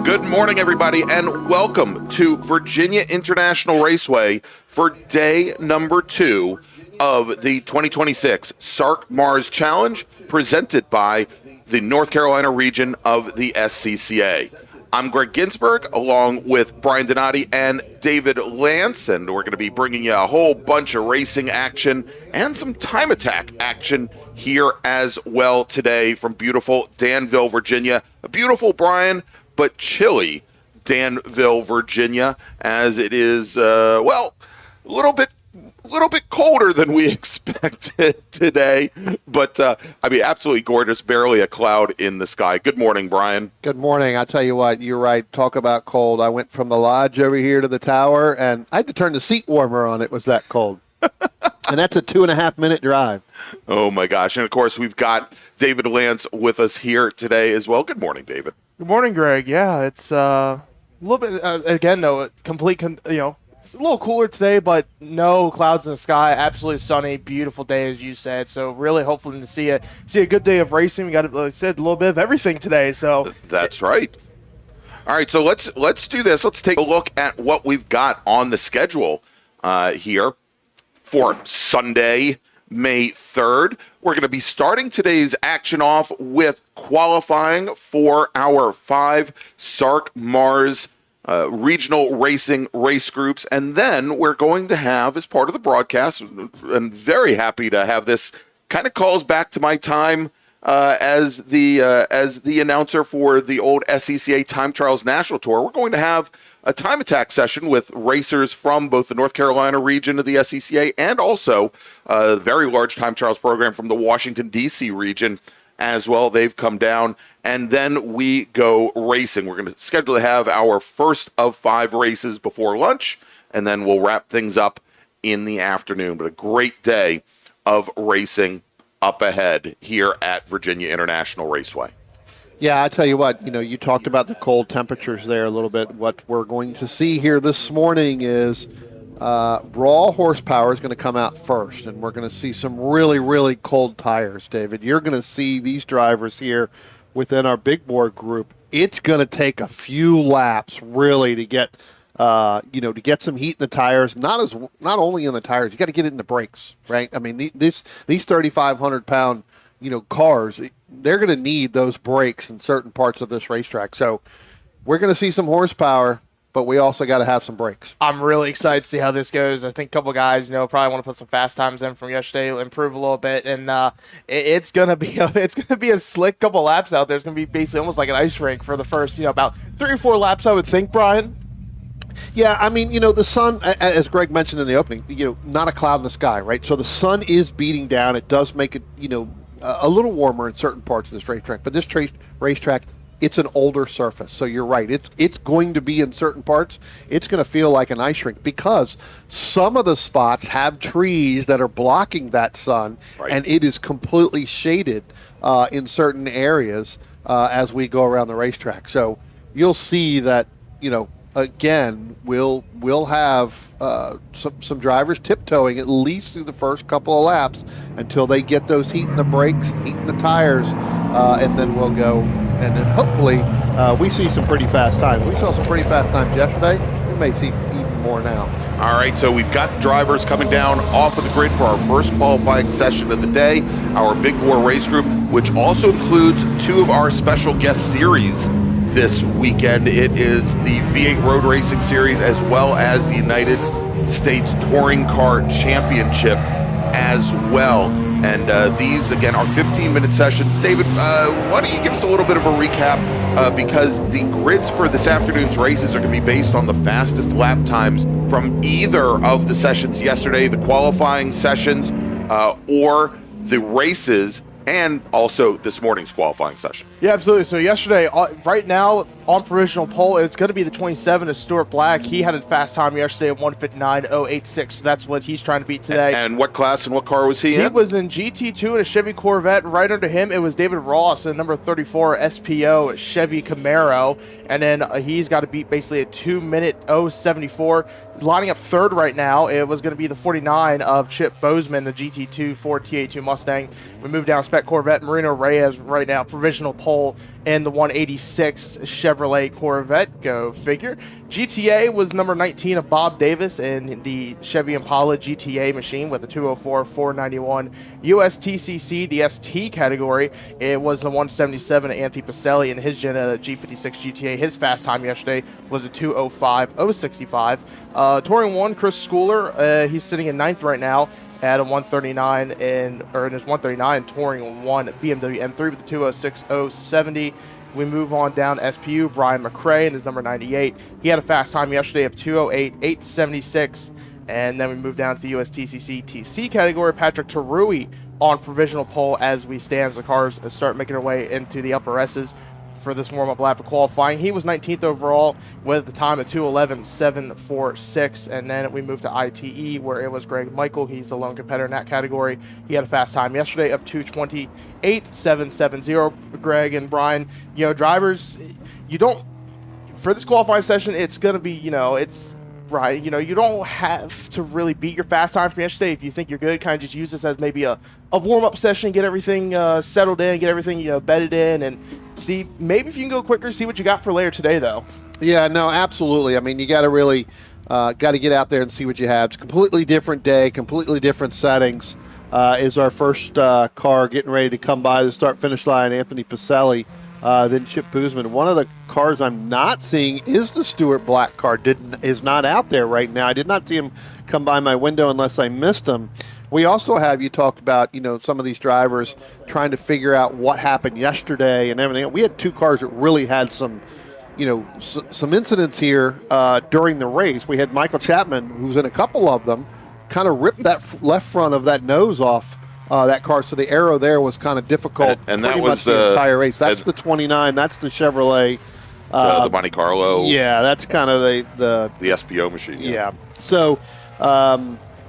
Good morning, everybody, and welcome to Virginia International Raceway for day number 2 of the 2026 SARRC MARRS Challenge presented by the North Carolina region of the SCCA. I'm Greg Ginsberg, along with Brian Donati and David Lance, and we're going to be bringing you a whole bunch of racing action and some time attack action here as well today from beautiful Danville, Virginia. A beautiful, Brian, but chilly Danville, Virginia, as it is, a little bit colder than we expected today, but absolutely gorgeous, barely a cloud in the sky. Good morning, Brian. Good morning. I'll tell you what, you're right. Talk about cold. I went from the lodge over here to the tower, and I had to turn the seat warmer on. It was that cold. And that's a 2.5-minute drive. Oh, my gosh. And, of course, we've got David Lance with us here today as well. Good morning, David. Good morning, Greg. Yeah, it's a little bit, again, though, it's a little cooler today, but no clouds in the sky. Absolutely sunny, beautiful day, as you said. So really hopefully to see a good day of racing. We got, like I said, a little bit of everything today. So that's right. All right, so let's do this. Let's take a look at what we've got on the schedule here for Sunday, May 3rd. We're going to be starting today's action off with qualifying for our 5 SARRC MARRS regional racing race groups, and then we're going to have, as part of the broadcast, and very happy to have this, kind of calls back to my time as the announcer for the old SCCA Time Trials National Tour. We're going to have a time attack session with racers from both the North Carolina region of the SCCA and also a very large time trials program from the Washington, D.C. region as well. They've come down, and then we go racing. We're going to schedule to have our first of 5 races before lunch, and then we'll wrap things up in the afternoon. But a great day of racing up ahead here at Virginia International Raceway. Yeah, I tell you what, you talked about the cold temperatures there a little bit. What we're going to see here this morning is raw horsepower is going to come out first, and we're going to see some really, really cold tires, David. You're going to see these drivers here within our big board group. It's going to take a few laps really to get to get some heat in the tires. Not only in the tires, you got to get it in the brakes, right? I mean, these 3,500-pound cars, they're going to need those brakes in certain parts of this racetrack. So we're going to see some horsepower, but we also got to have some brakes. I'm really excited to see how this goes. I think a couple guys, probably want to put some fast times in from yesterday, improve a little bit, and it's gonna be a slick couple laps out there. It's gonna be basically almost like an ice rink for the first, about 3 or 4 laps, I would think, Brian. Yeah, I mean, the sun, as Greg mentioned in the opening, not a cloud in the sky, right? So the sun is beating down. It does make it, a little warmer in certain parts of this racetrack. But this racetrack, it's an older surface. So you're right. It's going to be in certain parts, it's going to feel like an ice rink because some of the spots have trees that are blocking that sun, right, and it is completely shaded in certain areas as we go around the racetrack. So you'll see that, again, we'll have some drivers tiptoeing at least through the first couple of laps until they get those heat in the brakes, heat in the tires, and then we'll go. And then hopefully we see some pretty fast times. We saw some pretty fast times yesterday. We may see even more now. All right, so we've got drivers coming down off of the grid for our first qualifying session of the day, our Big Bore race group, which also includes 2 of our special guest series this weekend. It is the V8 Road Racing Series as well as the United States Touring Car Championship as well. And these, again, are 15-minute sessions. David, why don't you give us a little bit of a recap because the grids for this afternoon's races are going to be based on the fastest lap times from either of the sessions yesterday, the qualifying sessions, or the races, and also this morning's qualifying session. Yeah, absolutely. So yesterday, right now, on provisional poll, it's going to be the 27 of Stuart Black. He had a fast time yesterday of 1:59.086. So that's what he's trying to beat today. And what class and what car was he in? He was in GT2 in a Chevy Corvette. Right under him, it was David Ross in number 34 SPO Chevy Camaro. And then he's got to beat basically a 2:074. Lining up third right now, it was going to be the 49 of Chip Bozeman, the GT2 Ford T82 Mustang. We moved down Spec Spec Corvette. Marino Reyes right now, provisional pole in the 186 Chevrolet Corvette. Go figure. GTA was number 19 of Bob Davis in the Chevy Impala GTA machine with the 204 491. USTCC, the ST category, it was the 177 of Anthony Pacelli in his Jetta G56 GTA. His fast time yesterday was a 205 065. Touring 1, Chris Schooler, he's sitting in 9th right now at a 139 in his 139 Touring 1 BMW M3 with the 206 070. We move on down SPU, Brian McRae in his number 98. He had a fast time yesterday of 208 876. And then we move down to the USTCC TC category. Patrick Tarui on provisional pole as we stand as the cars start making their way into the upper S's for this warm-up lap of qualifying. He was 19th overall with the time of 2:11.746, and then we moved to ITE where it was Greg Michael. He's the lone competitor in that category. He had a fast time yesterday of 2:28.770. Greg and Brian, drivers, for this qualifying session, it's going to be, it's right. You don't have to really beat your fast time from yesterday. If you think you're good, kind of just use this as maybe a warm-up session, get everything settled in, get everything, bedded in, and see, maybe if you can go quicker, see what you got for later today, though. Yeah, no, absolutely. I mean, you got to really got to get out there and see what you have. It's a completely different day, completely different settings. Is our first car getting ready to come by the start-finish line, Anthony Pacelli, then Chip Boozman. One of the cars I'm not seeing is the Stuart Black car. Is not out there right now. I did not see him come by my window unless I missed him. We also have, you talked about, some of these drivers trying to figure out what happened yesterday and everything. We had two cars that really had some incidents here during the race. We had Michael Chapman, who was in a couple of them, kind of ripped that left front of that nose off that car, so the arrow there was kind of difficult. And that was the entire race. That's the 29. That's the Chevrolet. The Monte Carlo. Yeah, that's kind of the SPO machine. Yeah. So,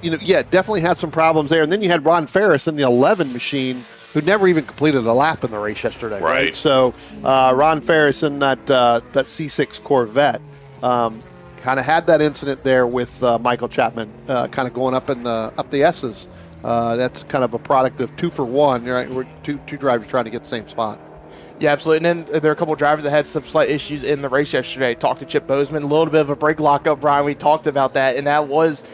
definitely had some problems there. And then you had Ron Ferris in the 11 machine, who never even completed a lap in the race yesterday. Right. So, Ron Ferris in that C6 Corvette kind of had that incident there with Michael Chapman, kind of going up the S's. That's kind of a product of 2 for 1, right? We're two drivers trying to get the same spot. Yeah, absolutely. And then there are a couple of drivers that had some slight issues in the race yesterday. Talked to Chip Bozeman, a little bit of a brake lockup, Brian. We talked about that, and that looks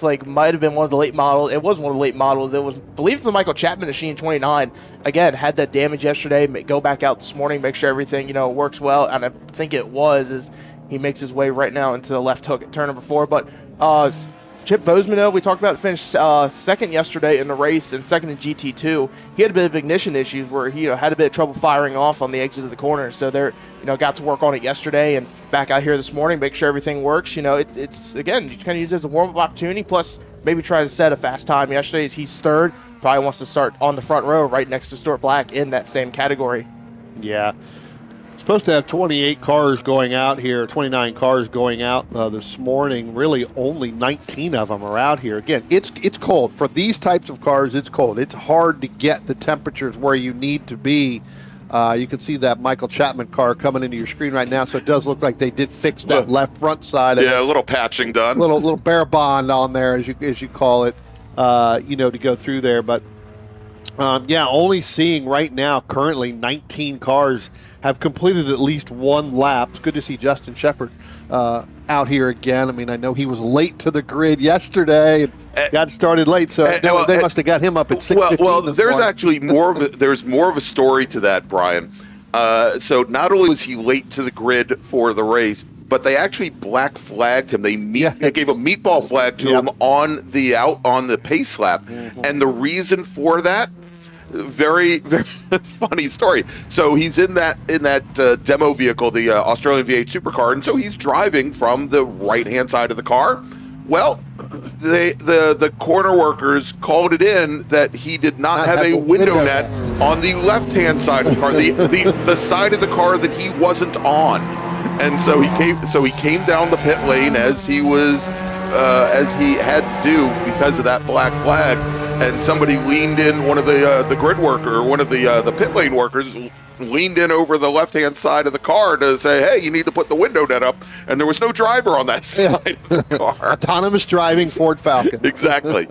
like might have been one of the late models. It was one of the late models. It was, I believe it's the Michael Chapman machine 29. Again, had that damage yesterday. Go back out this morning, make sure everything works well. And I think it was he makes his way right now into the left hook at turn number 4. But Chip Bozeman, we talked about, finished second yesterday in the race and second in GT2. He had a bit of ignition issues where he had a bit of trouble firing off on the exit of the corner. So they're got to work on it yesterday and back out here this morning, make sure everything works. It's again, you kind of use it as a warm-up opportunity, plus maybe try to set a fast time. Yesterday he's third, probably wants to start on the front row right next to Stuart Black in that same category. Yeah. Supposed to have 28 cars going out here, 29 cars going out this morning. Really, only 19 of them are out here. Again, it's cold. For these types of cars, it's cold. It's hard to get the temperatures where you need to be. You can see that Michael Chapman car coming into your screen right now, so it does look like they did fix that left front side. Yeah, a little patching done. Little bare bond on there, as you call it, to go through there. But, only seeing right now currently 19 cars have completed at least one lap. It's good to see Justin Shepard out here again. I mean, I know he was late to the grid yesterday and got started late, so they must have got him up at 6:15. Well, there's actually there's more of a story to that, Brian. So not only was he late to the grid for the race, but they actually black flagged him. They gave a meatball flag to him on the pace lap, and the reason for that. Very, very funny story. So he's in that demo vehicle, the Australian V8 supercar, and so he's driving from the right-hand side of the car. Well, the corner workers called it in that he did not have a window net on the left-hand side of the car, the side of the car that he wasn't on, and so he came down the pit lane as he had to do because of that black flag. And somebody leaned in, one of the grid worker, one of the pit lane workers, leaned in over the left-hand side of the car to say, hey, you need to put the window net up. And there was no driver on that side of the car. Autonomous driving Ford Falcon. Exactly.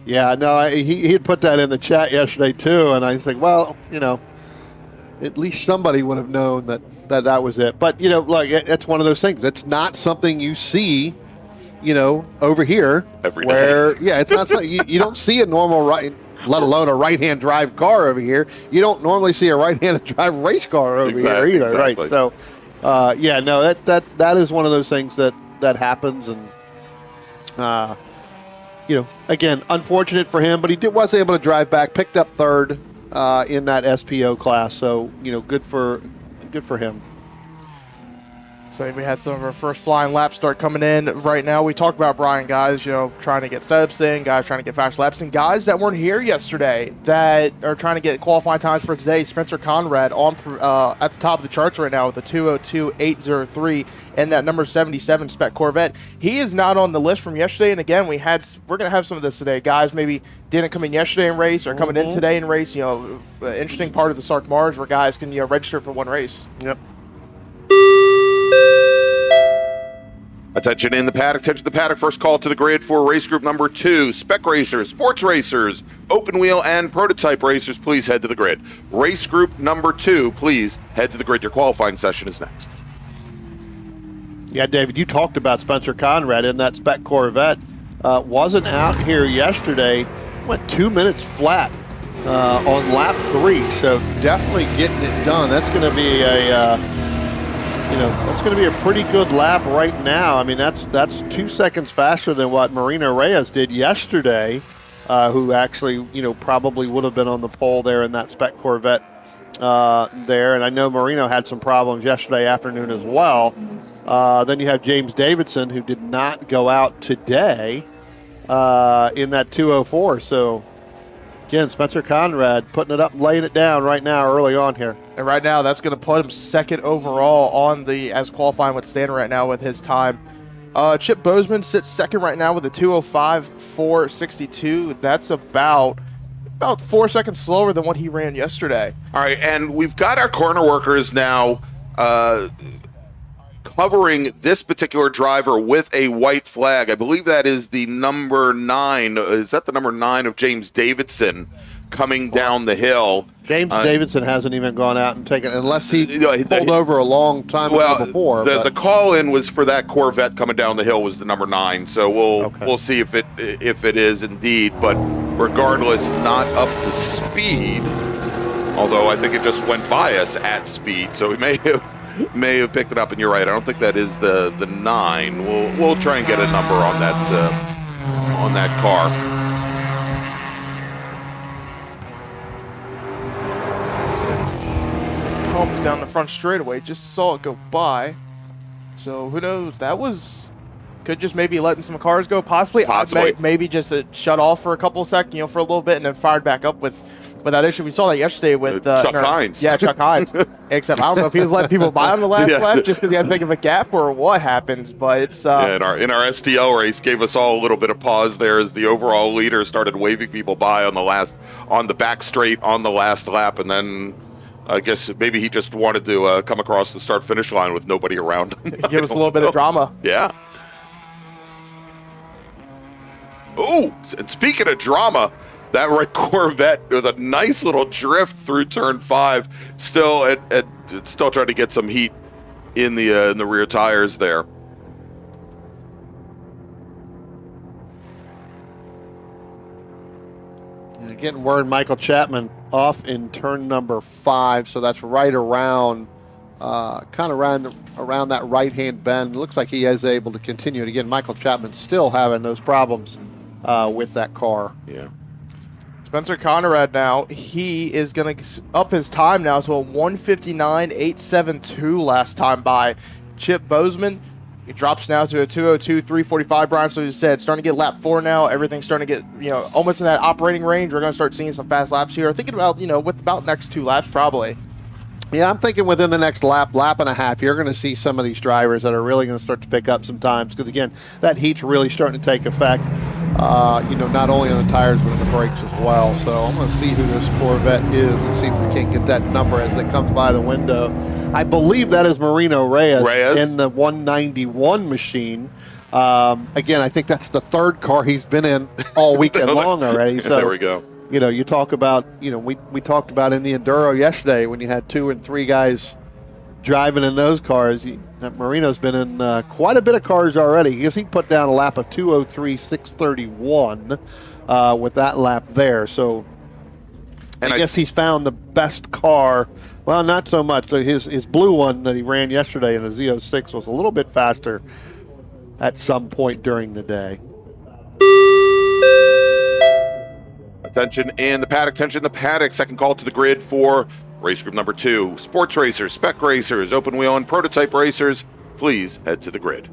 Yeah, no, he had put that in the chat yesterday too, and I said, well, at least somebody would have known that was it. But like it's one of those things. It's not something you see, over here Every where day. yeah, it's not something you don't see a normal right, let alone a right-hand drive car over here. You don't normally see a right-handed drive race car over here either, exactly. right? So, yeah, no, that is one of those things that happens, and again, unfortunate for him, but he was able to drive back, picked up third in that SPO class. So good for him. So we had some of our first flying laps start coming in right now. We talked about Brian, guys, trying to get setups in, guys trying to get fast laps, and guys that weren't here yesterday that are trying to get qualifying times for today. Spencer Conrad on at the top of the charts right now with a 2:02.803 and that number 77 Spec Corvette. He is not on the list from yesterday, and again, we're going to have some of this today. Guys maybe didn't come in yesterday and race or coming in today and race. Interesting part of the SARRC MARRS where guys can register for one race. Yep. Attention in the paddock. Attention the paddock. First call to the grid for race group number 2. Spec racers, sports racers, open wheel, and prototype racers, please head to the grid. Race group number 2, please head to the grid. Your qualifying session is next. Yeah, David, you talked about Spencer Conrad in that Spec Corvette. Wasn't out here yesterday. Went 2 minutes flat on lap 3. So definitely getting it done. That's going to be that's going to be a pretty good lap right now. I mean, that's 2 seconds faster than what Marino Reyes did yesterday, who actually, probably would have been on the pole there in that Spec Corvette there. And I know Marino had some problems yesterday afternoon as well. Then you have James Davidson, who did not go out today in that 2:04. So, again, Spencer Conrad putting it up, laying it down right now early on here. And right now, that's going to put him second overall on as qualifying with Stan right now with his time. Chip Bozeman sits second right now with a 2:05.462. That's about 4 seconds slower than what he ran yesterday. All right, and we've got our corner workers now covering this particular driver with a white flag. I believe that is the number 9. Is that the number 9 of James Davidson coming down the hill? James Davidson hasn't even gone out and taken, unless he pulled over a long time ago before. The call-in was for that Corvette coming down the hill was the number 9, so we'll see if it is indeed. But regardless, not up to speed. Although I think it just went by us at speed, so we may have picked it up. And you're right, I don't think that is the 9. We'll try and get a number on that car. Pumped down the front straightaway, just saw it go by. So who knows? That could just maybe letting some cars go, possibly. Maybe just shut off for a couple of seconds, for a little bit, and then fired back up with that issue. We saw that yesterday with Chuck Hines. Yeah, Chuck Hines. Except I don't know if he was letting people by on the last lap just because he had big of a gap or what happens. But it's in our STL race gave us all a little bit of pause there as the overall leader started waving people by on the back straight on the last lap, and then I guess maybe he just wanted to come across the start-finish line with nobody around him. Give us a little bit of drama. Yeah. Oh, and speaking of drama, that red Corvette with a nice little drift through turn 5, still trying to get some heat in the rear tires there. Getting word Michael Chapman off in turn number 5, so that's right around around that right-hand bend. It looks like he is able to continue it. Again, Michael Chapman still having those problems with that car. Yeah. Spencer Conrad now, he is going to up his time now to a 1:59.872 last time by. Chip Bozeman, it drops now to a 2:02.345, Brian. So he said, starting to get lap 4 now. Everything's starting to get, almost in that operating range. We're going to start seeing some fast laps here. Thinking about, with about next 2 laps probably. Yeah, I'm thinking within the next lap and a half, you're going to see some of these drivers that are really going to start to pick up some times. Because, again, that heat's really starting to take effect, not only on the tires, but on the brakes as well. So I'm going to see who this Corvette is and see if we can't get that number as it comes by the window. I believe that is Marino Reyes. In the 191 machine. Again, I think that's the third car he's been in all weekend long already. So there we go. You talk about, we talked about in the Enduro yesterday when you had 2 and 3 guys driving in those cars. Marino's been in quite a bit of cars already. He put down a lap of 2:03.631 with that lap there. So And I guess he's found the best car. Well, not so much. So his blue one that he ran yesterday in the Z06 was a little bit faster at some point during the day. Attention in the paddock, attention in the paddock. Second call to the grid for race group number 2. Sports racers, spec racers, open wheel and prototype racers, please head to the grid.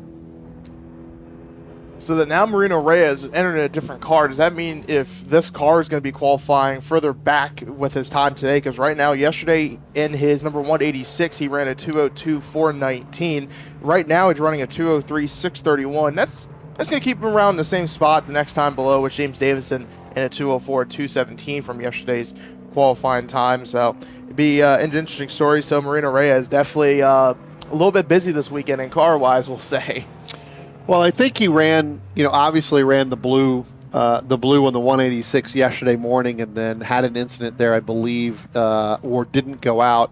So that now Marino Reyes entered in a different car. Does that mean if this car is going to be qualifying further back with his time today? Because right now, yesterday in his number 186, he ran a 2:02.419. Right now, he's running a 2:03.631. That's going to keep him around the same spot the next time below with James Davison in a 2:04.217 from yesterday's qualifying time. So it'd be an interesting story. So Marino Reyes definitely a little bit busy this weekend in car-wise, we'll say. Well, I think he ran, obviously ran the blue on the 186 yesterday morning, and then had an incident there, I believe, or didn't go out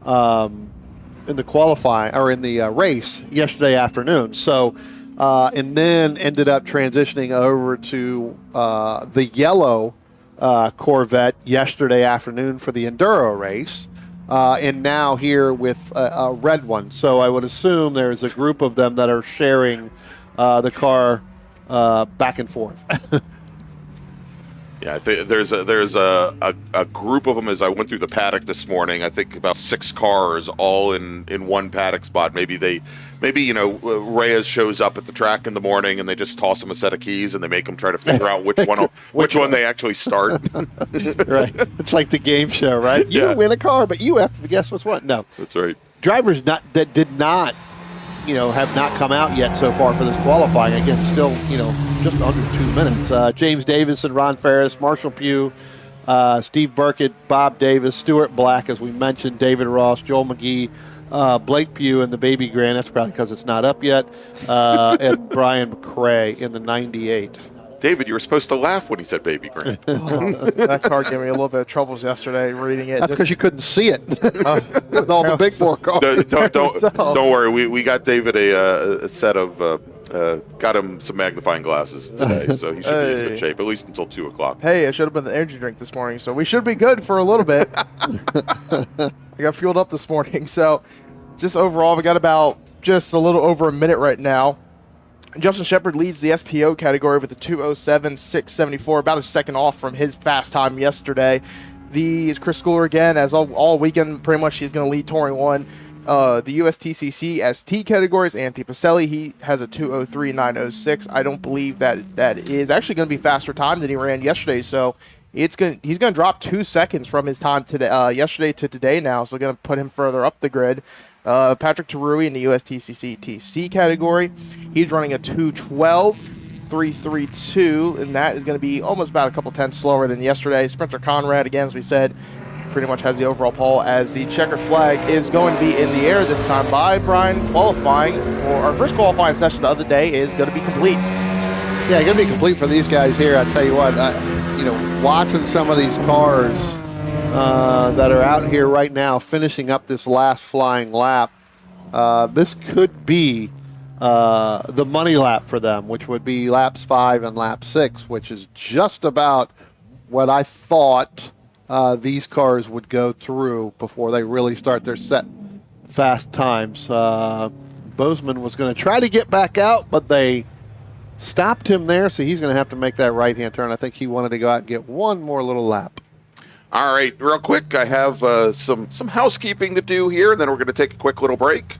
in the qualifying or in the race yesterday afternoon. So, and then ended up transitioning over to the yellow Corvette yesterday afternoon for the Enduro race. And now here with a red one. So I would assume there's a group of them that are sharing the car back and forth. Yeah, I think there's a group of them as I went through the paddock this morning. I think about 6 cars all in one paddock spot. Maybe Reyes shows up at the track in the morning and they just toss him a set of keys and they make him try to figure out which one they actually start. Right. It's like the game show, right? You win a car, but you have to guess what's what. No. That's right. Drivers that did not, have not come out yet so far for this qualifying. Again, still, just under 2 minutes. James Davison, Ron Ferris, Marshall Pugh, Steve Burkett, Bob Davis, Stuart Black, as we mentioned, David Ross, Joel McGee, Blake Pugh in the Baby Grand. That's probably because it's not up yet. And Brian McRae in the 98. David, you were supposed to laugh when he said Baby Grand. That car gave me a little bit of troubles yesterday reading it. That's because you couldn't see it with all the big four cars. Don't worry. We got David a set of got him some magnifying glasses today, so he should be in good shape at least until 2 o'clock. Hey, it should have been the energy drink this morning, so we should be good for a little bit. I got fueled up this morning, so just overall, we got about just a little over a minute right now. Justin Shepard leads the SPO category with a 2:07.674, about a second off from his fast time yesterday. Chris Schooler again, as all weekend, pretty much he's going to lead Touring 1. The USTCC ST categories, Anthony Pacelli, he has a 2:03.906. I don't believe that is actually going to be faster time than he ran yesterday, so he's going to drop 2 seconds from his time today, yesterday to today now, so going to put him further up the grid. Patrick Tarui in the USTCC TC category, he's running a 2:12.332, and that is going to be almost about a couple tenths slower than yesterday. Spencer Conrad, again, as we said, pretty much has the overall pole, as the checkered flag is going to be in the air this time by Brian. Qualifying for our first qualifying session of the day is going to be complete. Yeah, going to be complete for these guys here. I tell you what, watching some of these cars that are out here right now finishing up this last flying lap, this could be the money lap for them, which would be laps 5 and lap 6, which is just about what I thought these cars would go through before they really start their set fast times. Bozeman was going to try to get back out, but they stopped him there, so he's going to have to make that right-hand turn. I think he wanted to go out and get one more little lap. All right, real quick, I have some housekeeping to do here, and then we're going to take a quick little break.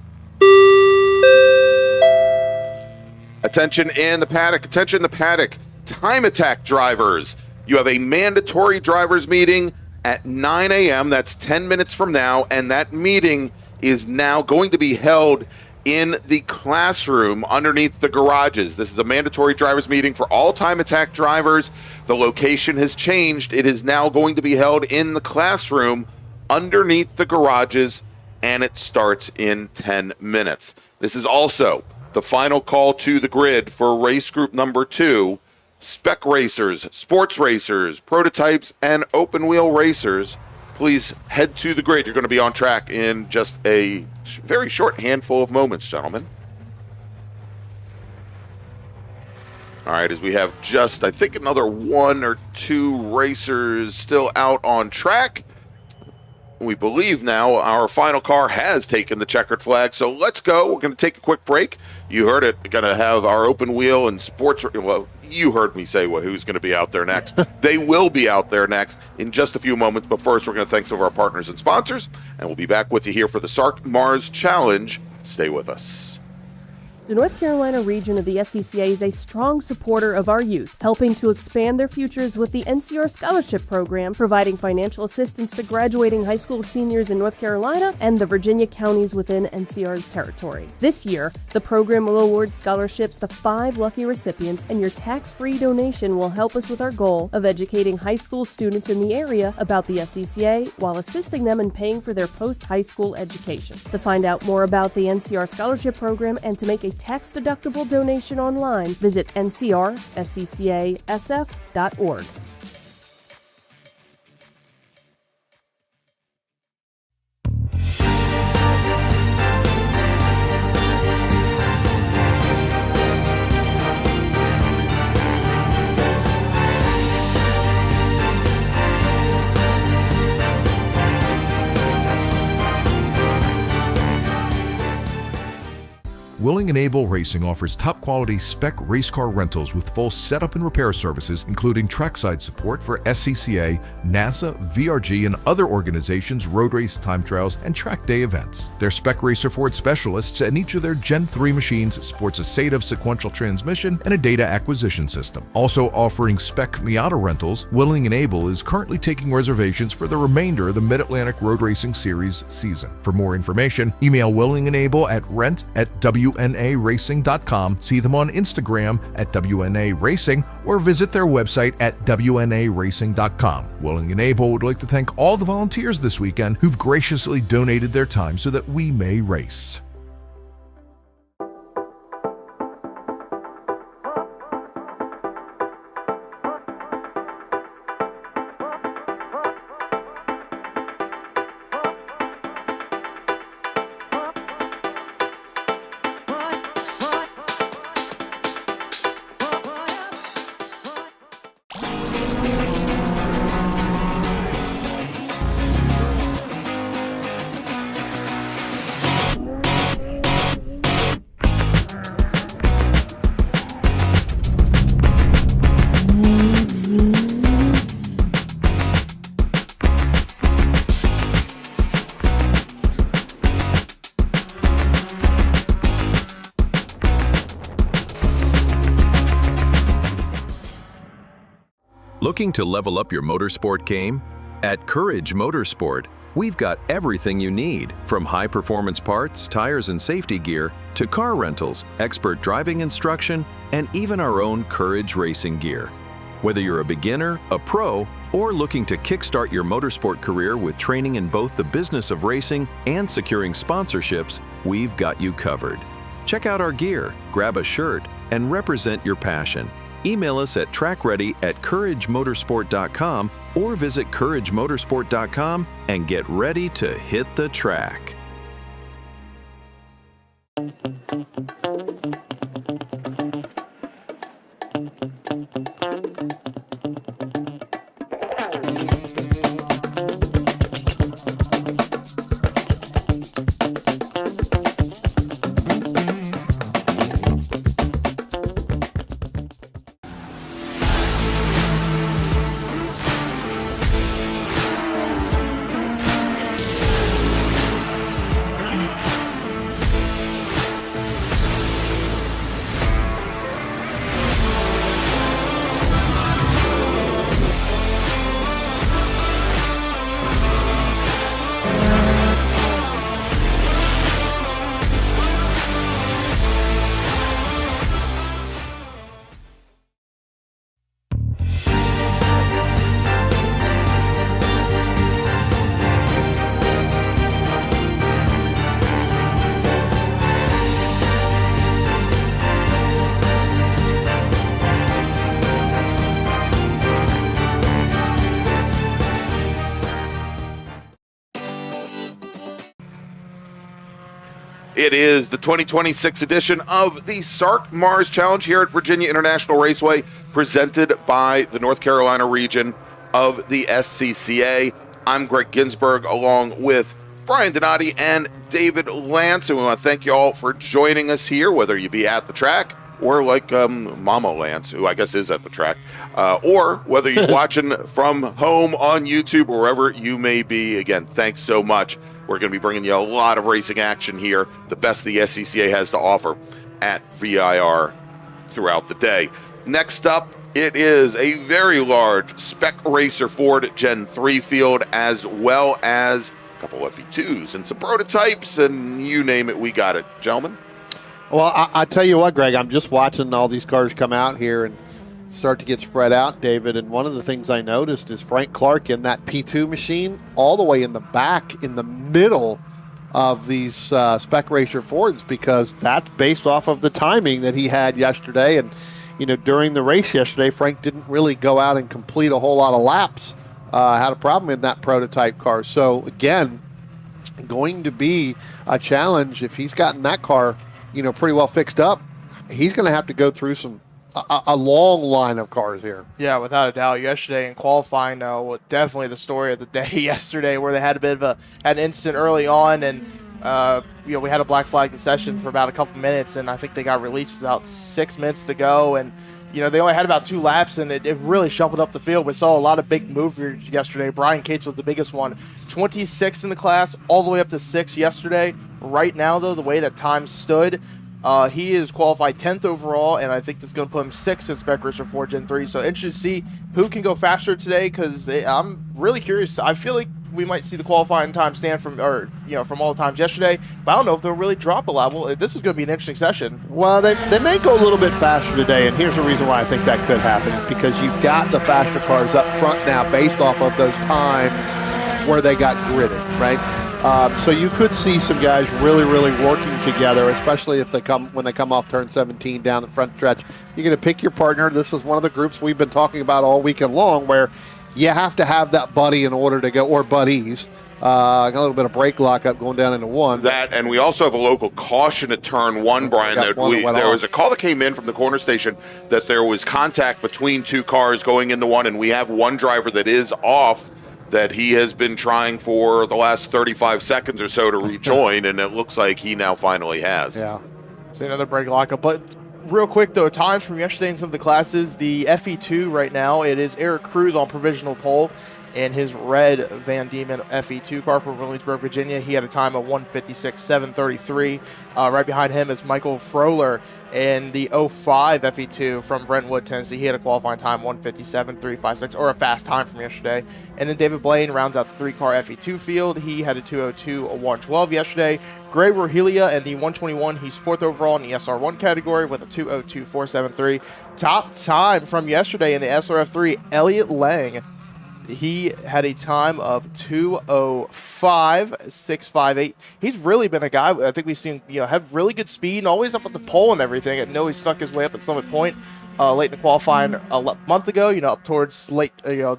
Attention in the paddock. Attention in the paddock. Time attack drivers. You have a mandatory drivers meeting at 9 a.m. That's 10 minutes from now, and that meeting is now going to be held in the classroom underneath the garages. This is a mandatory drivers meeting for all time attack drivers. The location has changed. It is now going to be held in the classroom underneath the garages, and it starts in 10 minutes. This is also the final call to the grid for race group number 2, spec racers, sports racers, prototypes, and open wheel racers. Please head to the grid. You're going to be on track in just a very short handful of moments, gentlemen. All right, as we have just, I think, another 1 or 2 racers still out on track. We believe now our final car has taken the checkered flag, so let's go. We're going to take a quick break. You heard it. We're going to have our open wheel and sports. Well, you heard me say who's going to be out there next. They will be out there next in just a few moments, but first we're going to thank some of our partners and sponsors, and we'll be back with you here for the SARRC MARRS Challenge. Stay with us. The North Carolina region of the SCCA is a strong supporter of our youth, helping to expand their futures with the NCR Scholarship Program, providing financial assistance to graduating high school seniors in North Carolina and the Virginia counties within NCR's territory. This year, the program will award scholarships to 5 lucky recipients, and your tax-free donation will help us with our goal of educating high school students in the area about the SCCA while assisting them in paying for their post-high school education. To find out more about the NCR Scholarship Program and to make a tax-deductible donation online, visit ncrsccasf.org. Willing and Able Racing offers top-quality spec race car rentals with full setup and repair services, including trackside support for SCCA, NASA, VRG, and other organizations' road race, time trials, and track day events. Their spec racer Ford specialists, and each of their Gen 3 machines sports a SATAV sequential transmission and a data acquisition system. Also offering spec Miata rentals, Willing and Able is currently taking reservations for the remainder of the Mid-Atlantic Road Racing Series season. For more information, email Willing and Able at rent@WNARacing.com, see them on Instagram at WNA Racing, or visit their website at WNARacing.com. Willing and Able would like to thank all the volunteers this weekend who've graciously donated their time so that we may race. Looking to level up your motorsport game? At Courage Motorsport, we've got everything you need, from high-performance parts, tires, and safety gear, to car rentals, expert driving instruction, and even our own Courage racing gear. Whether you're a beginner, a pro, or looking to kickstart your motorsport career with training in both the business of racing and securing sponsorships, we've got you covered. Check out our gear, grab a shirt, and represent your passion. Email us at trackready@couragemotorsport.com or visit couragemotorsport.com and get ready to hit the track. It is the 2026 edition of the SARRC MARRS Challenge here at Virginia International Raceway, presented by the North Carolina region of the SCCA. I'm Greg Ginsburg, along with Brian Donati and David Lance, and we want to thank you all for joining us here, whether you be at the track or like Mama Lance, who I guess is at the track, or whether you're watching from home on YouTube or wherever you may be. Again, thanks so much. We're going to be bringing you a lot of racing action here, the best the SCCA has to offer at VIR throughout the day. Next up, it is a very large Spec Racer Ford Gen 3 field, as well as a couple of FE2s and some prototypes, and you name it, we got it. Gentlemen? Well, I tell you what, Greg, I'm just watching all these cars come out here and start to get spread out, David, and one of the things I noticed is Frank Clark in that P2 machine all the way in the back, in the middle of these Spec Racer Fords, because that's based off of the timing that he had yesterday. And, you know, during the race yesterday, Frank didn't really go out and complete a whole lot of laps. Had a problem in that prototype car. So, again, going to be a challenge if he's gotten that car, you know, pretty well fixed up. He's going to have to go through a long line of cars here. Yeah, without a doubt. Yesterday in qualifying, though, definitely the story of the day yesterday, where they had a bit of an incident early on, and you know, we had a black flag session for about a couple minutes, and I think they got released with about 6 minutes to go, and you know, they only had about 2 laps, and it really shuffled up the field. We saw a lot of big movers yesterday. Brian Cates was the biggest one. 26 in the class, all the way up to 6 yesterday. Right now, though, the way that time stood, he is qualified 10th overall, and I think that's going to put him 6th in Spec Racer 4 Gen 3. So interested to see who can go faster today, because I'm really curious. I feel like we might see the qualifying time stand from all the times yesterday, but I don't know if they'll really drop a level. This is going to be an interesting session. Well, they may go a little bit faster today, and here's the reason why I think that could happen, is because you've got the faster cars up front now based off of those times where they got gridded, right? So you could see some guys really, really working together, especially if when they come off turn 17 down the front stretch. You're going to pick your partner. This is one of the groups we've been talking about all weekend long, where you have to have that buddy in order to go, or buddies. A little bit of brake lockup going down into one. That, and we also have a local caution at turn 1, Brian. There was a call that came in from the corner station that there was contact between 2 cars going into one, and we have one driver that is off, that he has been trying for the last 35 seconds or so to rejoin, and it looks like he now finally has. Yeah. So another brake lockup. But real quick, though, times from yesterday in some of the classes, the FE2 right now, it is Eric Cruz on provisional pole in his red Van Diemen FE2 car from Williamsburg, Virginia. He had a time of 1:56.733. Right behind him is Michael Froehler in the 05 FE2 from Brentwood, Tennessee. He had a qualifying time 1:57.356, or a fast time from yesterday. And then David Blaine rounds out the 3-car FE2 field. He had a 2:02.112 yesterday. Gray Rohelia in the 121. He's 4th overall in the SR1 category with a 2:02.473. Top time from yesterday in the SRF3, Elliott Lang. He had a time of 2:05.658. He's really been a guy I think we've seen, have really good speed and always up at the pole and everything. I know he stuck his way up at Summit Point late in the qualifying a month ago, up towards late,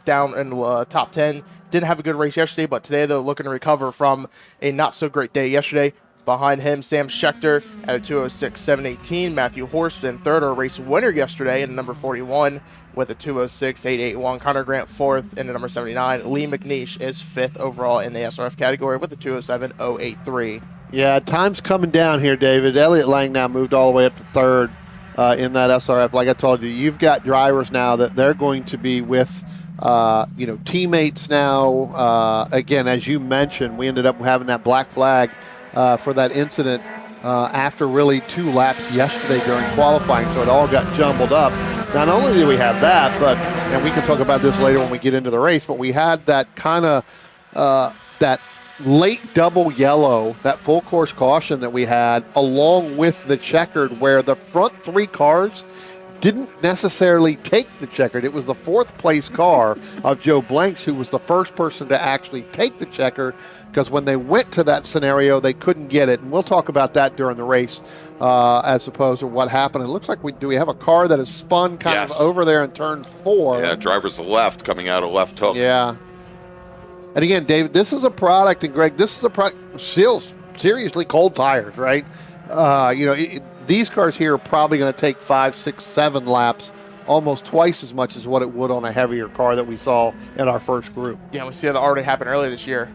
down in the top 10. Didn't have a good race yesterday, but today they're looking to recover from a not so great day yesterday. Behind him, Sam Schechter at a 2:06.718. Matthew Horst in 3rd, our race winner yesterday, in number 41 with a 2:06.881. Connor Grant 4th in the number 79. Lee McNeish is 5th overall in the SRF category with a 2:07.083. Yeah, time's coming down here, David. Elliott Lang now moved all the way up to 3rd in that SRF. Like I told you, you've got drivers now that they're going to be with teammates now. Again, as you mentioned, we ended up having that black flag for that incident after really 2 laps yesterday during qualifying, so it all got jumbled up. Not only did we have that, and we can talk about this later when we get into the race, but we had that kind of that late double yellow, that full course caution that we had, along with the checkered, where the front 3 cars didn't necessarily take the checkered. It was the 4th place car of Joe Blanks who was the first person to actually take the checker, because when they went to that scenario, they couldn't get it. And we'll talk about that during the race as opposed to what happened. It looks like we have a car that has spun kind of over there in turn 4. Yeah, driver's left coming out of left hook. Yeah. And again, David, this is a product, and Greg, this is a product. Seals seriously cold tires, right? These cars here are probably going to take 5, 6, 7 laps, almost twice as much as what it would on a heavier car that we saw in our first group. Yeah, we see that already happen earlier this year.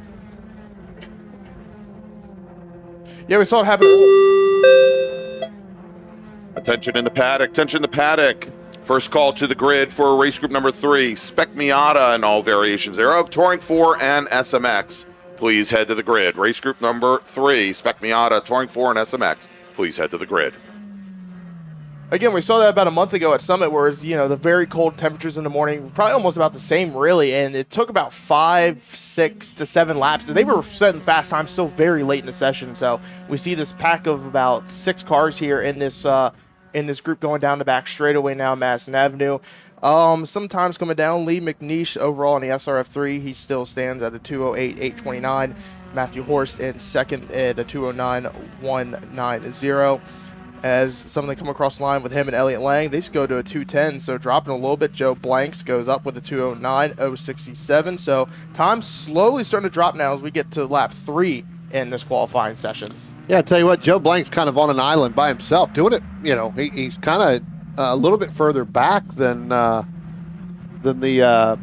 Yeah, we saw it happen. Attention in the paddock. Attention in the paddock. First call to the grid for race group number 3, Spec Miata and all variations thereof, Touring 4 and SMX. Please head to the grid. Race group number 3, Spec Miata, Touring 4 and SMX. Please head to the grid. Again, we saw that about a month ago at Summit, where it's, the very cold temperatures in the morning, probably almost about the same, really, and it took about 5, 6 to 7 laps. And they were setting fast times still very late in the session. So we see this pack of about 6 cars here in this group going down the back straightaway now, Madison Avenue. Sometimes coming down, Lee McNeish overall in the SRF3, he still stands at a 208.829. Matthew Horst in second at the 209.190. As some of them come across the line with him and Elliott Lang, they just go to a 210, so dropping a little bit. Joe Blanks goes up with a 209.067, so time's slowly starting to drop now as we get to lap 3 in this qualifying session. Yeah, I tell you what, Joe Blank's kind of on an island by himself, doing it. He's kind of a little bit further back than the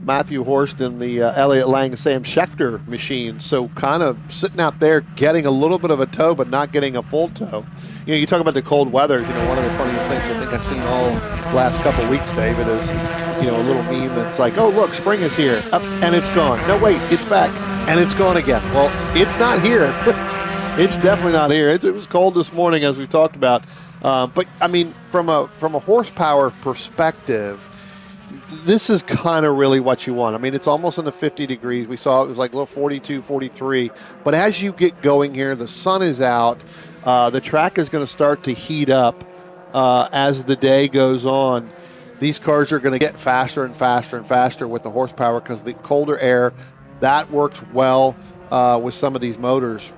Matthew Horst and the Elliott Lang and Sam Schechter machine. So kind of sitting out there, getting a little bit of a tow, but not getting a full tow. You talk about the cold weather. One of the funniest things I think I've seen all last couple of weeks, David, is a little meme that's like, oh look, spring is here, up and it's gone. No wait, it's back and it's gone again. Well, it's not here. It's definitely not here. It was cold this morning, as we talked about. But I mean, from a horsepower perspective, this is kind of really what you want. I mean, it's almost in the 50 degrees. We saw it was like a little 42, 43. But as you get going here, the sun is out. The track is going to start to heat up as the day goes on. These cars are going to get faster and faster and faster with the horsepower because the colder air, that works well with some of these motors.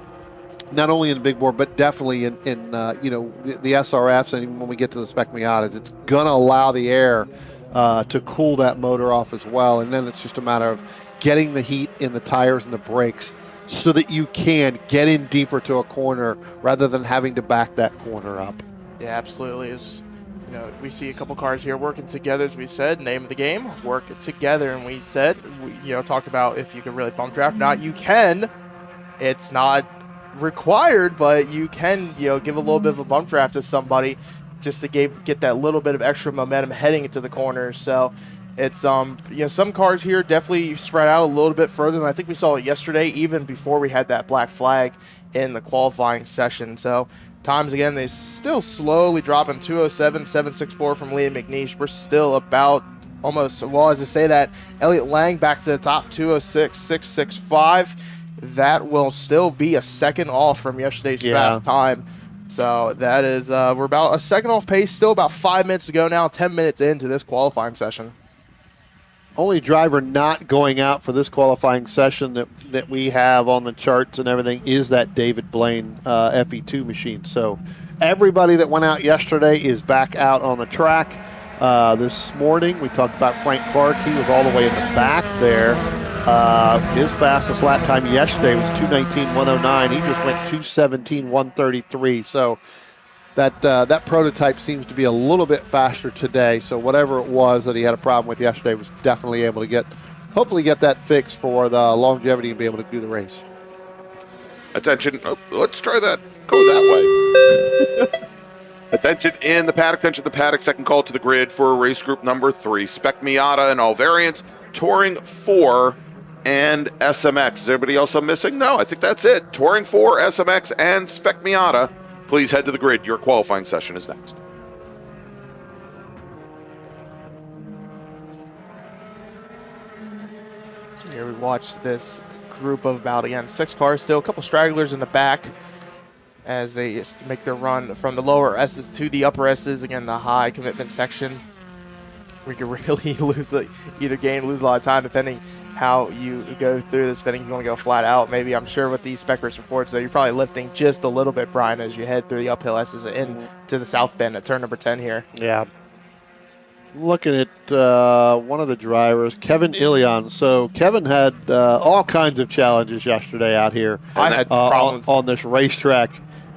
Not only in the big bore, but definitely in the SRFs, and even when we get to the Spec Miatas, it's going to allow the air to cool that motor off as well. And then it's just a matter of getting the heat in the tires and the brakes so that you can get in deeper to a corner rather than having to back that corner up. Yeah, absolutely. We see a couple cars here working together, as we said. Name of the game, work together. And we said, talked about if you can really bump draft. Not you can. It's not required, but you can, give a little bit of a bump draft to somebody just to get that little bit of extra momentum heading into the corners. So it's some cars here definitely spread out a little bit further than I think we saw yesterday, even before we had that black flag in the qualifying session. So times again, they still slowly dropping. 207.764 from Liam McNeish. We're still about almost, well, as I say that, Elliott Lang back to the top, 206.665. That will still be a second off from yesterday's fast time. So that is, we're about a second off pace, still about 5 minutes to go now, 10 minutes into this qualifying session. Only driver not going out for this qualifying session that we have on the charts and everything is that David Blaine FE2 machine. So everybody that went out yesterday is back out on the track. This morning we talked about Frank Clark. He was all the way in the back there. His fastest lap time yesterday was 2:19.109. He just went 2:17.133. So that prototype seems to be a little bit faster today. So whatever it was that he had a problem with yesterday was definitely able to hopefully get that fixed for the longevity and be able to do the race. Attention. Oh, let's try that. Go that way. Attention in the paddock. Attention in the paddock. Second call to the grid for race group number 3. Spec Miata and all variants. Touring 4 and SMX. Is anybody else I'm missing? No, I think that's it. Touring 4, SMX, and Spec Miata. Please head to the grid. Your qualifying session is next. So here we watch this group of about, again, 6 cars still, a couple stragglers in the back as they just make their run from the lower S's to the upper S's. Again, the high commitment section. We could really either gain or lose a lot of time depending how you go through this. Depending if you want to go flat out, maybe. I'm sure with these Spec Race reports, though, you're probably lifting just a little bit, Brian, as you head through the uphill S's into the South Bend at turn number 10 here. Yeah. looking at one of the drivers, Kevin Ilion. So Kevin had all kinds of challenges yesterday out here. I had problems on this racetrack.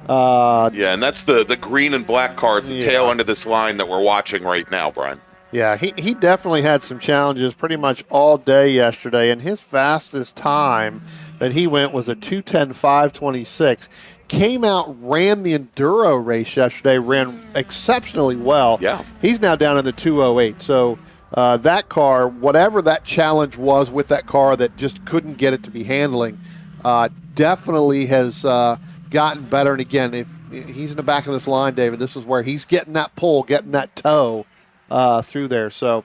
Yeah, and that's the green and black car at the tail end of this line that we're watching right now, Brian. Yeah, he definitely had some challenges pretty much all day yesterday, and his fastest time that he went was a 2:10.526. Came out, ran the enduro race yesterday, ran exceptionally well. Yeah. He's now down in the 2:08. So that car, whatever that challenge was with that car that just couldn't get it to be handling, definitely has gotten better. And again, if he's in the back of this line, David, this is where he's getting that pull, getting that tow through there. So.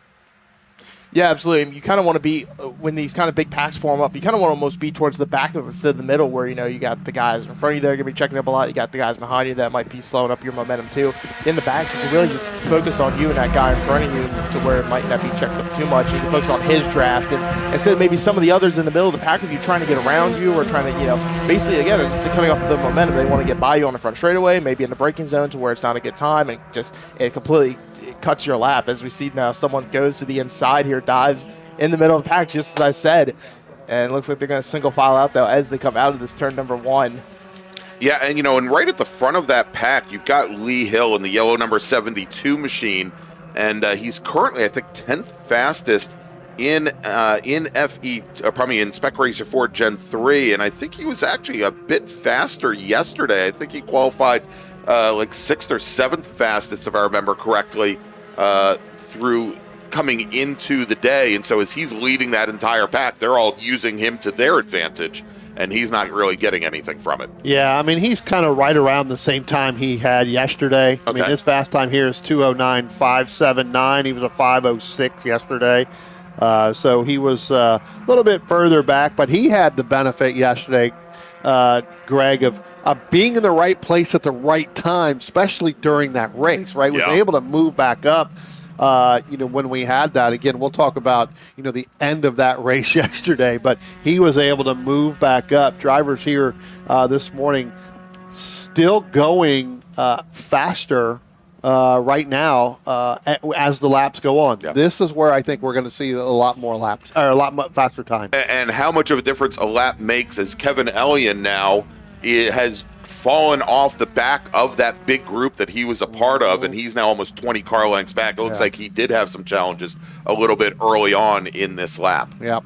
Yeah, absolutely. You kind of want to be, when these kind of big packs form up, you kind of want to almost be towards the back of it instead of the middle where, you got the guys in front of you that are going to be checking up a lot. You got the guys behind you that might be slowing up your momentum too. In the back, you can really just focus on you and that guy in front of you to where it might not be checked up too much. You can focus on his draft. And instead of maybe some of the others in the middle of the pack with you trying to get around you or trying to, basically, again, it's just coming off of the momentum. They want to get by you on the front straightaway, maybe in the braking zone to where it's not a good time, and it completely cuts your lap. As we see now, someone goes to the inside here, dives in the middle of the pack, just as I said. And it looks like they're going to single file out, though, as they come out of this turn number 1. Yeah, and and right at the front of that pack, you've got Lee Hill in the yellow number 72 machine, and he's currently, I think, 10th fastest in in Spec Racer 4 Gen 3, and I think he was actually a bit faster yesterday. I think he qualified like 6th or 7th fastest, if I remember correctly, through coming into the day. And so as he's leading that entire pack, they're all using him to their advantage, and he's not really getting anything from it. Yeah, I mean, he's kind of right around the same time he had yesterday. I mean, his fast time here is 2:09.579. He was a 5:06 yesterday. So he was a little bit further back, but he had the benefit yesterday, Greg, of being in the right place at the right time, especially during that race, right? Was able to move back up. When we had that, again, we'll talk about, the end of that race yesterday, but he was able to move back up. Drivers here this morning still going faster right now as the laps go on. Yep. This is where I think we're going to see a lot more laps, or a lot faster time. And how much of a difference a lap makes as Kevin Elliott now has fallen off the back of that big group that he was a part of, and he's now almost 20 car lengths back. It looks like he did have some challenges a little bit early on in this lap. Yep.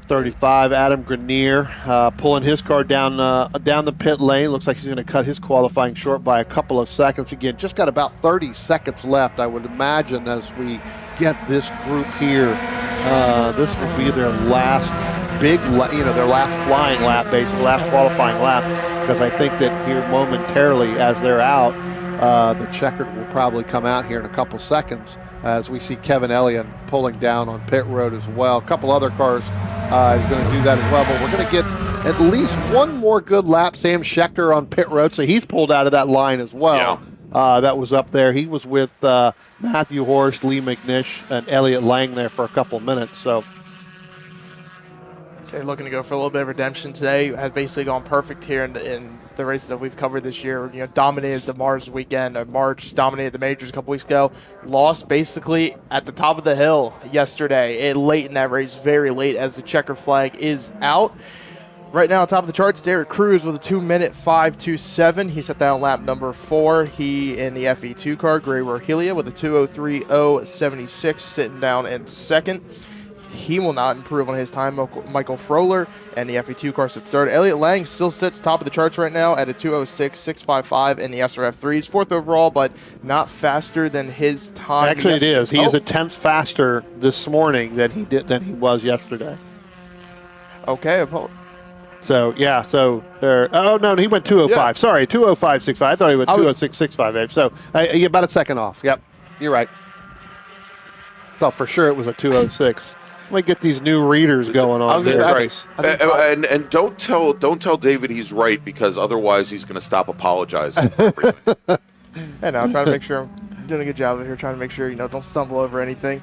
35, Adam Grenier pulling his car down the pit lane. Looks like he's going to cut his qualifying short by a couple of seconds. Again, just got about 30 seconds left, I would imagine, as we get this group here. This will be their last big, their last flying lap, basically, last qualifying lap, because I think that here momentarily, as they're out, the checkered will probably come out here in a couple seconds as we see Kevin Elliott pulling down on pit road as well. A couple other cars is going to do that as well, but we're going to get at least one more good lap. Sam Schechter on pit road, so he's pulled out of that line as well. That was up there. He was with Matthew Horst, Lee McNish, and Elliott Lang there for a couple minutes. So they're looking to go for a little bit of redemption today. Has basically gone perfect here in the races that we've covered this year. Dominated the MARRS weekend. MARRS dominated the majors a couple weeks ago. Lost basically at the top of the hill yesterday. Late in that race, very late, as the checker flag is out. Right now, on top of the charts, Derek Cruz with a 2-minute 5:27. He set down lap number 4. He in the FE2 car, Gray Rohelia, with a 2:03.076, sitting down in second. He will not improve on his time. Michael Froehler and the FE2 car sits third. Elliott Lang still sits top of the charts right now at a 2:06.655 in the SRF3s, fourth overall, but not faster than his time. Actually, it is. He is a 10th faster this morning than he was yesterday. Okay. So, yeah, he went 2:05. Yeah. Sorry, 2:05.65. I thought he went 2:06.658. So, about a second off. Yep, you're right. Thought for sure it was a 2:06. Let me get these new readers going on here. And don't tell David he's right, because otherwise he's going to stop apologizing. And I'm trying to make sure I'm doing a good job of here, trying to make sure don't stumble over anything.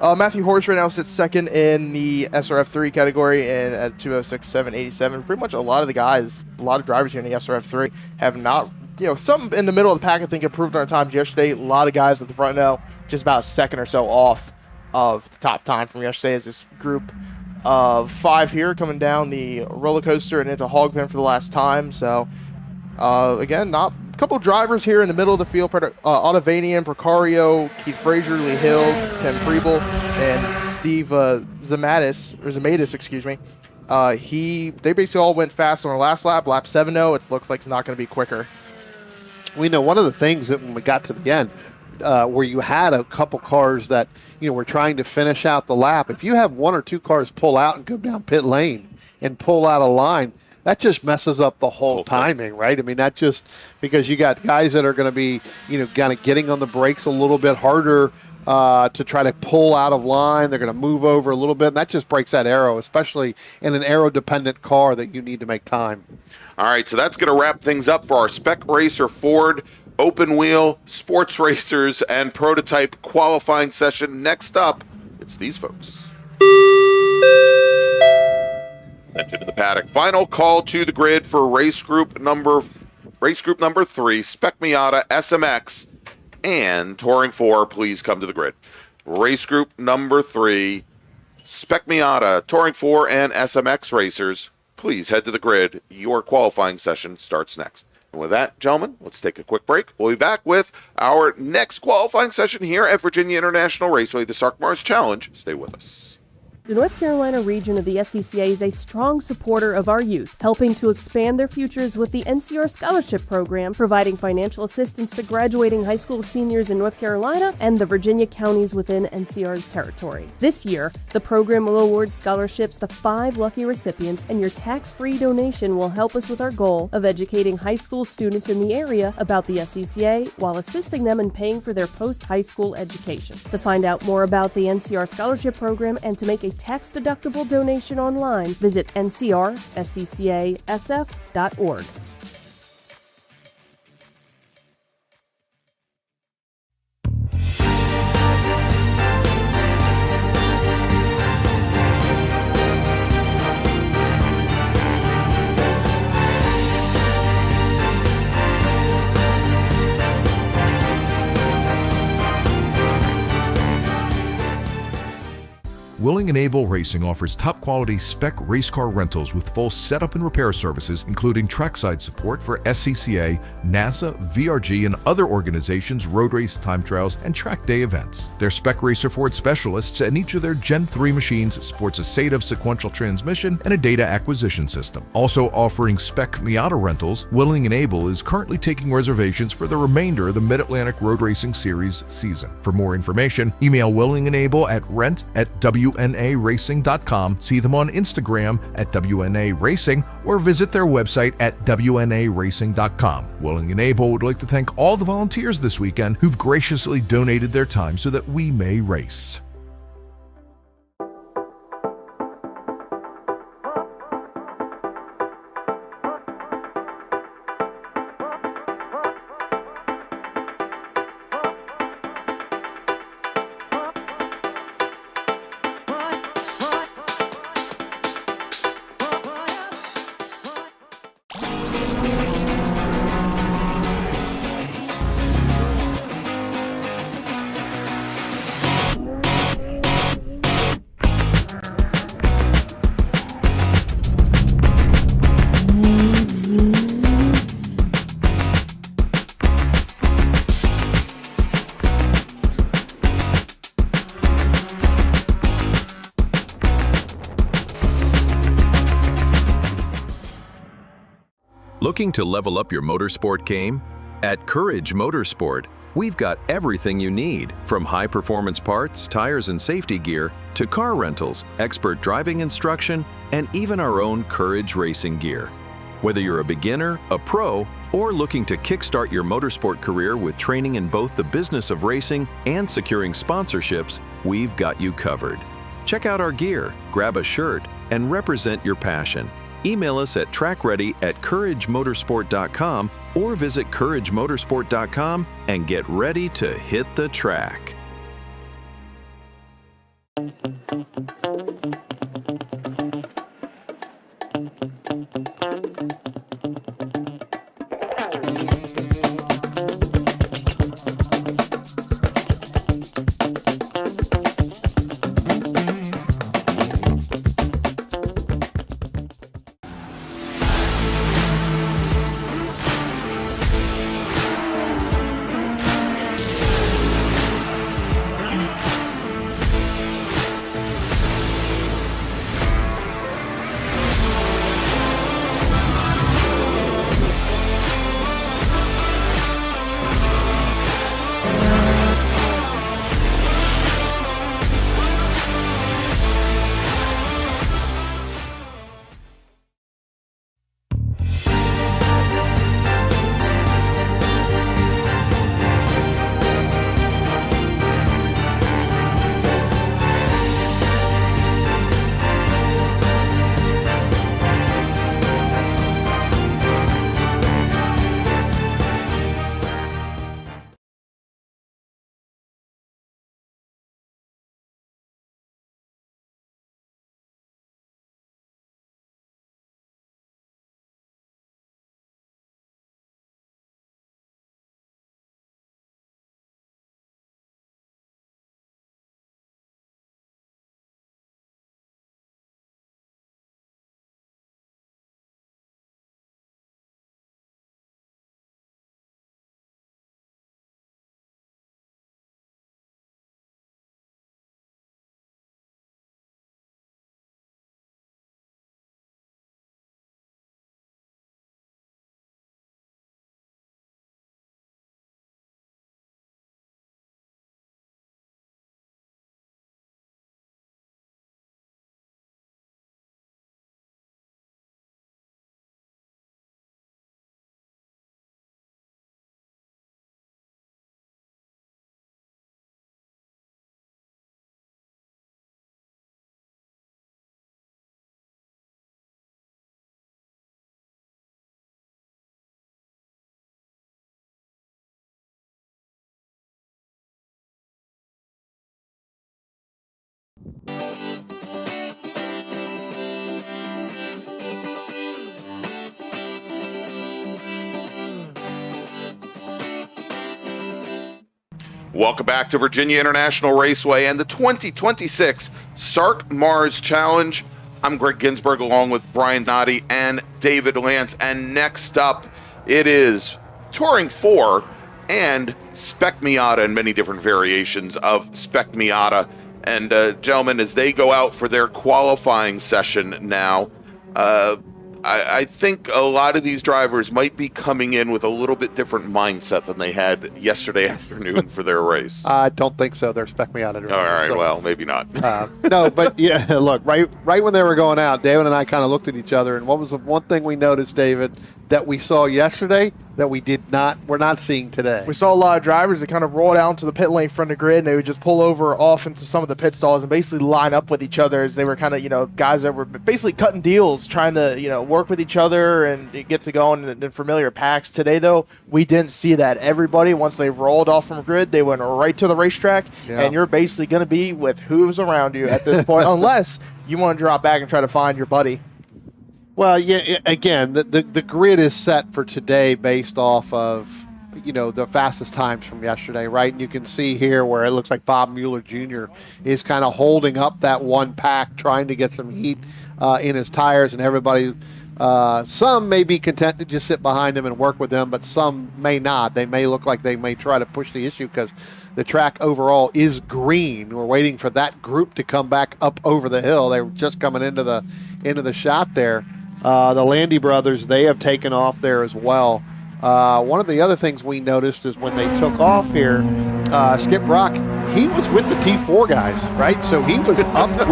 Matthew Horst right now sits second in the SRF3 category and at 2:06.787. Pretty much a lot of drivers here in the SRF3 have not something in the middle of the pack, I think, improved our times yesterday. A lot of guys at the front now, just about a second or so off of the top time from yesterday as this group of 5 here coming down the roller coaster and into Hogpen for the last time. So, again, not a couple drivers here in the middle of the field. Ottavanian, Precario, Keith Frazier, Lee Hill, Tim Preble, and Steve Zamatis, excuse me. They basically all went fast on our last lap 7-0. It looks like it's not going to be quicker. We know one of the things that when we got to the end, where you had a couple cars that were trying to finish out the lap, if you have 1 or 2 cars pull out and go down pit lane and pull out a line, that just messes up the whole timing, right? I mean, that just because you got guys that are going to be kind of getting on the brakes a little bit harder to try to pull out of line. They're going to move over a little bit, and that just breaks that arrow, especially in an aero-dependent car that you need to make time. All right, so that's going to wrap things up for our Spec Racer Ford Open Wheel Sports Racers and Prototype qualifying session. Next up, it's these folks. That's into the paddock. Final call to the grid for race group number 3, Spec Miata SMX and Touring 4. Please come to the grid. Race group number 3, Spec Miata, Touring 4, and SMX racers. Please head to the grid. Your qualifying session starts next. And with that, gentlemen, let's take a quick break. We'll be back with our next qualifying session here at Virginia International Raceway, the SARRC MARRS Challenge. Stay with us. The North Carolina region of the SCCA is a strong supporter of our youth, helping to expand their futures with the NCR Scholarship Program, providing financial assistance to graduating high school seniors in North Carolina and the Virginia counties within NCR's territory. This year, the program will award scholarships to 5 lucky recipients, and your tax-free donation will help us with our goal of educating high school students in the area about the SCCA while assisting them in paying for their post-high school education. To find out more about the NCR Scholarship Program and to make a tax-deductible donation online, visit ncrsccasf.org. Willing and Able Racing offers top-quality spec race car rentals with full setup and repair services, including trackside support for SCCA, NASA, VRG, and other organizations' road race time trials and track day events. Their Spec Racer Ford specialists and each of their Gen 3 machines sports a SATAV sequential transmission and a data acquisition system. Also offering Spec Miata rentals, Willing and Able is currently taking reservations for the remainder of the Mid-Atlantic Road Racing Series season. For more information, email Willing and Able at rent@WNARacing.com, see them on Instagram at WNA Racing, or visit their website at WNARacing.com. Willing and Able would like to thank all the volunteers this weekend who've graciously donated their time so that we may race. Looking to level up your motorsport game? At Courage Motorsport, we've got everything you need, from high-performance parts, tires, and safety gear, to car rentals, expert driving instruction, and even our own Courage racing gear. Whether you're a beginner, a pro, or looking to kickstart your motorsport career with training in both the business of racing and securing sponsorships, we've got you covered. Check out our gear, grab a shirt, and represent your passion. Email us at trackready@couragemotorsport.com or visit couragemotorsport.com and get ready to hit the track. Welcome back to Virginia International Raceway and the 2026 SARRC MARRS Challenge. I'm Greg Ginsberg along with Brian Noddy and David Lance. And next up, it is Touring 4 and Spec Miata and many different variations of Spec Miata. And gentlemen, as they go out for their qualifying session now, I think a lot of these drivers might be coming in with a little bit different mindset than they had yesterday afternoon for their race. I don't think so. They're Spec Miata drivers. All right, so, well, maybe not. no, but yeah, look, right when they were going out, David and I kind of looked at each other, and what was the one thing we noticed, David, that we saw yesterday that we're not seeing today? We saw a lot of drivers that kind of rolled out into the pit lane from the grid, and they would just pull over off into some of the pit stalls and basically line up with each other as they were kind of, guys that were basically cutting deals, trying to, work with each other and get to go in familiar packs. Today, though, we didn't see that. Everybody, once they rolled off from grid, they went right to the racetrack, and you're basically going to be with who's around you at this point, unless you want to drop back and try to find your buddy. Well, yeah, again, the grid is set for today based off of, the fastest times from yesterday, right? And you can see here where it looks like Bob Mueller Jr. is kind of holding up that one pack, trying to get some heat in his tires, and everybody, some may be content to just sit behind him and work with him, but some may not. They may look like they may try to push the issue because the track overall is green. We're waiting for that group to come back up over the hill. They were just coming into the shot there. The Landy brothers, they have taken off there as well. One of the other things we noticed is when they took off here, Skip Brock, he was with the T4 guys, right? So he was up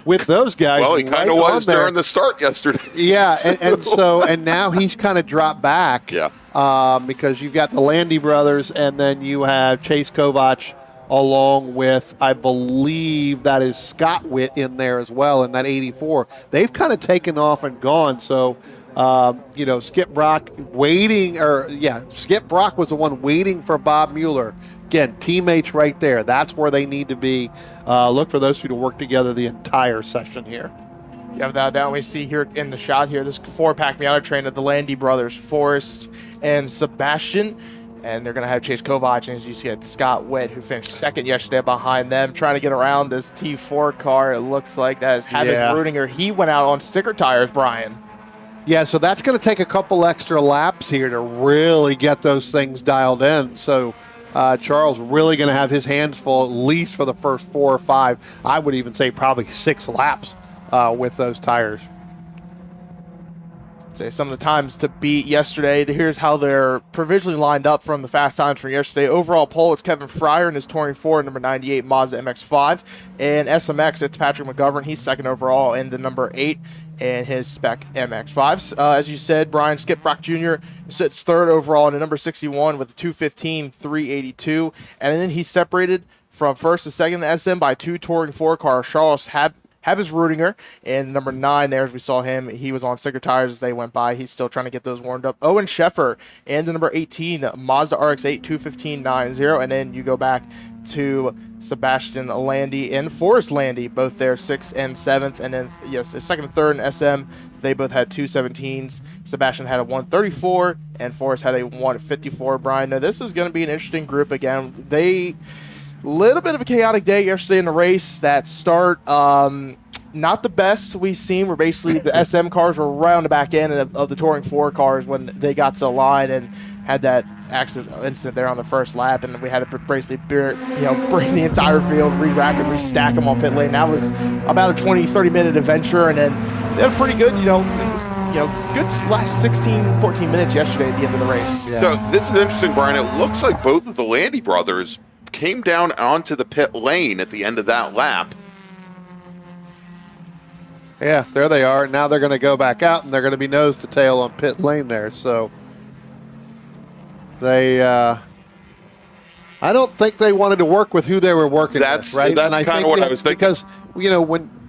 with those guys. Well, he kind of was during the start yesterday. Yeah, and now he's kind of dropped back. Yeah. Because you've got the Landy brothers, and then you have Chase Kovach along with, I believe that is Scott Witt in there as well in that 84. They've kind of taken off and gone. So, Skip Brock Skip Brock was the one waiting for Bob Mueller. Again, teammates right there. That's where they need to be. Look for those two to work together the entire session here. Yeah, without doubt, we see here in the shot here, this 4-pack Miata train of the Landy brothers, Forrest and Sebastian. And they're going to have Chase Kovach, and as you see, Scott Witt, who finished second yesterday behind them, trying to get around this T4 car. It looks like that is Havis Rudinger. He went out on sticker tires, Brian. Yeah, so that's going to take a couple extra laps here to really get those things dialed in. So Charles really going to have his hands full at least for the first 4 or 5. I would even say probably 6 laps with those tires. Some of the times to beat yesterday. Here's how they're provisionally lined up from the fast times from yesterday. Overall pole, it's Kevin Fryer in his Touring 4, number 98 Mazda MX-5. And SMX, it's Patrick McGovern. He's second overall in the number 8 and his Spec MX-5s. As you said, Brian, Skip Brock Jr. sits third overall in the number 61 with a 215.382. And then he's separated from first to second in SM by 2 Touring 4 cars. Charles Havis Rudinger, and number 9 there, as we saw him, he was on sticker tires as they went by. He's still trying to get those warmed up. Owen Sheffer, and the number 18, Mazda RX-8, 215.90, and then you go back to Sebastian Landy and Forrest Landy, both there 6th and 7th, and then second and third in SM, they both had 217s. Sebastian had a 134, and Forrest had a 154. Brian, now this is going to be an interesting group again. Little bit of a chaotic day yesterday in the race. That start, not the best we've seen. Where basically the SM cars were right on the back end of the Touring 4 cars when they got to the line and had that incident there on the first lap, and we had to basically bring the entire field, re-rack and restack them on pit lane. That was about a 20-30 minute adventure, and then they had a pretty good, good last 16, 14 minutes yesterday at the end of the race. Yeah. So this is interesting, Brian. It looks like both of the Landy brothers came down onto the pit lane at the end of that lap. Yeah, there they are. Now they're going to go back out, and they're going to be nose to tail on pit lane there. So they, I don't think they wanted to work with who they were working with, right? That's kind of what I was thinking. Because,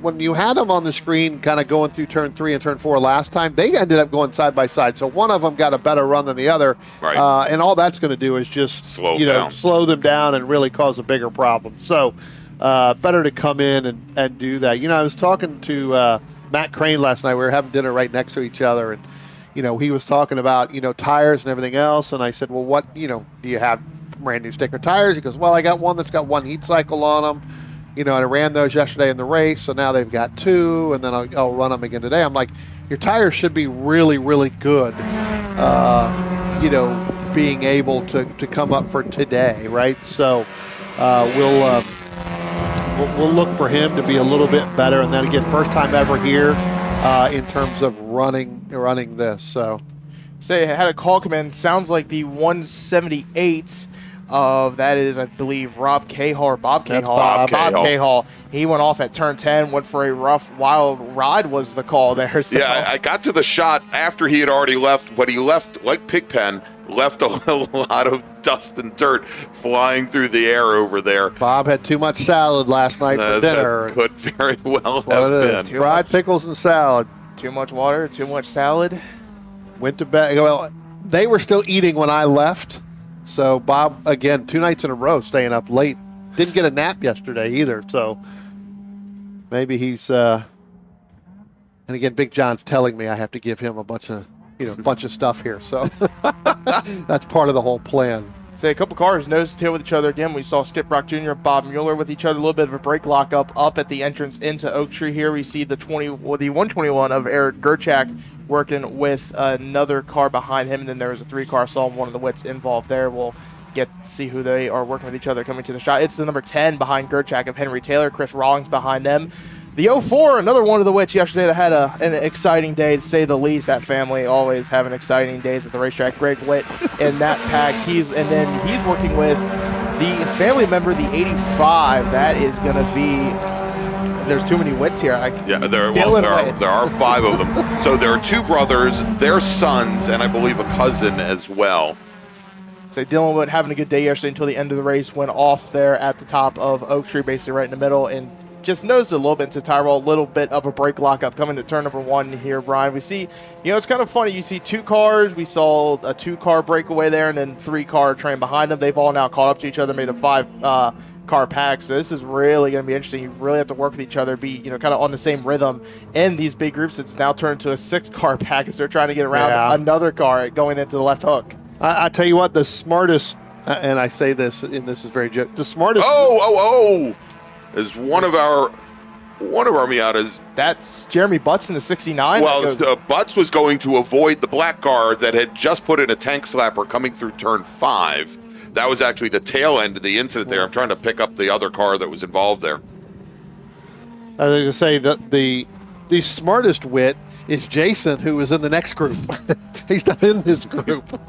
when you had them on the screen kind of going through turn 3 and turn 4 last time, they ended up going side by side. So one of them got a better run than the other. Right. And all that's going to do is just slow them down and really cause a bigger problem. So better to come in and do that. I was talking to Matt Crane last night. We were having dinner right next to each other, and he was talking about tires and everything else. And I said, well, what do you have brand new sticker tires. He goes, well, I got one that's got one heat cycle on them. You know, and I ran those yesterday in the race, so now they've got two, and then I'll run them again today. I'm like, your tires should be really, really good, you know, being able to come up for today, right? So we'll look for him to be a little bit better. And then again, first time ever here in terms of running this. So, Say, I had a call come in. Sounds like the 178 of that is, I believe, Bob Cahall. Bob Cahall. He went off at turn 10, went for a rough, wild ride was the call there. So. Yeah, I got to the shot after he had already left, but he left, like Pigpen, left a lot of dust and dirt flying through the air over there. Bob had too much salad last night for dinner. That could very well have been. Fried pickles and salad. Too much water, too much salad. Went to bed. Well, they were still eating when I left. So Bob, again, 2 nights in a row staying up late. Didn't get a nap yesterday either. So maybe he's and again, Big John's telling me I have to give him a bunch of stuff here. So that's part of the whole plan. Say a couple cars nose to tail with each other again. We saw Skip Brock Jr. and Bob Mueller with each other. A little bit of a brake lockup up at the entrance into Oak Tree here. We see the 121 of Eric Gerchak working with another car behind him. And then there was a 3-car. Saw one of the wits involved there. We'll see who they are working with each other coming to the shot. It's the number 10 behind Gerchak of Henry Taylor. Chris Rawlings behind them. The 04, another one of the wits yesterday that had an exciting day, to say the least. That family always having exciting days at the racetrack. Greg Witt in that pack. He's working with the family member, the 85. That is going to be. There's too many wits here. There are 5 of them. So there are 2 brothers, their sons, and I believe a cousin as well. So Dylan Witt having a good day yesterday until the end of the race. Went off there at the top of Oak Tree, basically right in the middle, and just nosed a little bit into Tyrell. A little bit of a brake lockup coming to turn number 1 here, Brian. We see, it's kind of funny. You see 2 cars. We saw a 2-car breakaway there, and then 3-car train behind them. They've all now caught up to each other, made a 5-car pack. So this is really going to be interesting. You really have to work with each other, be kind of on the same rhythm. In these big groups, it's now turned to a 6-car pack as they're trying to get around another car going into the left hook. I tell you what, the smartest, and I say this, and this is very joke, the smartest. Is one of our Miatas. That's Jeremy Butts in the 69. Well, Butts was going to avoid the black car that had just put in a tank slapper coming through turn 5. That was actually the tail end of the incident there. I'm trying to pick up the other car that was involved there. I was going to say that the smartest wit is Jason, who is in the next group. He's not in this group.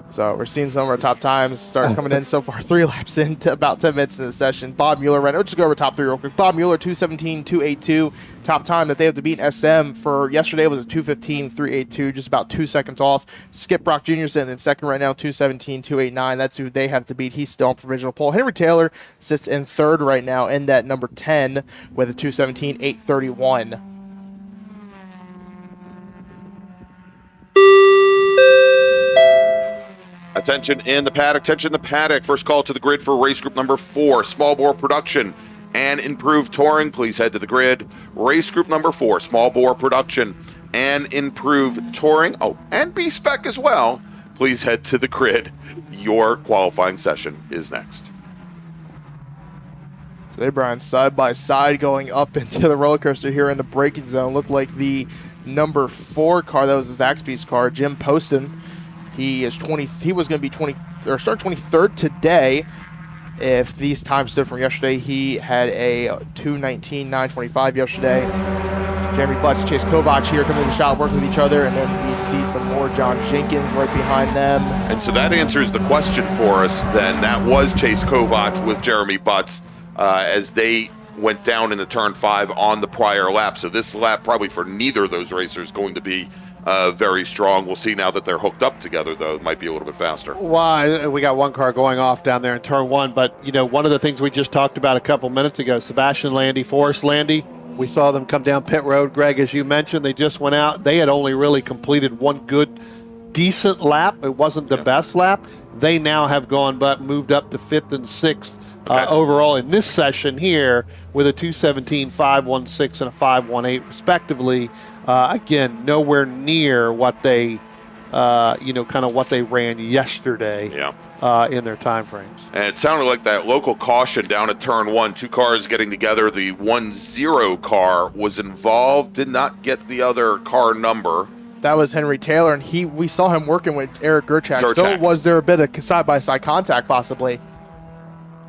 So we're seeing some of our top times start coming in so far. 3 laps into about 10 minutes in the session. Bob Mueller ran. We'll just go over top 3 real quick. Bob Mueller, 2:17.282. Top time that they have to beat SM for yesterday was a 2:15.382, just about 2 seconds off. Skip Brock Jr. sitting in second right now, 2:17.289. That's who they have to beat. He's still on provisional pole. Henry Taylor sits in third right now in that number 10 with a 2:17.831. Attention in the paddock. First call to the grid for race group number 4, small bore production and improved touring. Please head to the grid. Race group number 4, small bore production and improved touring. Oh, and B Spec as well. Please head to the grid. Your qualifying session is next. So they, Brian, side by side going up into the roller coaster here in the braking zone. Looked like the number 4 car, that was Zaxby's car, Jim Poston. He is 20. He was going to be start 23rd today. If these times stood from yesterday, he had a 2:19.925 yesterday. Jeremy Butts, Chase Kovach here coming to the shot, working with each other, and then we see some more John Jenkins right behind them. And so that answers the question for us. Then that was Chase Kovach with Jeremy Butts as they went down into turn 5 on the prior lap. So this lap probably for neither of those racers going to be very strong. We'll see now that they're hooked up together, though. It might be a little bit faster. Well, we got one car going off down there in turn 1, but, one of the things we just talked about a couple minutes ago, Sebastian Landy, Forrest Landy, we saw them come down pit road. Greg, as you mentioned, they just went out. They had only really completed one good, decent lap. It wasn't the best lap. They now have moved up to 5th and 6th overall in this session here with a 2:17.516 and a 5:18 respectively. Again, nowhere near what they kind of what they ran yesterday in their time frames. And it sounded like that local caution down at turn 1, 2 cars getting together. The 1-0 car was involved, did not get the other car number. That was Henry Taylor, and we saw him working with Eric Gerchak. So was there a bit of side-by-side contact possibly?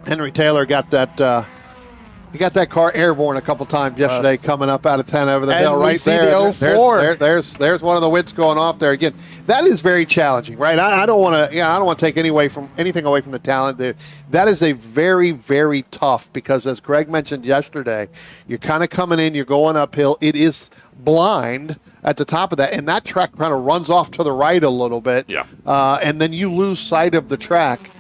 Henry Taylor got that he got that car airborne a couple times yesterday, coming up out of 10 over the hill right there. There's one of the wits going off there again. That is very challenging, right? I don't want to take anything away from the talent there. That is a very, very tough, because as Greg mentioned yesterday, you're kind of coming in, you're going uphill. It is blind at the top of that, and that track kind of runs off to the right a little bit. And then you lose sight of the track.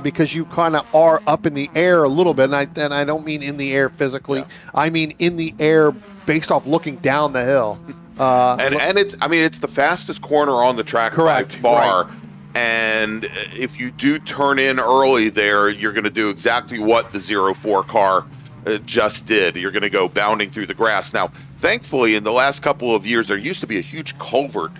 Because you kind of are up in the air a little bit, and I don't mean in the air physically. I mean in the air based off looking down the hill. And it's the fastest corner on the track by far. Right. And if you do turn in early there, you're going to do exactly what the 0-4 car just did. You're going to go bounding through the grass. Now, thankfully, in the last couple of years, there used to be a huge culvert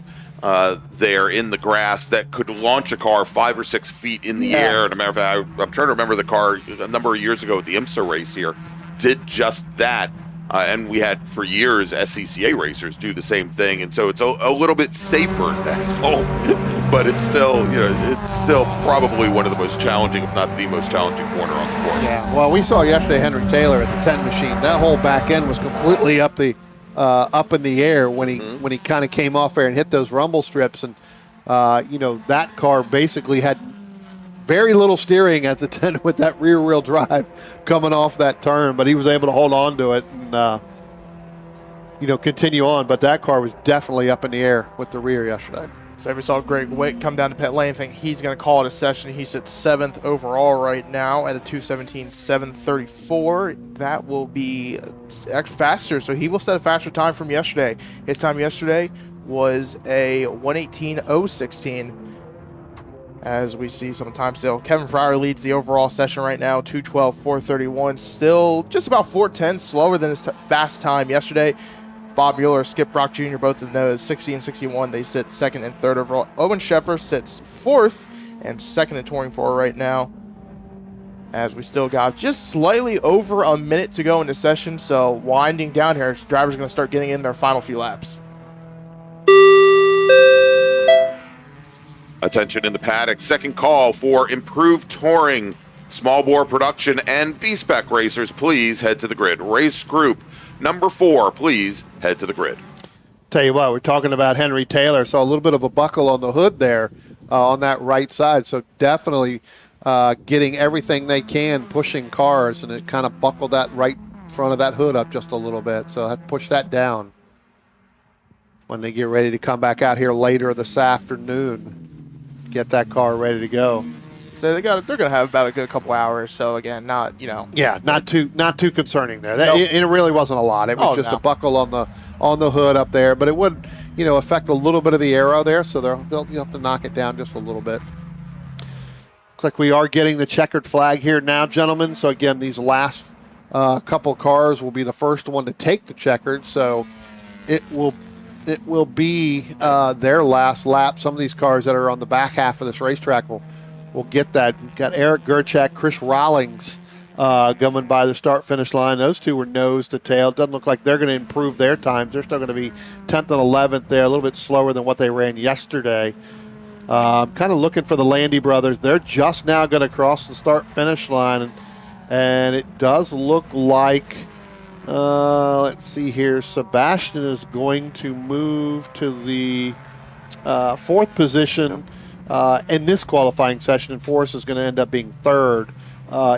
there in the grass that could launch a car 5 or 6 feet in the air. And a matter of fact, I'm trying to remember the car a number of years ago at the IMSA race here did just that. And we had for years SCCA racers do the same thing. And so it's a little bit safer now, but it's still, probably one of the most challenging, if not the most challenging corner on the course. Yeah. Well, we saw yesterday Henry Taylor at the 10 machine. That whole back end was completely up in the air when he kind of came off there and hit those rumble strips, and that car basically had very little steering at the 10 with that rear wheel drive coming off that turn, but he was able to hold on to it and continue on. But that car was definitely up in the air with the rear yesterday. So we saw Greg Witt come down to pit lane, think he's going to call it a session. He sits 7th overall right now at a 2:17.734. That will be faster, so he will set a faster time from yesterday. His time yesterday was a 1:18.016. As we see some time still, Kevin Fryer leads the overall session right now, 2:12.431. Still just about 4:10 slower than his fast time yesterday. Bob Mueller, Skip Brock Jr., both of those 60 and 61. They sit 2nd and 3rd overall. Owen Sheffer sits 4th and 2nd in touring for right now. As we still got just slightly over a minute to go in the session, so winding down here, drivers are going to start getting in their final few laps. Attention in the paddock. Second call for improved touring, small bore production, and B-Spec racers. Please head to the grid. Race group number 4, please head to the grid. Tell you what, we're talking about Henry Taylor, so a little bit of a buckle on the hood there on that right side. So definitely getting everything they can, pushing cars, and it kind of buckled that right front of that hood up just a little bit. So I have to push that down when they get ready to come back out here later this afternoon. Get that car ready to go. So they're going to have about a good couple hours. So again, not not too concerning there. It really wasn't a lot. It was just a buckle on the hood up there, but it would affect a little bit of the aero there. So they'll have to knock it down just a little bit. Looks like we are getting the checkered flag here now, gentlemen. So again, these last couple cars will be the first one to take the checkered. So it will be their last lap. Some of these cars that are on the back half of this racetrack will get that. You've got Eric Gerchak, Chris Rawlings coming by the start-finish line. Those two were nose to tail. Doesn't look like they're going to improve their times. They're still going to be 10th and 11th there, a little bit slower than what they ran yesterday. Kind of looking for the Landy brothers. They're just now going to cross the start-finish line, and it does look like let's see here. Sebastian is going to move to the 4th position in this qualifying session, and Forrest is going to end up being 3rd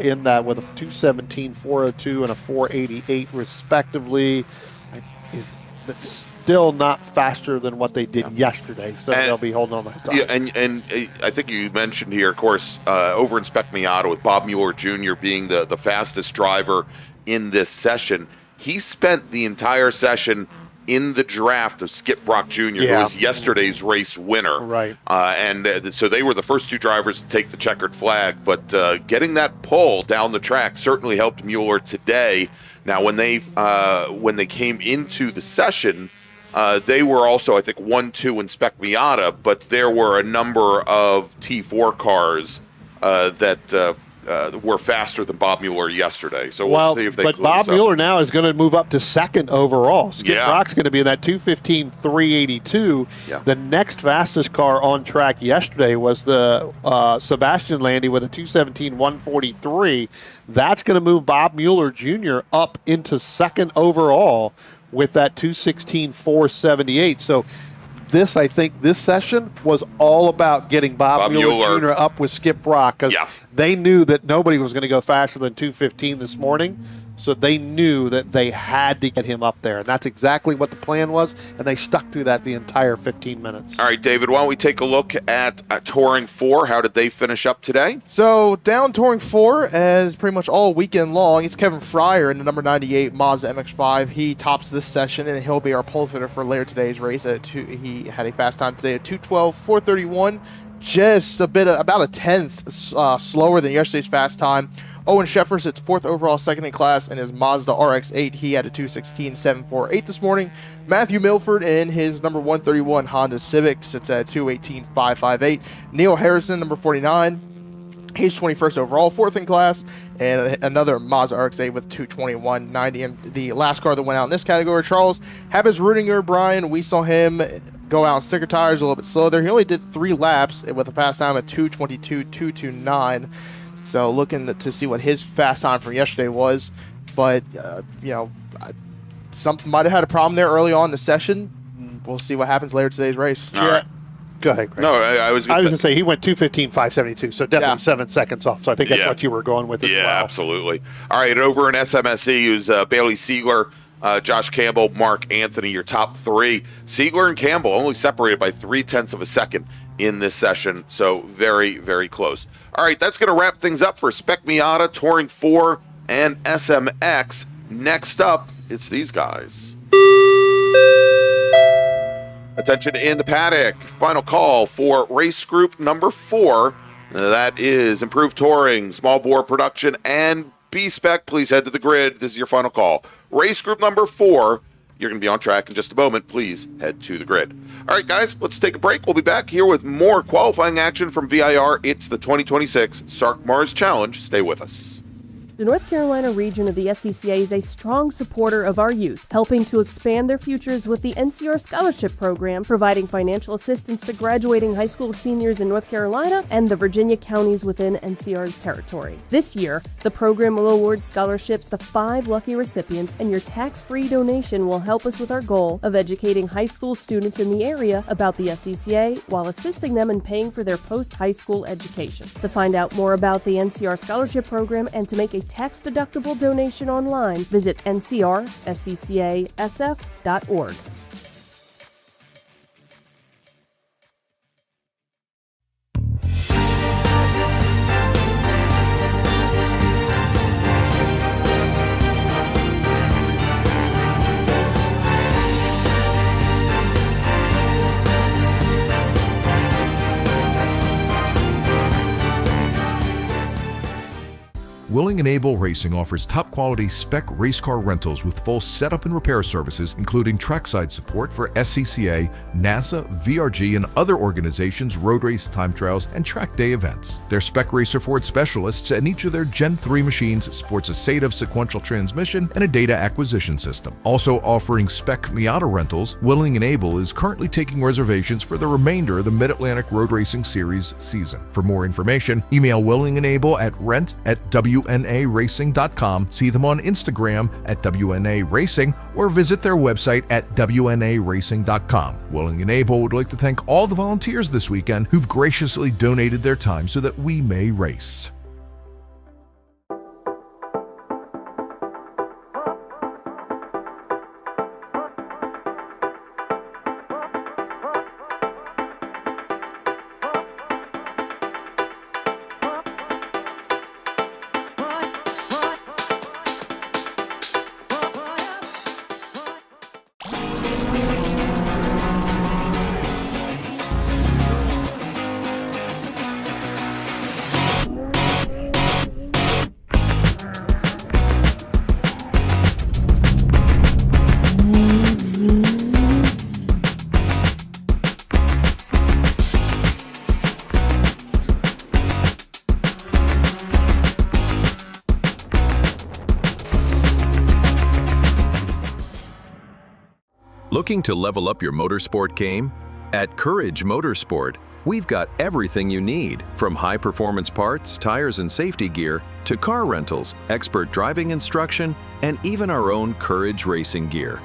in that with a 2:17.402 and a 4:88 respectively. That's still not faster than what they did yesterday, so they'll be holding on the time. Yeah, and I think you mentioned here, of course, over in Spec Miata with Bob Mueller Jr. being the fastest driver in this session. He spent the entire session in the draft of Skip Brock Jr., who was yesterday's race winner. Right. So they were the first 2 drivers to take the checkered flag, but getting that pull down the track certainly helped Mueller today. Now, when they came into the session, They were also, I think, 1-2 in Spec Miata, but there were a number of T4 cars that were faster than Bob Mueller yesterday. So we'll see if they. But Bob Mueller now is going to move up to second overall. Skip Brock's going to be in that 2:15.382. Yeah. The next fastest car on track yesterday was the Sebastian Landy with a 2:17.143. That's going to move Bob Mueller Jr. up into second overall with that 2:16.478. So I think this session was all about getting Bob Mueller Jr. up with Skip Brock, because they knew that nobody was going to go faster than 2:15 this morning. So they knew that they had to get him up there. And that's exactly what the plan was, and they stuck to that the entire 15 minutes. All right, David, why don't we take a look at Touring 4? How did they finish up today? So down Touring 4 as pretty much all weekend long. It's Kevin Fryer in the number 98 Mazda MX-5. He tops this session, and he'll be our pole sitter for later today's race. He had a fast time today at 2:12.431, just about a tenth slower than yesterday's fast time. Owen Sheffer sits fourth overall, second in class in his Mazda RX-8. He had a 2:16.748 this morning. Matthew Milford in his number 131 Honda Civic sits at 2:18.558. Neil Harrison, number 49, he's 21st overall, fourth in class, and another Mazda RX-8 with 2:21.90. And the last car that went out in this category, Charles Habas-Rudinger, Brian, we saw him go out on sticker tires a little bit slow there. He only did 3 laps with a fast time at 2:22.229. So looking to see what his fast time from yesterday was. But, something might have had a problem there early on in the session. We'll see what happens later today's race. All right. Go ahead, Greg. No, I was going to say he went 2:15.572, so definitely 7 seconds off. So I think that's what you were going with as well. Yeah, absolutely. All right, over in SMSC, who's Bailey Siegler, Josh Campbell, Mark Anthony, your top 3. Siegler and Campbell only separated by 0.3 of a second in this session, so very, very close. All right, that's going to wrap things up for Spec Miata, Touring 4, and SMX. Next up, it's these guys. Attention in the paddock. Final call for race group number 4. That is Improved Touring, Small Bore Production, and B-Spec. Please head to the grid. This is your final call. Race group number 4. You're going to be on track in just a moment. Please head to the grid. All right, guys, let's take a break. We'll be back here with more qualifying action from VIR. It's the 2026 SARRC MARRS Challenge. Stay with us. The North Carolina region of the SCCA is a strong supporter of our youth, helping to expand their futures with the NCR Scholarship Program, providing financial assistance to graduating high school seniors in North Carolina and the Virginia counties within NCR's territory. This year, the program will award scholarships to 5 lucky recipients, and your tax-free donation will help us with our goal of educating high school students in the area about the SCCA while assisting them in paying for their post-high school education. To find out more about the NCR Scholarship Program and to make a tax-deductible donation online, visit ncrsccasf.org. Willing and Able Racing offers top-quality spec race car rentals with full setup and repair services, including trackside support for SCCA, NASA, VRG, and other organizations' road race, time trials, and track day events. Their Spec Racer Ford specialists and each of their Gen 3 machines sports a SATAV sequential transmission and a data acquisition system. Also offering Spec Miata rentals, Willing and Able is currently taking reservations for the remainder of the Mid-Atlantic Road Racing Series season. For more information, email Willing and Able at rent@WNARacing.com, see them on Instagram at WNA Racing, or visit their website at WNARacing.com. Willing and Able would like to thank all the volunteers this weekend who've graciously donated their time so that we may race. Looking to level up your motorsport game? At Courage Motorsport, we've got everything you need, from high-performance parts, tires, and safety gear, to car rentals, expert driving instruction, and even our own Courage racing gear.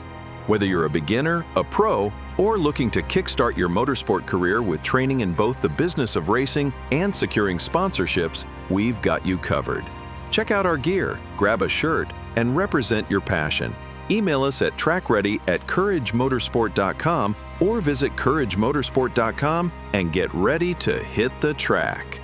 Whether you're a beginner, a pro, or looking to kickstart your motorsport career with training in both the business of racing and securing sponsorships, we've got you covered. Check out our gear, grab a shirt, and represent your passion. Email us at trackready@couragemotorsport.com or visit couragemotorsport.com and get ready to hit the track.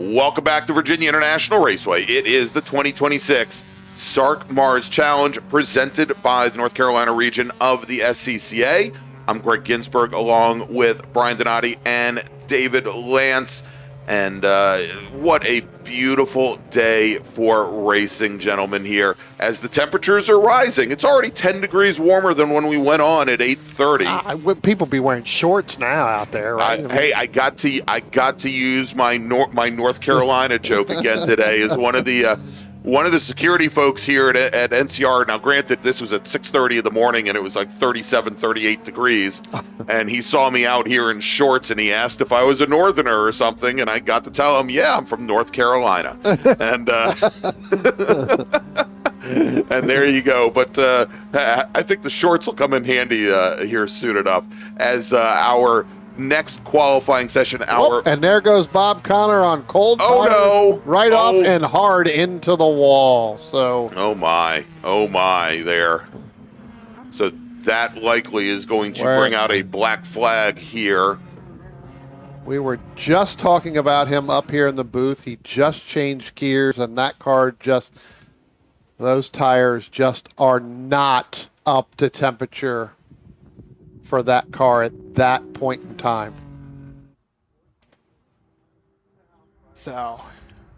Welcome back to Virginia International Raceway. It is the 2026 SARRC MARRS Challenge presented by the North Carolina region of the SCCA. I'm Greg Ginsberg along with Brian Donati and David Lance. And what a beautiful day for racing, gentlemen, here as the temperatures are rising. It's already 10 degrees warmer than when we went on at 8:30. People be wearing shorts now out there, right? Hey, I got to use my North Carolina joke again today. As one of the security folks here at NCR. Now, granted, this was at 6:30 in the morning, and it was like 37, 38 degrees. And he saw me out here in shorts, and he asked if I was a Northerner or something. And I got to tell him, yeah, I'm from North Carolina. And and there you go. But I think the shorts will come in handy here soon enough as our next qualifying session. And there goes Bob Connor on cold tires, no, right off and hard into the wall. So oh my there. So that likely is going to bring out a black flag here. We were just talking about him up here in the booth. He just changed gears, and that car those tires just are not up to temperature for that car at that point in time. So,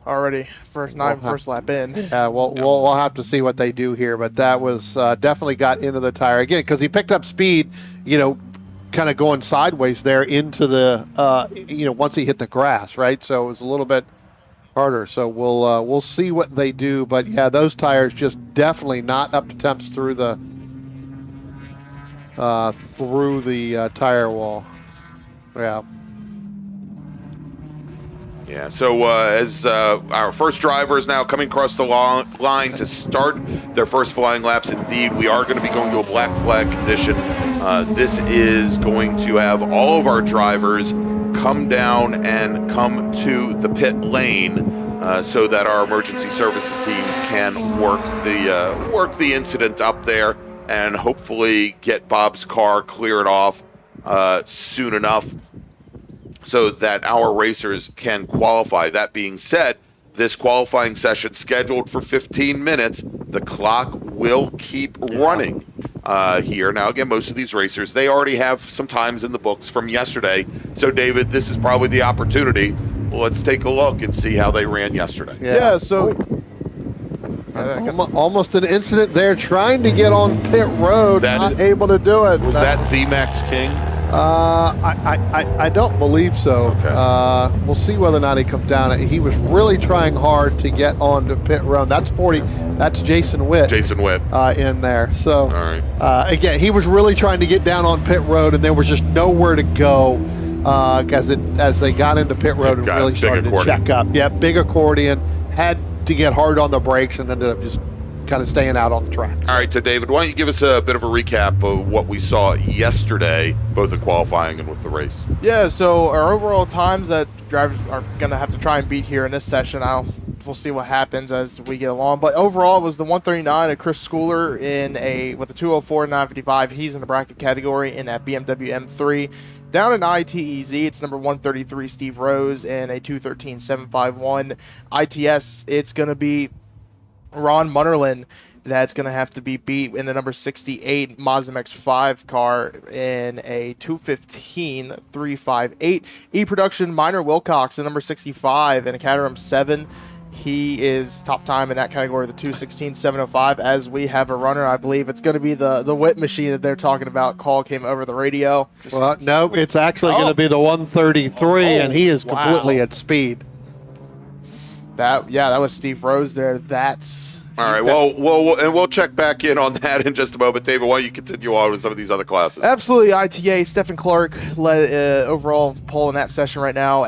already first lap in. Yeah, we'll have to see what they do here, but that was definitely got into the tire again because he picked up speed, kind of going sideways there into the, once he hit the grass, right? So it was a little bit harder. So we'll see what they do, but yeah, those tires just definitely not up to temps through the tire wall. Yeah, so as our first driver is now coming across the line to start their first flying laps, indeed, we are going to be going to a black flag condition. This is going to have all of our drivers come down and come to the pit lane so that our emergency services teams can work the incident up there and hopefully get Bob's car cleared off soon enough so that our racers can qualify. That being said, this qualifying session scheduled for 15 minutes. The clock will keep running here. Now, again, most of these racers, they already have some times in the books from yesterday. So, David, this is probably the opportunity. Let's take a look and see how they ran yesterday. Yeah, so... Almost an incident there trying to get on pit road, not able to do it. Was that the Max King? I don't believe so. Okay. We'll see whether or not he comes down. He was really trying hard to get on the pit road. That's 40. That's Jason Witt. In there. So, all right. Again, he was really trying to get down on pit road, and there was just nowhere to go as they got into pit road and really started to check up. Yeah, big accordion. Had to get hard on the brakes and ended up just kind of staying out on the track. All right, so David, why don't you give us a bit of a recap of what we saw yesterday, both in qualifying and with the race? Yeah, so our overall times that drivers are going to have to try and beat here in this session, we'll see what happens as we get along. But overall, it was the 139 of Chris Schooler with a 204 955. He's in the bracket category in that BMW M3. Down in ITEZ, it's number 133, Steve Rose, and a 213 751. ITS, it's going to be Ron Munnerlin that's going to have to be beat in the number 68 Mazda MX-5 car in a 215 358. E-Production Minor Wilcox in number 65 in a Caterham 7. He is top time in that category, the 216 705. As we have a runner, I believe it's going to be the whip machine that they're talking about. Call came over the radio. Well, no, it's actually going to be the 133, and he is completely at speed. That was Steve Rose there. All right, we'll check back in on that in just a moment. David, why don't you continue on with some of these other classes? Absolutely. ITA, Stephen Clark led overall pole in that session right now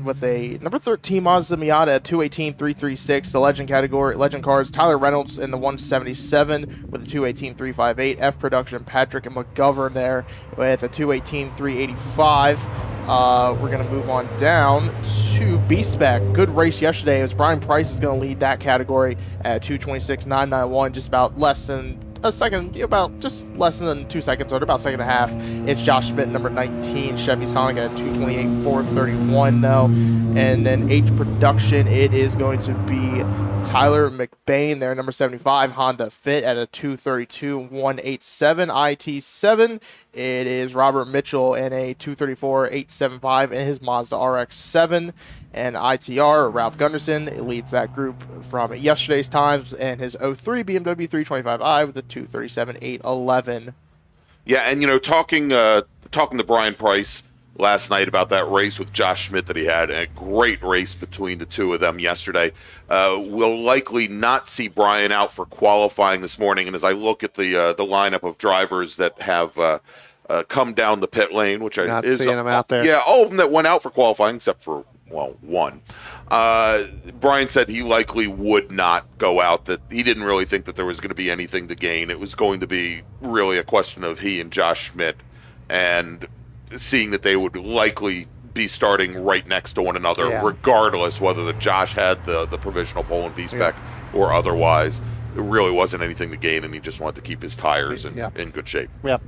with a number 13 Mazda Miata at 218 336. The legend category, legend cars, Tyler Reynolds in the 177 with a 218 358. F Production, Patrick McGovern there with a 218 385. We're going to move on down to B-Spec. Good race yesterday. It was Brian Price is going to lead that category at 226.991, just about less than a second, just less than 2 seconds, or about a second and a half. It's Josh Schmidt, number 19, Chevy Sonic at 228.431 though. And then H Production, it is going to be Tyler McBain there, number 75, Honda Fit at a 232.187. IT7, it is Robert Mitchell in a 234.875 in his Mazda RX-7. And ITR, Ralph Gunderson, leads that group from yesterday's times and his 03 BMW 325i with a 237.811. Yeah, and talking to Brian Price last night about that race with Josh Schmidt that he had, and a great race between the two of them yesterday. We'll likely not see Brian out for qualifying this morning, and as I look at the lineup of drivers that have come down the pit lane, which not seeing them out there. Yeah, all of them that went out for qualifying except for one. Brian said he likely would not go out, that he didn't really think that there was going to be anything to gain. It was going to be really a question of he and Josh Schmidt, and seeing that they would likely be starting right next to one another, regardless whether the Josh had the provisional pole in B-Spec or otherwise. There really wasn't anything to gain, and he just wanted to keep his tires in good shape. Yep.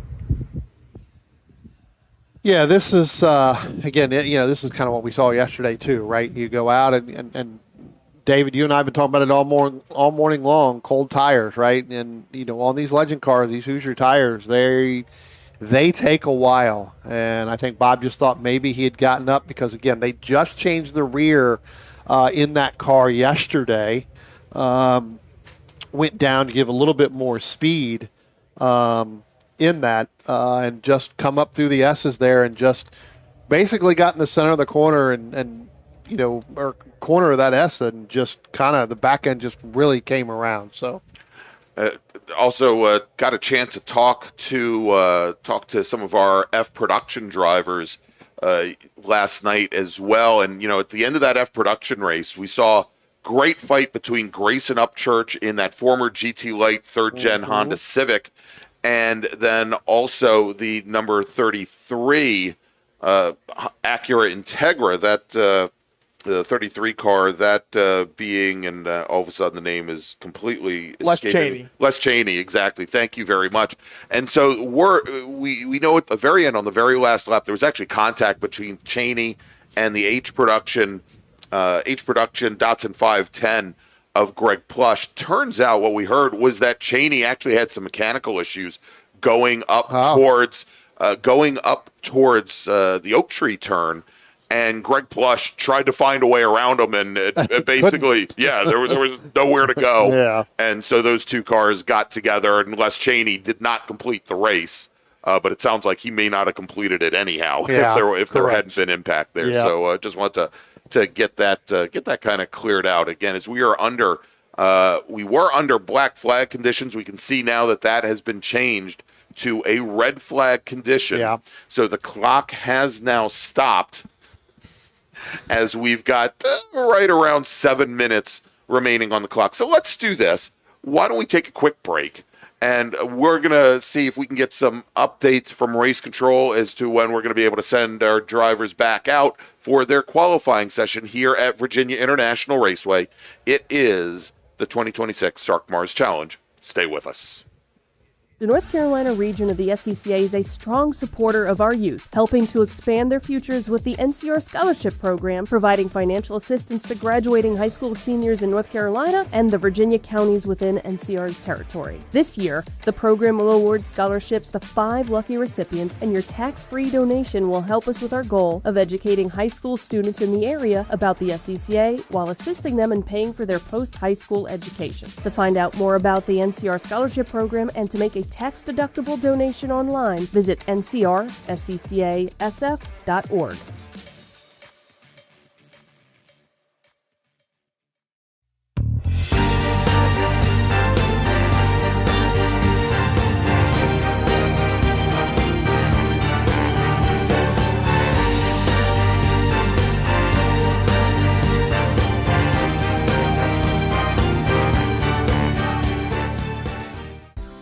Yeah, this is again. This is kind of what we saw yesterday too, right? You go out and David, you and I have been talking about it all morning long. Cold tires, right? And on these legend cars, these Hoosier tires, they take a while. And I think Bob just thought maybe he had gotten up because again, they just changed the rear in that car yesterday. Went down to give a little bit more speed. In that and just come up through the S's there and just basically got in the center of the corner and or corner of that S and just kind of the back end just really came around. So also got a chance to talk to some of our F Production drivers last night as well, and at the end of that F Production race we saw great fight between Grayson Upchurch in that former GT Light 3rd Gen Honda Civic, and then also the number 33 Acura Integra, that the 33 car, that being, and all of a sudden the name is completely Les escaping. Cheney. Les Cheney, exactly. Thank you very much. And so we know at the very end, on the very last lap, there was actually contact between Cheney and the H Production Datsun 510 of Greg Plush. Turns out what we heard was that Cheney actually had some mechanical issues going up towards the Oak Tree turn, and Greg Plush tried to find a way around him, and basically, there was nowhere to go. Yeah. And so those two cars got together, and Les Cheney did not complete the race. but it sounds like he may not have completed it anyhow Yeah, if there correct. hadn't been impact there. Yeah. So just want to get that kind of cleared out again, as we are under we were under black flag conditions. We can see now that has been changed to a red flag condition. Yeah. So the clock has now stopped, as we've got right around 7 minutes remaining on the clock. So let's do this. Why don't we take a quick break? And we're going to see if we can get some updates from race control as to when we're going to be able to send our drivers back out for their qualifying session here at Virginia International Raceway. It is the 2026 SARRC MARRS Challenge. Stay with us. The North Carolina region of the SCCA is a strong supporter of our youth, helping to expand their futures with the NCR Scholarship Program, providing financial assistance to graduating high school seniors in North Carolina and the Virginia counties within NCR's territory. This year, the program will award scholarships to 5 lucky recipients, and your tax-free donation will help us with our goal of educating high school students in the area about the SCCA while assisting them in paying for their post-high school education. To find out more about the NCR Scholarship Program and to make a tax-deductible donation online, visit ncrsccasf.org.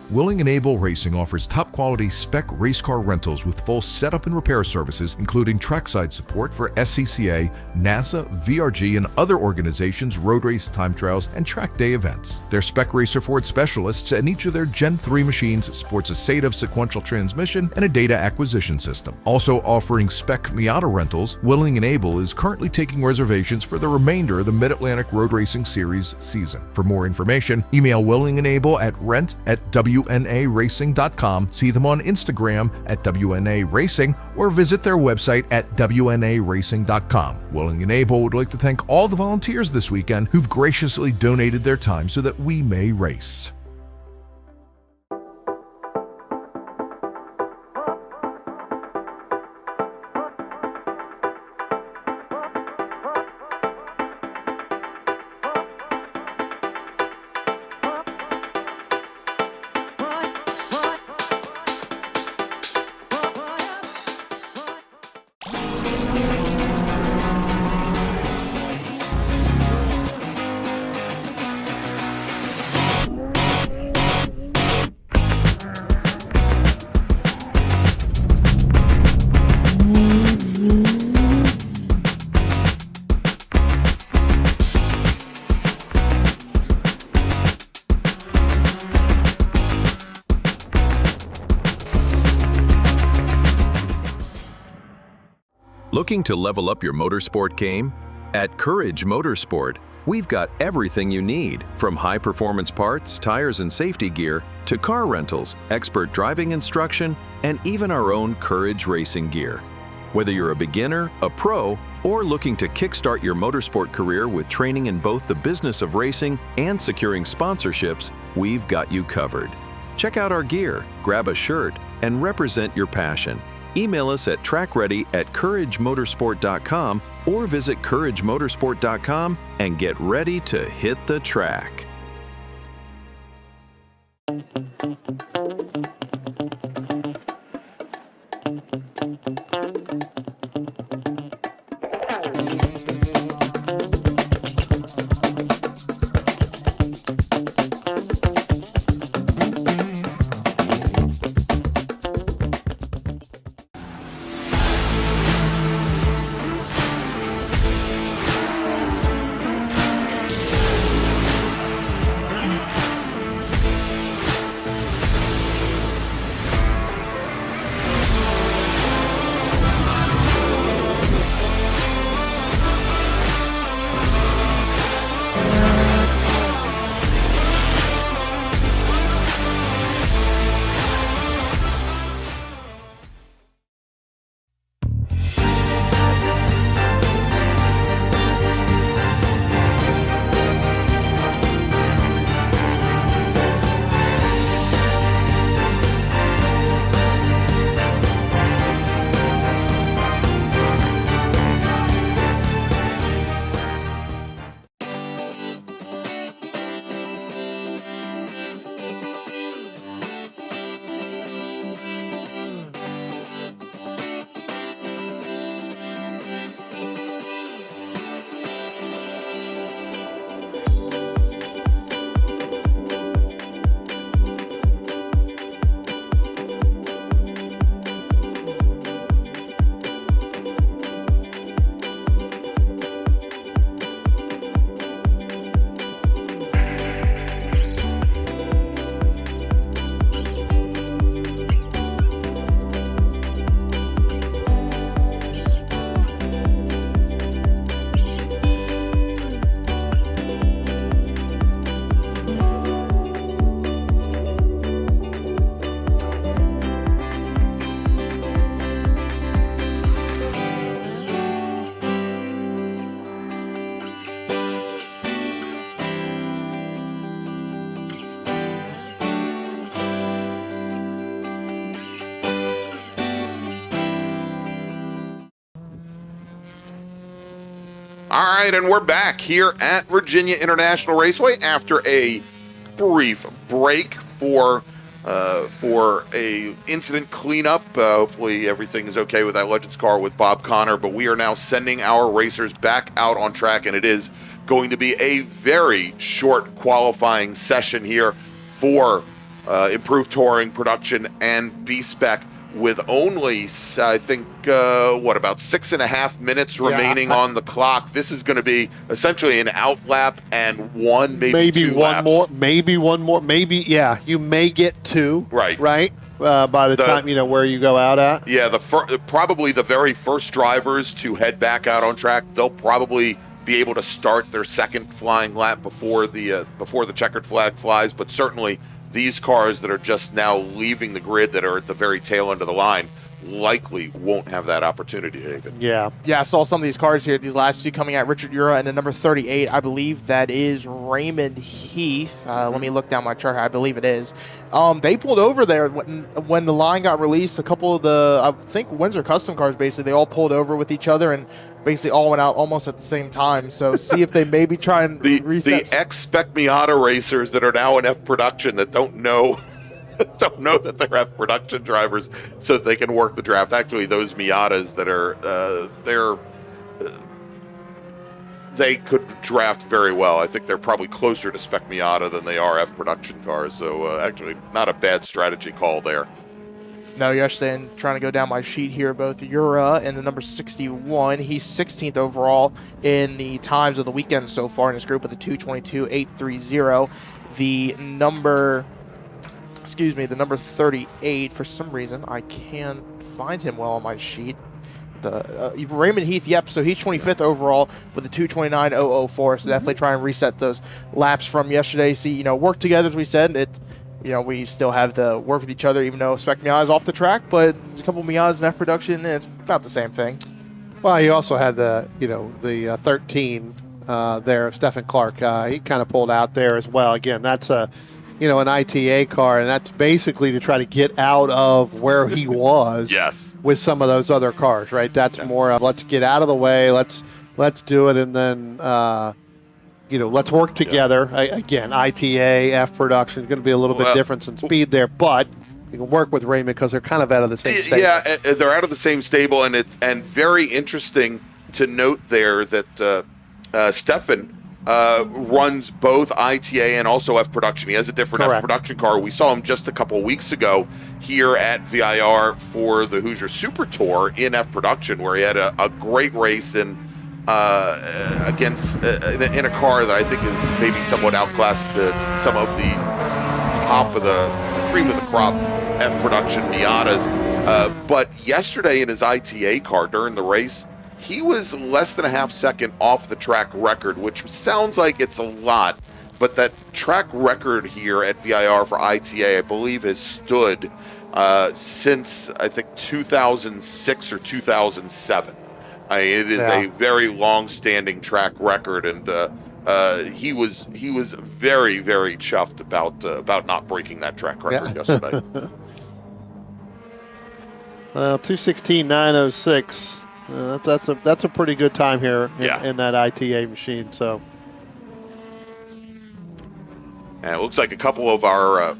Willing and Able Racing offers top-quality spec race car rentals with full setup and repair services, including trackside support for SCCA, NASA, VRG, and other organizations' road race, time trials, and track day events. Their Spec Racer Ford specialists and each of their Gen 3 machines sports a SATAV sequential transmission and a data acquisition system. Also offering Spec Miata rentals, Willing and Able is currently taking reservations for the remainder of the Mid-Atlantic Road Racing Series season. For more information, email Willing and Able at rent@WNARacing.com, see them on Instagram at WNA Racing, or visit their website at WNARacing.com. Willing and Able would like to thank all the volunteers this weekend who've graciously donated their time so that we may race. Looking to level up your motorsport game? At Courage Motorsport, we've got everything you need, from high-performance parts, tires, and safety gear, to car rentals, expert driving instruction, and even our own Courage racing gear. Whether you're a beginner, a pro, or looking to kickstart your motorsport career with training in both the business of racing and securing sponsorships, we've got you covered. Check out our gear, grab a shirt, and represent your passion. Email us at trackready@couragemotorsport.com or visit couragemotorsport.com and get ready to hit the track. All right, and we're back here at Virginia International Raceway after a brief break for a incident cleanup. Hopefully everything is okay with that Legends car with Bob Connor, but we are now sending our racers back out on track, and it is going to be a very short qualifying session here for Improved Touring Production and B-Spec, with only, I think, about 6.5 minutes remaining on the clock. This is going to be essentially an out lap and maybe two laps. Maybe one more. You may get two. Right. By the time, where you go out at. Yeah, probably the very first drivers to head back out on track, they'll probably be able to start their second flying lap before the checkered flag flies, but certainly these cars that are just now leaving the grid, that are at the very tail end of the line, likely won't have that opportunity, David. Yeah, I saw some of these cars here, these last two coming out. Richard Ura and the number 38, I believe that is Raymond Heath. Let me look down my chart. I believe it is. They pulled over there when the line got released. A couple of I think Windsor Custom cars, basically, they all pulled over with each other and basically all went out almost at the same time. So see if they maybe try and reset. The ex-Spec Miata racers that are now in F production that don't know that they're F production drivers, so that they can work the draft. Actually, those Miatas that are they could draft very well. I think they're probably closer to Spec Miata than they are F production cars. So actually, not a bad strategy call there. No, yesterday, trying to go down my sheet here, both Ura and the number 61. He's 16th overall in the times of the weekend so far in his group with a 2:22.830. The number 38, for some reason, I can't find him well on my sheet. Raymond Heath, so he's 25th overall with a 2:29.004. So definitely try and reset those laps from yesterday. See, work together, as we said. We still have to work with each other, even though Spec Miata is off the track, but there's a couple of Miatas in F production, and it's about the same thing. Well, you also had the 13 there, Stephen Clark. He kind of pulled out there as well. Again, that's an ITA car, and that's basically to try to get out of where he was. Yes. With some of those other cars, right? That's more of, let's get out of the way, let's do it, and then let's work together. Again, ITA, F production is going to be a little bit different in speed there, but you can work with Raymond because they're kind of out of the same stable. Yeah, they're out of the same stable, and very interesting to note there that Stefan runs both ITA and also F production. He has a different F production car. We saw him just a couple weeks ago here at VIR for the Hoosier Super Tour in F production, where he had a great race against in a car that I think is maybe somewhat outclassed to some of the top of the cream of the crop F production Miatas. But yesterday in his ITA car during the race, he was less than a half second off the track record, which sounds like it's a lot, but that track record here at VIR for ITA, I believe, has stood since, I think, 2006 or 2007. It is a very long-standing track record, and he was very, very chuffed about not breaking that track record yesterday. 2:16.906. That's a pretty good time here in that ITA machine. So, and it looks like a couple of our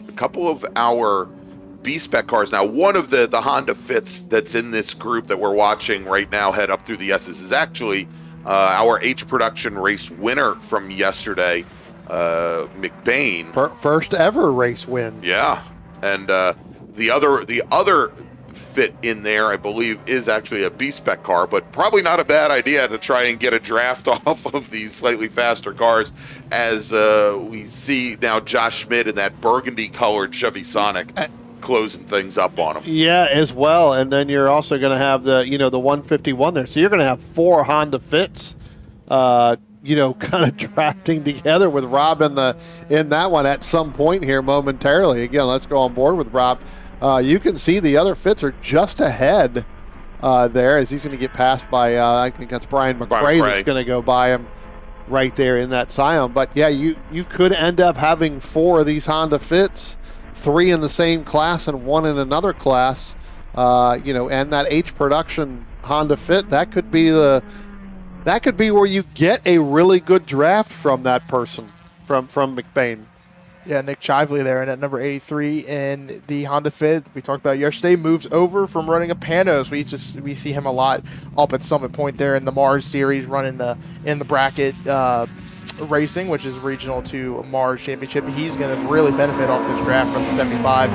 B-Spec cars. Now, one of the Honda Fits that's in this group that we're watching right now head up through the S's is actually our H production race winner from yesterday, McBain. First ever race win. Yeah, and the other Fit in there, I believe, is actually a B-Spec car, but probably not a bad idea to try and get a draft off of these slightly faster cars, as we see now Josh Schmidt in that burgundy-colored Chevy Sonic closing things up on him. Yeah, as well, and then you're also going to have the 151 there, so you're going to have 4 Honda Fits, kind of drafting together with Rob in that one at some point here momentarily. Again, let's go on board with Rob. You can see the other Fits are just ahead there, as he's going to get passed by, I think that's Brian McRae that's going to go by him right there in that Scion. But, yeah, you could end up having 4 of these Honda Fits, 3 in the same class and 1 in another class, and that H production Honda Fit, that could be the that could be where you get a really good draft from that person, from McBain. Yeah, Nick Chively there, and at number 83 in the Honda Fit we talked about yesterday, moves over from running a Panos. We see him a lot up at Summit Point there in the MARRS series, running in the bracket racing, which is regional to MARRS championship. He's going to really benefit off this draft from the 75.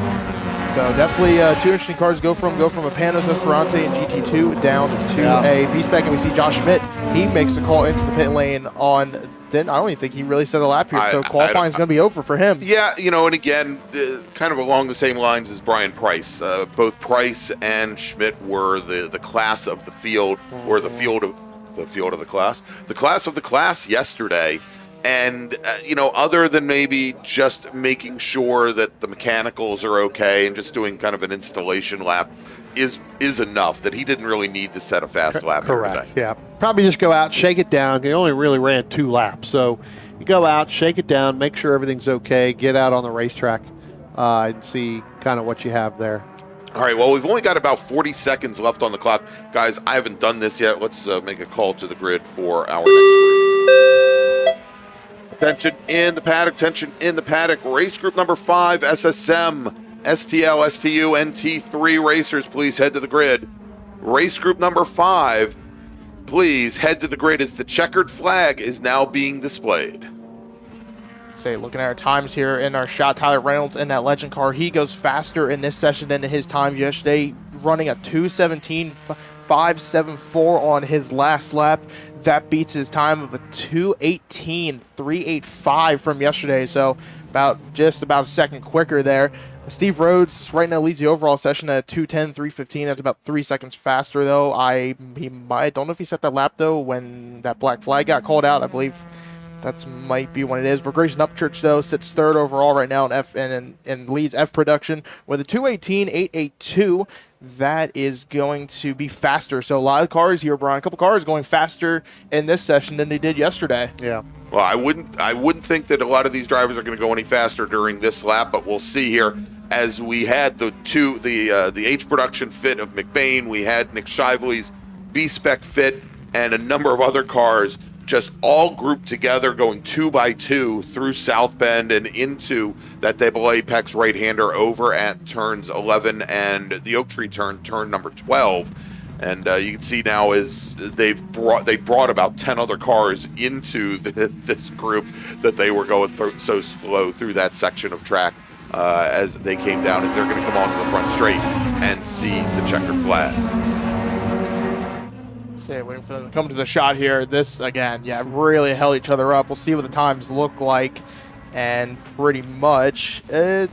So definitely two interesting cars go from a Panos Esperante and GT2 down to a B-Spec, and we see Josh Schmidt. He makes the call into the pit lane on. I don't even think he really set a lap here, so qualifying is going to be over for him. Yeah, and again, kind of along the same lines as Brian Price. Both Price and Schmidt were the class of the field, or the field of the class of the class yesterday. And, other than maybe just making sure that the mechanicals are okay and just doing kind of an installation lap is enough, that he didn't really need to set a fast lap. Correct, yeah. Probably just go out, shake it down. He only really ran 2 laps. So you go out, shake it down, make sure everything's okay, get out on the racetrack and see kind of what you have there. All right, well, we've only got about 40 seconds left on the clock. Guys, I haven't done this yet. Let's make a call to the grid for our next group. Attention in the paddock, race group number 5, SSM, STL, STU, NT3 racers, please head to the grid. Race group number 5, please head to the grid as the checkered flag is now being displayed. Looking at our times here in our shot, Tyler Reynolds in that legend car, he goes faster in this session than in his times yesterday, running a 2:17.574 on his last lap. That beats his time of a 2:18.385 from yesterday, so just about a second quicker there. Steve Rhodes right now leads the overall session at 2:10.315. That's about 3 seconds faster, though. I don't know if he set that lap, though, when that black flag got called out. I believe that might be when it is. But Grayson Upchurch, though, sits third overall right now in F and leads F production with a 2:18.882. That is going to be faster. So a lot of cars here, Brian. A couple cars going faster in this session than they did yesterday. Yeah. Well, I wouldn't think that a lot of these drivers are going to go any faster during this lap, but we'll see here. As we had the H production fit of McBain, we had Nick Shively's B-Spec fit, and a number of other cars just all grouped together, going 2 by 2 through South Bend and into that double apex right-hander over at turns 11 and the Oak Tree turn number 12. And you can see now is they brought about 10 other cars into this group that they were going so slow through that section of track as they came down, as they're going to come onto the front straight and see the checkered flag. Waiting for them to come to the shot here. This, again, really held each other up. We'll see what the times look like. And pretty much, we're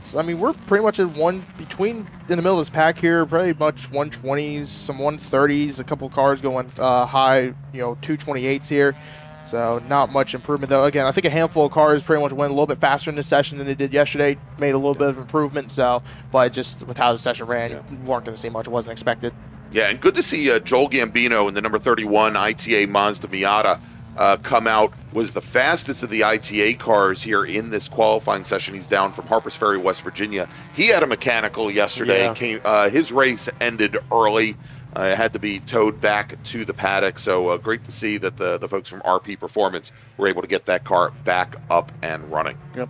pretty much in between in the middle of this pack here, pretty much 120s, some 130s, a couple cars going high, 228s here. So not much improvement, though. Again, I think a handful of cars pretty much went a little bit faster in this session than they did yesterday, made a little bit of improvement. So, but just with how the session ran, you weren't going to see much. It wasn't expected. Yeah, and good to see Joel Gambino in the number 31 ITA Mazda Miata come out. Was the fastest of the ITA cars here in this qualifying session. He's down from Harpers Ferry, West Virginia. He had a mechanical yesterday. Yeah. His race ended early. It had to be towed back to the paddock. So great to see that the folks from RP Performance were able to get that car back up and running. Yep.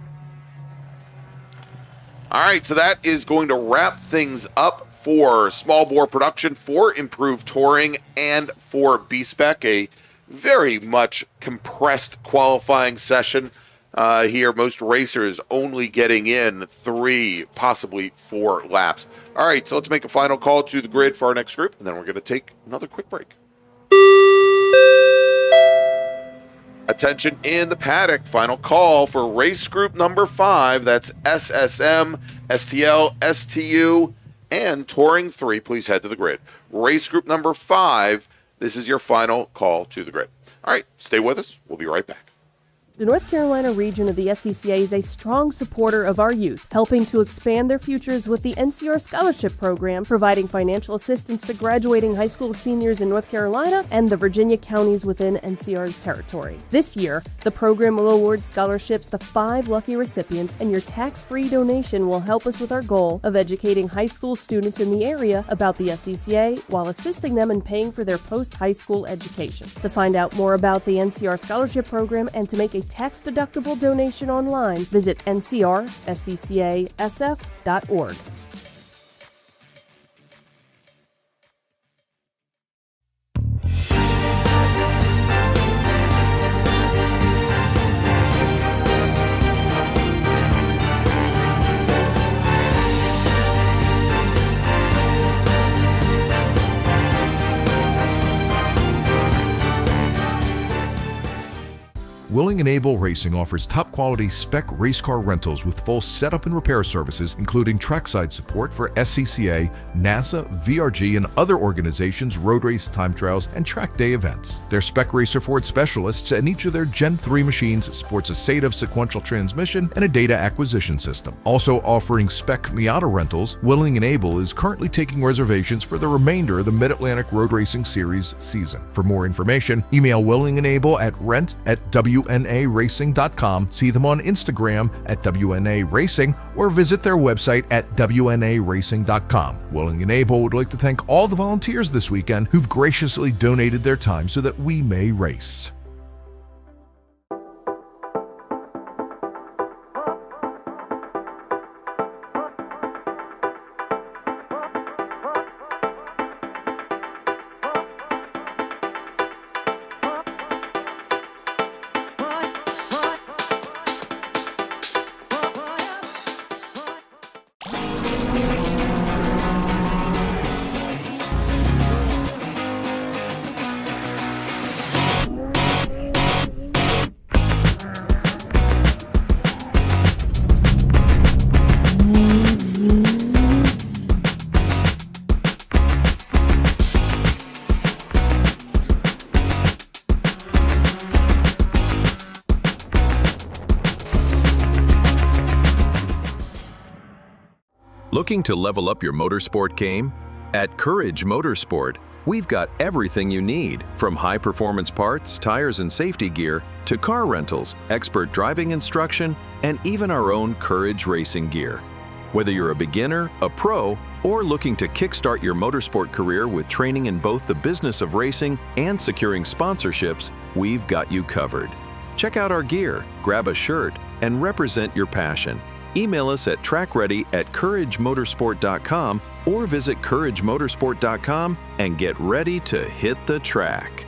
All right, so that is going to wrap things up for small bore production, for improved touring, and for B-Spec. A very much compressed qualifying session here. Most racers only getting in 3, possibly 4 laps. All right, so let's make a final call to the grid for our next group, and then we're going to take another quick break. Attention in the paddock, final call for race group number 5. That's SSM, STL, STU, and Touring 3, please head to the grid. Race group number 5, this is your final call to the grid. All right, stay with us. We'll be right back. The North Carolina region of the SCCA is a strong supporter of our youth, helping to expand their futures with the NCR Scholarship Program, providing financial assistance to graduating high school seniors in North Carolina and the Virginia counties within NCR's territory. This year, the program will award scholarships to 5 lucky recipients, and your tax-free donation will help us with our goal of educating high school students in the area about the SCCA while assisting them in paying for their post-high school education. To find out more about the NCR Scholarship Program and to make a tax-deductible donation online, visit ncrsccasf.org. Willing and Able Racing offers top-quality spec race car rentals with full setup and repair services, including trackside support for SCCA, NASA, VRG, and other organizations' road race, time trials, and track day events. Their Spec Racer Ford specialists and each of their Gen 3 machines sports a SATAV sequential transmission and a data acquisition system. Also offering Spec Miata rentals, Willing and Able is currently taking reservations for the remainder of the Mid-Atlantic Road Racing Series season. For more information, email Willing and Able at rent@WNARacing.com, see them on Instagram at WNA Racing, or visit their website at WNARacing.com. Willing and Able would like to thank all the volunteers this weekend who've graciously donated their time so that we may race. Looking to level up your motorsport game? At Courage Motorsport, we've got everything you need, from high-performance parts, tires, and safety gear to car rentals, expert driving instruction, and even our own Courage racing gear. Whether you're a beginner, a pro, or looking to kickstart your motorsport career with training in both the business of racing and securing sponsorships, we've got you covered. Check out our gear, grab a shirt, and represent your passion. Email us at trackready@couragemotorsport.com or visit couragemotorsport.com and get ready to hit the track.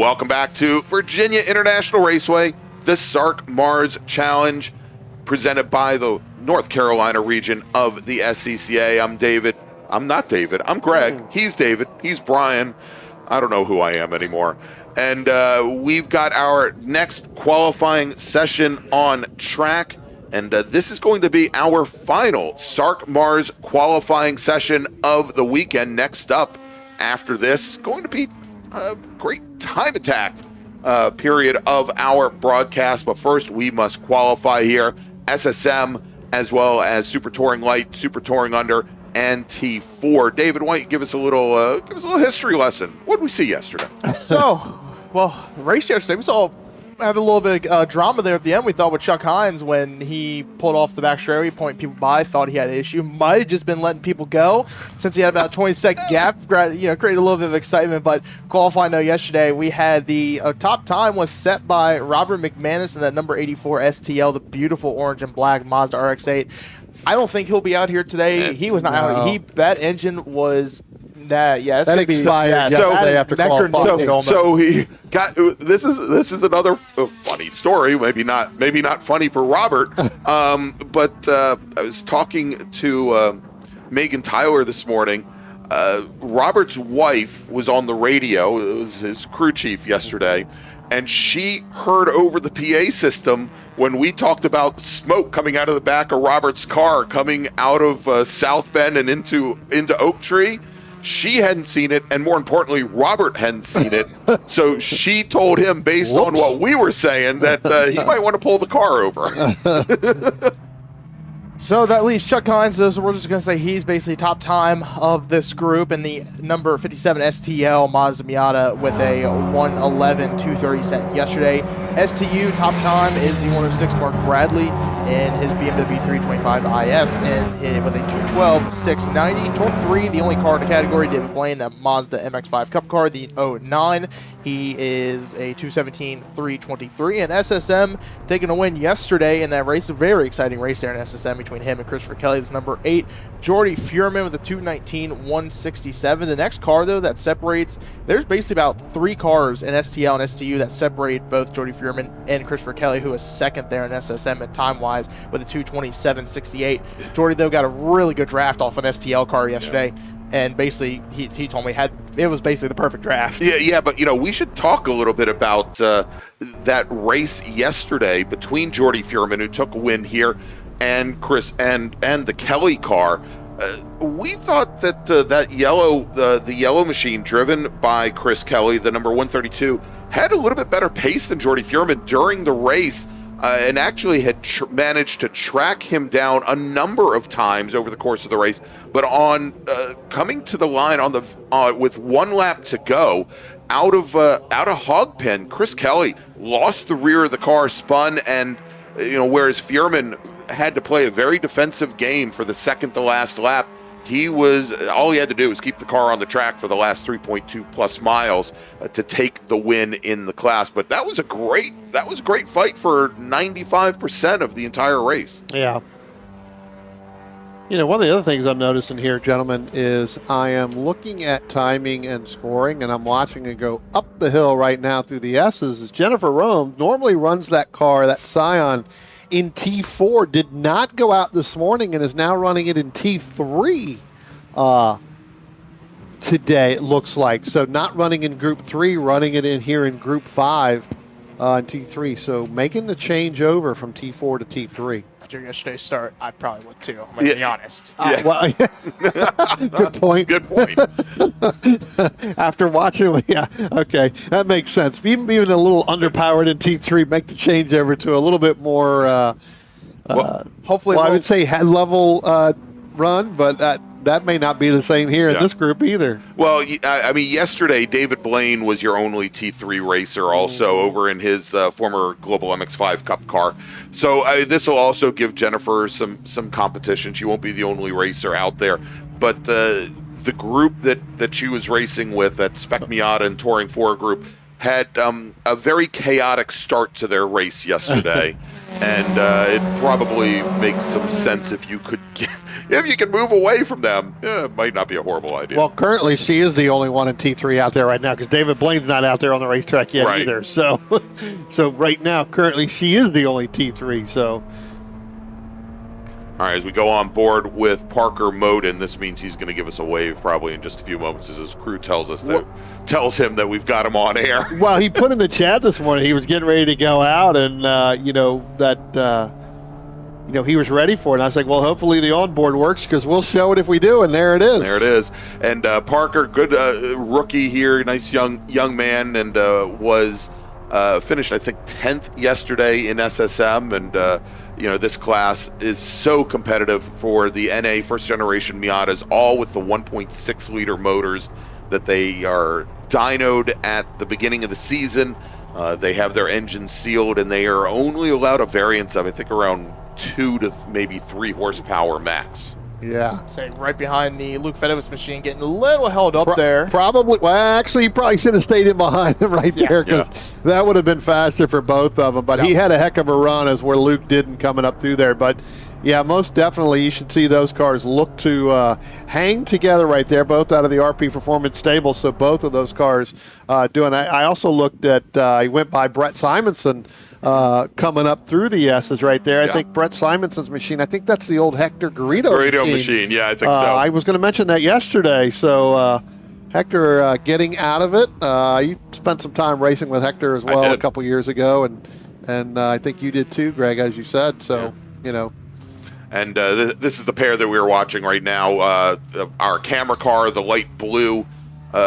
Welcome back to Virginia International Raceway, the SARRC MARRS Challenge, presented by the North Carolina region of the SCCA. I'm David. I'm not David. I'm Greg. He's David. He's Brian. I don't know who I am anymore. And we've got our next qualifying session on track. And this is going to be our final SARRC MARRS qualifying session of the weekend. Next up after this, going to be a great time attack period of our broadcast. But first, we must qualify here. SSM, as well as Super Touring Light, Super Touring Under, and T4. David, why don't you give us a little history lesson? What did we see yesterday? So, well, race yesterday, we saw had a little bit of drama there at the end. We thought with Chuck Hines when he pulled off the back straightaway, pointing people by, thought he had an issue. Might have just been letting people go since he had about a 20-second gap. Created a little bit of excitement. But qualifying though yesterday, we had the top time was set by Robert McManus in that number 84 STL, the beautiful orange and black Mazda RX-8. I don't think he'll be out here today. He was not out. That engine was. That expired yesterday after qualifying. So he got this is another funny story. Maybe not funny for Robert. But I was talking to Megan Tyler this morning. Robert's wife was on the radio. It was his crew chief yesterday, and she heard over the PA system when we talked about smoke coming out of the back of Robert's car, coming out of South Bend and into Oak Tree. She hadn't seen it, and more importantly, Robert hadn't seen it. So she told him, based on what we were saying, that he might want to pull the car over. So that leaves Chuck Hines. So we're just going to say he's basically top time of this group in the number 57 STL Mazda Miata with a 1:11.230 set yesterday. STU top time is the 106 Mark Bradley in his BMW 325 IS and with a 212.690. Turn 3, the only car in the category, David Blaine, that Mazda MX-5 Cup car, the 09. He is a 217.323. And SSM taking a win yesterday in that race. A very exciting race there in SSM between him and Christopher Kelly. It's number 8, Jordy Fuhrman with a 219.167. The next car, though, that separates, there's basically about 3 cars in STL and STU that separate both Jordy Fuhrman and Christopher Kelly, who is second there in SSM at time-wise with a 227.68. Jordy, though, got a really good draft off an STL car yesterday. Yeah. And basically, he told me it was basically the perfect draft. Yeah, but we should talk a little bit about that race yesterday between Jordy Fuhrman, who took a win here, and Chris and the Kelly car. We thought that that yellow machine driven by Chris Kelly, the number 132, had a little bit better pace than Jordy Fuhrman during the race. And actually had managed to track him down a number of times over the course of the race. But on coming to the line with 1 lap to go, out of hog pen, Chris Kelly lost the rear of the car, spun, and whereas Fuhrman had to play a very defensive game for the second to last lap. All he had to do was keep the car on the track for the last 3.2 plus miles to take the win in the class. But that was a great fight for 95% of the entire race. Yeah. One of the other things I'm noticing here, gentlemen, is I am looking at timing and scoring, and I'm watching it go up the hill right now through the S's. Jennifer Rome normally runs that car, that Scion, in T4, did not go out this morning and is now running it in T3 today, it looks like. So not running in Group 3, running it in here in Group 5 in T3. So making the change over from T4 to T3. After yesterday's start, I probably would too. I'm going to be honest. Good point. Good point. After watching, yeah, okay, that makes sense. Even being a little underpowered in T3, make the change over to a little bit more. Hopefully, I would say head level run, but that may not be the same here in this group either. Well, I mean, yesterday, David Blaine was your only T3 racer also over in his former Global MX-5 Cup car. So this will also give Jennifer some competition. She won't be the only racer out there. But the group that she was racing with, that Spec Miata and Touring 4 group, had a very chaotic start to their race yesterday. and it probably makes some sense if you could if you can move away from them. Yeah, it might not be a horrible idea. Well, currently she is the only one in T3 out there right now because David Blaine's not out there on the racetrack yet either. So, so right now, currently she is the only T3. So. All right, as we go on board with Parker Moden, this means he's going to give us a wave probably in just a few moments as his crew tells him that we've got him on air. Well, he put in the chat this morning he was getting ready to go out, and he was ready for it. And I was like, well, hopefully the onboard works because we'll show it if we do, and there it is. There it is. And Parker, good rookie here, nice young man, and was finished I think 10th yesterday in SSM, and. This class is so competitive for the NA first generation Miatas, all with the 1.6 liter motors that they are dynoed at the beginning of the season. They have their engines sealed, and they are only allowed a variance of, I think, around 2 to maybe 3 horsepower max. Yeah. Say right behind the Luke Fedowitz machine, getting a little held up there. Probably. Well, actually, he probably should have stayed in behind him right there because that would have been faster for both of them. But he had a heck of a run as where Luke didn't coming up through there. But, yeah, most definitely you should see those cars look to hang together right there, both out of the RP Performance stable. So both of those cars doing. I also looked at, he went by Brett Simonson coming up through the S's right there. I think Brett Simonson's machine, I think that's the old Hector Garrido machine. Yeah, I think so. I was going to mention that yesterday. So Hector getting out of it. You spent some time racing with Hector as well a couple years ago, and I think you did too, Greg, as you said. So, And this is the pair that we're watching right now. Our camera car, the light blue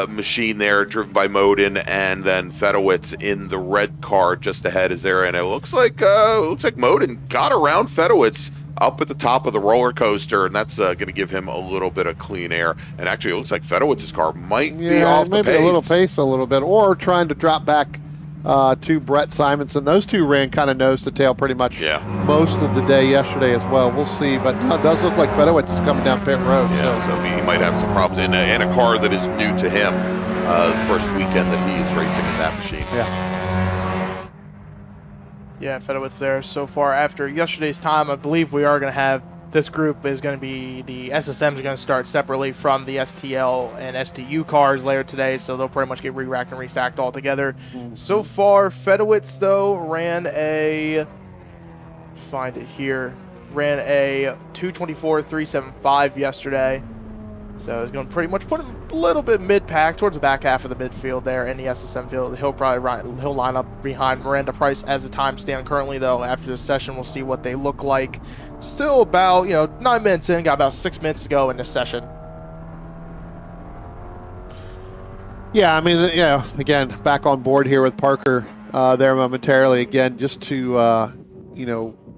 machine there, driven by Moden, and then Fedowitz in the red car just ahead is there. And it looks like Moden got around Fedowitz up at the top of the roller coaster, and that's going to give him a little bit of clean air. And actually, it looks like Fedowitz's car might be off the pace. Maybe a little pace a little bit, or trying to drop back to Brett Simonson. Those two ran kind of nose to tail pretty much most of the day yesterday as well. We'll see, but no, it does look like Fedowitz is coming down pit road. Yeah, so he might have some problems in a car that is new to him. The first weekend that he is racing in that machine. Yeah, Fedowitz there so far. After yesterday's time, I believe we are going to have this group is going to be the SSMs are going to start separately from the STL and STU cars later today, so they'll pretty much get re-racked and restacked all together. So far, Fedowitz though ran a 224.375 yesterday. So it's going to pretty much put him a little bit mid-pack towards the back half of the midfield there in the SSM field. He'll line up behind Miranda Price as the time stand currently, though. After the session, we'll see what they look like. Still about 9 minutes in, got about 6 minutes to go in this session. Yeah, I mean, again, back on board here with Parker there momentarily again, just to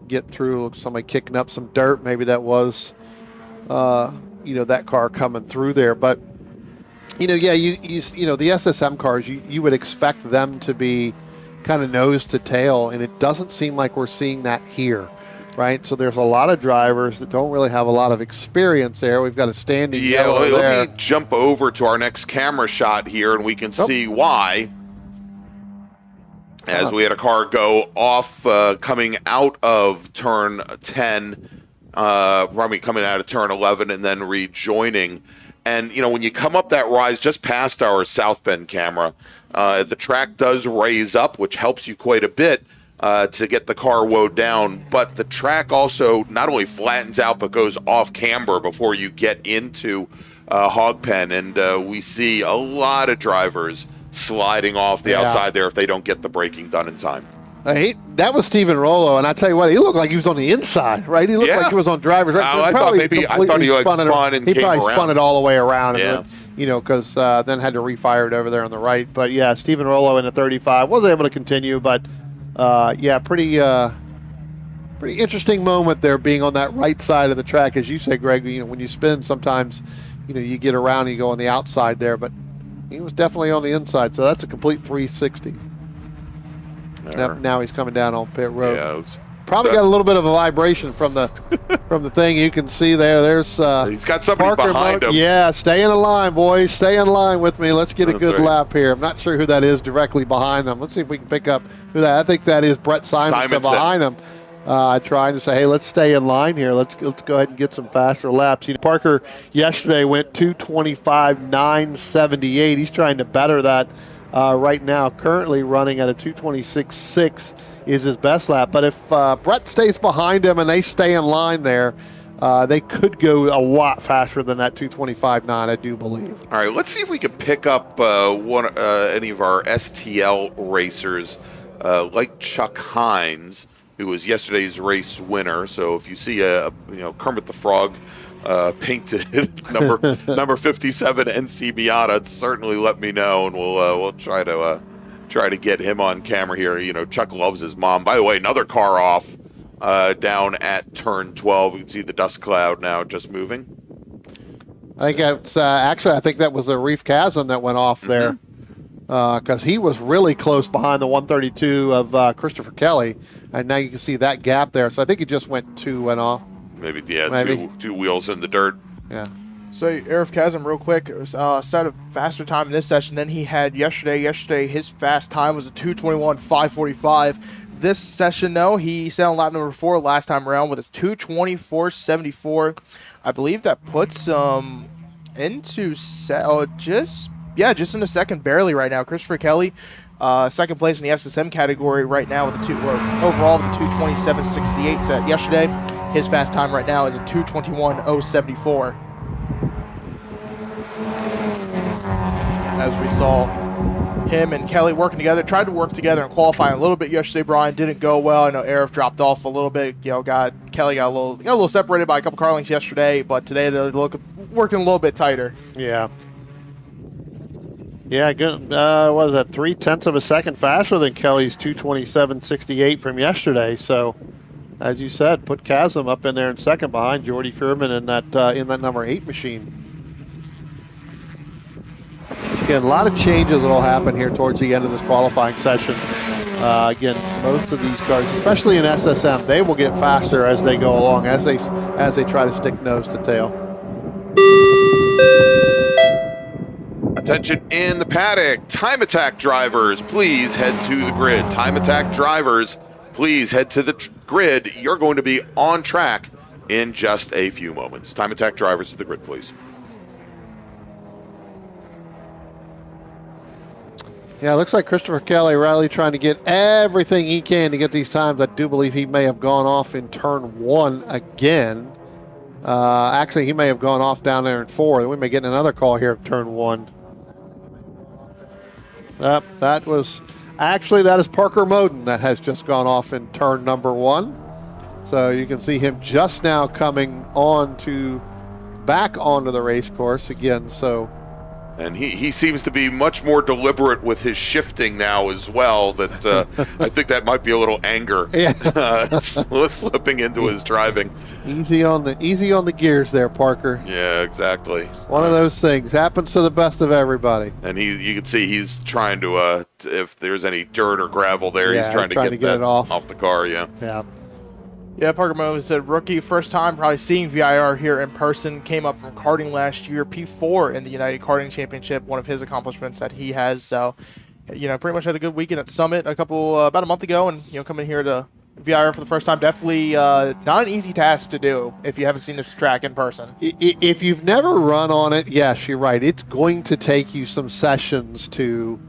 get through somebody kicking up some dirt. Maybe that was. That car coming through there, but the SSM cars, you would expect them to be kind of nose to tail, and it doesn't seem like we're seeing that here, right? So there's a lot of drivers that don't really have a lot of experience there. We've got a standing yellow there. Let me jump over to our next camera shot here, and we can see why. As we had a car go off coming out of turn 10. Coming out of turn 11 and then rejoining. And, when you come up that rise just past our South Bend camera, the track does raise up, which helps you quite a bit to get the car woed down. But the track also not only flattens out, but goes off camber before you get into Hog Pen. And we see a lot of drivers sliding off the outside there if they don't get the braking done in time. That was Steven Rollo, and I tell you what, he looked like he was on the inside, right? He looked like he was on driver's right. I thought he spun and he came probably around. Spun it all the way around, because then had to refire it over there on the right. But yeah, Steven Rollo in the 35 was able to continue, but pretty interesting moment there, being on that right side of the track, as you say, Greg. When you spin, sometimes you get around and you go on the outside there, but he was definitely on the inside, so that's a complete 360. Now he's coming down on pit road. Yeah, probably got a little bit of a vibration from the thing. You can see there. There's he's got somebody Parker behind him. Yeah, stay in line, boys. Stay in line with me. Let's get a good lap here. I'm not sure who that is directly behind them. Let's see if we can pick up who that. I think that is Brett Simonson behind him. trying to say, hey, let's stay in line here. Let's go ahead and get some faster laps. Parker yesterday went 2:25.978. He's trying to better that right now. Currently running at a 2:26.6 is his best lap. But if Brett stays behind him and they stay in line there, they could go a lot faster than that 2:25.9, I do believe. All right, let's see if we can pick up any of our STL racers, like Chuck Hines, who was yesterday's race winner. So if you see Kermit the Frog painted number 57 NC Miata, certainly let me know, and we'll try to get him on camera here. Chuck loves his mom. By the way, another car off down at turn 12. You can see the dust cloud now just moving. I think it's I think that was the Reef Chasm that went off there, because he was really close behind the 132 of Christopher Kelly, and now you can see that gap there. So I think he just went off. Maybe. Two wheels in the dirt. Yeah. So Arif Chasm, real quick, it was set a faster time in this session than he had yesterday. Yesterday, his fast time was a 2:21.545. This session, though, he set on lap number 4 last time around with a 2:24.74. I believe that puts into just in the second barely right now. Christopher Kelly, second place in the SSM category right now with overall with a 2:27.68 set yesterday. His fast time right now is a 2:21.074. As we saw him and Kelly working together, tried to work together in qualifying a little bit yesterday, Brian. Didn't go well. I know Arif dropped off a little bit. Kelly got a little separated by a couple car lengths yesterday, but today they're working a little bit tighter. Yeah. Yeah, good. What is that? 0.3 of a second faster than Kelly's 2:27.68 from yesterday. So, as you said, put Chasm up in there in second behind Jordy Furman in that number 8 machine. Again, a lot of changes that will happen here towards the end of this qualifying session. Again, most of these cars, especially in SSM, they will get faster as they go along, as they try to stick nose to tail. Attention in the paddock. Time attack drivers, please head to the grid. Time attack drivers, please head to the grid. You're going to be on track in just a few moments. Time attack drivers to the grid, please. Yeah, it looks like Christopher Kelly really trying to get everything he can to get these times. I do believe he may have gone off in turn 1 again. Actually, he may have gone off down there in 4. We may get another call here of turn 1. That is Parker Moden that has just gone off in turn number 1. So you can see him just now coming back onto the race course again. So. And he seems to be much more deliberate with his shifting now as well. That I think that might be a little anger slipping into his driving. Easy on the gears there, Parker. Yeah, exactly. One of those things happens to the best of everybody. And you can see he's trying to if there's any dirt or gravel there, he's trying to get it off the car. Yeah. Yeah. Yeah, Parker Mo said rookie, first time probably seeing VIR here in person. Came up from karting last year, P4 in the United Karting Championship, one of his accomplishments that he has. So, pretty much had a good weekend at Summit about a month ago, and coming here to VIR for the first time, definitely not an easy task to do if you haven't seen this track in person. If you've never run on it, yes, you're right. It's going to take you some sessions to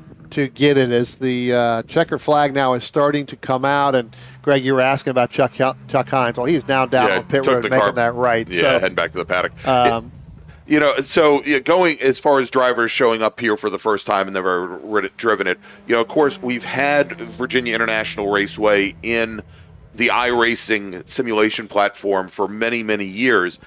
get it, as the checker flag now is starting to come out. And Greg, you were asking about Chuck Hines. Well, he's now down on pit road making that right. Yeah, heading back to the paddock. Going as far as drivers showing up here for the first time and never driven it, of course, we've had Virginia International Raceway in the iRacing simulation platform for many, many years.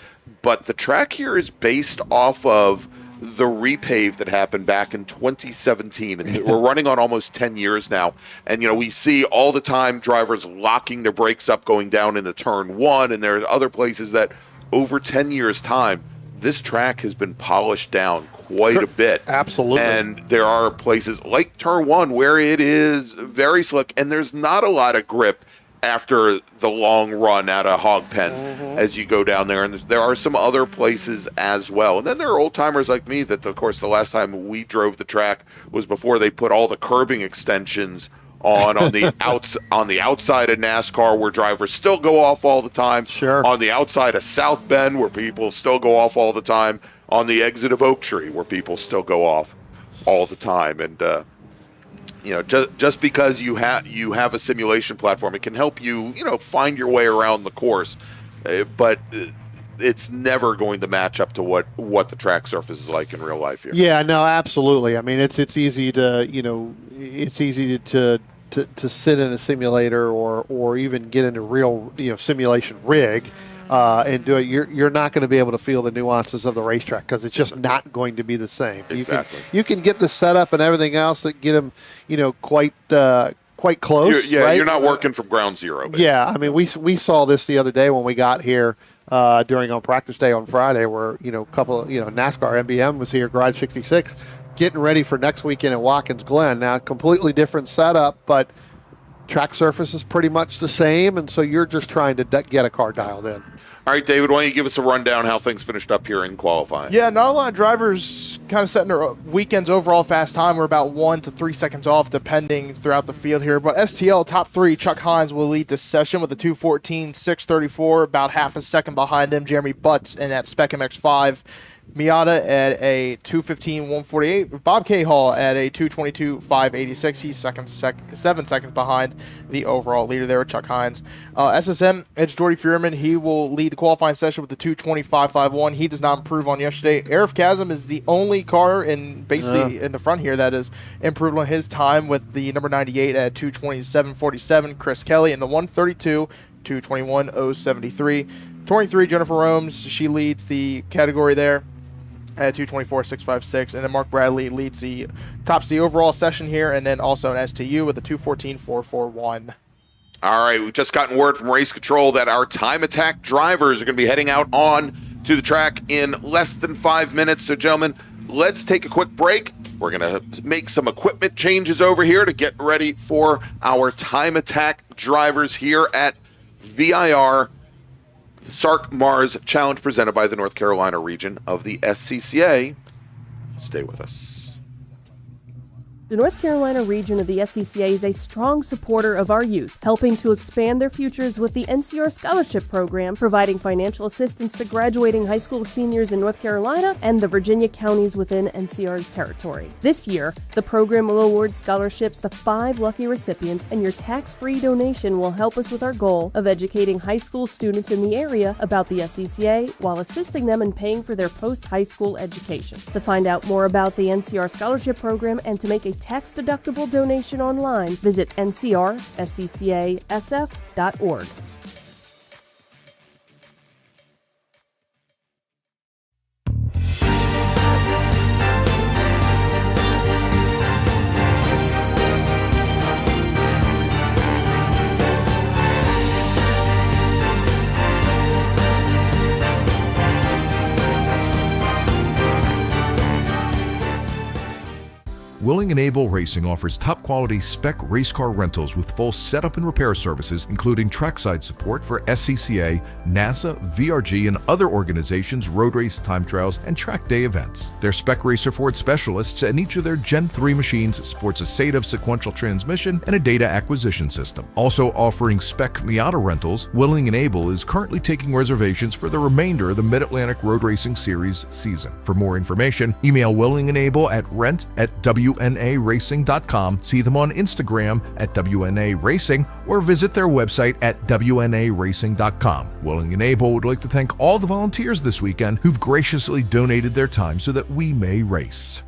But the track here is based off of the repave that happened back in 2017. We're running on almost 10 years now. And, we see all the time drivers locking their brakes up going down into turn 1. And there are other places that over 10 years' time, this track has been polished down quite a bit. Absolutely. And there are places like turn 1 where it is very slick and there's not a lot of grip after the long run out of Hog Pen as you go down there. And there are some other places as well. And then there are old-timers like me that, of course, the last time we drove the track was before they put all the curbing extensions on the on the outside of NASCAR, where drivers still go off all the time. Sure. On the outside of South Bend, where people still go off all the time. On the exit of Oak Tree, where people still go off all the time. And just because you have a simulation platform, it can help you find your way around the course, but it's never going to match up to what the track surface is like in real life here. Yeah, no, absolutely. I mean, it's easy to it's easy to sit in a simulator or even get in a real simulation rig and do it. You're not going to be able to feel the nuances of the racetrack because it's just not going to be the same. Exactly. You can get the setup and everything else that get them quite close. Right? You're not working from ground zero. Basically. Yeah, I mean, we saw this the other day when we got here. During on practice day on Friday, where a couple NASCAR MBM was here, Garage 66, getting ready for next weekend at Watkins Glen. Now, completely different setup, but track surface is pretty much the same, and so you're just trying to get a car dialed in. All right, David, why don't you give us a rundown how things finished up here in qualifying? Yeah, not a lot of drivers kind of setting their weekend's overall fast time. We're about 1 to 3 seconds off, depending throughout the field here. But STL top 3, Chuck Hines will lead this session with a 2:14.634, about half a second behind him. Jeremy Butts in that Spec MX-5. Miata at a 2:15.148. Bob Cahall at a 2:22.586. He's 7 seconds behind the overall leader there, Chuck Hines. SSM, it's Jordy Fuhrman. He will lead the qualifying session with the 2:25.51. He does not improve on yesterday. Arif Kazem is the only car in the front here that is improved on his time with the number 98 at 2:27.47. Chris Kelly in the 1:32. 2:21.073. 23, Jennifer Romes, she leads the category there at 2:24.656, and then Mark Bradley tops the overall session here, and then also an STU with a 2:14.441. All right, we've just gotten word from Race Control that our time attack drivers are going to be heading out on to the track in less than 5 minutes. So, gentlemen, let's take a quick break. We're going to make some equipment changes over here to get ready for our time attack drivers here at VIR, the SARRC MARRS Challenge presented by the North Carolina region of the SCCA. Stay with us. The North Carolina region of the SCCA is a strong supporter of our youth, helping to expand their futures with the NCR Scholarship Program, providing financial assistance to graduating high school seniors in North Carolina and the Virginia counties within NCR's territory. This year, the program will award scholarships to 5 lucky recipients, and your tax-free donation will help us with our goal of educating high school students in the area about the SCCA while assisting them in paying for their post-high school education. To find out more about the NCR Scholarship Program and to make a tax-deductible donation online, visit ncrsccasf.org. Willing and Able Racing offers top-quality spec race car rentals with full setup and repair services, including trackside support for SCCA, NASA, VRG, and other organizations' road race, time trials, and track day events. Their Spec Racer Ford specialists and each of their Gen 3 machines sports a SATAV sequential transmission and a data acquisition system. Also offering Spec Miata rentals, Willing and Able is currently taking reservations for the remainder of the Mid-Atlantic Road Racing Series season. For more information, email Willing and Able at rent@WNARacing.com, see them on Instagram at WNA Racing, or visit their website at WNARacing.com. Willing and Able would like to thank all the volunteers this weekend who've graciously donated their time so that we may race.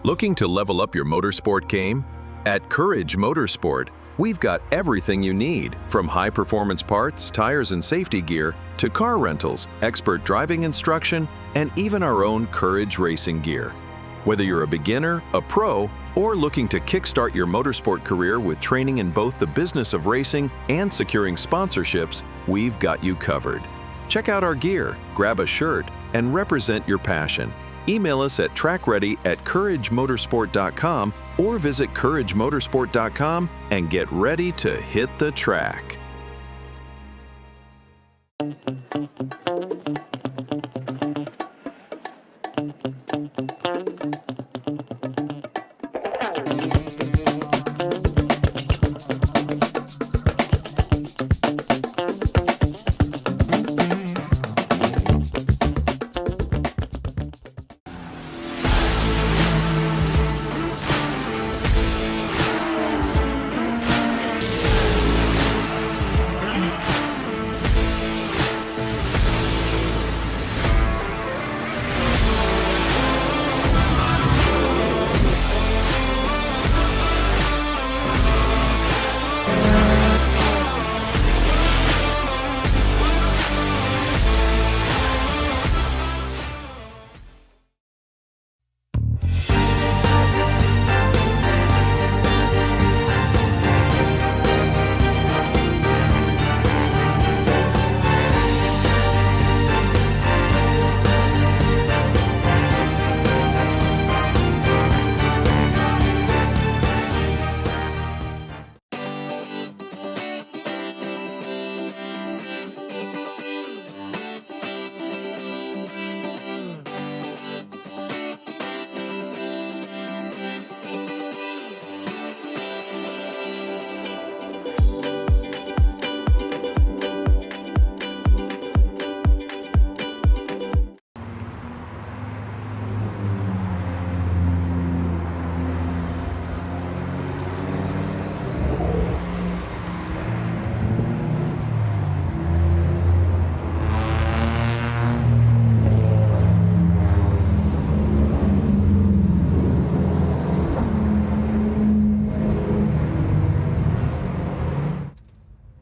Looking to level up your motorsport game? At Courage Motorsport, we've got everything you need, from high-performance parts, tires, and safety gear to car rentals, expert driving instruction, and even our own Courage racing gear. Whether you're a beginner, a pro, or looking to kickstart your motorsport career with training in both the business of racing and securing sponsorships, we've got you covered. Check out our gear, grab a shirt, and represent your passion. Email us at trackready@couragemotorsport.com or visit couragemotorsport.com and get ready to hit the track.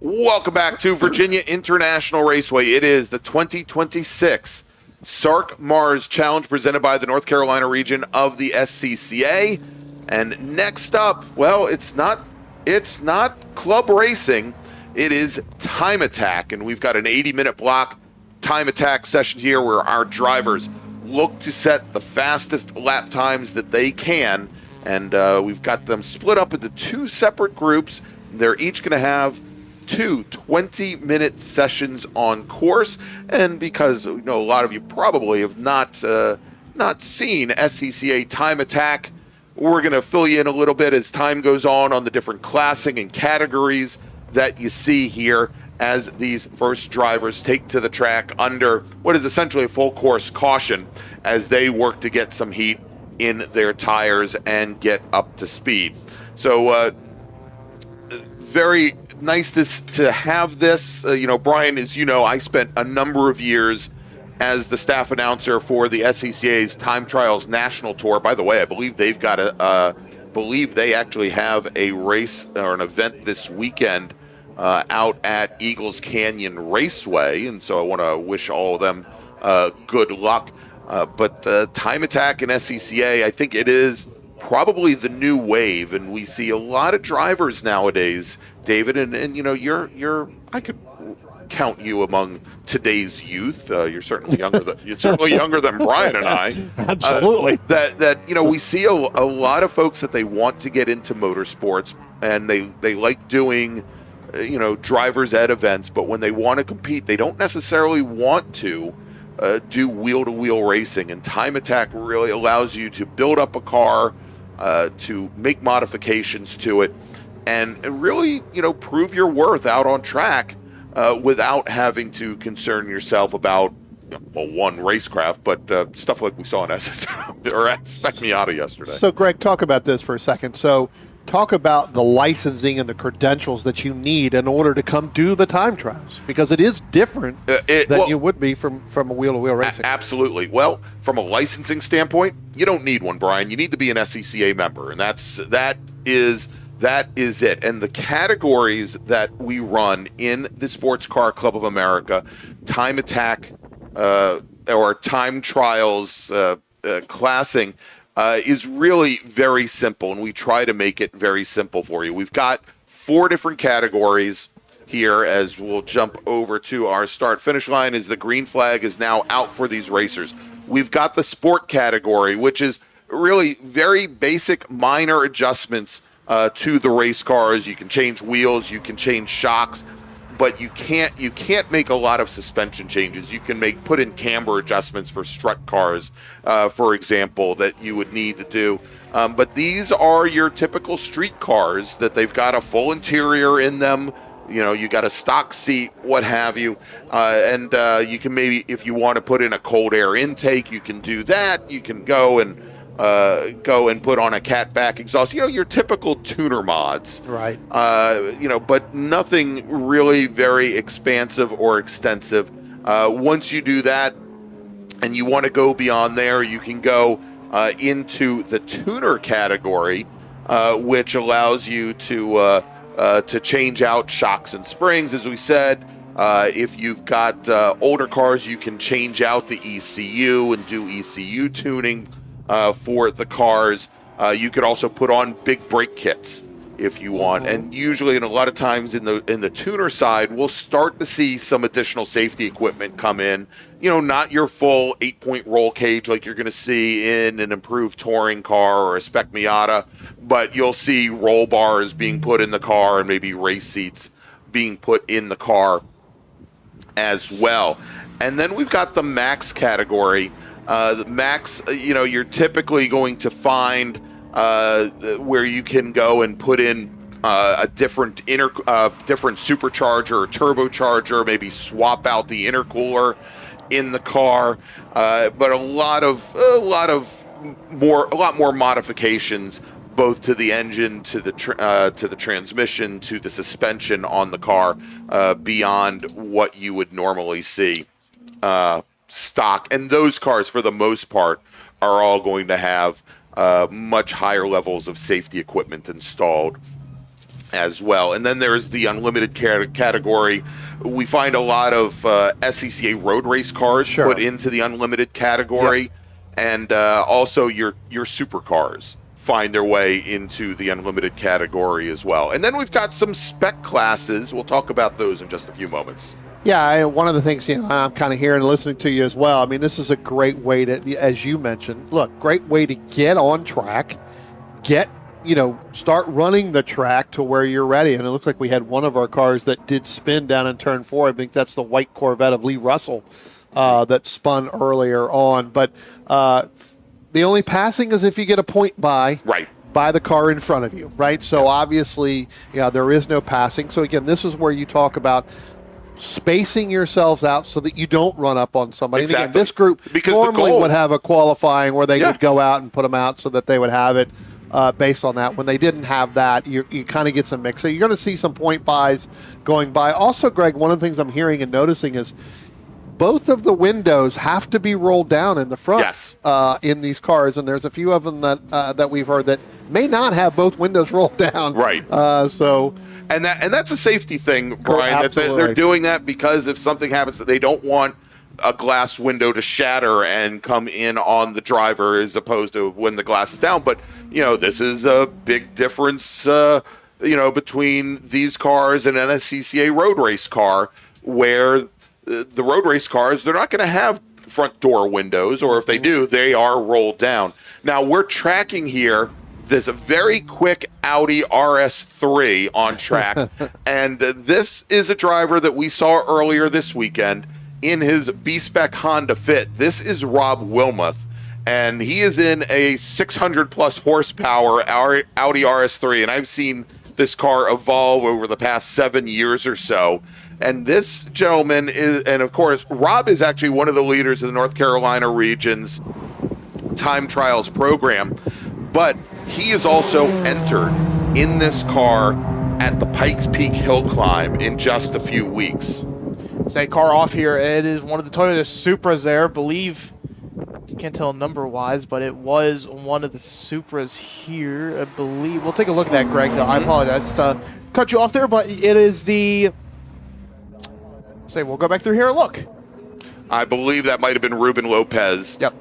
Welcome back to Virginia International Raceway. It is the 2026 SARRC MARRS Challenge presented by the North Carolina region of the SCCA. And next up, well, it's not club racing. It is time attack. And we've got an 80-minute block time attack session here where our drivers look to set the fastest lap times that they can. And we've got them split up into two separate groups. They're each going to have two 20-minute sessions on course, and because a lot of you probably have not seen SCCA time attack, we're going to fill you in a little bit as time goes on the different classing and categories that you see here as these first drivers take to the track under what is essentially a full course caution as they work to get some heat in their tires and get up to speed. So very nice to have this. Brian, as you know, I spent a number of years as the staff announcer for the SCCA's Time Trials National Tour. By the way, I believe they actually have a race or an event this weekend out at Eagles Canyon Raceway, and so I want to wish all of them good luck. But time attack in SCCA, I think it is probably the new wave, and we see a lot of drivers nowadays, David, and I could count you among today's youth. You're certainly younger than Brian and I. Absolutely. We see a lot of folks that they want to get into motorsports, and they like doing drivers ed events, but when they want to compete, they don't necessarily want to do wheel-to-wheel racing, and time attack really allows you to build up a car, to make modifications to it, and really, prove your worth out on track without having to concern yourself about, one, racecraft, but stuff like we saw in Spec Miata yesterday. So, Greg, talk about this for a second. So, talk about the licensing and the credentials that you need in order to come do the time trials, because it is different than you would be from a wheel-to-wheel racing. Absolutely. Well, from a licensing standpoint, you don't need one, Brian. You need to be an SCCA member, and that is it. And the categories that we run in the Sports Car Club of America, time attack or time trials classing, is really very simple, and we try to make it very simple for you. We've got 4 different categories here as we'll jump over to our start-finish line as the green flag is now out for these racers. We've got the sport category, which is really very basic minor adjustments to the race cars. You can change wheels, you can change shocks, but you can't make a lot of suspension changes. You can put in camber adjustments for strut cars, for example, that you would need to do. But these are your typical street cars that they've got a full interior in them. You know, you got a stock seat, what have you, and you can maybe, if you want to put in a cold air intake, you can do that. You can go and put on a catback exhaust. You know, your typical tuner mods, right? But nothing really very expansive or extensive. Once you do that, and you want to go beyond there, you can go into the tuner category, which allows you to change out shocks and springs, as we said. If you've got older cars, you can change out the ECU and do ECU tuning for the cars. You could also put on big brake kits if you want. And usually, and a lot of times in the tuner side, we'll start to see some additional safety equipment come in. You know, not your full 8-point roll cage like you're going to see in an improved touring car or a Spec Miata, but you'll see roll bars being put in the car and maybe race seats being put in the car as well. And then we've got the max category. The max, you're typically going to find where you can go and put in a different supercharger or turbocharger, maybe swap out the intercooler in the car, but a lot more modifications, both to the engine, to the transmission, to the suspension on the car, beyond what you would normally see stock. And those cars, for the most part, are all going to have much higher levels of safety equipment installed as well. And then there's the unlimited category. We find a lot of SCCA road race cars put into the unlimited category. Yep. And also your supercars find their way into the unlimited category as well. And then we've got some spec classes. We'll talk about those in just a few moments. Yeah, one of the things, I'm kind of hearing and listening to you as well. I mean, this is a great way to, as you mentioned, great way to get on track, start running the track to where you're ready. And it looks like we had one of our cars that did spin down in turn 4. I think that's the white Corvette of Lee Russell that spun earlier on. But the only passing is if you get a point by the car in front of you, right? So obviously, there is no passing. So again, this is where you talk about spacing yourselves out so that you don't run up on somebody. Exactly. And again, this group normally would have a qualifying where they would go out and put them out so that they would have it based on that. When they didn't have that, you kind of get some mix. So you're going to see some point buys going by. Also, Greg, one of the things I'm hearing and noticing is both of the windows have to be rolled down in the front in these cars, and there's a few of them that we've heard that may not have both windows rolled down. Right. And that's a safety thing, Brian. That they're doing that because if something happens, that they don't want a glass window to shatter and come in on the driver, as opposed to when the glass is down. But this is a big difference, between these cars and an SCCA road race car, where the road race cars, they're not going to have front door windows, or if they do, they are rolled down. Now we're tracking here. There's a very quick Audi RS3 on track, and this is a driver that we saw earlier this weekend in his B-Spec Honda Fit. This is Rob Wilmoth, and he is in a 600-plus horsepower Audi RS3, and I've seen this car evolve over the past 7 years or so. And this gentleman is, and of course, Rob is actually one of the leaders of the North Carolina region's time trials program, but he is also entered in this car at the Pikes Peak Hill Climb in just a few weeks. Say car off here. It is one of the Toyota Supras there. Believe, can't tell number wise, but it was one of the Supras here. I believe. We'll take a look at that, Greg. Though I apologize to cut you off there, but it is the. Say we'll go back through here and look. I believe that might have been Ruben Lopez. Yep.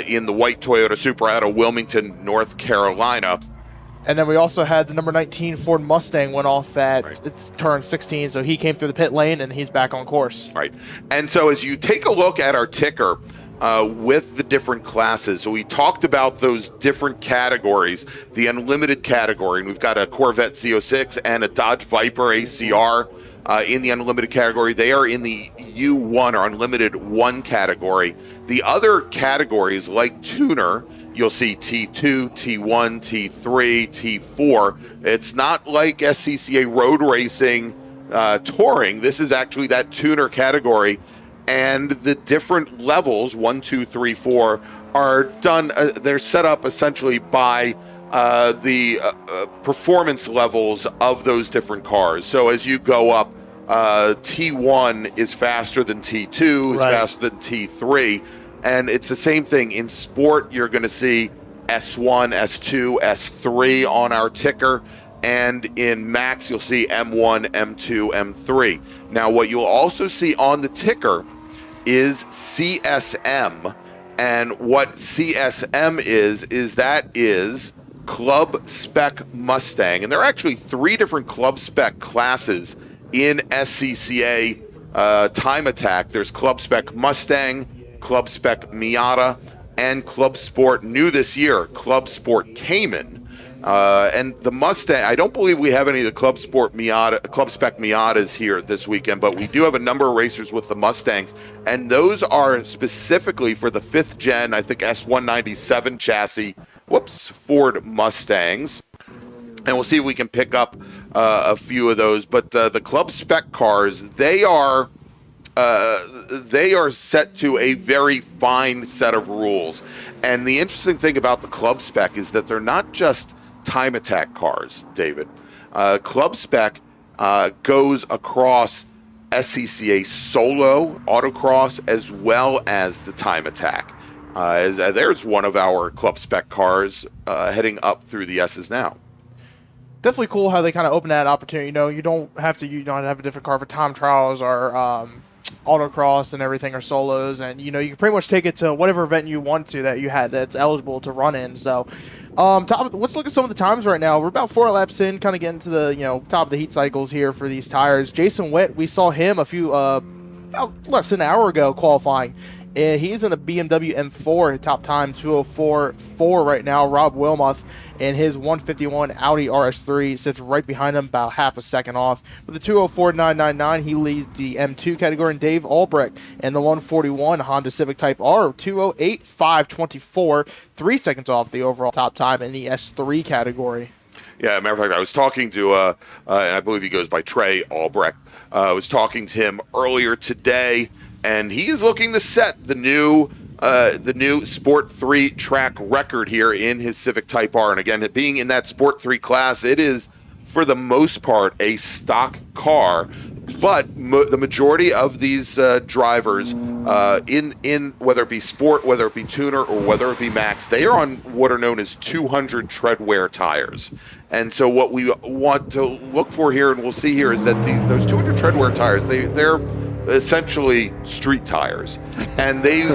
In the white Toyota Supra out of Wilmington, North Carolina. And then we also had the number 19 Ford Mustang went off at its turn 16, so he came through the pit lane and he's back on course. Right. And so as you take a look at our ticker with the different classes, so we talked about those different categories, the unlimited category, and we've got a Corvette Z06 and a Dodge Viper ACR in the unlimited category. They are in the U1 or unlimited 1 category. The other categories like tuner, you'll see T2, T1, T3, T4. It's not like SCCA road racing touring. This is actually that tuner category. And the different levels, 1, 2, 3, 4, are done. They're set up essentially by the performance levels of those different cars. So as you go up, T1 is faster than T2, is faster than T3. And it's the same thing. In sport, you're going to see S1, S2, S3 on our ticker. And in max, you'll see M1, M2, M3. Now, what you'll also see on the ticker is CSM. And what CSM is that is Club Spec Mustang. And there are actually 3 different Club Spec classes in SCCA Time Attack. There's Club Spec Mustang, Club Spec Miata, and Club Sport, new this year, Club Sport Cayman. And the Mustang, I don't believe we have any of the Club Spec Miatas here this weekend, but we do have a number of racers with the Mustangs, and those are specifically for the 5th gen, I think S197 chassis, Ford Mustangs. And we'll see if we can pick up a few of those. But the Club Spec cars, they are set to a very fine set of rules. And the interesting thing about the Club Spec is that they're not just time attack cars, David. Club Spec goes across SCCA solo autocross as well as the time attack. There's one of our Club Spec cars heading up through the S's now. Definitely cool how they kind of open that opportunity. You don't have to have a different car for time trials or autocross and everything, or solos, and you can pretty much take it to whatever event you want to that you had that's eligible to run in. So let's look at some of the times right now. We're about 4 laps in, kind of getting to the top of the heat cycles here for these tires. Jason Witt, we saw him a few about less than an hour ago qualifying. He's in a BMW M4, top time 2:04.4 right now. Rob Wilmoth and his 151 Audi RS3 sits right behind him, about half a second off. With the 2:04.999, he leads the M2 category, and Dave Albrecht and the 141 Honda Civic Type R, 2:08.524, 3 seconds off the overall top time in the S3 category. Yeah, matter of fact, I was talking to, and I believe he goes by Trey Albrecht. I was talking to him earlier today, and he is looking to set the new Sport 3 track record here in his Civic Type R. And again, being in that Sport 3 class, it is, for the most part, a stock car. But the majority of these drivers, in whether it be Sport, whether it be Tuner, or whether it be Max, they are on what are known as 200 tread wear tires. And so what we want to look for here, and we'll see here, is that those 200 tread wear tires, they're essentially street tires, and they've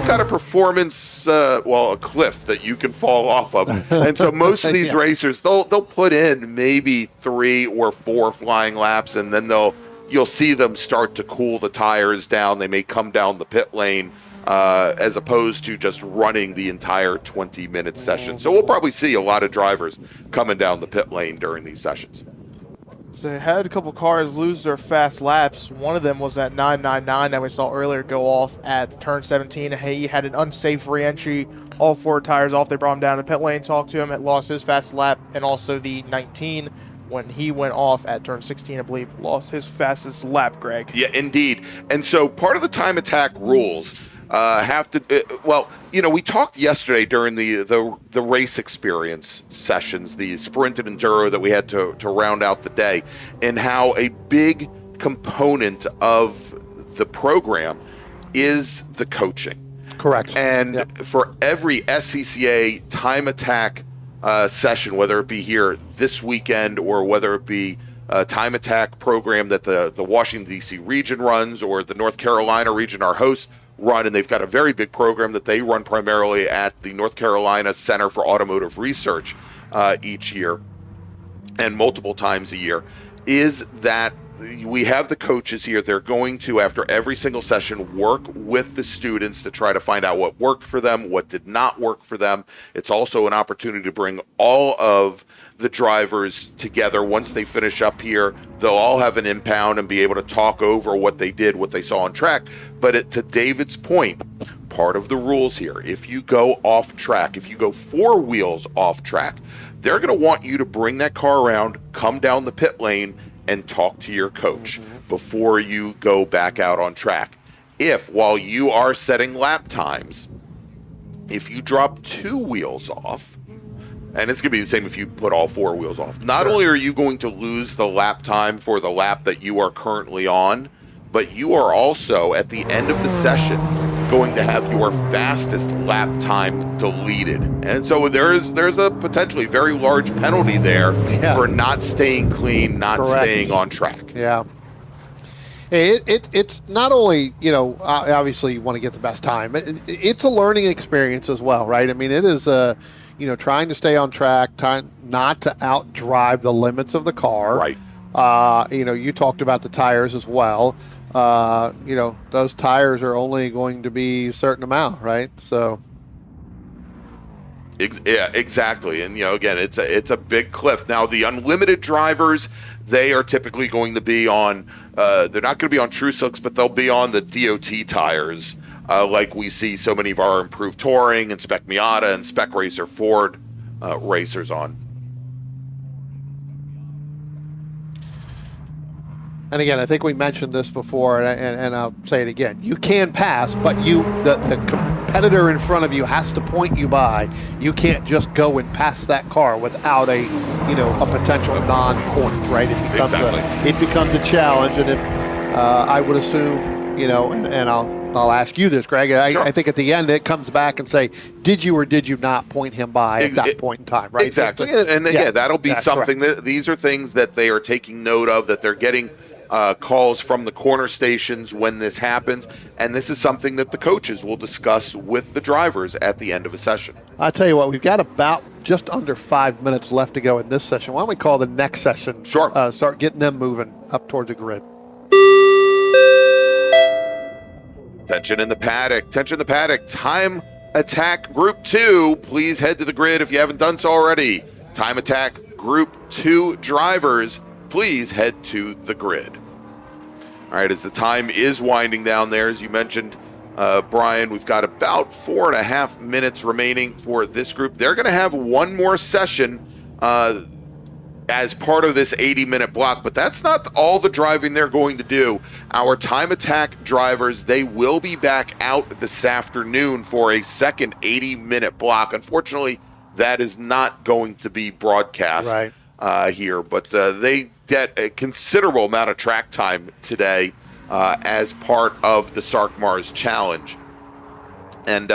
got a performance a cliff that you can fall off of. And so most of these racers, they'll put in maybe 3 or 4 flying laps, and then you'll see them start to cool the tires down. They may come down the pit lane as opposed to just running the entire 20-minute session. So we'll probably see a lot of drivers coming down the pit lane during these sessions. So they had a couple cars lose their fast laps. One of them was that 999 that we saw earlier go off at turn 17. He had an unsafe re-entry. All 4 tires off. They brought him down to pit lane, talked to him, and lost his fast lap. And also the 19, when he went off at turn 16, I believe, lost his fastest lap, Greg. Yeah, indeed. And so part of the time attack rules, have to. Well, we talked yesterday during the race experience sessions, the sprint and enduro that we had to round out the day, and how a big component of the program is the coaching. Correct. And for every SCCA time attack session, whether it be here this weekend or whether it be a time attack program that the Washington, D.C. region runs or the North Carolina region, our hosts, run, and they've got a very big program that they run primarily at the North Carolina Center for Automotive Research each year and multiple times a year, is that we have the coaches here. They're going to, after every single session, work with the students to try to find out what worked for them, what did not work for them. It's also an opportunity to bring all of the drivers together. Once they finish up here, they'll all have an impound and be able to talk over what they did, what they saw on track. But to David's point, part of the rules here, if you go off track, if you go 4 wheels off track, they're going to want you to bring that car around, come down the pit lane, and talk to your coach before you go back out on track. If, while you are setting lap times, if you drop 2 wheels off, and it's going to be the same if you put all 4 wheels off, not only are you going to lose the lap time for the lap that you are currently on, but you are also, at the end of the session, going to have your fastest lap time deleted. And so there's a potentially very large penalty there for not staying clean, not staying on track. Yeah. It's not only, obviously you want to get the best time. It's a learning experience as well, right? I mean, it is, trying to stay on track, not to outdrive the limits of the car. Right. You talked about the tires as well. Those tires are only going to be a certain amount, right? So. Yeah, exactly. And, again, it's a big cliff. Now, the unlimited drivers, they are typically going to be on, they're not going to be on True Silks, but they'll be on the DOT tires, like we see so many of our improved touring and Spec Miata and Spec Racer Ford racers on. And again, I think we mentioned this before, and I'll say it again. You can pass, but the competitor in front of you has to point you by. You can't just go and pass that car without a potential non-point, right? It becomes a challenge, and if I would assume, and I'll ask you this, Greg. Sure. I think at the end it comes back and say, did you or did you not point him by at that point in time, right? Exactly. And again, that'll be something that these are things that they are taking note of, that they're getting calls from the corner stations when this happens, and this is something that the coaches will discuss with the drivers at the end of a session. I'll tell you what, we've got about just under 5 minutes left to go in this session. Why don't we call the next session? Sure. Start getting them moving up towards the grid. Attention in the paddock. Time Attack Group 2. Please head to the grid if you haven't done so already. Time Attack Group 2 drivers, please head to the grid. All right, as the time is winding down there, as you mentioned, Brian, we've got about 4.5 minutes remaining for this group. They're going to have one more session as part of this 80-minute block, but that's not all the driving they're going to do. Our time attack drivers, they will be back out this afternoon for a second 80-minute block. Unfortunately, that is not going to be broadcast here, but they get a considerable amount of track time today as part of the SARRC MARRS Challenge. And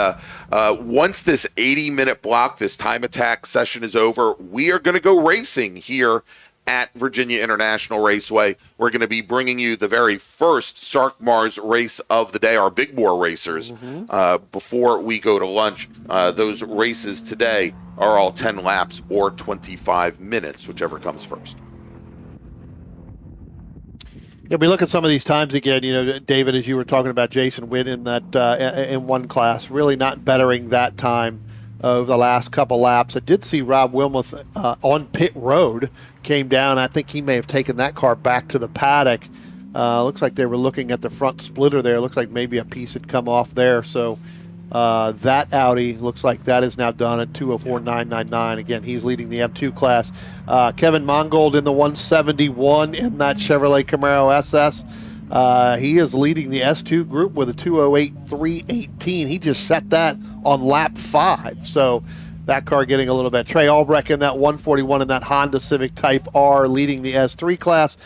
once this 80-minute block, this time attack session is over, we are going to go racing here at Virginia International Raceway. We're going to be bringing you the very first SARRC MARRS race of the day, our big bore racers, before we go to lunch. Those races today are all 10 laps or 25 minutes, whichever comes first. Yeah, we look at some of these times again. David, as you were talking about Jason Witt in that in one class, really not bettering that time of the last couple laps. I did see Rob Wilmoth on pit road came down. I think he may have taken that car back to the paddock. Looks like they were looking at the front splitter there. Looks like maybe a piece had come off there. So that Audi looks like that is now done at 204.999. Again, he's leading the M2 class. Kevin Mongold in the 171 in that Chevrolet Camaro SS. He is leading the S2 group with a 2:08.318. He just set that on lap 5. So that car getting a little bit. Trey Albrecht in that 141 in that Honda Civic Type R leading the S3 class.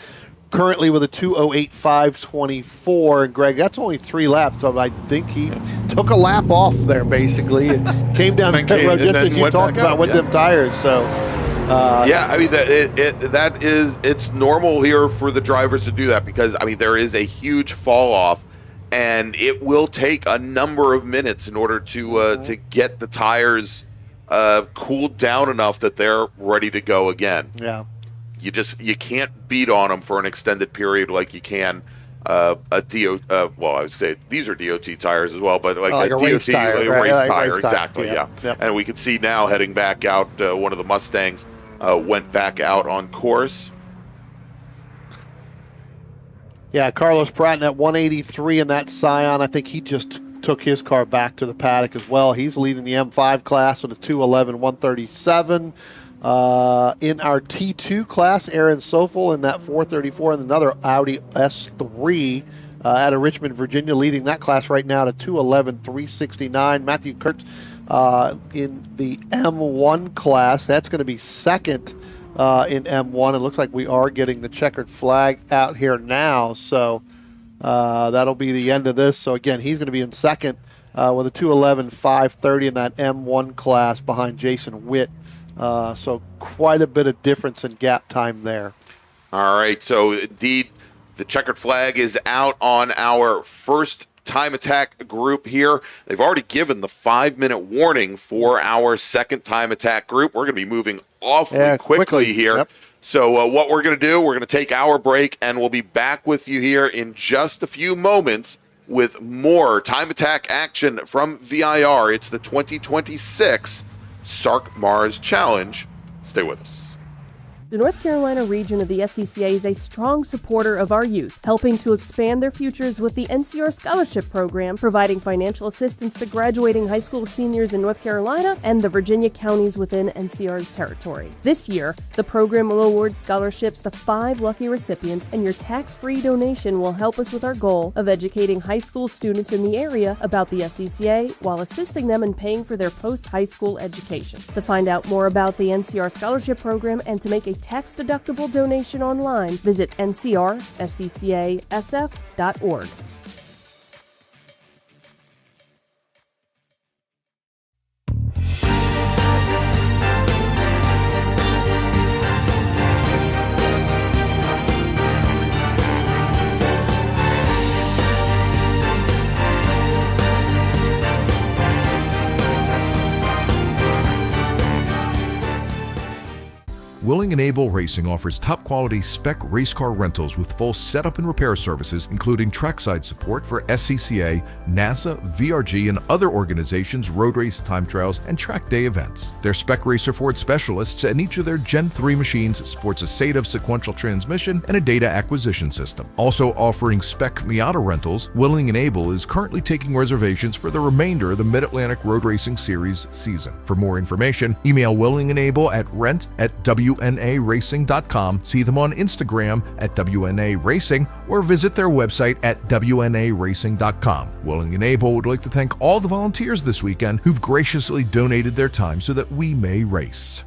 Currently with a 2:08.524. And Greg, that's only 3 laps, so I think he took a lap off there basically. It came down the pit road just as you talked about with them tires. So yeah, I mean it's normal here for the drivers to do that because I mean there is a huge fall off, and it will take a number of minutes in order to get the tires cooled down enough that they're ready to go again. Yeah. You can't beat on them for an extended period like you can well, I would say these are DOT tires as well, but like a DOT race tire, race right? tire, Race exactly, tire. yeah. Yep. And we can see now heading back out, one of the Mustangs went back out on course. Yeah, Carlos Pratt at 183 in that Scion. I think he just took his car back to the paddock as well. He's leading the M5 class with a 2:11.137. In our T2 class, Aaron Sofel in that 434 and another Audi S3 out of Richmond, Virginia, leading that class right now to 2:11.369. Matthew Kurtz in the M1 class. That's going to be second in M1. It looks like we are getting the checkered flag out here now, so that'll be the end of this. So again, he's going to be in second with a 2:11.530 in that M1 class behind Jason Witt. So quite a bit of difference in gap time there. All right, so indeed, the checkered flag is out on our first time attack group here. They've already given the 5-minute warning for our second time attack group. We're going to be moving awfully quickly here. Yep. So what we're going to do, we're going to take our break, and we'll be back with you here in just a few moments with more time attack action from VIR. It's the 2026 SARRC MARRS Challenge. Stay with us. The North Carolina region of the SCCA is a strong supporter of our youth, helping to expand their futures with the NCR Scholarship Program, providing financial assistance to graduating high school seniors in North Carolina and the Virginia counties within NCR's territory. This year, the program will award scholarships to 5 lucky recipients, and your tax-free donation will help us with our goal of educating high school students in the area about the SCCA while assisting them in paying for their post-high school education. To find out more about the NCR Scholarship Program and to make a tax-deductible donation online, visit ncrsccasf.org. Willing and Able Racing offers top-quality spec race car rentals with full setup and repair services, including trackside support for SCCA, NASA, VRG, and other organizations' road race, time trials, and track day events. Their Spec Racer Ford specialists and each of their Gen 3 machines sports a SATAV sequential transmission and a data acquisition system. Also offering Spec Miata rentals, Willing and Able is currently taking reservations for the remainder of the Mid-Atlantic Road Racing Series season. For more information, email Willing and Able at rent@WNARacing.com, see them on Instagram at WNA Racing, or visit their website at WNARacing.com. Willing and Able would like to thank all the volunteers this weekend who've graciously donated their time so that we may race.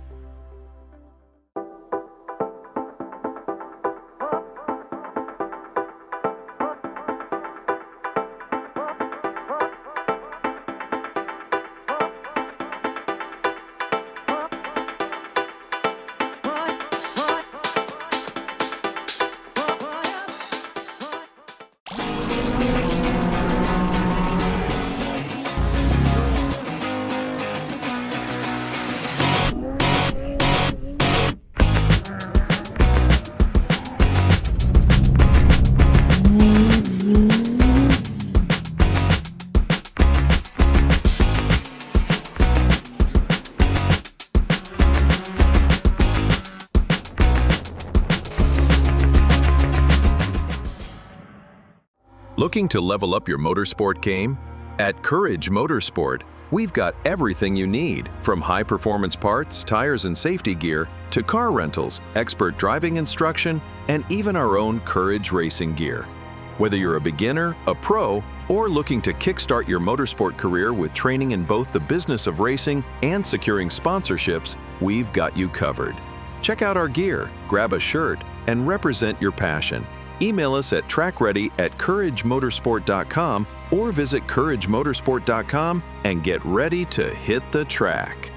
Looking to level up your motorsport game? At Courage Motorsport, we've got everything you need, from high-performance parts, tires, and safety gear, to car rentals, expert driving instruction, and even our own Courage racing gear. Whether you're a beginner, a pro, or looking to kickstart your motorsport career with training in both the business of racing and securing sponsorships, we've got you covered. Check out our gear, grab a shirt, and represent your passion. Email us at trackready@couragemotorsport.com or visit couragemotorsport.com and get ready to hit the track.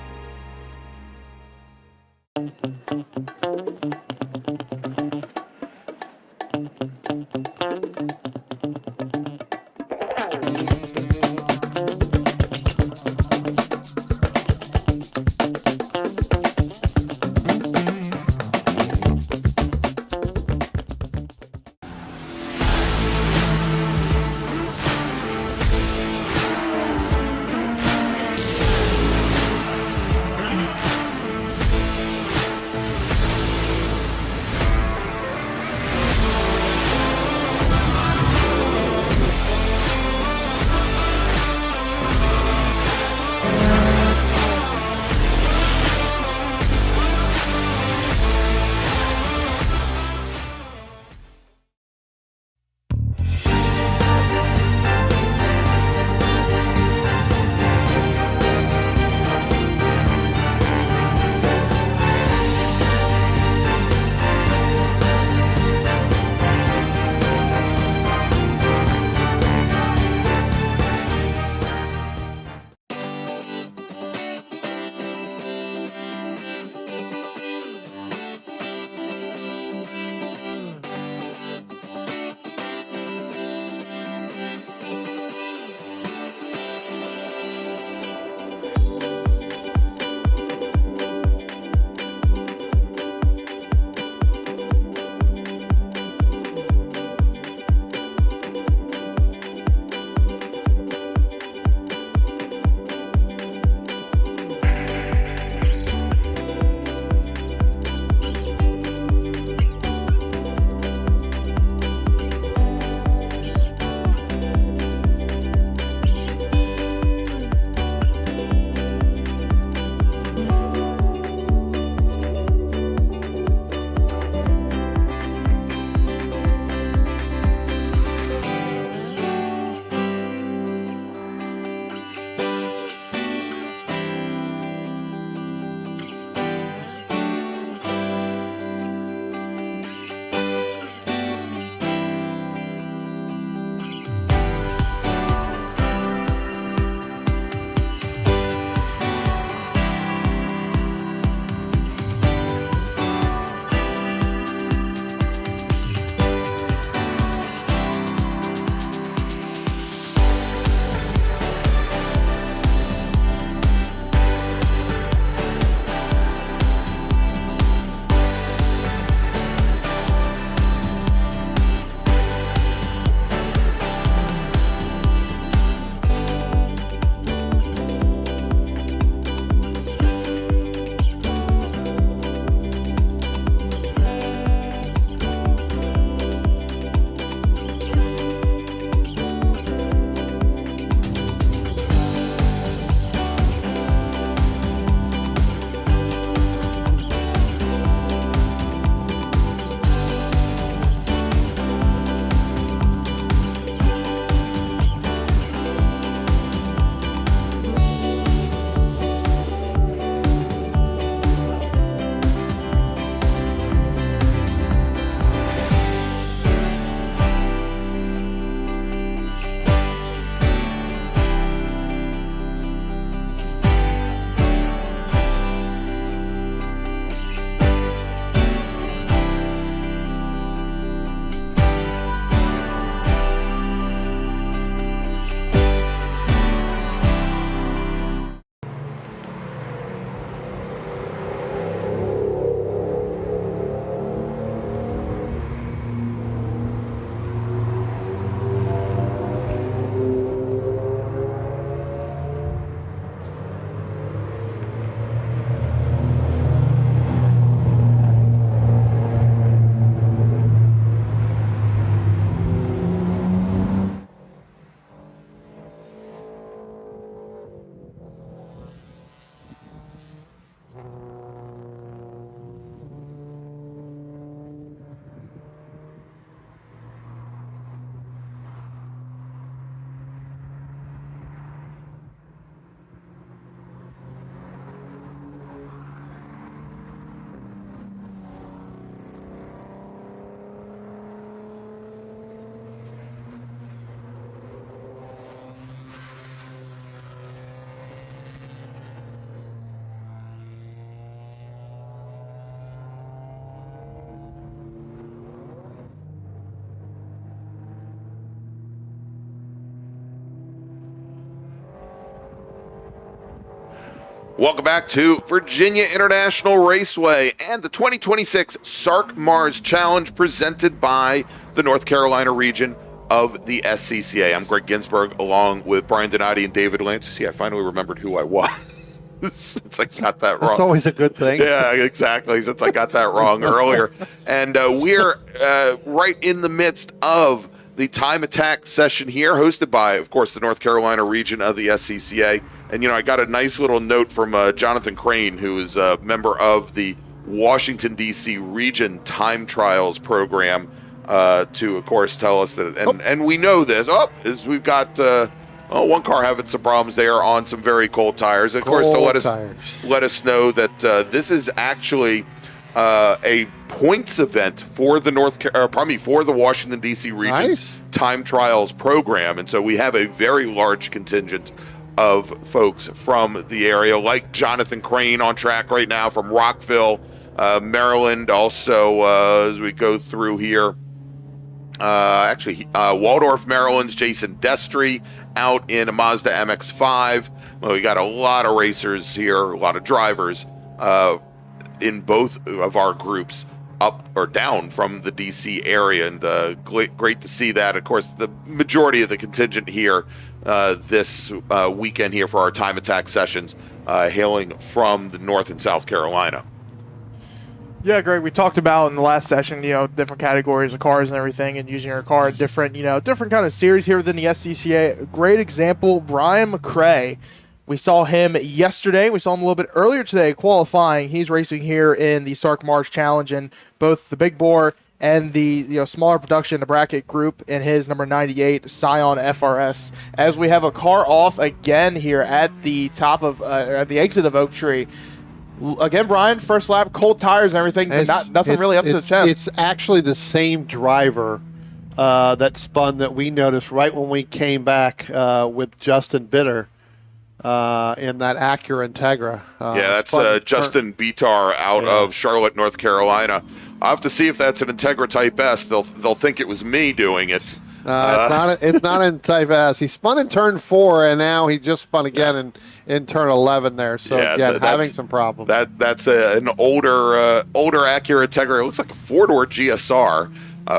Welcome back to Virginia International Raceway and the 2026 SARRC MARRS Challenge presented by the North Carolina region of the SCCA. I'm Greg Ginsburg along with Brian Donati and David Lance. See, I finally remembered who I was. Since I got that wrong. That's always a good thing. Yeah, exactly. Since I got that wrong earlier. And we're right in the midst of the time attack session here, hosted by, of course, the North Carolina region of the SCCA. And, I got a nice little note from Jonathan Crane, who is a member of the Washington, D.C. region time trials program, to, of course, tell us that. And we know this. Is we've got one car having some problems there on some very cold tires. Of course, to let us know that this is actually a points event for the for the Washington D.C. region's time trials program, and so we have a very large contingent of folks from the area, like Jonathan Crane on track right now from Rockville, Maryland. Also, as we go through here, Waldorf, Maryland's Jason Destry out in a Mazda MX-5. Well, we got a lot of racers here, a lot of drivers in both of our groups up or down from the DC area, and great to see that. Of course, the majority of the contingent here this weekend here for our time attack sessions hailing from the North and South Carolina. Yeah, Greg, we talked about in the last session, different categories of cars and everything, and using your car in different kind of series here within the SCCA. A great example, Brian McRae. We saw him yesterday. We saw him a little bit earlier today qualifying. He's racing here in the SARRC MARRS Challenge in both the big bore and the smaller production, the bracket group, in his number 98 Scion FRS. As we have a car off again here at the top of at the exit of Oak Tree. Again, Brian, first lap, cold tires and everything, but nothing really up to the chest. It's actually the same driver that spun that we noticed right when we came back with Justin Bitter in that Acura Integra. That's Justin Bitar out of Charlotte, North Carolina. I'll have to see if that's an Integra Type S. They'll think it was me doing it. It's not in Type S. He spun in turn 4, and now he just spun again in turn 11 there. So again, having some problems. That's an older Acura Integra. It looks like a 4-door GSR.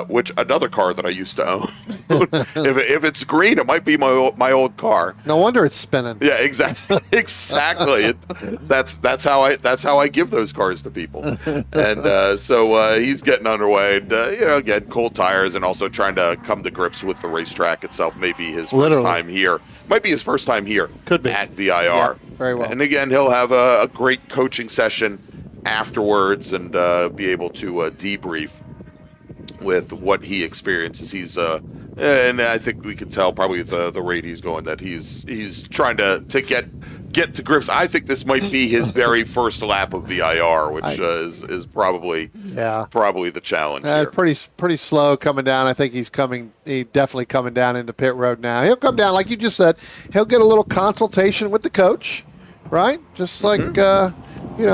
Which another car that I used to own. if it's green, it might be my old car. No wonder it's spinning. Yeah, exactly. That's how I give those cars to people. And so he's getting underway. And, again, cold tires, and also trying to come to grips with the racetrack itself. Maybe his first time here. Might be his first time here. Could be at VIR. Yeah, very well. And again, he'll have a great coaching session afterwards, and be able to debrief with what he experiences. He's and I think we can tell probably the rate he's going that he's trying to get to grips. I think this might be his very first lap of VIR, which is probably the challenge here. Pretty slow coming down. I think he's definitely coming down into pit road now. He'll come down, like you just said, he'll get a little consultation with the coach, right? Just like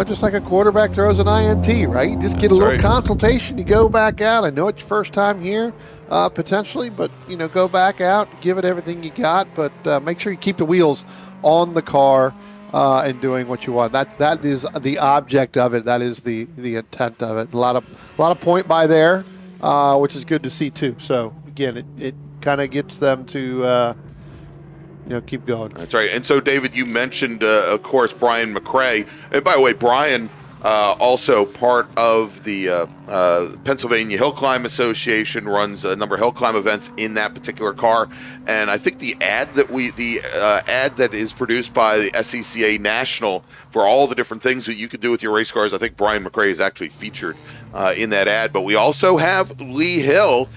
just like a quarterback throws an INT, right? You just get a little consultation. You go back out. I know it's your first time here, potentially, but, go back out, give it everything you got, but make sure you keep the wheels on the car and doing what you want. That is the object of it. That is the intent of it. A lot of point by there, which is good to see, too. So, again, it kind of gets them to keep going. That's right. And so, David, you mentioned, of course, Brian McRae. And by the way, Brian, also part of the Pennsylvania Hill Climb Association, runs a number of hill climb events in that particular car. And I think the ad that is produced by the SCCA National for all the different things that you could do with your race cars, I think Brian McRae is actually featured in that ad. But we also have Lee Hill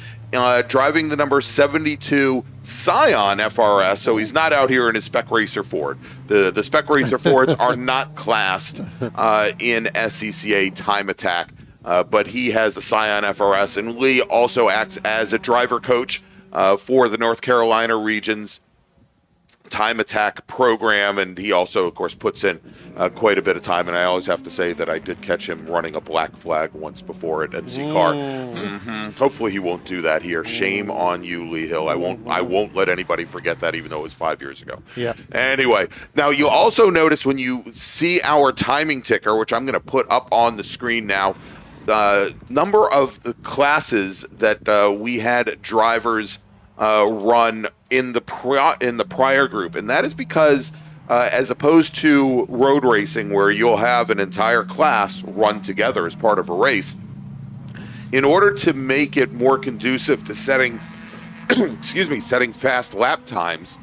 driving the number 72 Scion FRS, so he's not out here in his Spec Racer Ford. The Spec Racer Fords are not classed in SCCA time attack, but he has a Scion FRS, and Lee also acts as a driver coach for the North Carolina region's time attack program, and he also, of course, puts in quite a bit of time. And I always have to say that I did catch him running a black flag once before at NC Car. Hopefully he won't do that here. Shame on you, Lee Hill. I won't let anybody forget that, even though it was 5 years ago. Yeah. Anyway, now you also notice when you see our timing ticker, which I'm going to put up on the screen now, number of classes that we had drivers run in the prior group, and that is because as opposed to road racing where you'll have an entire class run together as part of a race, in order to make it more conducive to setting setting fast lap times,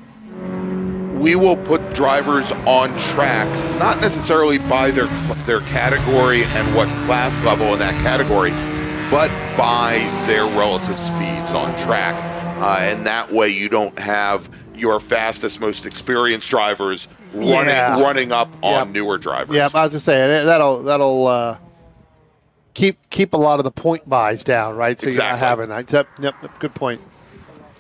we will put drivers on track, not necessarily by their category and what class level in that category, but by their relative speeds on track. And that way you don't have your fastest, most experienced drivers running up on newer drivers. Yeah, I was just saying that'll keep a lot of the point buys down, right? So Exactly. you're not having. Yep, good point.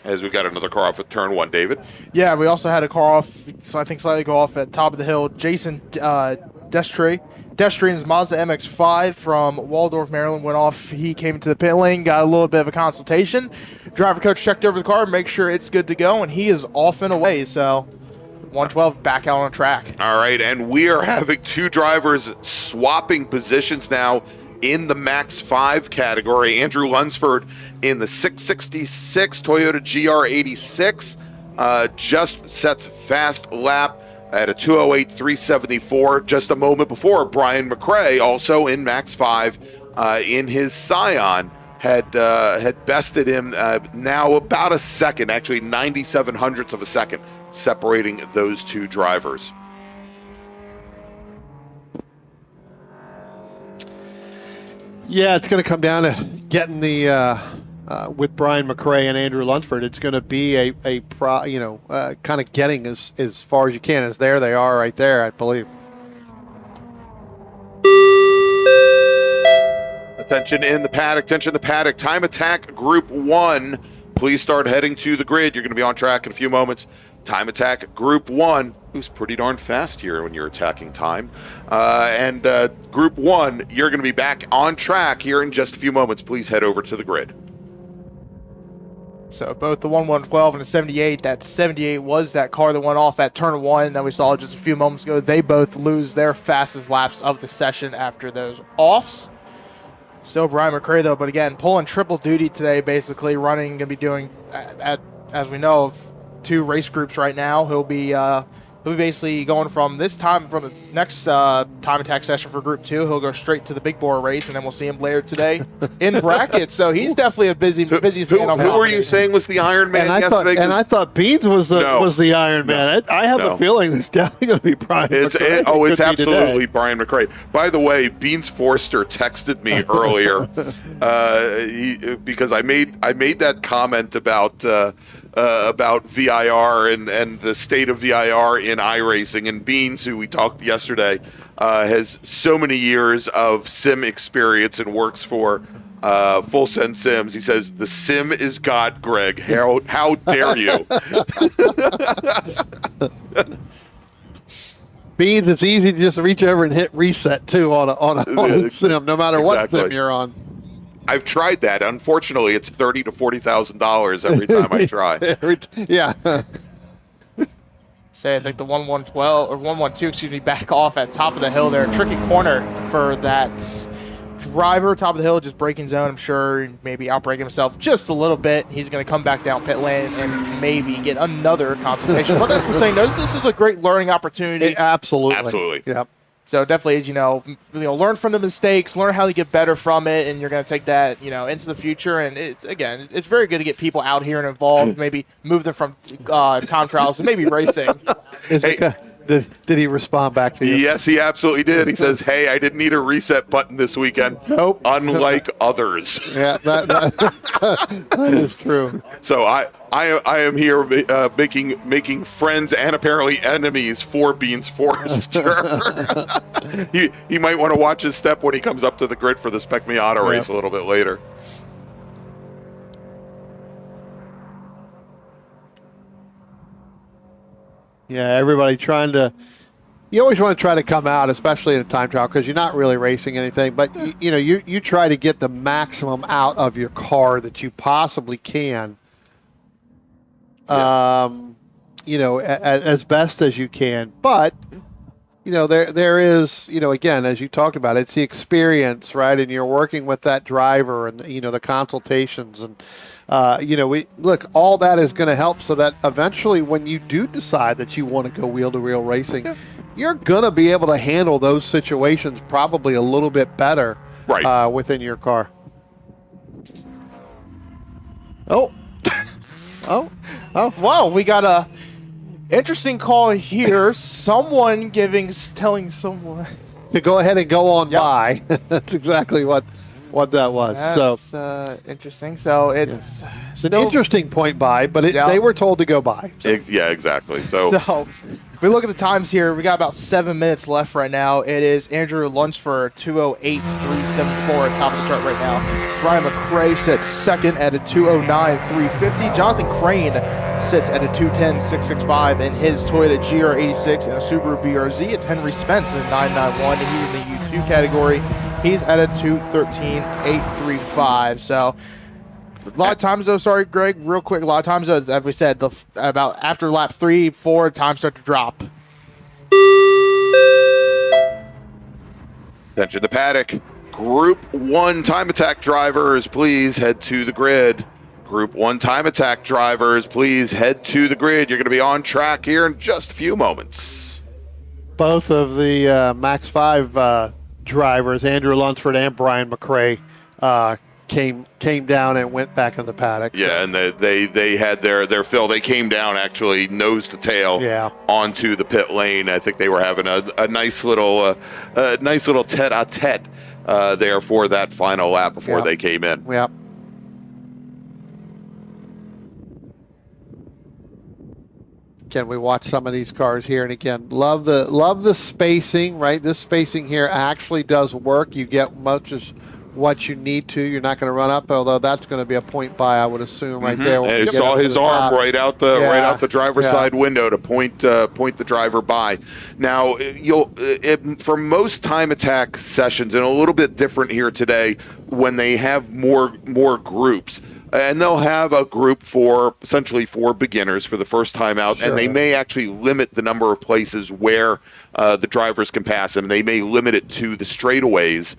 As we got another car off at turn 1, David. Yeah, we also had a car off, so I think slightly go off at top of the hill. Jason Destrian's Mazda MX-5 from Waldorf, Maryland went off. He came into the pit lane, got a little bit of a consultation. Driver coach checked over the car, make sure it's good to go, and he is off and away. So 112 back out on track. All right, and we are having two drivers swapping positions now in the Max 5 category. Andrew Lunsford in the 666 Toyota GR86 just sets fast lap at a 208.374 just a moment before. Brian McRae, also in Max 5 in his Scion, had bested him now about a second, actually 97 hundredths of a second, separating those two drivers. Yeah, it's going to come down to getting the with Brian McRae and Andrew Lunsford. It's going to be kind of getting as far as you can. As there they are, right there, I believe. Attention in the paddock. Time attack group 1. Please start heading to the grid. You're going to be on track in a few moments. Time attack group 1. Who's pretty darn fast here when you're attacking time. And group 1, you're going to be back on track here in just a few moments. Please head over to the grid. So both the 1112 and the 78, that 78 was that car that went off at turn 1 that we saw just a few moments ago. They both lose their fastest laps of the session after those offs. Still Brian McRae, though, but again, pulling triple duty today, basically running, going to be doing, as we know, of 2 race groups right now. He'll be basically going from the next time attack session for Group 2. He'll go straight to the big bore race, and then we'll see him later today in brackets. So he's definitely a busiest man on the Who were you saying was the Iron Man yesterday? I thought Beans was the Iron Man. I have a feeling it's definitely going to be Brian McRae. It's absolutely Brian McRae. By the way, Beans Forster texted me earlier because I made that comment about VIR and the state of VIR in iRacing. And Beans, who we talked yesterday, has so many years of sim experience and works for Full Send Sims. He says, the sim is God, Greg. How dare you? Beans, it's easy to just reach over and hit reset, too, on a sim, no matter what sim you're on. I've tried that. Unfortunately, it's $30,000 to $40,000 every time I try. Yeah. Say, I think the 1112 or 112, back off at top of the hill there. Tricky corner for that driver. Top of the hill, just braking zone. I'm sure maybe outbraking himself just a little bit. He's going to come back down pit lane and maybe get another consultation. But that's the thing. This is a great learning opportunity. Absolutely. Yep. So definitely, as learn from the mistakes, learn how to get better from it, and you're going to take that, into the future. And it's very good to get people out here and involved. Maybe move them from time trials to maybe racing. Did he respond back to you? Yes, he absolutely did. He says, "Hey, I didn't need a reset button this weekend. Nope. Unlike others." Yeah, that is true. So I am here making friends and apparently enemies for Beans Forrester. he might want to watch his step when he comes up to the grid for the Spec Miata race a little bit later. Yeah, everybody trying to. You always want to try to come out, especially in a time trial, because you're not really racing anything. But you try to get the maximum out of your car that you possibly can. As best as you can. But there is, again, as you talked about, it's the experience, right? And you're working with that driver, and the consultations, and all that is going to help, so that eventually, when you do decide that you want to go wheel-to-wheel racing, you're going to be able to handle those situations probably a little bit better, right, within your car. Oh, Wow, we got a interesting call here. Someone telling someone to go ahead and go on by. That's exactly what that was. That's interesting. So it's an interesting point by, but they were told to go by. So. Yeah, exactly. So if we look at the times here, we got about 7 minutes left right now. It is Andrew Lunsford, 2:08.374 at top of the chart right now. Brian McRae sits second at a 2:09.350. Jonathan Crane sits at a 2:10.665 in his Toyota GR86 and a Subaru BRZ. It's Henry Spence in the 991. He's in the U2 category. He's at a 2:13.835. So a lot of times, though, sorry, Greg, real quick, a lot of times, as we said, about after lap 3, 4, times start to drop. Attention the paddock. Group 1 time attack drivers, please head to the grid. Group 1 time attack drivers, please head to the grid. You're going to be on track here in just a few moments. Both of the Max 5 drivers, Andrew Lunsford and Brian McRae, came down and went back in the paddock. Yeah, and they had their fill. They came down actually nose to tail onto the pit lane. I think they were having a nice little tete-a-tete there for that final lap before they came in. Yep. Can we watch some of these cars here? And again, love the spacing, right? This spacing here actually does work. You get much as what you need to. You're not going to run up, although that's going to be a point by, I would assume, right there. And you saw his arm right out the driver's side window to point the driver by. Now, for most time attack sessions, and a little bit different here today, when they have more groups. And they'll have a group essentially for beginners for the first time out, and they may actually limit the number of places where the drivers can pass them. They may limit it to the straightaways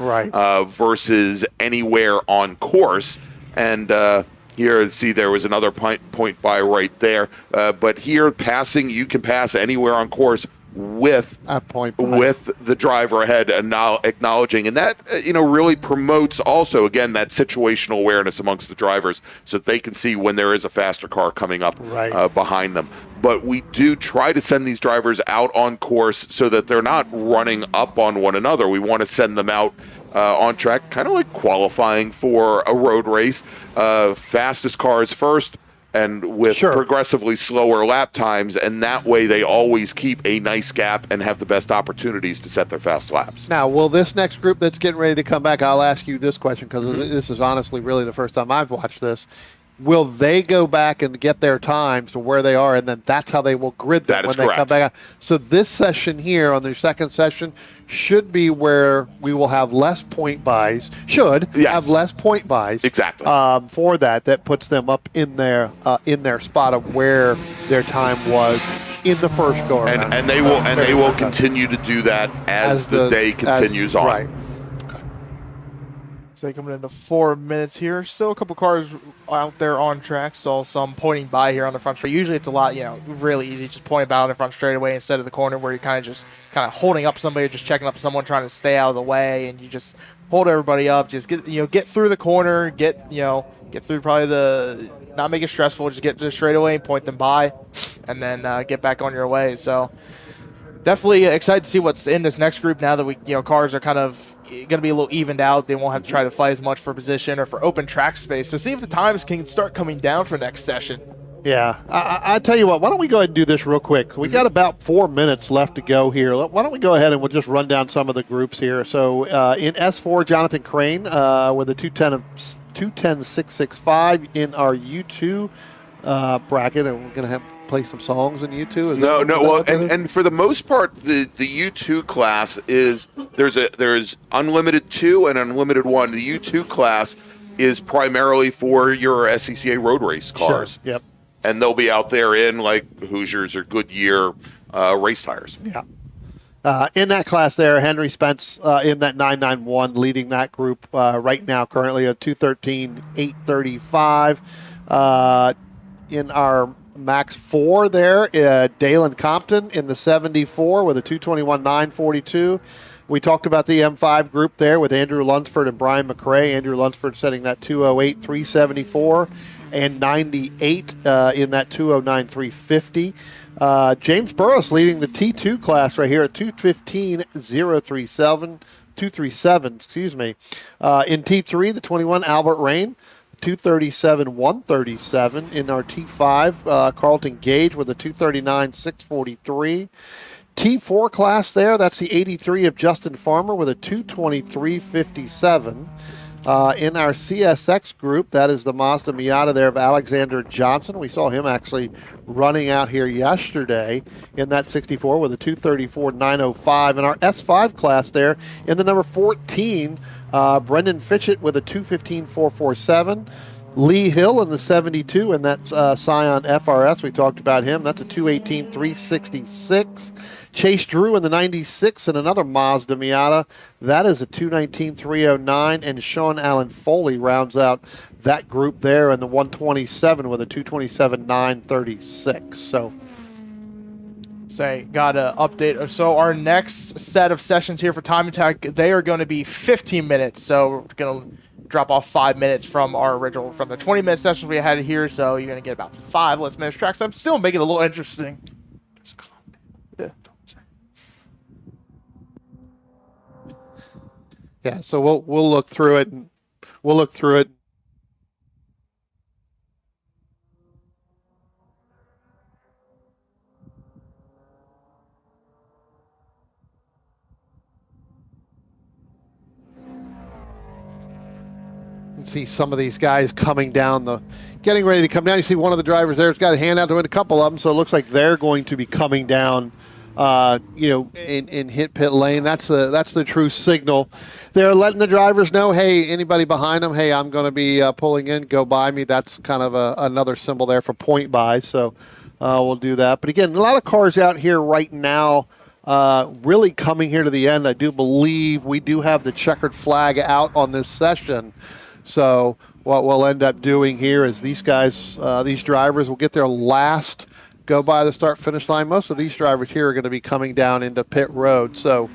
versus anywhere on course. And here, see, there was another point by right there. But here, you can pass anywhere on course with the driver ahead and now acknowledging, and that really promotes also again that situational awareness amongst the drivers, so that they can see when there is a faster car coming up behind them. But we do try to send these drivers out on course so that they're not running up on one another. We want to send them out on track, kind of like qualifying for a road race. Fastest cars first, and with progressively slower lap times, and that way they always keep a nice gap and have the best opportunities to set their fast laps. Now, will this next group that's getting ready to come back, I'll ask you this question because this is honestly really the first time I've watched this. Will they go back and get their times to where they are, and then that's how they will grid them when they come back out? So this session here, on their second session, should be where we will have less point buys. Have less point buys. Exactly. For that puts them up in their spot of where their time was in the first go around. And they will continue to do that as the day continues on. Right. So coming into 4 minutes here. Still a couple cars out there on track. Saw some pointing by here on the front straight. Usually it's a lot, really easy. Just pointing by on the front straightaway instead of the corner where you're kind of holding up somebody, just checking up someone trying to stay out of the way, and you just hold everybody up. Just get through the corner, get through probably not make it stressful. Just get to the straightaway and point them by, and then get back on your way. So definitely excited to see what's in this next group now that cars are kind of going to be a little evened out. They won't have to try to fight as much for position or for open track space. So see if the times can start coming down for next session. Yeah, I tell you what, why don't we go ahead and do this real quick? We got about 4 minutes left to go here. Why don't we go ahead and we'll just run down some of the groups here. So in S4, Jonathan Crane with a 210.665 in our U2 bracket, and we're going to play some songs in U2? Is No, that no. what Well, that is? and for the most part, the U2 class is there's unlimited 2 and unlimited 1. The U2 class is primarily for your SCCA road race cars. Sure. Yep. And they'll be out there in like Hoosiers or Goodyear race tires. Yeah. In that class there, Henry Spence in that 991 leading that group right now, currently at 213.835. In our Max 4 there, Dalen Compton in the 74 with a 221.942. We talked about the M5 group there with Andrew Lunsford and Brian McRae. Andrew Lunsford setting that 208.374 and 98 in that 209.350. James Burrows leading the T2 class right here at 215.037, excuse me. In T3, the 21, Albert Rain, 237.137. In our T5, Carlton Gage with a 239.643. T4 class there, that's the 83 of Justin Farmer with a 223.57. In our CSX group, that is the Mazda Miata there of Alexander Johnson. We saw him actually running out here yesterday in that 64 with a 234.905. In our S5 class there, in the number 14, Brendan Fitchett with a 215.447. Lee Hill in the 72, and that's Scion FRS. We talked about him. That's a 218.366. Chase Drew in the 96 and another Mazda Miata. That is a 219.309. And Sean Allen Foley rounds out that group there in the 127 with a 227.936. So, Got an update. So our next set of sessions here for Time Attack, they are going to be 15 minutes. So we're going to drop off 5 minutes from our original, from the 20-minute sessions we had here. So you're going to get about 5 less minutes tracks. I'm still making it a little interesting. Yeah. yeah, so we'll look through it. And we'll look through it. See some of these guys coming down getting ready to come down. You see one of the drivers there's got a hand out to win a couple of them, so it looks like they're going to be coming down, in hit pit lane. That's the true signal. They're letting the drivers know, hey, anybody behind them, hey, I'm going to be pulling in, go by me. That's kind of another symbol there for point by. So we'll do that. But again, a lot of cars out here right now. Really coming here to the end. I do believe we do have the checkered flag out on this session. So what we'll end up doing here is these guys, these drivers will get their last go by the start-finish line. Most of these drivers here are going to be coming down into pit road. So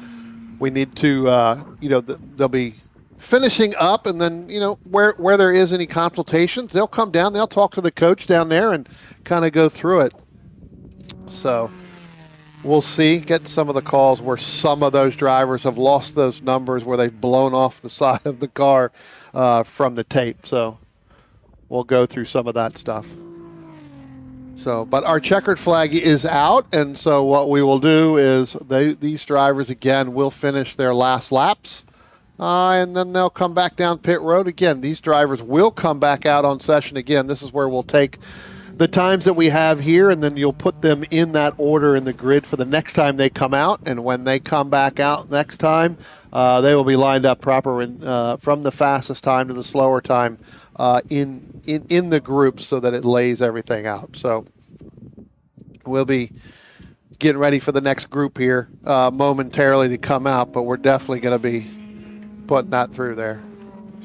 we need to, they'll be finishing up, and then, where there is any consultations, they'll come down, they'll talk to the coach down there and kind of go through it. So we'll see, get some of the calls where some of those drivers have lost those numbers, where they've blown off the side of the car from the tape. So we'll go through some of that stuff. So, but our checkered flag is out, and so what we will do is these drivers, again, will finish their last laps, and then they'll come back down pit road. Again, these drivers will come back out on session again. This is where we'll take the times that we have here, and then you'll put them in that order in the grid for the next time they come out. And when they come back out next time, they will be lined up proper from the fastest time to the slower time in the group, so that it lays everything out. So we'll be getting ready for the next group here momentarily to come out, but we're definitely going to be putting that through there.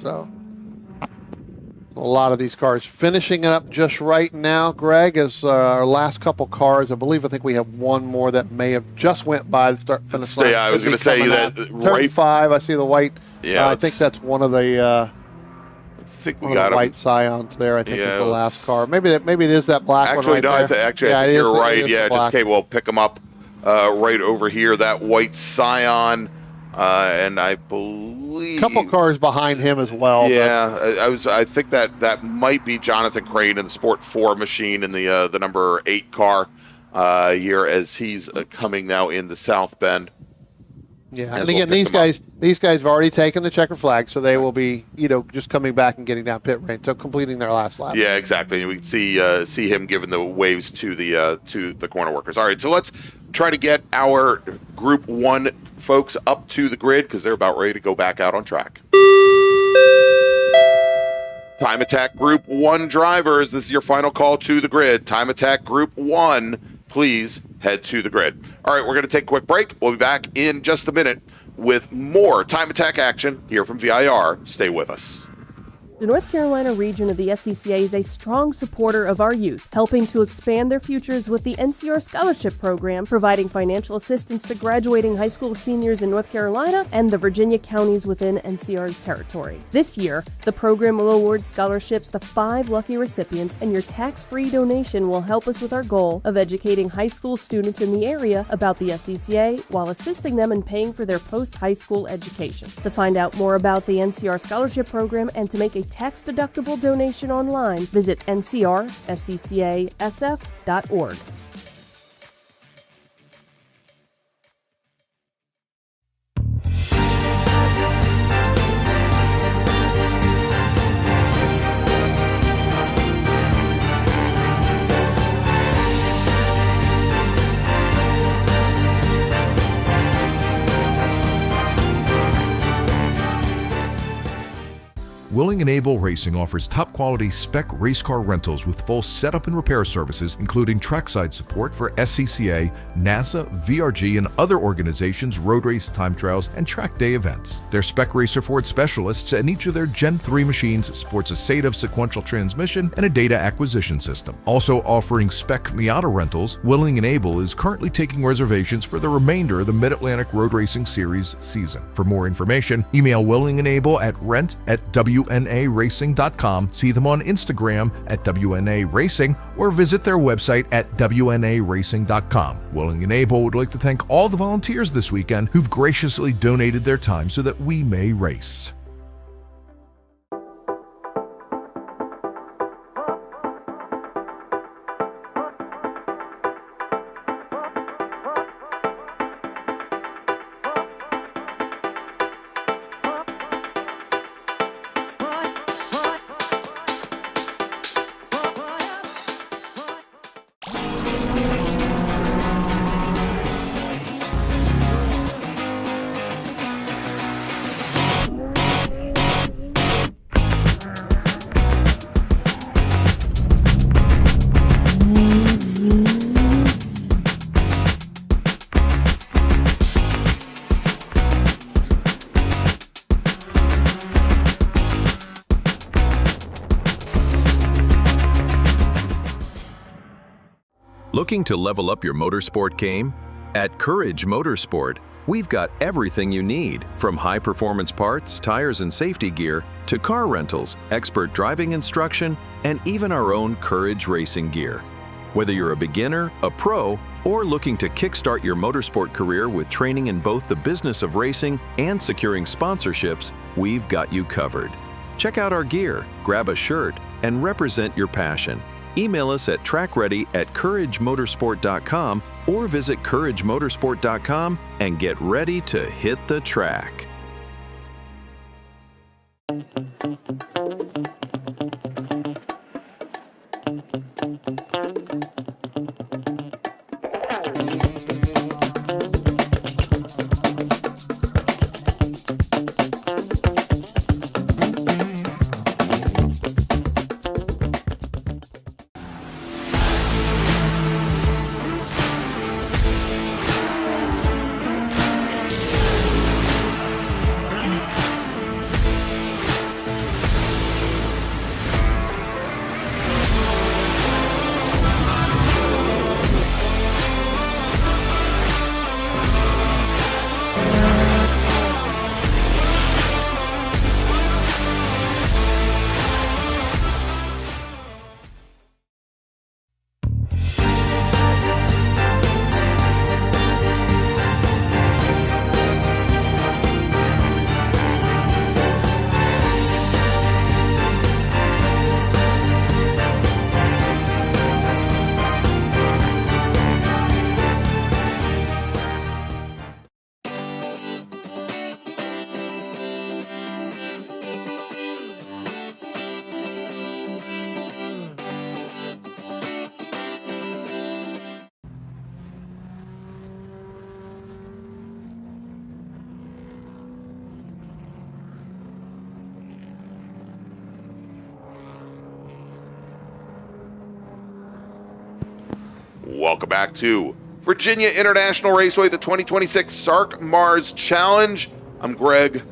So a lot of these cars finishing it up just right now. Greg, is our last couple cars. I think we have one more that may have just went by the start finish line. Yeah, I was going to say that. Turn 5, I see the white. Yeah, I think that's one of the. I think we one got of the him. white Scions there. I think is the Yeah, last car. Maybe it is that black one right No, I there. I think you're right. Yeah, just okay. we'll pick them up right over here. That white Scion, and I believe Couple cars behind him as well. Yeah, I think that might be Jonathan Crane in the Sport 4 machine in the number 8 car here, as he's coming now into South Bend. Yeah, as and we'll again, pick them up. these guys have already taken the checker flag, so they will be, just coming back and getting down pit lane, so completing their last lap. Yeah, exactly. We can see him giving the waves to the corner workers. All right, so let's try to get our Group 1 folks up to the grid because they're about ready to go back out on track. Time Attack Group 1 drivers, this is your final call to the grid. Time Attack Group 1, please head to the grid. All right, we're going to take a quick break. We'll be back in just a minute with more Time Attack action here from VIR. Stay with us. The North Carolina region of the SCCA is a strong supporter of our youth, helping to expand their futures with the NCR Scholarship Program, providing financial assistance to graduating high school seniors in North Carolina and the Virginia counties within NCR's territory. This year, the program will award scholarships to 5 lucky recipients, and your tax-free donation will help us with our goal of educating high school students in the area about the SCCA while assisting them in paying for their post-high school education. To find out more about the NCR Scholarship Program and to make a tax-deductible donation online, visit ncrsccasf.org. Willing and Able Racing offers top-quality spec race car rentals with full setup and repair services, including trackside support for SCCA, NASA, VRG, and other organizations' road race, time trials, and track day events. Their Spec Racer Ford specialists and each of their Gen 3 machines sports a SATAV sequential transmission and a data acquisition system. Also offering Spec Miata rentals, Willing and Able is currently taking reservations for the remainder of the Mid-Atlantic Road Racing Series season. For more information, email Willing and Able at rent@WNARacing.com, see them on Instagram at WNA Racing, or visit their website at WNARacing.com. Willing and Able would like to thank all the volunteers this weekend who've graciously donated their time so that we may race. Looking to level up your motorsport game? At Courage Motorsport, we've got everything you need, from high-performance parts, tires, and safety gear, to car rentals, expert driving instruction, and even our own Courage racing gear. Whether you're a beginner, a pro, or looking to kickstart your motorsport career with training in both the business of racing and securing sponsorships, we've got you covered. Check out our gear, grab a shirt, and represent your passion. Email us at trackready@couragemotorsport.com or visit couragemotorsport.com and get ready to hit the track. Welcome back to Virginia International Raceway, the 2026 SARRC MARRS Challenge. I'm Greg.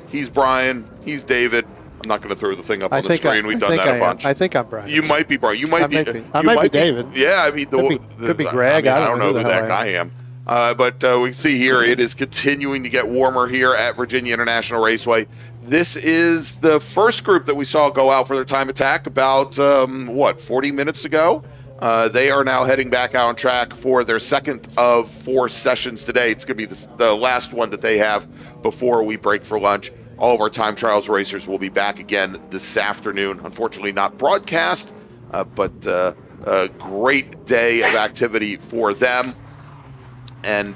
He's Brian. He's David. I'm not going to throw the thing up on the screen. We've done that a bunch. I think I'm Brian. You might be Brian. You might be. I might be David. Yeah, I mean, could be Greg. I don't know who that guy am. But we can see here it is continuing to get warmer here at Virginia International Raceway. This is the first group that we saw go out for their time attack about 40 minutes ago. They are now heading back out on track for their second of 4 sessions today. It's going to be the last one that they have before we break for lunch. All of our time trials racers will be back again this afternoon. Unfortunately, not broadcast, but a great day of activity for them. And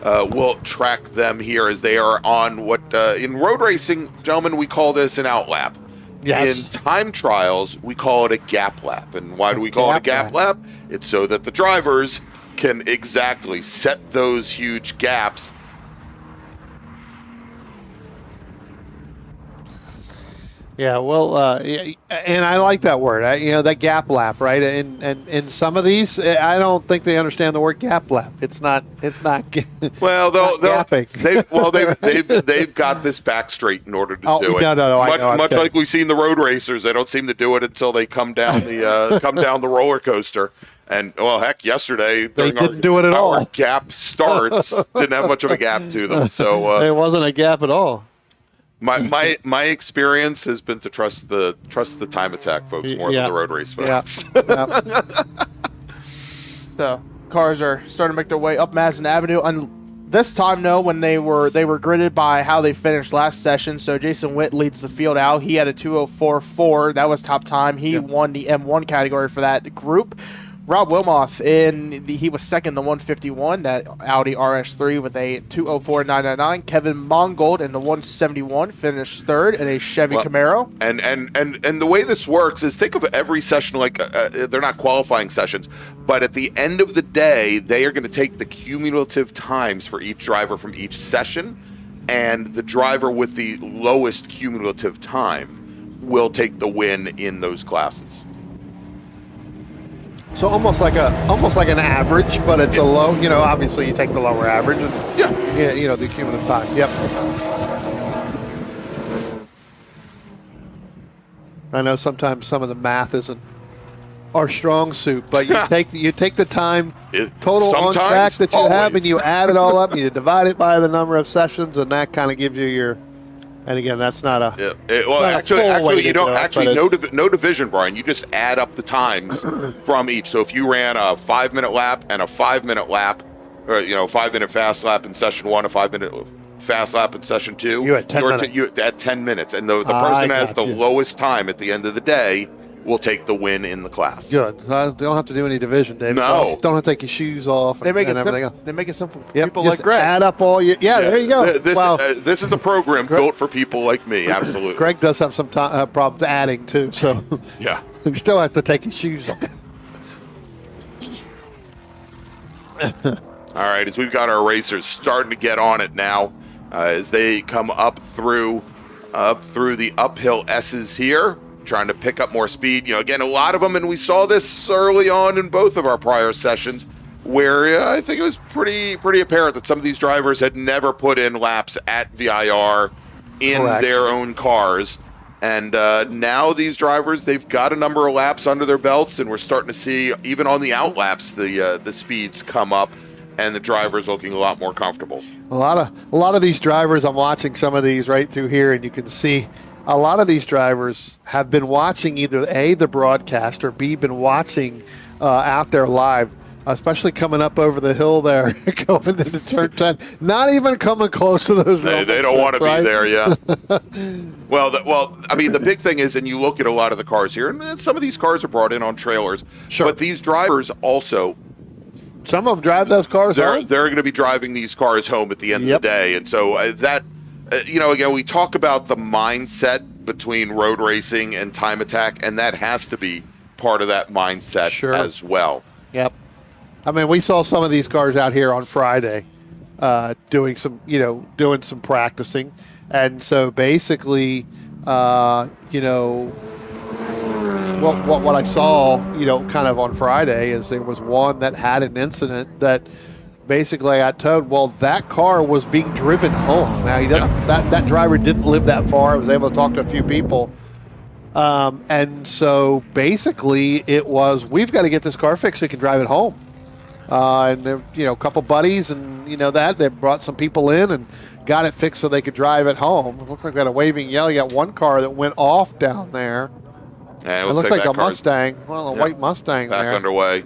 we'll track them here as they are on what, in road racing, gentlemen, we call this an out lap. Yes. In time trials, we call it a gap lap. And why do we call it a gap lap? It's so that the drivers can exactly set those huge gaps. Yeah, well, and I like that word. That gap lap, right? And some of these, I don't think they understand the word gap lap. It's not. Well, gapping. they've got this back straight in order to do it. No. Much like we've seen the road racers, they don't seem to do it until they come down the roller coaster. And well, heck, yesterday they didn't do it at all. Our gap starts didn't have much of a gap to them, so it wasn't a gap at all. My experience has been to trust the time attack folks more than the road race folks. Yeah. So cars are starting to make their way up Madison Avenue. This time, no, when they were gridded by how they finished last session. So Jason Witt leads the field out. He had a 2:04.4. That was top time. He won the M1 category for that group. Rob Wilmoth, he was second, the 151, that Audi RS3 with a 2:04.999. Kevin Mongold in the 171 finished third in a Chevy Camaro. And the way this works is, think of every session like they're not qualifying sessions, but at the end of the day, they are going to take the cumulative times for each driver from each session, and the driver with the lowest cumulative time will take the win in those classes. So almost like an average, but it's a low. Obviously you take the lower average. And, the cumulative time. Yep. I know sometimes some of the math isn't our strong suit, but you take the time total on track that you have, and you add it all up. And you divide it by the number of sessions, and that kind of gives you your. And again, that's not a. Actually, you don't. No division, Brian. You just add up the times from each. So if you ran a 5-minute lap and a 5-minute lap, or 5-minute fast lap in session 1, a 5-minute fast lap in session 2, you at 10 minutes. You at 10 minutes, and the person has the lowest time at the end of the day will take the win in the class. Good. I don't have to do any division, David. No. Don't have to take your shoes off. They make everything else. They make it simple for people like Greg. Add up all you. Yeah, there you go. This is a program built for people like me. Absolutely. Greg does have some problems adding too, so yeah, you still have to take his shoes off. All right, as we've got our racers starting to get on it now, as they come up through the uphill S's here, trying to pick up more speed. Again, a lot of them, and we saw this early on in both of our prior sessions, where I think it was pretty apparent that some of these drivers had never put in laps at VIR in their own cars. And now these drivers, they've got a number of laps under their belts, and we're starting to see, even on the out laps, the speeds come up, and the drivers looking a lot more comfortable. A lot of these drivers, I'm watching some of these right through here, and you can see a lot of these drivers have been watching either A, the broadcast, or B, been watching out there live, especially coming up over the hill there, going into turn 10, not even coming close to those. They don't want to be there, yeah. Well, I mean, the big thing is, and you look at a lot of the cars here, and some of these cars are brought in on trailers, but these drivers also, some of them drive those cars home. They're going to be driving these cars home at the end of the day, and so again, we talk about the mindset between road racing and time attack, and that has to be part of that mindset as well. Yep. I mean, we saw some of these cars out here on Friday doing some practicing. And so basically, what I saw, kind of on Friday is there was one that had an incident that basically I told, well, that car was being driven home. Now, he doesn't, that driver didn't live that far. I was able to talk to a few people. And so basically it was, we've got to get this car fixed so we can drive it home. And there, a couple buddies and, they brought some people in and got it fixed so they could drive it home. It looks like we got a waving yellow. You got one car that went off down there. Yeah, it looks like that a Mustang. Well, a white Mustang back there. underway.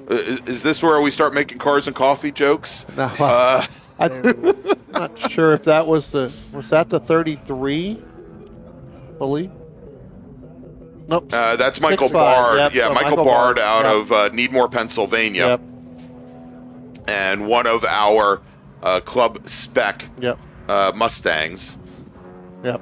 Is this where we start making cars and coffee jokes? No, I'm not sure if that was the 33, I believe. Nope. That's Michael 6'5", Bard. yep, Yeah, so Michael Bard out of Needmore, Pennsylvania. Yep. And one of our Club Spec Mustangs. Yep.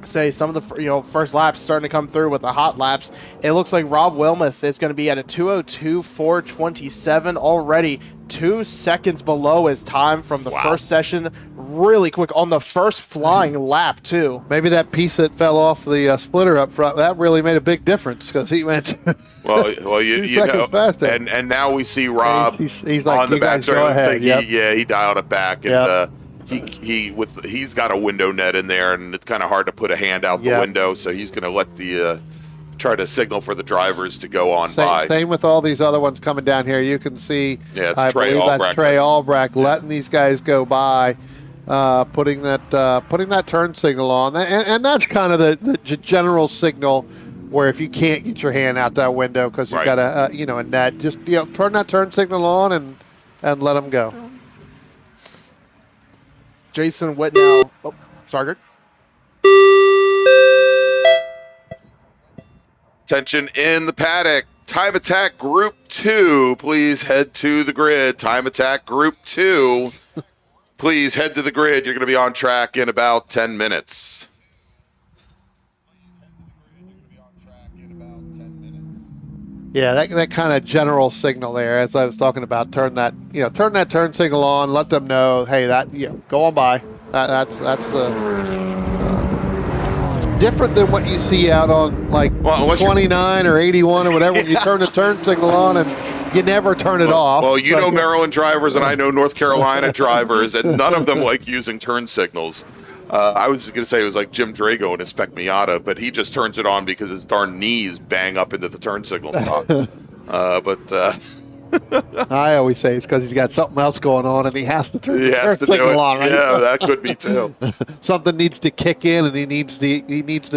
Say some of the first laps starting to come through with the hot laps. It looks like Rob Wilmoth is going to be at a 2:02.427 already, 2 seconds below his time from the first session. Really quick on the first flying lap too. Maybe that piece that fell off the splitter up front, that really made a big difference because he went well, you 2 seconds faster. And now we see Rob he's like, on the you back. guys go ahead. He dialed it back, and he's got a window net in there, and it's kind of hard to put a hand out the window, so he's going to let the try to signal for the drivers to go on by. Same with all these other ones coming down here. You can see, it's I Trey believe Albrecht. that's Trey Albrecht letting these guys go by, putting that turn signal on, and that's kind of the general signal where if you can't get your hand out that window because you've got a net, just turn that turn signal on and let them go. Jason Whitnell. Oh, sorry, Greg. Attention in the paddock. Time Attack Group 2, please head to the grid. Time Attack Group 2, please head to the grid. You're going to be on track in about 10 minutes. Yeah, that kind of general signal there, as I was talking about, turn that turn signal on, let them know, hey, go on by. That's the different than what you see out on 29 or 81 or whatever. When you turn the turn signal on and you never turn it off. Well, know Maryland drivers and I know North Carolina drivers, and none of them like using turn signals. I was going to say it was like Jim Drago in his Spec Miata, but he just turns it on because his darn knees bang up into the turn signal spots. I always say it's because he's got something else going on and he has to turn the turn signal on. Right? Yeah, that could be too. Something needs to kick in, and he needs the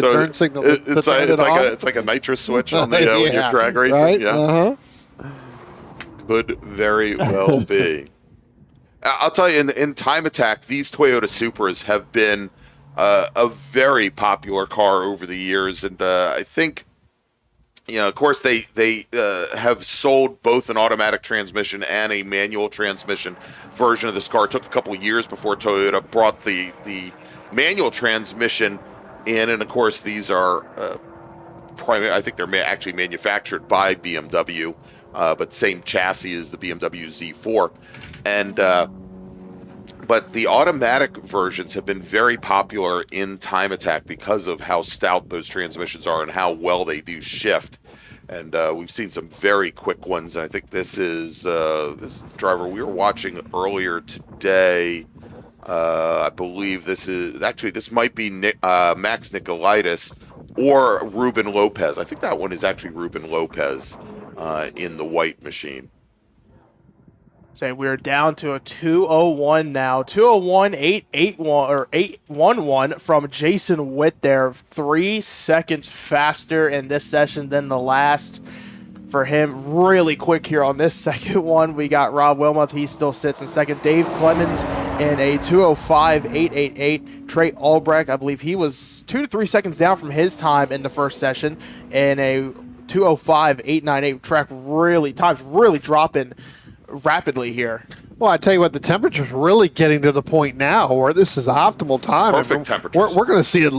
turn signal. It's like a nitrous switch on the with your drag racing. Right? Yeah, could very well be. I'll tell you, in Time Attack, these Toyota Supras have been a very popular car over the years, and I think, of course, they have sold both an automatic transmission and a manual transmission version of this car. It took a couple of years before Toyota brought the manual transmission in, and of course, these are I think they're actually manufactured by BMW, but same chassis as the BMW Z4. And but the automatic versions have been very popular in Time Attack because of how stout those transmissions are and how well they do shift. And we've seen some very quick ones. And I think this is the driver we were watching earlier today. I believe this might be Max Nicolaitis or Ruben Lopez. I think that one is actually Ruben Lopez in the white machine. Say we're down to a 2:01 now. 2:01.881 or 8:11 from Jason Witt there. 3 seconds faster in this session than the last for him. Really quick here on this second one. We got Rob Wilmoth. He still sits in second. Dave Clemens in a 2:05.888. Trey Albrecht, I believe he was 2 to 3 seconds down from his time in the first session in a 2:05.898. Times really dropping rapidly here. Well, I tell you what, the temperature's really getting to the point now where this is optimal time. Perfect temperatures. We're going to see it,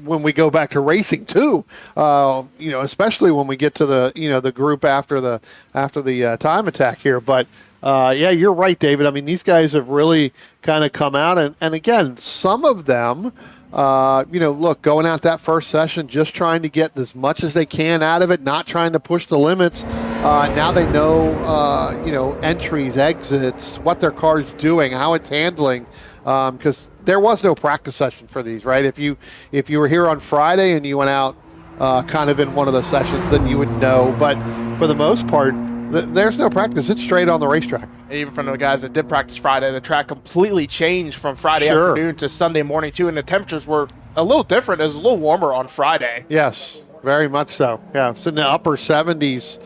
when we go back to racing too. Especially when we get to the group after the Time Attack here. But you're right, David. I mean, these guys have really kind of come out, and again, some of them look, going out that first session, just trying to get as much as they can out of it, not trying to push the limits. Now they know, entries, exits, what their car's doing, how it's handling, because there was no practice session for these, right? If you were here on Friday and you went out kind of in one of the sessions, then you would know. But for the most part, there's no practice. It's straight on the racetrack. Even from the guys that did practice Friday, the track completely changed from Friday afternoon to Sunday morning, too, and the temperatures were a little different. It was a little warmer on Friday. Yes, very much so. Yeah, it's in the upper 70s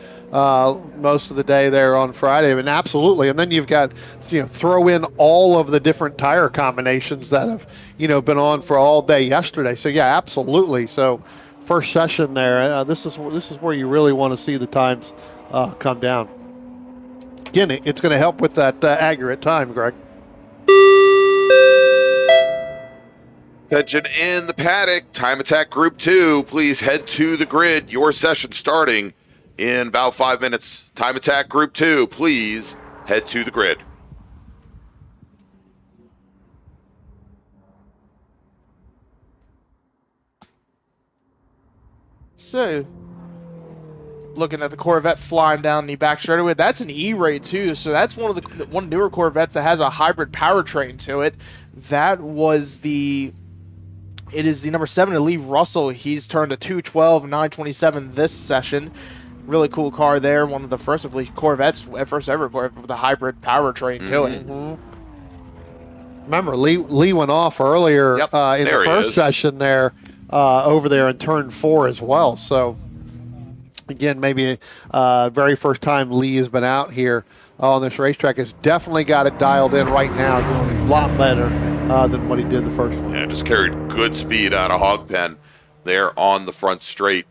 most of the day there on Friday, and absolutely. And then you've got, throw in all of the different tire combinations that have, been on for all day yesterday. So, yeah, absolutely. So, first session there, this is where you really want to see the times come down. Again, it's going to help with that accurate time, Greg. Attention in the paddock, Time Attack Group 2. Please head to the grid. Your session starting in about 5 minutes. Time Attack Group 2, please head to the grid. So, looking at the Corvette flying down the back straightaway, that's an E-Ray too. So that's one newer Corvettes that has a hybrid powertrain to it. It is the number 7 to Lee Russell. He's turned a 212 927 this session. Really cool car there. One of the first, I believe, Corvettes, first ever Corvette with a hybrid powertrain to it. Remember, Lee went off earlier in the first session there, over there in turn 4 as well. So, again, maybe very first time Lee has been out here on this racetrack. Has definitely got it dialed in right now, doing a lot better than what he did the first one. Yeah, just carried good speed out of Hog Pen there on the front straight.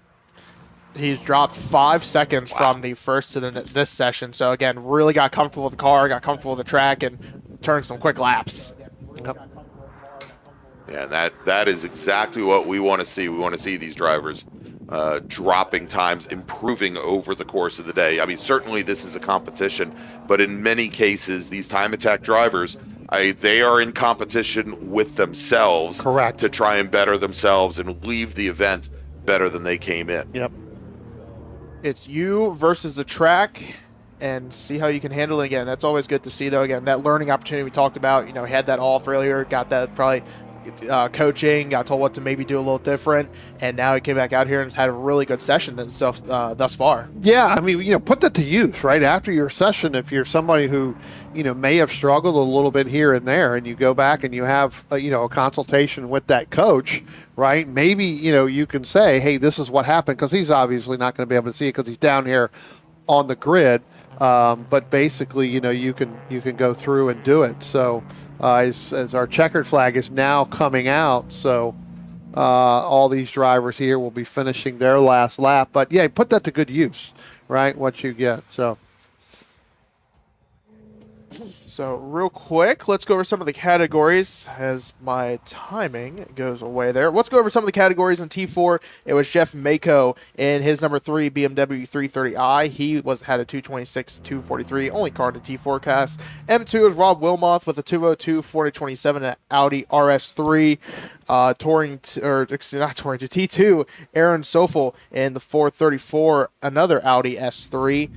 He's dropped 5 seconds from the first to this session. So, again, really got comfortable with the car, got comfortable with the track, and turned some quick laps. Yep. Yeah, that is exactly what we want to see. We want to see these drivers dropping times, improving over the course of the day. I mean, certainly this is a competition, but in many cases, these Time Attack drivers, they are in competition with themselves. Correct. To try and better themselves and leave the event better than they came in. Yep. It's you versus the track, and see how you can handle it again. That's always good to see, though. Again, that learning opportunity we talked about, he had that off earlier, got that probably coaching, got told what to maybe do a little different, and now he came back out here and has had a really good session thus far. Yeah, I mean, put that to use, right? After your session, if you're somebody who, may have struggled a little bit here and there, and you go back and you have, a consultation with that coach, right? Maybe, you can say, hey, this is what happened, because he's obviously not going to be able to see it because he's down here on the grid. But basically, you can go through and do it. So as our checkered flag is now coming out, so all these drivers here will be finishing their last lap. But yeah, put that to good use, right? What you get. So real quick, let's go over some of the categories as my timing goes away there. Let's go over some of the categories in T4. It was Jeff Mako in his number 3 BMW 330i. He had a 226 243, only car in the T4 class. M2 is Rob Wilmoth with a 202 4027 and Audi RS3. T2, Aaron Sofel in the 434, another Audi S3.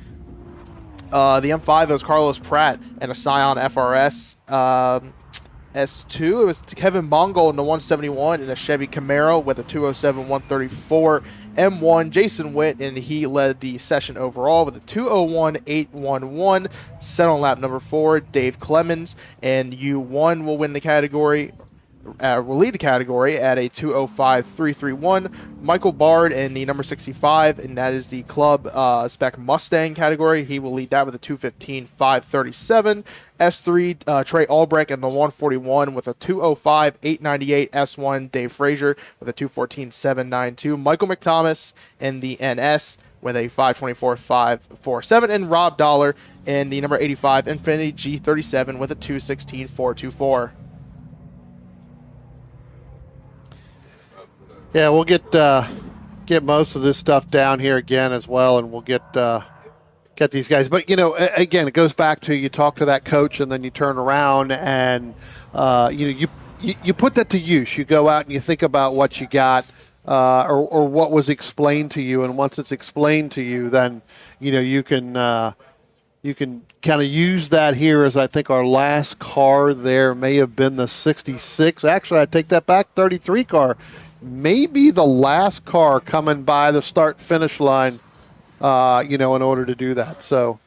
The M5 was Carlos Pratt and a Scion FRS. S2, it was Kevin Mongol in the 171 and a Chevy Camaro with a 207 134. M1, Jason Witt, and he led the session overall with a 201 811. Set on lap number 4, Dave Clemens, and U1 will win the category. Will lead the category at a 205.331. Michael Bard in the number 65, and that is the club spec Mustang category. He will lead that with a 215.537. S3, Trey Albrecht in the 141 with a 205.898. S1, Dave Frazier with a 214.792. Michael McThomas in the NS with a 524.547, and Rob Dollar in the number 85 Infiniti G37 with a 216.424. Yeah, we'll get most of this stuff down here again as well, and we'll get these guys. But again, it goes back to you talk to that coach, and then you turn around and you you put that to use. You go out and you think about what you got, or what was explained to you, and once it's explained to you, then you can kind of use that here. As I think our last car there may have been the 66. Actually, I take that back. 33 car, maybe the last car coming by the start-finish line. In order to do that, so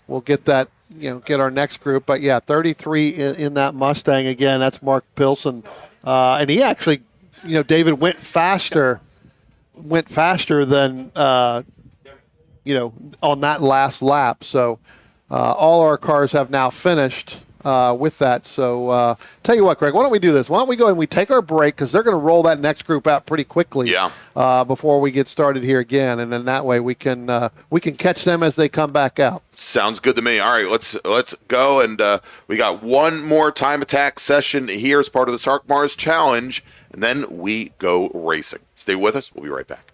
we'll get that. Get our next group. But yeah, 33 in that Mustang again. That's Mark Pilson, and he actually, David went faster than on that last lap. So all our cars have now finished with that. So tell you what, Greg, why don't we do this? Why don't we go and we take our break, because they're going to roll that next group out pretty quickly. Yeah. Before we get started here again, and then that way we can catch them as they come back out. Sounds good to me. All right, let's go, and we got one more time attack session here as part of the SARRC MARRS Challenge, and then we go racing. Stay with us. We'll be right back.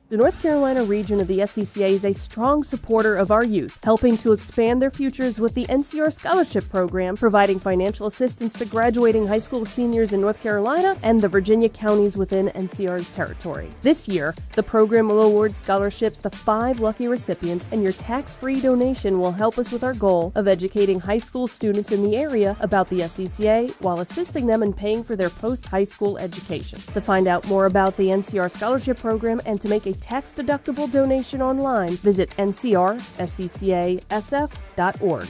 The North Carolina region of the SCCA is a strong supporter of our youth, helping to expand their futures with the NCR Scholarship Program, providing financial assistance to graduating high school seniors in North Carolina and the Virginia counties within NCR's territory. This year, the program will award scholarships to 5 lucky recipients, and your tax-free donation will help us with our goal of educating high school students in the area about the SCCA while assisting them in paying for their post-high school education. To find out more about the NCR Scholarship Program and to make a tax-deductible donation online, visit ncrsccasf.org.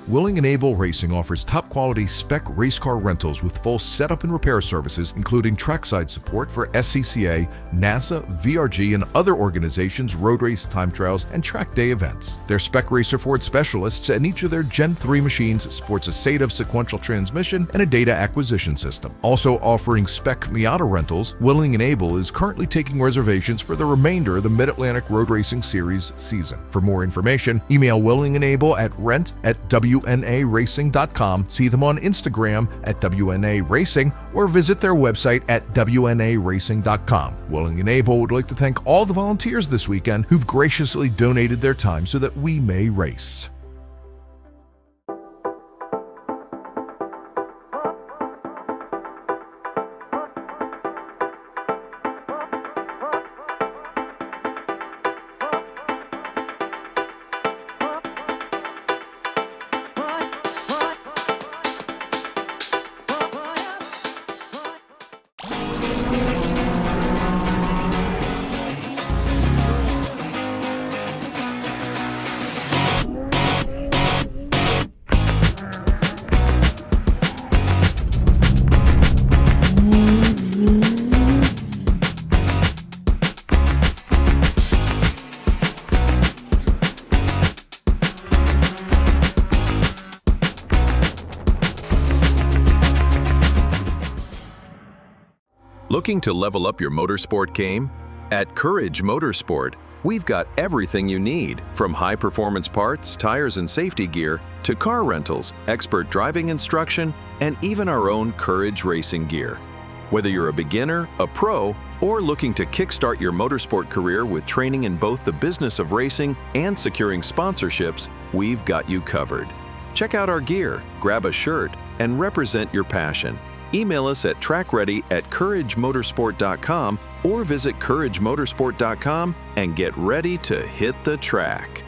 Willing and Able Racing offers top-quality spec race car rentals with full setup and repair services, including trackside support for SCCA, NASA, VRG, and other organizations' road race, time trials, and track day events. They're Spec Racer Ford specialists, and each of their Gen 3 machines sports a SATAV sequential transmission and a data acquisition system. Also offering Spec Miata rentals, Willing and Able is currently taking reservations for the remainder of the Mid-Atlantic Road Racing Series season. For more information, email Willing and Able at rent@WNARacing.com, see them on Instagram at WNA Racing, or visit their website at WNARacing.com. Willing and Able would like to thank all the volunteers this weekend who've graciously donated their time so that we may race. Looking to level up your motorsport game? At Courage Motorsport, we've got everything you need, from high-performance parts, tires, and safety gear, to car rentals, expert driving instruction, and even our own Courage racing gear. Whether you're a beginner, a pro, or looking to kickstart your motorsport career with training in both the business of racing and securing sponsorships, we've got you covered. Check out our gear, grab a shirt, and represent your passion. Email us at trackready@couragemotorsport.com or visit couragemotorsport.com and get ready to hit the track.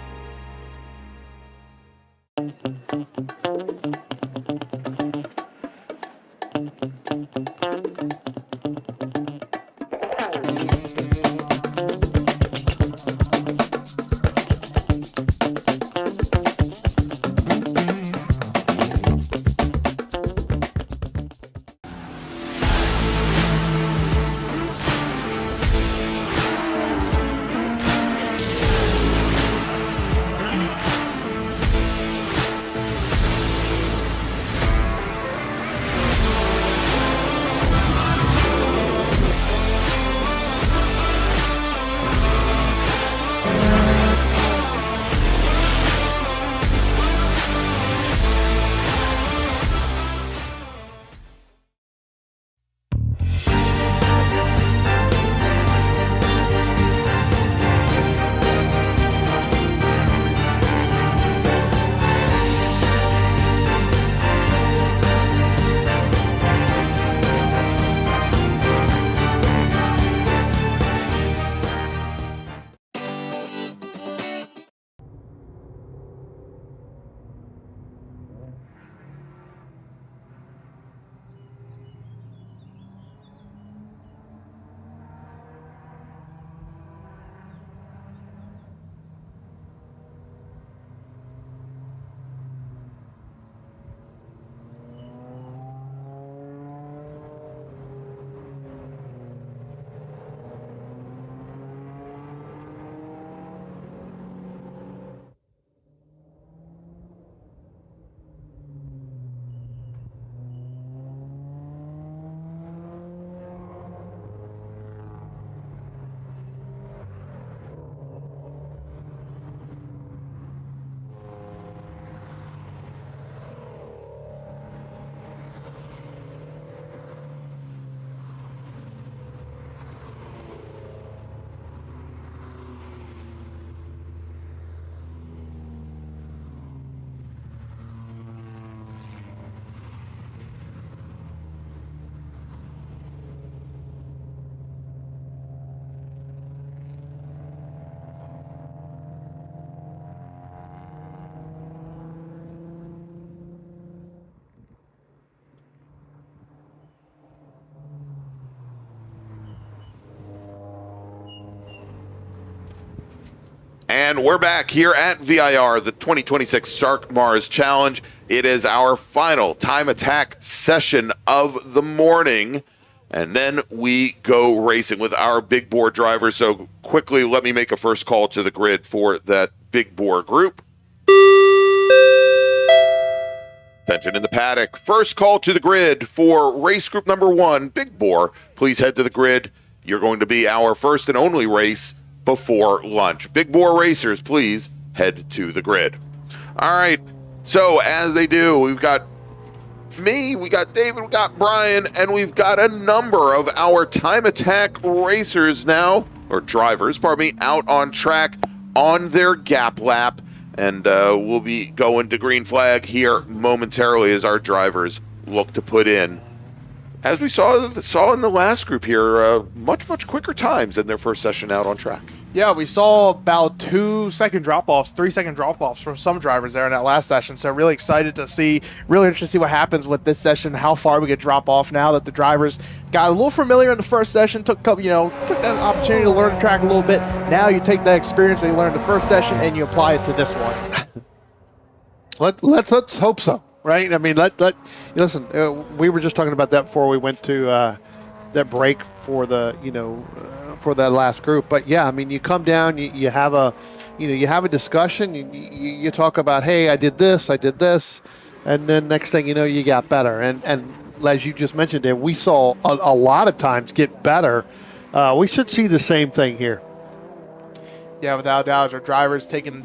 And we're back here at VIR, the 2026 SARRC MARRS Challenge. It is our final time attack session of the morning. And then we go racing with our big bore drivers. So quickly, let me make a first call to the grid for that big bore group. Attention in the paddock. First call to the grid for race group number 1, big bore. Please head to the grid. You're going to be our first and only race before lunch. Big bore racers, please head to the grid. All right. So as they do, we've got me, we got David, we got Brian, and we've got a number of our time attack racers now, or drivers, pardon me, out on track on their gap lap. And we'll be going to green flag here momentarily as our drivers look to put in, as we saw in the last group here, much quicker times in their first session out on track. Yeah, we saw about 2-second drop-offs, 3-second drop-offs from some drivers there in that last session. So really excited to see, really interested to see what happens with this session, how far we could drop off now that the drivers got a little familiar in the first session, took that opportunity to learn the track a little bit. Now you take that experience that you learned in the first session and you apply it to this one. Let's hope so, right? I mean, listen. We were just talking about that before we went to that break for the for that last group. But yeah, I mean, you come down, you have a discussion, you talk about, hey, I did this, and then next thing you know, you got better. And as you just mentioned, Dave, we saw a lot of times get better. We should see the same thing here. Yeah, without doubt, our drivers starting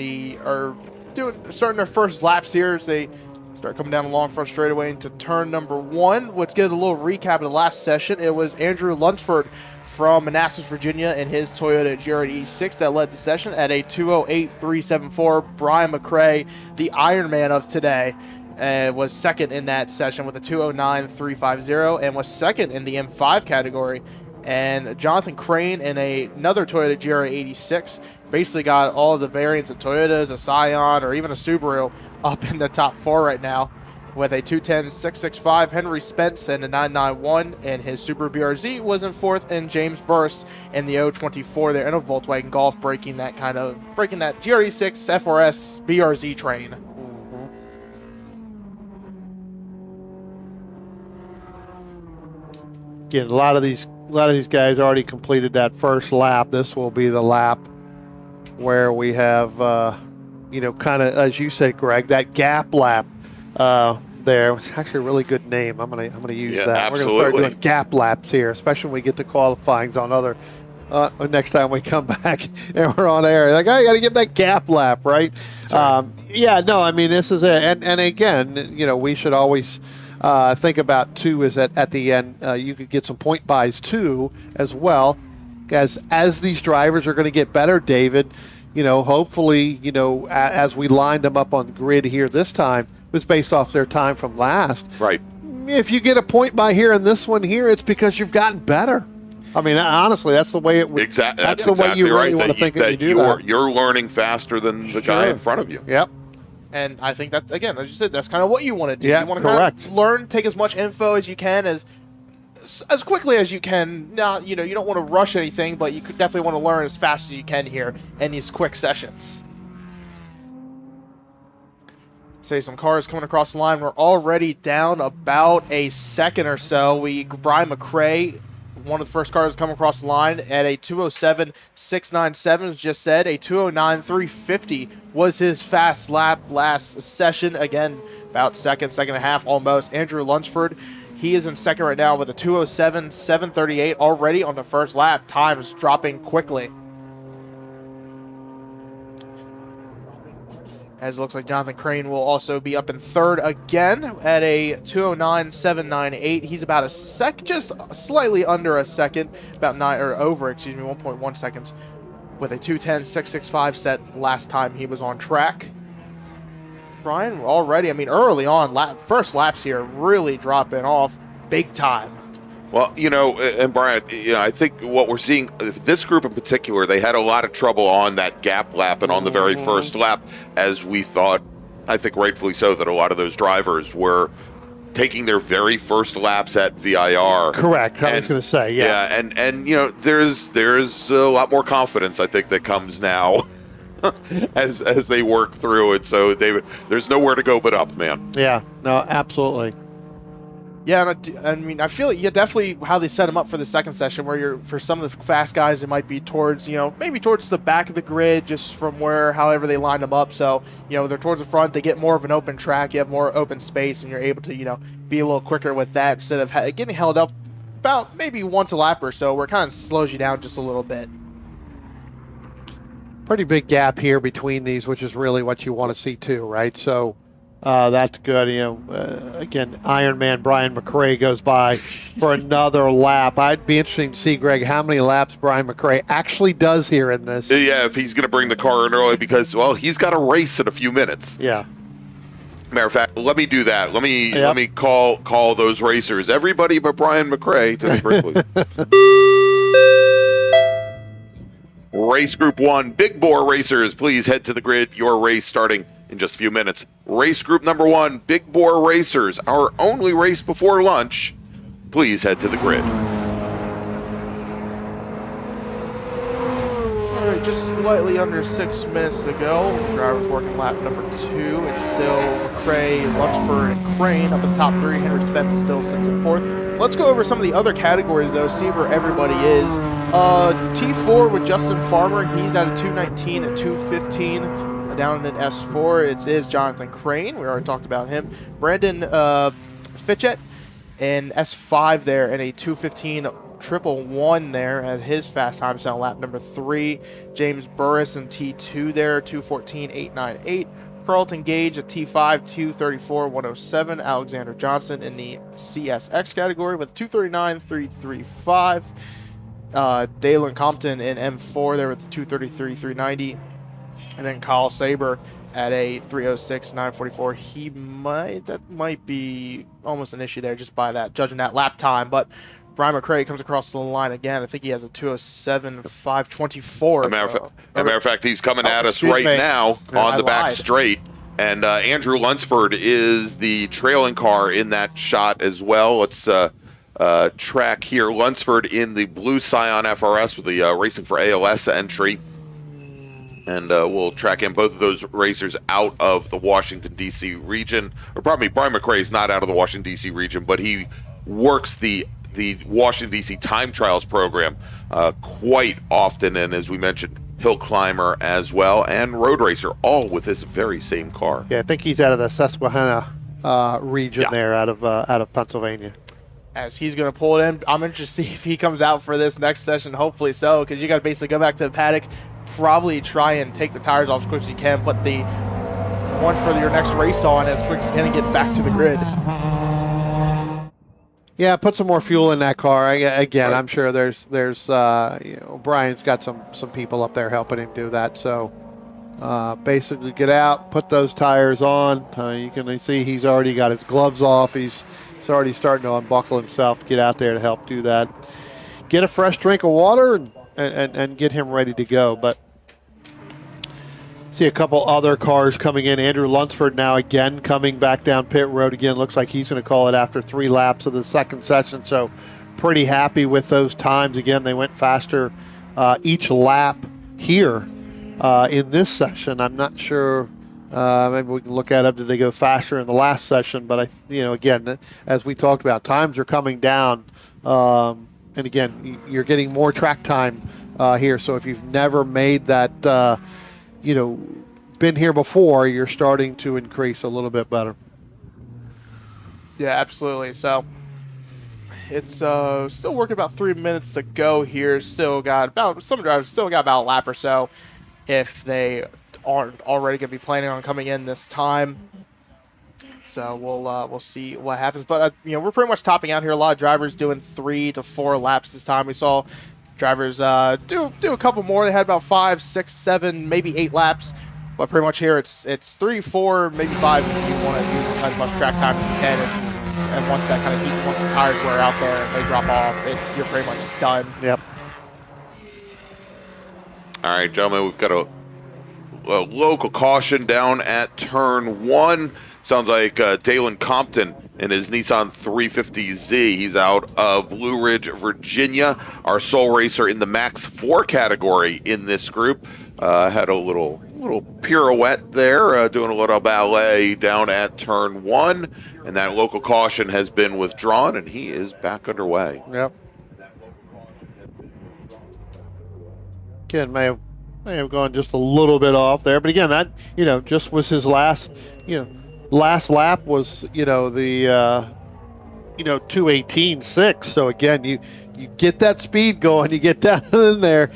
their first laps here as they start coming down the long front straightaway into turn number 1. Let's get a little recap of the last session. It was Andrew Lunsford from Manassas, Virginia, in his Toyota GR86 that led the session at a 2:08.374. Brian McRae, the Iron Man of today, was second in that session with a 2:09.350 and was second in the M5 category. And Jonathan Crane in another Toyota GR86 basically got all of the variants of Toyotas, a Scion, or even a Subaru up in the top 4 right now with a 2:10.665. Henry Spence and a 991, and his Subaru BRZ was in 4th, and James Burris in the 024 there in a Volkswagen Golf breaking that GR86 FRS BRZ train. Again, a lot of these guys already completed that first lap. This will be the lap where we have, kind of, as you said, Greg, that gap lap there. It's actually a really good name. I'm gonna use that. Absolutely. We're gonna start doing gap laps here, especially when we get to qualifyings on other. Next time we come back and we're on air, like, I got to get that gap lap right. I mean, this is it. And again, we should always think about too is that at the end you could get some point buys too as well, as these drivers are going to get better, David. Hopefully, as we lined them up on the grid here this time, was based off their time from last. Right. If you get a point by here and this one here, it's because you've gotten better. I mean, honestly, that's the way it would. Exactly. That's the way you really want to think that you do that. You're learning faster than the guy in front of you. Yep. And I think that, again, as you said, that's kind of what you want to do. Yeah, you want to correct. Kind of learn, take as much info as you can, as quickly as you can. Not, you don't want to rush anything, but you could definitely want to learn as fast as you can here in these quick sessions. Say some cars coming across the line. We're already down about a second or so. Brian McRae, one of the first cars coming across the line at a 2:07.697, as just said, a 2:09.350 was his fast lap last session. Again, about second and a half almost. Andrew Lunsford, he is in second right now with a 2:07.738 already on the first lap. Times dropping quickly. As it looks like Jonathan Crane will also be up in third again at a 2:09.798. He's about a just slightly under a second, about 1.1 seconds, with a 2:10.665 set last time he was on track. Brian already, early on, first laps here really dropping off big time. Well, and Brian, I think what we're seeing, this group in particular, they had a lot of trouble on that gap lap and on the very first lap, as we thought, I think rightfully so, that a lot of those drivers were taking their very first laps at VIR. Correct. I was going to say, yeah. Yeah, and there's a lot more confidence, I think, that comes now as they work through it. So, David, there's nowhere to go but up, man. Yeah, no, absolutely. Yeah, and I mean, I feel definitely how they set them up for the second session, where for some of the fast guys, it might be towards, maybe towards the back of the grid, just from however they line them up. So, they're towards the front, they get more of an open track, you have more open space, and you're able to, be a little quicker with that instead of getting held up about maybe once a lap or so, where it kind of slows you down just a little bit. Pretty big gap here between these, which is really what you want to see too, right? So that's good. Again, Iron Man Brian McRae goes by for another lap. I'd be interested to see, Greg, how many laps Brian McRae actually does here in this. Yeah, if he's going to bring the car in early because, well, he's got a race in a few minutes. Yeah. Matter of fact, let me do that. Let me call those racers, everybody but Brian McRae, to the grid, please. Race Group 1, Big Bore racers, please head to the grid. Your race starting in just a few minutes. Race Group number 1, Big Bore racers, our only race before lunch. Please head to the grid. All right, just slightly under 6 minutes to go. Drivers working lap number 2. It's still McRae, Luxford, and Crane up in the top 3. Henry Spence still sits in 4th. Let's go over some of the other categories, though, see where everybody is. T4 with Justin Farmer. He's at a 219 at 215. Down in S4, it is Jonathan Crane. We already talked about him. Brandon Fitchett in S5 there, and a 215 triple one there at his fast time on lap number 3. James Burris in T2 there, 214.898. Carlton Gage at T5, 234.107. Alexander Johnson in the CSX category with 239.335. Dalen Compton in M4 there with 233.390. And then Kyle Saber at a 306.944. That might be almost an issue there just by that, judging that lap time. But Brian McRae comes across the line again. I think he has a 207.524. As a matter of fact, he's coming at us right now on the back straight. And Andrew Lunsford is the trailing car in that shot as well. Let's track here. Lunsford in the blue Scion FRS with the Racing for ALS entry. And we'll track in both of those racers out of the Washington, D.C. region. Or probably Brian McRae is not out of the Washington, D.C. region, but he works the Washington, D.C. time trials program quite often. And as we mentioned, hill climber as well, and road racer, all with this very same car. Yeah, I think he's out of the Susquehanna region there, out of Pennsylvania. As he's going to pull it in, I'm interested to see if he comes out for this next session. Hopefully so, because you got to basically go back to the paddock, probably try and take the tires off as quick as you can, put the one for your next race on as quick as you can and get back to the grid. Yeah, put some more fuel in that car. Again, I'm sure there's Brian's got some people up there helping him do that. So basically get out, put those tires on. You can see he's already got his gloves off. He's already starting to unbuckle himself to get out there to help do that. Get a fresh drink of water and get him ready to go. But see a couple other cars coming in. Andrew Lunsford now again coming back down pit road again. Looks like he's going to call it after 3 laps of the second session. So pretty happy with those times. Again, they went faster each lap here in this session. I'm not sure. Maybe we can look at it. Did they go faster in the last session? But again, as we talked about, times are coming down. And again, you're getting more track time here. So if you've never made that, been here before, you're starting to increase a little bit better. Yeah, absolutely. So it's still working about 3 minutes to go here. Some drivers still got about a lap or so if they aren't already going to be planning on coming in this time. So we'll see what happens. But we're pretty much topping out here. A lot of drivers doing 3 to 4 laps this time. We saw drivers do a couple more. They had about 5, 6, 7, maybe 8 laps. But pretty much here it's 3, 4, maybe 5 if you want to use as much track time as you can. And once that kind of heat, once the tires wear out there and they drop off, you're pretty much done. Yep. All right, gentlemen, we've got a local caution down at turn 1. Sounds like Dalen Compton in his Nissan 350Z. He's out of Blue Ridge, Virginia. Our sole racer in the Max 4 category in this group. Had a little little pirouette there, doing a little ballet down at turn 1, and that local caution has been withdrawn, and he is back underway. Yep. Kid may have gone just a little bit off there, but again, that just was his last lap was the 2:18.6. So again, you get that speed going, you get down in there.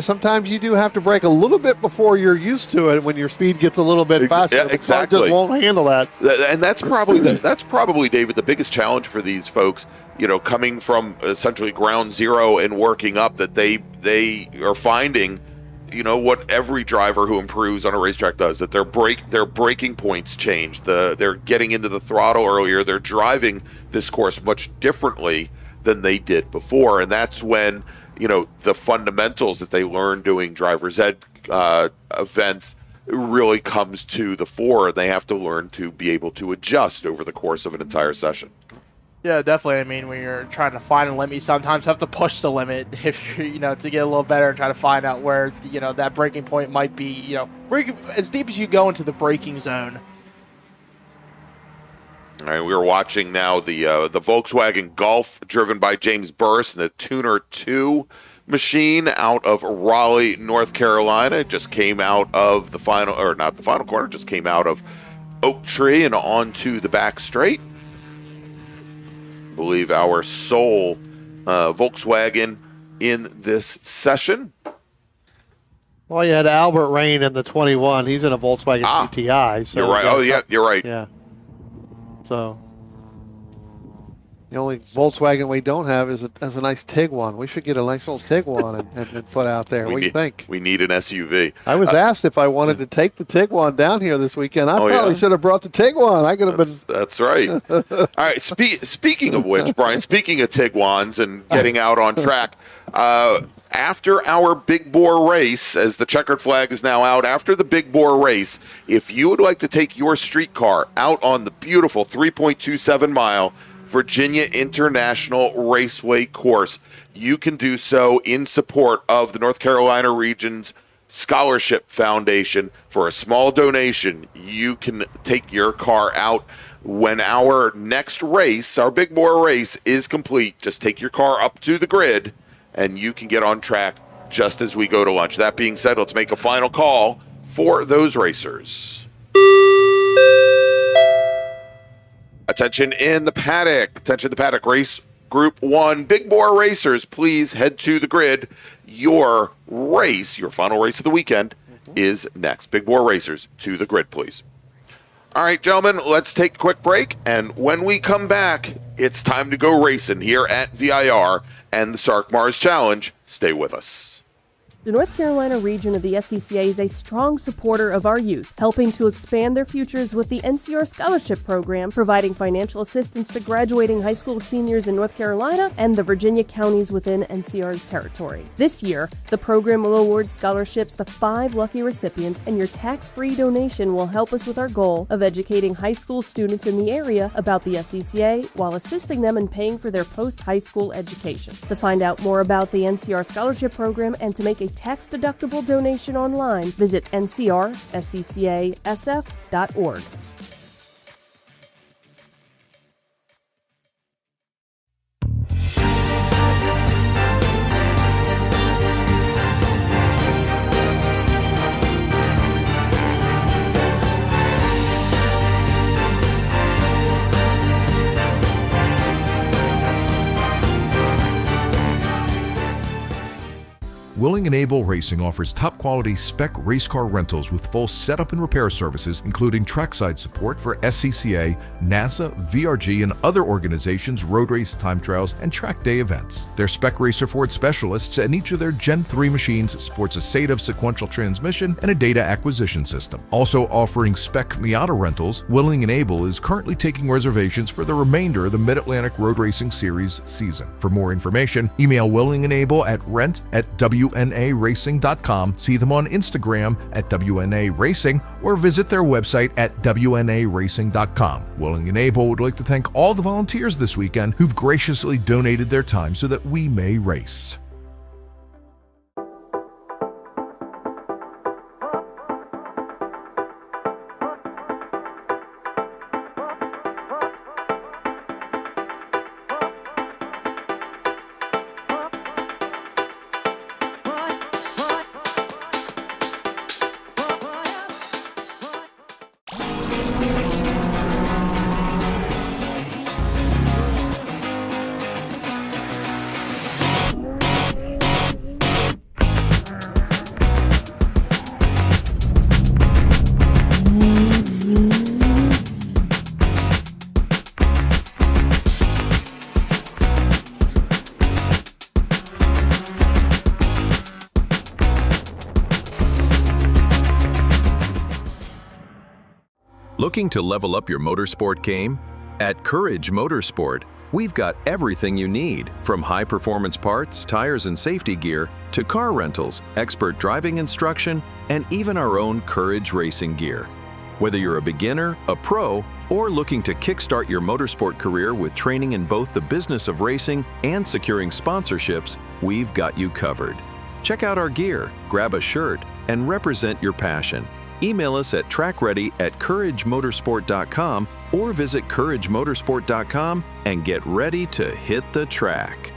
Sometimes you do have to brake a little bit before you're used to it. When your speed gets a little bit faster, Yeah, exactly. The car just won't handle that. And that's probably David, the biggest challenge for these folks. Coming from essentially ground zero and working up, that they are finding. What every driver who improves on a racetrack does, that their braking points change. They're getting into the throttle earlier. They're driving this course much differently than they did before, and that's when the fundamentals that they learn doing driver's ed events really comes to the fore. They have to learn to be able to adjust over the course of an entire session. Yeah, definitely. I mean, when you're trying to find a limit, you sometimes have to push the limit if you're, to get a little better and try to find out where, that braking point might be, braking as deep as you go into the braking zone. All right, we're watching now the Volkswagen Golf driven by James Burris and the Tuner 2 machine out of Raleigh, North Carolina. It just came out of not the final corner, just came out of Oak Tree and onto the back straight. I believe our sole Volkswagen in this session. Well, you had Albert Rain in the 21. He's in a Volkswagen GTI. So you're right. Oh, yeah, you're right. Yeah. So the only Volkswagen we don't have is a nice Tiguan. We should get a nice little Tiguan and put out there. What do you think? We need an SUV. I was asked if I wanted to take the Tiguan down here this weekend. I probably should have brought the Tiguan. I could have been. That's right. All right. Speaking of which, Brian, speaking of Tiguans and getting out on track, after our Big Bore race, as the checkered flag is now out, after the Big Bore race, if you would like to take your streetcar out on the beautiful 3.27 mile Virginia International Raceway course, you can do so in support of the North Carolina Region's Scholarship Foundation. For a small donation, you can take your car out. When our next race, our Big Bore race, is complete, just take your car up to the grid and you can get on track just as we go to lunch. That being said, let's make a final call for those racers. Attention in the paddock. Attention the paddock. Race Group 1. Big Bore racers, please head to the grid. Your race, your final race of the weekend, is next. Big Bore racers, to the grid, please. All right, gentlemen, let's take a quick break. And when we come back, it's time to go racing here at VIR and the SARRC MARRS Challenge. Stay with us. The North Carolina region of the SCCA is a strong supporter of our youth, helping to expand their futures with the NCR Scholarship Program, providing financial assistance to graduating high school seniors in North Carolina and the Virginia counties within NCR's territory. This year, the program will award scholarships to 5 lucky recipients, and your tax-free donation will help us with our goal of educating high school students in the area about the SCCA while assisting them in paying for their post-high school education. To find out more about the NCR Scholarship Program and to make a tax-deductible donation online, visit ncrsccasf.org. Willing and Able Racing offers top-quality spec race car rentals with full setup and repair services, including trackside support for SCCA, NASA, VRG, and other organizations' road race, time trials, and track day events. Their Spec Racer Ford specialists and each of their Gen 3 machines sports a SATAV sequential transmission and a data acquisition system. Also offering Spec Miata rentals, Willing and Able is currently taking reservations for the remainder of the Mid-Atlantic Road Racing Series season. For more information, email Willing and Able at rent@WNARacing.com, see them on Instagram at WNA Racing, or visit their website at WNARacing.com. Willing and Able would like to thank all the volunteers this weekend who've graciously donated their time so that we may race. Looking to level up your motorsport game? At Courage Motorsport, we've got everything you need, from high-performance parts, tires, and safety gear, to car rentals, expert driving instruction, and even our own Courage racing gear. Whether you're a beginner, a pro, or looking to kickstart your motorsport career with training in both the business of racing and securing sponsorships, we've got you covered. Check out our gear, grab a shirt, and represent your passion. Email us at trackready@couragemotorsport.com or visit couragemotorsport.com and get ready to hit the track.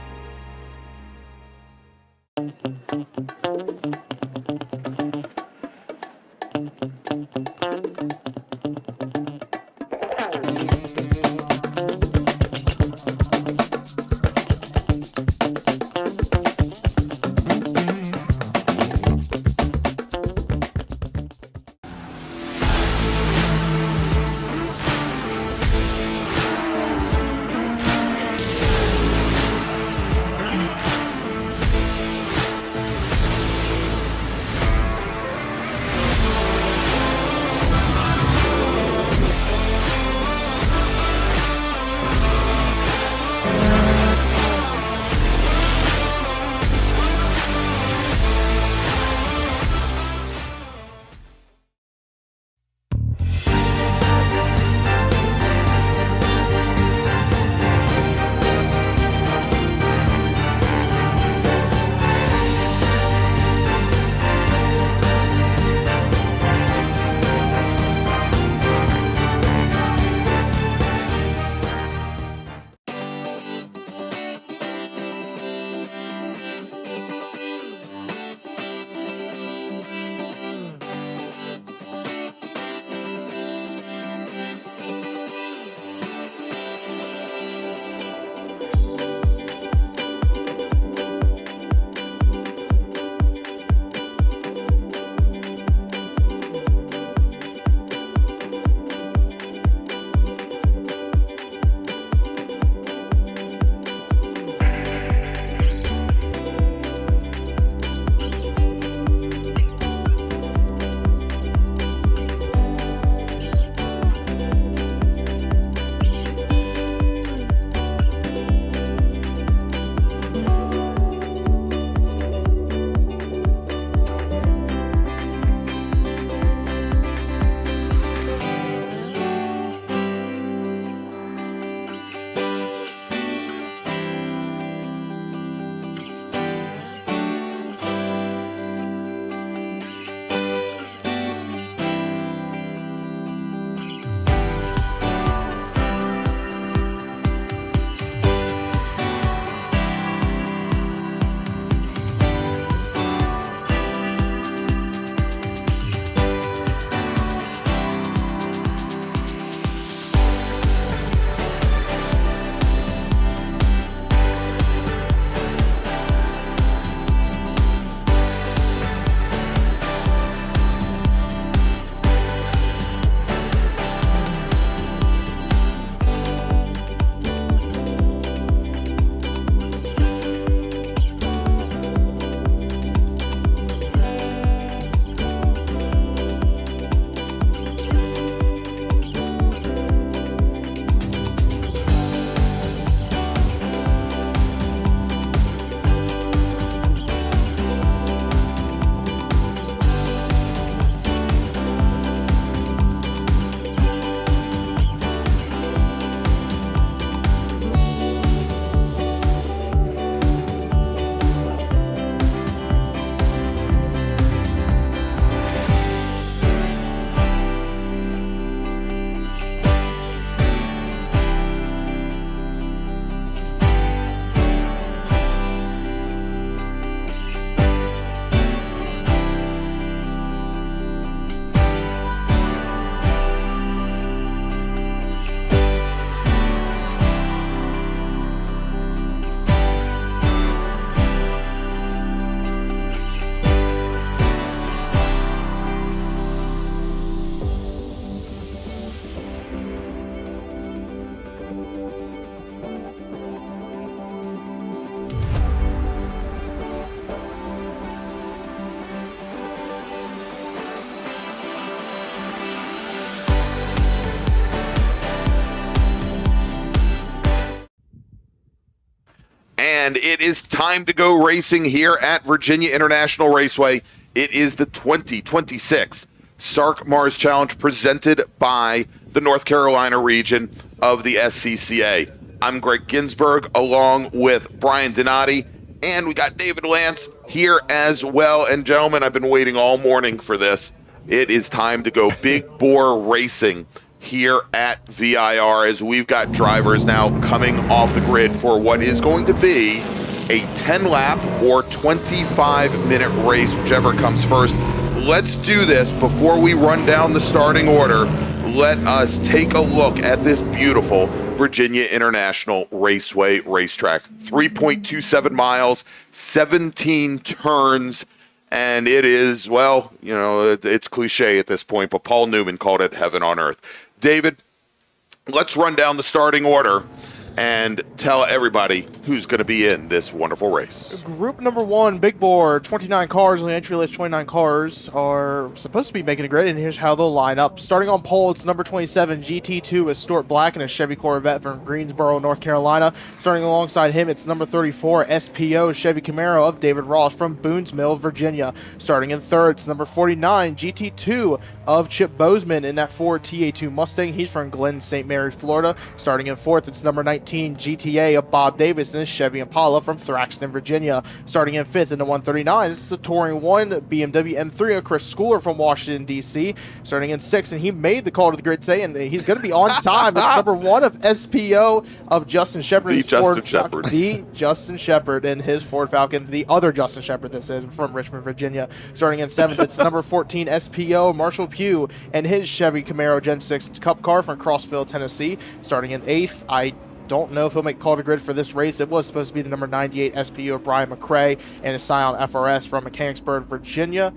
And it is time to go racing here at Virginia International Raceway. It is the 2026 SARRC MARRS Challenge presented by the North Carolina region of the SCCA. I'm Greg Ginsburg along with Brian Donati, and we got David Lance here as well. And gentlemen, I've been waiting all morning for this. It is time to go big bore racing here at VIR as we've got drivers now coming off the grid for what is going to be a 10-lap or 25-minute race, whichever comes first. Let's do this. Before we run down the starting order, let us take a look at this beautiful Virginia International Raceway racetrack. 3.27 miles, 17 turns, and it is, well, you know, it's cliche at this point, but Paul Newman called it heaven on earth. David, let's run down the starting order and tell everybody who's going to be in this wonderful race. Group number 1, big bore, 29 cars on the entry list. 29 cars are supposed to be making a grid, and here's how they'll line up. Starting on pole, it's number 27, GT2 with Stuart Black and a Chevy Corvette from Greensboro, North Carolina. Starting alongside him, it's number 34, SPO Chevy Camaro of David Ross from Boones Mill, Virginia. Starting in third, it's number 49, GT2 of Chip Bozeman in that Ford TA2 Mustang. He's from Glen St. Mary, Florida. Starting in fourth, it's number 19, GTA of Bob Davis and his Chevy Impala from Thraxton, Virginia. Starting in fifth in the 139, it's the Touring 1 BMW M3 of Chris Schooler from Washington, D.C. Starting in sixth, and he made the call to the grid today, and he's going to be on time. It's number 1 of SPO of Justin Shepard. The Justin Shepard and his Ford Falcon. The other Justin Shepard, this is, from Richmond, Virginia. Starting in seventh, it's number 14, SPO Marshall Pugh and his Chevy Camaro Gen 6 Cup car from Crossville, Tennessee. Starting in eighth, I don't know if he'll make call to grid for this race. It was supposed to be the number 98 SPU of Brian McCrae and his Scion FRS from Mechanicsburg, Virginia.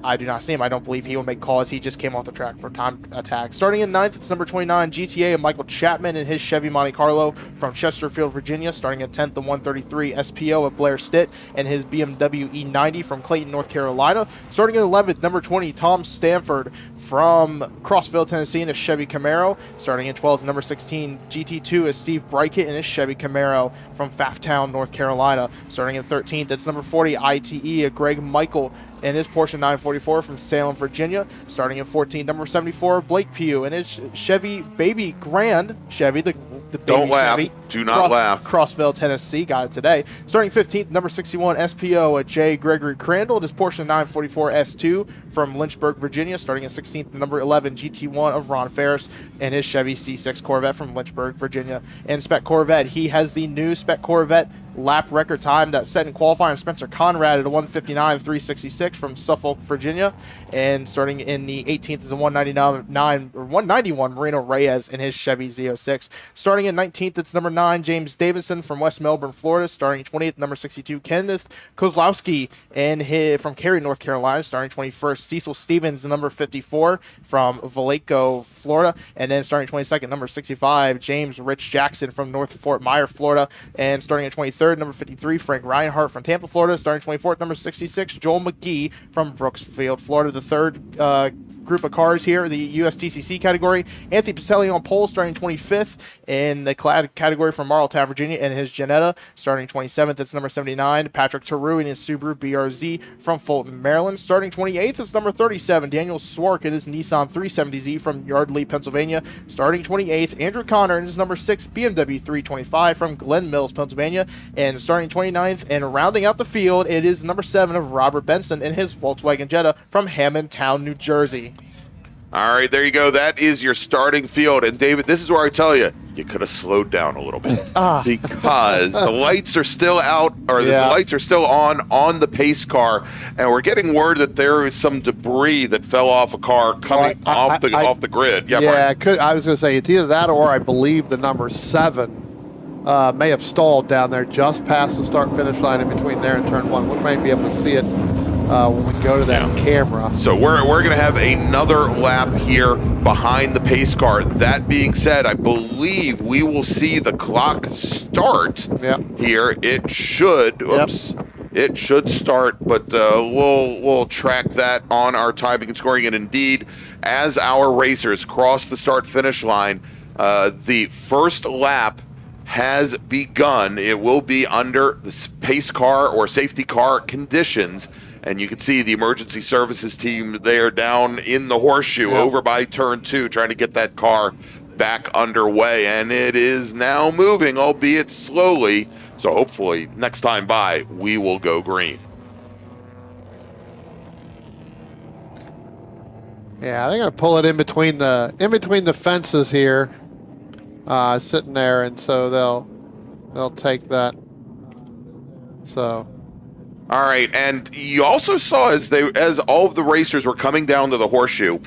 I do not see him. I don't believe he will make calls. He just came off the track for time attack. Starting in ninth, it's number 29, GTA of Michael Chapman and his Chevy Monte Carlo from Chesterfield, Virginia. Starting in 10th, the 133 SPO of Blair Stitt and his BMW E90 from Clayton, North Carolina. Starting in 11th, number 20, Tom Stanford from Crossville, Tennessee and his Chevy Camaro. Starting in 12th, number 16, GT2 is Steve Breitkett and his Chevy Camaro from Pfafftown, North Carolina. Starting in 13th, it's number 40, ITE of Greg Michael and his Porsche 944 from Salem, Virginia. Starting in 14th, number 74, Blake Pugh and his Chevy Baby Grand Chevy, the baby Don't laugh. Chevy. Do not laugh. Crossville, Tennessee, got it today. Starting 15th, number 61, SPO, J. Gregory Crandall and his Porsche 944 S2 from Lynchburg, Virginia. Starting at 16th, number 11, GT1 of Ron Ferris and his Chevy C6 Corvette from Lynchburg, Virginia. And Spec Corvette, he has the new Spec Corvette lap record time that set in qualifying Spencer Conrad at a 1:59.366 from Suffolk, Virginia. And starting in the 18th is a 191 Marino Reyes in his Chevy Z06. Starting in 19th, it's number 9, James Davison from West Melbourne, Florida. Starting 20th, number 62, Kenneth Kozlowski and from Cary, North Carolina. Starting 21st, Cecil Stevens, number 54 from Vallejo, Florida. And then starting 22nd, number 65, James Rich Jackson from North Fort Myers, Florida. And starting at 23rd, number 53, Frank Reinhardt from Tampa, Florida. Starting 24th, number 66, Joel McGee from Brooksfield, Florida. The third group of cars here, the USTCC category. Anthony Pacelli on pole, starting 25th in the category from Marltown, Virginia, and his Jannetta. Starting 27th, it's number 79, Patrick Theroux and his Subaru BRZ from Fulton, Maryland. Starting 28th, it's number 37, Daniel Swark and his Nissan 370Z from Yardley, Pennsylvania. Starting 28th, Andrew Connor and his number 6 BMW 325 from Glen Mills, Pennsylvania. And starting 29th and rounding out the field, it is number 7 of Robert Benson and his Volkswagen Jetta from Hammondtown, New Jersey. All right, there you go. That is your starting field. And David, this is where I tell you could have slowed down a little bit because the lights are still out, or the lights are still on the pace car, and we're getting word that there is some debris that fell off a car coming off the grid. Yeah, I was going to say it's either that or I believe the number 7 may have stalled down there just past the start-finish line in between there and turn 1. We might be able to see it when we go to that camera. So we're going to have another lap here behind the pace car. That being said, I believe we will see the clock start here. It should. Oops. It should start, but we'll track that on our timing and scoring. And indeed, as our racers cross the start-finish line, the first lap has begun. It will be under the pace car or safety car conditions. And you can see the emergency services team there down in the horseshoe over by turn 2, trying to get that car back underway. And it is now moving, albeit slowly. So hopefully next time by, we will go green. Yeah, they're going to pull it in between the fences here, sitting there, and so they'll take that. So. All right, and you also saw as all of the racers were coming down to the horseshoe,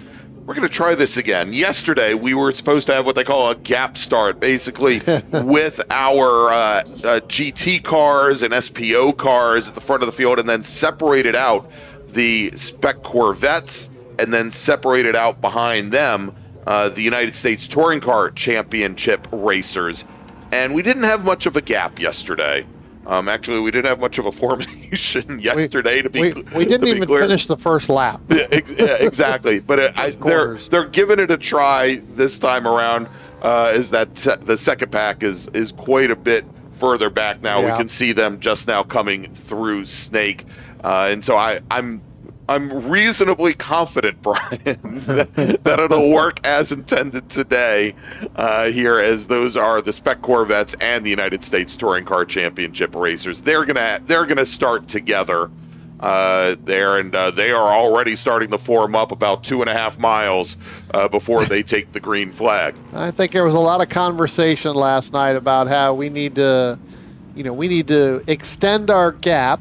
we're going to try this again. Yesterday, we were supposed to have what they call a gap start, basically with our GT cars and SPO cars at the front of the field, and then separated out the Spec Corvettes, and then separated out behind them the United States Touring Car Championship racers. And we didn't have much of a gap yesterday. Actually, we didn't have much of a formation yesterday. We didn't even finish the first lap. Yeah, exactly. But they're giving it a try this time around. Is that the second pack is quite a bit further back now. Yeah. We can see them just now coming through Snake, and so I'm reasonably confident, Brian, that it'll work as intended today here, as those are the Spec Corvettes and the United States Touring Car Championship racers. They're gonna start together there, and they are already starting to form up about 2.5 miles before they take the green flag. I think there was a lot of conversation last night about how we need to extend our gap.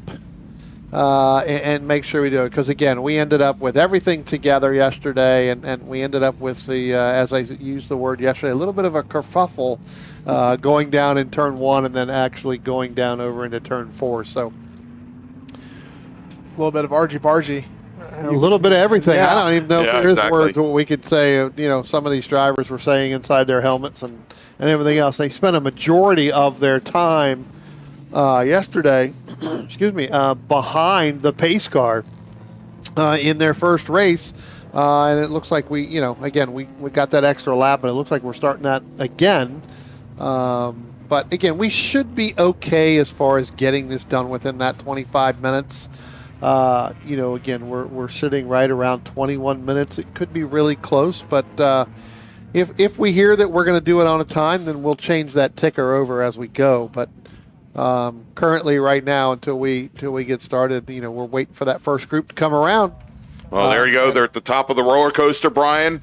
And make sure we do it, because again, we ended up with everything together yesterday, and we ended up with the, as I used the word yesterday, a little bit of a kerfuffle going down in turn 1 and then actually going down over into turn 4. So A little bit of argy-bargy. a little bit of everything. Yeah. I don't even know if there is exactly. words what we could say. Some of these drivers were saying inside their helmets and everything else. They spent a majority of their time yesterday, behind the pace car in their first race, and it looks like we got that extra lap, but it looks like we're starting that again. But again, we should be okay as far as getting this done within that 25 minutes. Again, we're sitting right around 21 minutes. It could be really close, but if we hear that we're going to do it on a time, then we'll change that ticker over as we go. But currently, right now, until we get started, we're waiting for that first group to come around. Well, there you go. They're at the top of the roller coaster, Brian,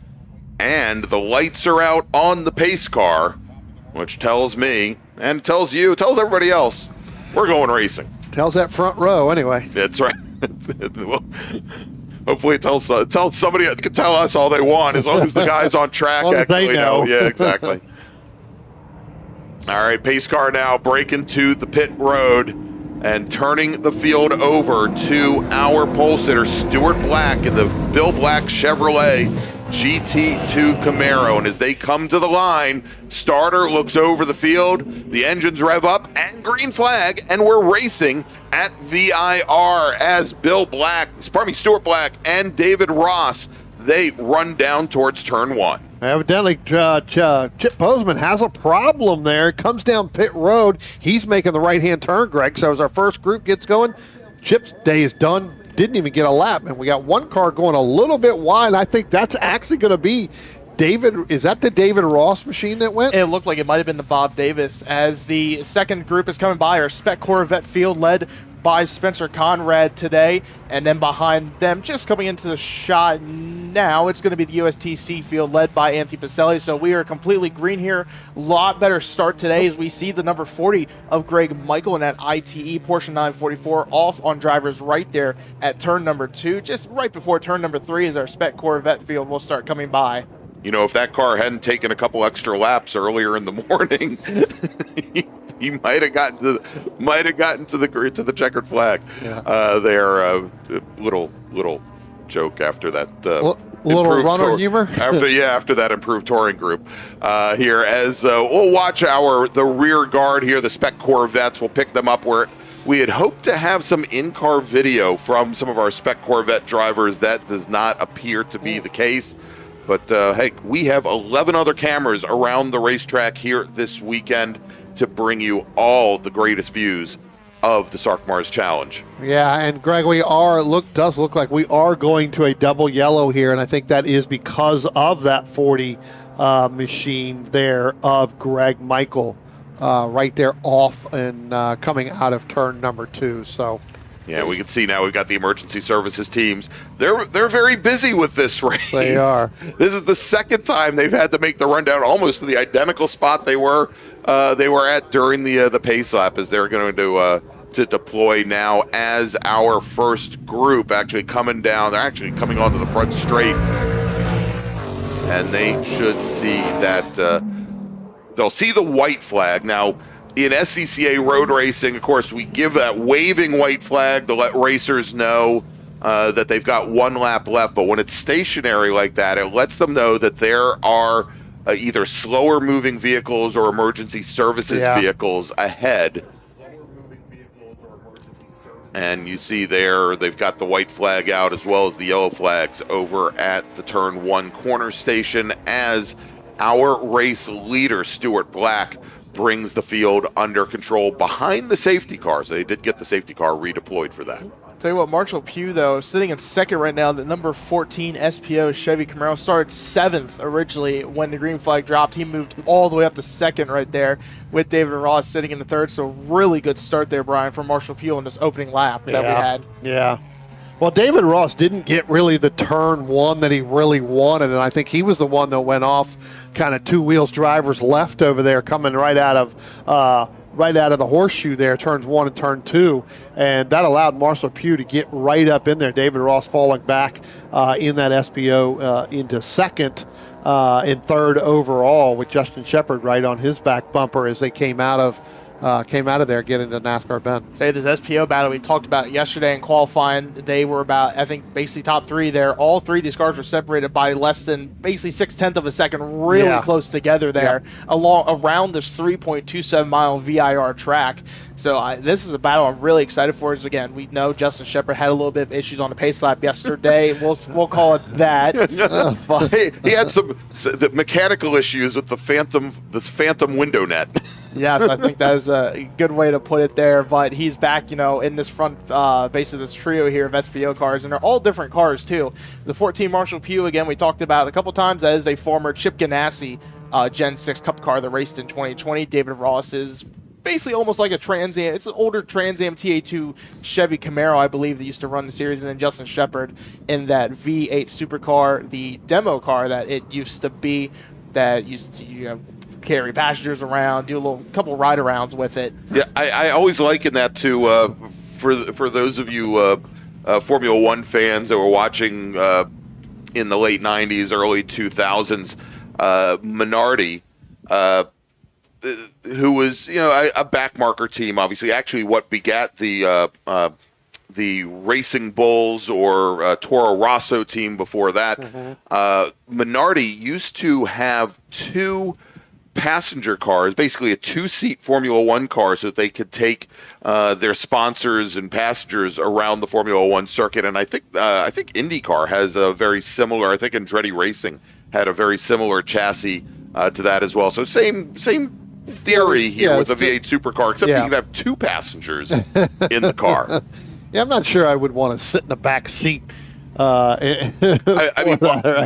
and the lights are out on the pace car, which tells me, and tells you, tells everybody else, we're going racing. Tells that front row, anyway. That's right. Well, hopefully it tells somebody that can tell us all they want, as long as the guy's on track. As long as they actually know. Yeah, exactly. All right, pace car now breaking to the pit road and turning the field over to our pole sitter, Stuart Black, in the Bill Black Chevrolet GT2 Camaro. And as they come to the line, starter looks over the field, the engines rev up, and green flag, and we're racing at VIR as Stuart Black and David Ross, they run down towards turn 1. Evidently, Chip Bozeman has a problem there. It comes down pit road. He's making the right-hand turn, Greg. So as our first group gets going, Chip's day is done. Didn't even get a lap. And we got one car going a little bit wide. I think that's actually going to be David. Is that the David Ross machine that went? It looked like it might have been the Bob Davis. As the second group is coming by, our Spec Corvette field led by Spencer Conrad today, and then behind them, just coming into the shot now, it's going to be the USTCC field led by Anthony Pacelli. So we are completely green here. A lot better start today as we see the number 40 of Greg Michael in that ITE Porsche 944 off on drivers right there at turn number 2. Just right before turn number 3 is our Spec Corvette field will start coming by. If that car hadn't taken a couple extra laps earlier in the morning, he might have gotten to the checkered flag. Yeah. Little joke after that. Little runner humor. After that improved touring group here, as we'll watch the rear guard here, the Spec Corvettes. We'll pick them up where we had hoped to have some in-car video from some of our Spec Corvette drivers. That does not appear to be the case. But, hey, we have 11 other cameras around the racetrack here this weekend to bring you all the greatest views of the SARRC MARRS Challenge. Yeah, and Greg, does look like we are going to a double yellow here, and I think that is because of that 40 machine there of Greg Michael right there off and coming out of turn number 2. So. Yeah, we can see now we've got the emergency services teams. They're very busy with this race. They are. This is the second time they've had to make the rundown almost to the identical spot they were at during the pace lap, as they're going to deploy now as our first group actually coming down. They're actually coming onto the front straight, and they should see that they'll see the white flag now. In SCCA road racing, of course, we give that waving white flag to let racers know that they've got one lap left. But when it's stationary like that, it lets them know that there are either slower moving vehicles or emergency services vehicles ahead. And you see there, they've got the white flag out as well as the yellow flags over at the turn 1 corner station as our race leader, Stuart Black, brings the field under control behind the safety cars. They did get the safety car redeployed for that. Tell you what, Marshall Pugh, though, sitting in second right now, the number 14 SPO Chevy Camaro started 7th originally when the green flag dropped. He moved all the way up to second right there with David Ross sitting in the third. So really good start there, Brian, for Marshall Pugh on this opening lap that we had. Yeah. Well, David Ross didn't get really the turn 1 that he really wanted, and I think he was the one that went off kind of 2 wheels drivers left over there, coming right out of the horseshoe there, turns 1 and turn 2, and that allowed Marshall Pugh to get right up in there. David Ross falling back in that SPO into second and third overall, with Justin Shepard right on his back bumper as they came out of there getting to NASCAR Bend. Say this SPO battle we talked about yesterday in qualifying, they were about, I think, basically top 3 there. All 3 of these cars were separated by less than basically 6/10 of a second, really close together there, around this 3.27 mile VIR track. So this is a battle I'm really excited for. Is again, we know Justin Shepard had a little bit of issues on the pace lap yesterday. We'll call it that. But he had some mechanical issues with the phantom window net. Yes, I think that is a good way to put it there. But he's back, in this front base of this trio here of SPO cars, and they're all different cars too. The 14 Marshall Pugh, again, we talked about a couple times. That is a former Chip Ganassi Gen 6 Cup car that raced in 2020. David Ross is basically almost like a Trans Am. It's an older Trans Am TA2 Chevy Camaro, I believe, that used to run the series, and then Justin Shepard in that V8 supercar, the demo car that it used to be, that used to carry passengers around, do a couple ride arounds with it. Yeah, I always liken that to for those of you Formula One fans that were watching in the late '90s, early 2000s, Minardi. Who was a backmarker team, obviously. Actually, what begat the Racing Bulls or Toro Rosso team before that. Minardi used to have 2 passenger cars, basically a 2-seat Formula One car, so that they could take their sponsors and passengers around the Formula One circuit. And I think IndyCar has a very similar. I think Andretti Racing had a very similar chassis to that as well. So same theory here with the V8 supercar, except you can have 2 passengers in the car. Yeah, I'm not sure I would want to sit in the back seat. I mean,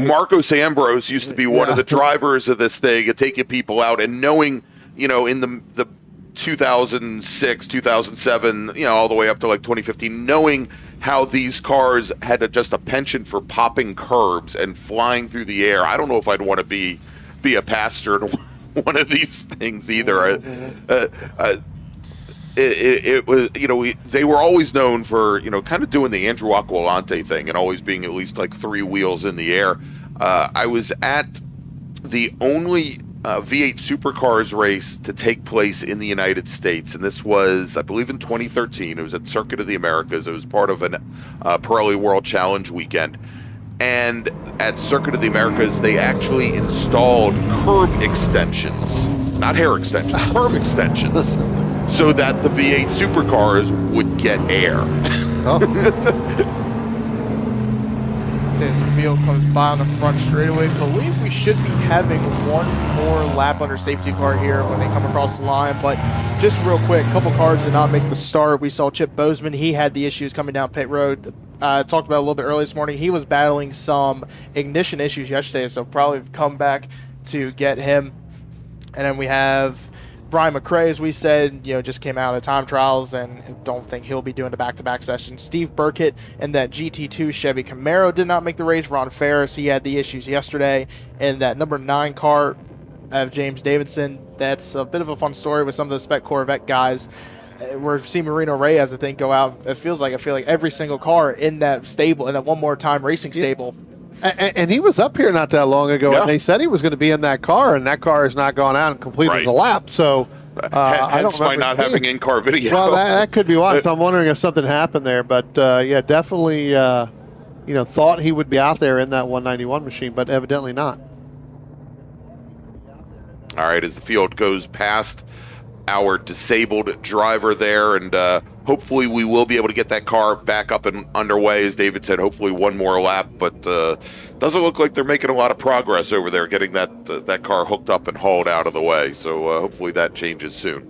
Marcos Ambrose used to be one of the drivers of this thing, and taking people out, and knowing, in the 2006, 2007, all the way up to like 2015, knowing how these cars had just a penchant for popping curbs and flying through the air. I don't know if I'd want to be a passenger in one of these things either. It was, they were always known for, kind of doing the Andrew Aquilante thing and always being at least like 3 wheels in the air. I was at the only V8 supercars race to take place in the United States, and this was, I believe, in 2013. It was at Circuit of the Americas. It was part of an Pirelli World Challenge weekend. And at Circuit of the Americas, they actually installed curb extensions, not hair extensions, curb extensions, so that the V8 supercars would get air. So if field comes by on the front straightaway. I believe we should be having one more lap under safety car here when they come across the line. But just real quick, a couple cars did not make the start. We saw Chip Bozeman. He had the issues coming down pit road. Talked about it a little bit early this morning. He was battling some ignition issues yesterday, so probably come back to get him. And then we have Brian McRae, as we said, just came out of time trials and don't think he'll be doing the back-to-back session. Steve Burkett and that GT2 Chevy Camaro did not make the race. Ron Ferris, he had the issues yesterday. And that number 9 car of James Davidson, that's a bit of a fun story with some of the Spec Corvette guys. We're seeing Marino Reyes, I think, go out. I feel like every single car in that stable, in that One More Time racing stable. And he was up here not that long ago, and they said he was going to be in that car, and that car has not gone out and completed the lap. So I don't remember not having in-car video. Well, that could be why. So I'm wondering if something happened there. But yeah, definitely, thought he would be out there in that 191 machine, but evidently not. All right, as the field goes past our disabled driver there, and hopefully we will be able to get that car back up and underway. As David said, hopefully one more lap, but doesn't look like they're making a lot of progress over there getting that car hooked up and hauled out of the way. So hopefully that changes soon.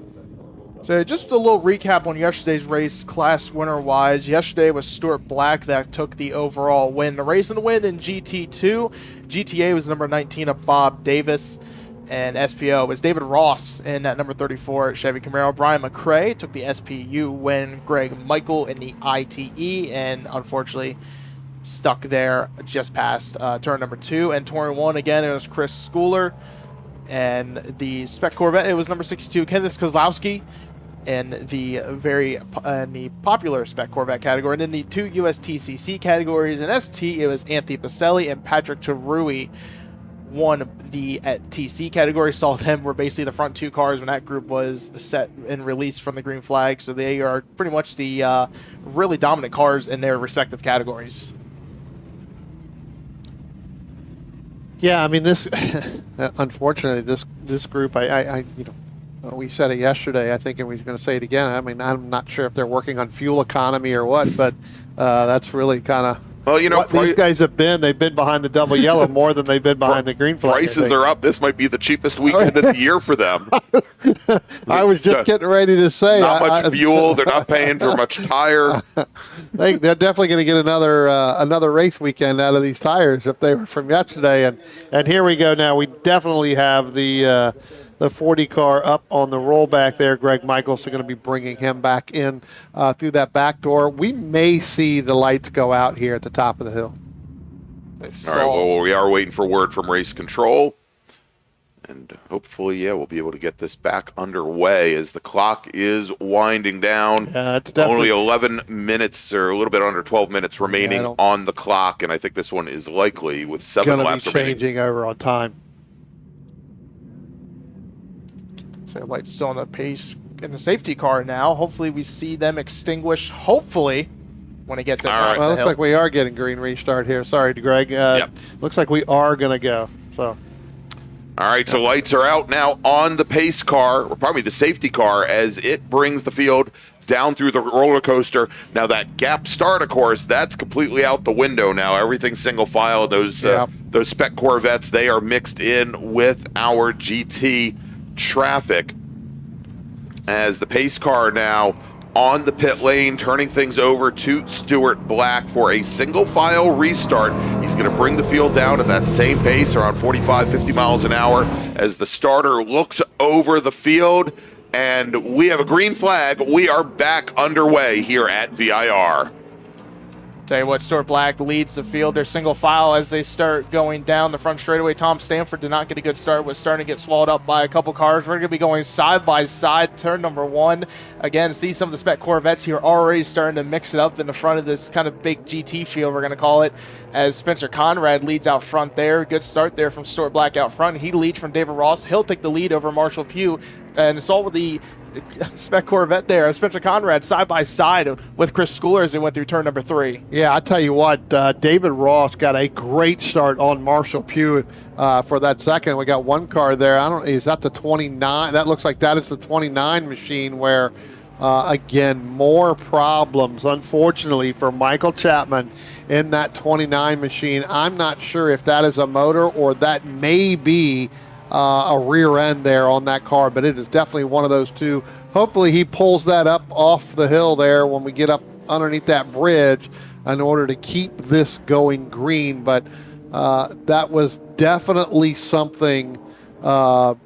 So just a little recap on yesterday's race, class winner-wise. Yesterday was Stuart Black that took the overall win. The race and the win in GT2. GTA was number 19 of Bob Davis. And SPO was David Ross in that number 34 Chevy Camaro. Brian McRae took the SPU win. Greg Michael in the ITE, and unfortunately stuck there just past turn number 2. And turn 1 again, it was Chris Schooler. And the Spec Corvette, it was number 62 Kenneth Kozlowski in the popular Spec Corvette category. And then the 2 USTCC categories. In ST, it was Anthony Pacelli and Patrick Tarui won the TC category. Saw them were basically the front 2 cars when that group was set and released from the green flag. So they are pretty much the really dominant cars in their respective categories. Yeah, I mean, this unfortunately this group, we said it yesterday, I think, and we're going to say it again. I mean, I'm not sure if they're working on fuel economy or what, but that's really kind of what these guys have been. They've been behind the double yellow more than they've been behind the green flag. Prices are up. This might be the cheapest weekend of the year for them. I was just getting ready to say. Not much fuel. They're not paying for much tire. They're definitely going to get another race weekend out of these tires if they were from yesterday. And here we go now. We definitely have the 40 car up on the rollback there. Greg Michaels are going to be bringing him back in through that back door. We may see the lights go out here at the top of the hill. All right, well, we are waiting for word from race control. And hopefully, we'll be able to get this back underway as the clock is winding down. Only 11 minutes or a little bit under 12 minutes remaining on the clock. And I think this one is likely with 7 laps remaining. Changing over on time. So lights still on the pace in the safety car now. Hopefully we see them extinguish, hopefully, when it gets well, it looks like we are getting green restart here. Sorry, Greg. Looks like we are going to go. So. All right, so lights are out now on the pace car, or probably the safety car, as it brings the field down through the roller coaster. Now that gap start, of course, that's completely out the window now. Everything's single file. Those Spec Corvettes, they are mixed in with our GT traffic, as the pace car now on the pit lane, turning things over to Stuart Black for a single file restart. He's going to bring the field down at that same pace, around 45, 50 miles an hour, as the starter looks over the field, and we have a green flag. We are back underway here at VIR. Tell you what, Stuart Black leads the field. They're single file as they start going down the front straightaway. Tom Stanford did not get a good start, was starting to get swallowed up by a couple cars. We're going to be going side by side, turn number 1. Again, see some of the Spec Corvettes here already starting to mix it up in the front of this kind of big GT field, we're going to call it, as Spencer Conrad leads out front there. Good start there from Stuart Black out front. He leads from David Ross. He'll take the lead over Marshall Pugh. And it's all with the Spec Corvette there. Spencer Conrad side by side with Chris Schooler as they went through turn number 3. Yeah, I tell you what, David Ross got a great start on Marshall Pugh for that second. We got one car there. Is that the 29? That looks like that is the 29 machine where Again, more problems, unfortunately, for Michael Chapman in that 29 machine. I'm not sure if that is a motor or that may be a rear end there on that car, but it is definitely one of those two. Hopefully he pulls that up off the hill there when we get up underneath that bridge in order to keep this going green. But that was definitely something, probably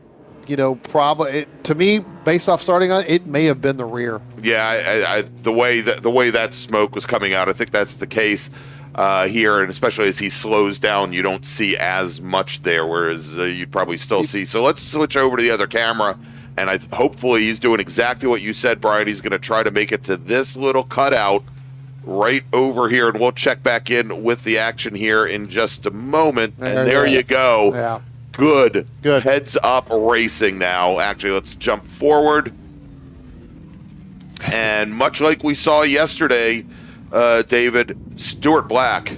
to me, based off starting on it, may have been the rear. Yeah, the way that smoke was coming out, I think that's the case here, and especially as he slows down, you don't see as much there, whereas you'd probably still see. So let's switch over to the other camera, and hopefully he's doing exactly what you said, Brian. He's going to try to make it to this little cutout right over here, and we'll check back in with the action here in just a moment. And there you go. Yeah. Good. Heads up racing now. Actually, let's jump forward. And much like we saw yesterday, David, Stuart Black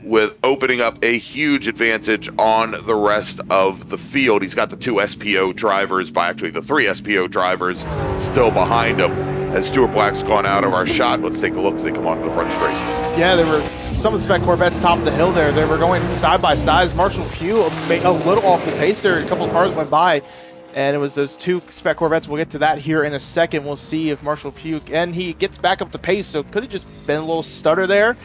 with opening up a huge advantage on the rest of the field. He's got the two SPO drivers, actually the three SPO drivers still behind him. As Stuart Black's gone out of our shot, let's take a look as they come onto the front straight. Yeah, there were some of the Spec Corvettes top of the hill there. They were going side by side. Marshall Pugh a little off the pace there. A couple of cars went by, and it was those two Spec Corvettes. We'll get to that here in a second. We'll see if Marshall Pugh, and he gets back up to pace, so could have just been a little stutter there.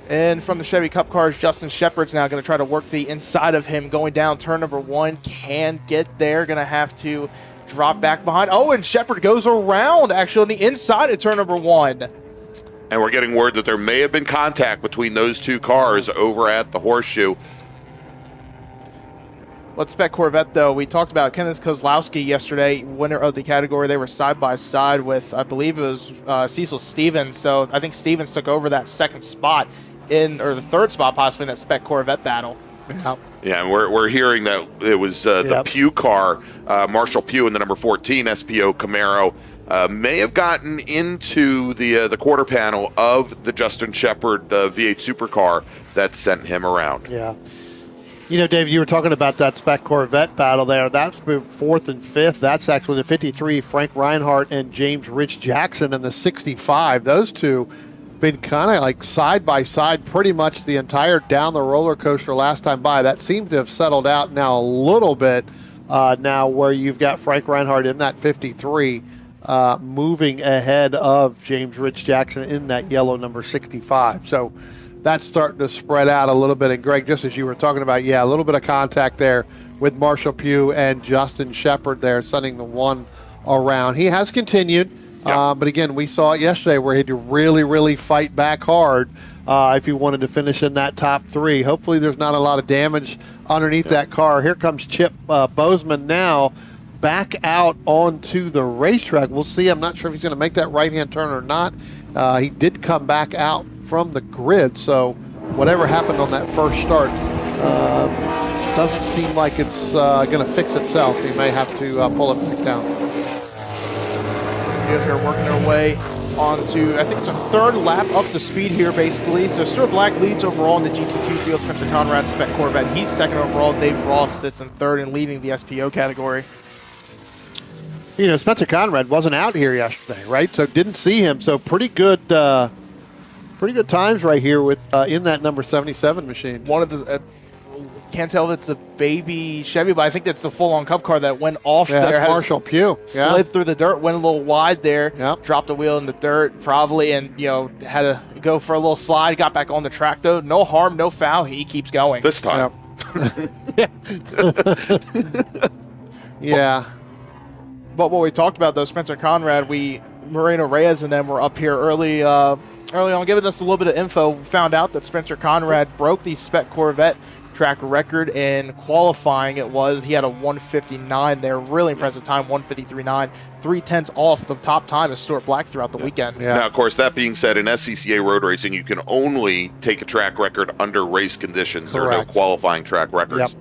And from the Chevy Cup cars, Justin Shepard's now going to try to work the inside of him going down turn number 1. Can get there. Going to have to drop back behind. Oh, and Shepard goes around, actually, on the inside of turn number 1. And we're getting word that there may have been contact between those two cars over at the Horseshoe. Let's Spec Corvette, though. We talked about Kenneth Kozlowski yesterday, winner of the category. They were side by side with, I believe it was Cecil Stevens. So I think Stevens took over that second spot or the third spot possibly in that Spec Corvette battle. Yeah, and we're hearing that it was the Pugh car, Marshall Pugh in the number 14 SPO Camaro, may have gotten into the quarter panel of the Justin Shepard V8 supercar that sent him around. Yeah. Dave, you were talking about that Spec Corvette battle there. That's 4th and 5th. That's actually the 53, Frank Reinhardt and James Rich Jackson in the 65. Those two been kind of like side by side pretty much the entire down the roller coaster last time by. That seems to have settled out now a little bit now where you've got Frank Reinhardt in that 53 moving ahead of James Rich Jackson in that yellow number 65. So that's starting to spread out a little bit. And Greg, just as you were talking about, a little bit of contact there with Marshall Pugh and Justin Shepard there sending the one around. He has continued. But again, we saw it yesterday where he had to really, really fight back hard if he wanted to finish in that top 3. Hopefully there's not a lot of damage underneath that car. Here comes Chip Bozeman now back out onto the racetrack. We'll see. I'm not sure if he's going to make that right-hand turn or not. He did come back out from the grid, so whatever happened on that first start doesn't seem like it's going to fix itself. He may have to pull it back down. Here working their way onto, I think it's a third lap up to speed here, basically. So Stuart Black leads overall in the GT2 field. Spencer Conrad, Spec Corvette, he's second overall. Dave Ross sits in third and leading the SPO category. Spencer Conrad wasn't out here yesterday, right? So didn't see him. So pretty good times right here with in that number 77 machine. One of the can't tell if it's a baby Chevy, but I think that's the full-on Cup car that went off there. That's Marshall Pugh. Slid through the dirt, went a little wide there, dropped a wheel in the dirt probably, and had to go for a little slide. Got back on the track though. No harm, no foul. He keeps going this time. Yeah. But what we talked about though, Spencer Conrad, Moreno Reyes and them were up here early on, giving us a little bit of info. Found out that Spencer Conrad broke the Spec Corvette track record in qualifying. He had a 1:59 there, really impressive time, 1:53.9, 3/10 off the top time of Stuart Black throughout the weekend. Now, of course, that being said, in SCCA road racing, you can only take a track record under race conditions. There are no qualifying track records.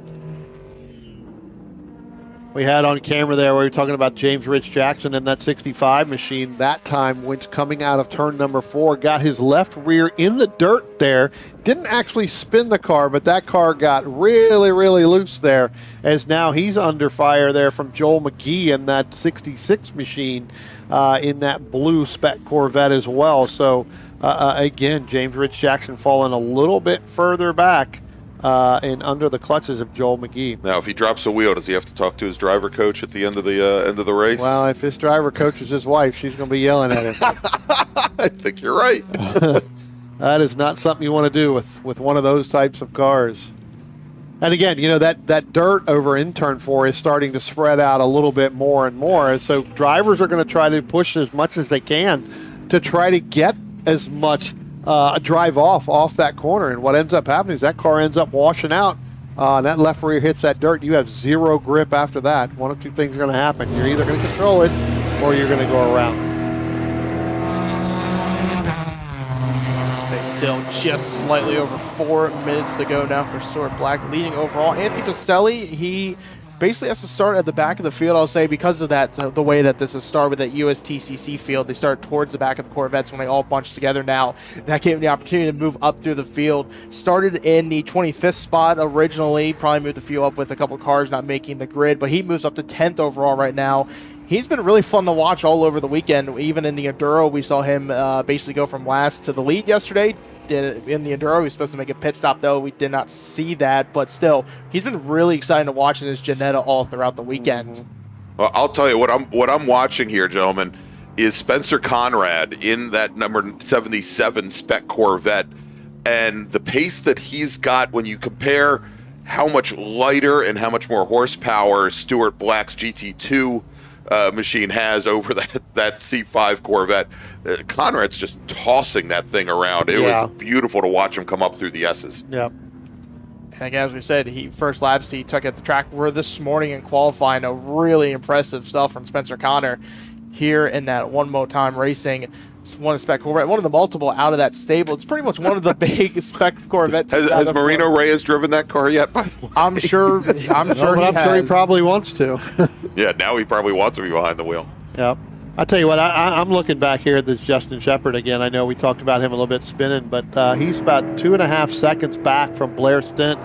we had on camera there, where we were talking about James Rich Jackson in that 65 machine. That time, when coming out of turn number 4, got his left rear in the dirt there. Didn't actually spin the car, but that car got really, really loose there, as now he's under fire there from Joel McGee in that 66 machine in that blue Spec Corvette as well. So, again, James Rich Jackson falling a little bit further back and under the clutches of Joel McGee. Now, if he drops a wheel, does he have to talk to his driver coach at the end of the race? Well, if his driver coach is his wife, she's going to be yelling at him. I think you're right. That is not something you want to do with one of those types of cars. And again, that dirt over in turn 4 is starting to spread out a little bit more and more. So drivers are going to try to push as much as they can to try to get as much drive off that corner. And what ends up happening is that car ends up washing out. And that left rear hits that dirt. You have zero grip after that. One of two things are going to happen. You're either going to control it or you're going to go around. Say still just slightly over 4 minutes to go now for Stuart Black leading overall. Anthony Pacelli, he basically has to start at the back of the field, I'll say, because of that, the way that this is started with that USTCC field. They start towards the back of the Corvettes when they all bunch together now. That gave him the opportunity to move up through the field. Started in the 25th spot originally, probably moved the field up with a couple cars not making the grid, but he moves up to 10th overall right now. He's been really fun to watch all over the weekend. Even in the Enduro, we saw him basically go from last to the lead yesterday. In the Enduro, he was supposed to make a pit stop, though. We did not see that, but still, he's been really exciting to watch in his Janetta all throughout the weekend. Well, I'll tell you what I'm watching here, gentlemen, is Spencer Conrad in that number 77 Spec Corvette, and the pace that he's got when you compare how much lighter and how much more horsepower Stuart Black's GT2 machine has over that C5 Corvette. Conrad's just tossing that thing around. It was beautiful to watch him come up through the S's. Yep. And again, as we said, first laps he took at the track were this morning in qualifying. A really impressive stuff from Spencer Connor here in that One Mo Time Racing. One Spec Corvette, one of the multiple out of that stable. It's pretty much one of the big Spec Corvette teams. Has Marino Reyes driven that car yet? By the way? I'm sure he probably wants to. Yeah, now he probably wants to be behind the wheel. Yep. I'll tell you what, I'm looking back here at this Justin Shepard again. I know we talked about him a little bit spinning, but he's about 2.5 seconds back from Blair Stint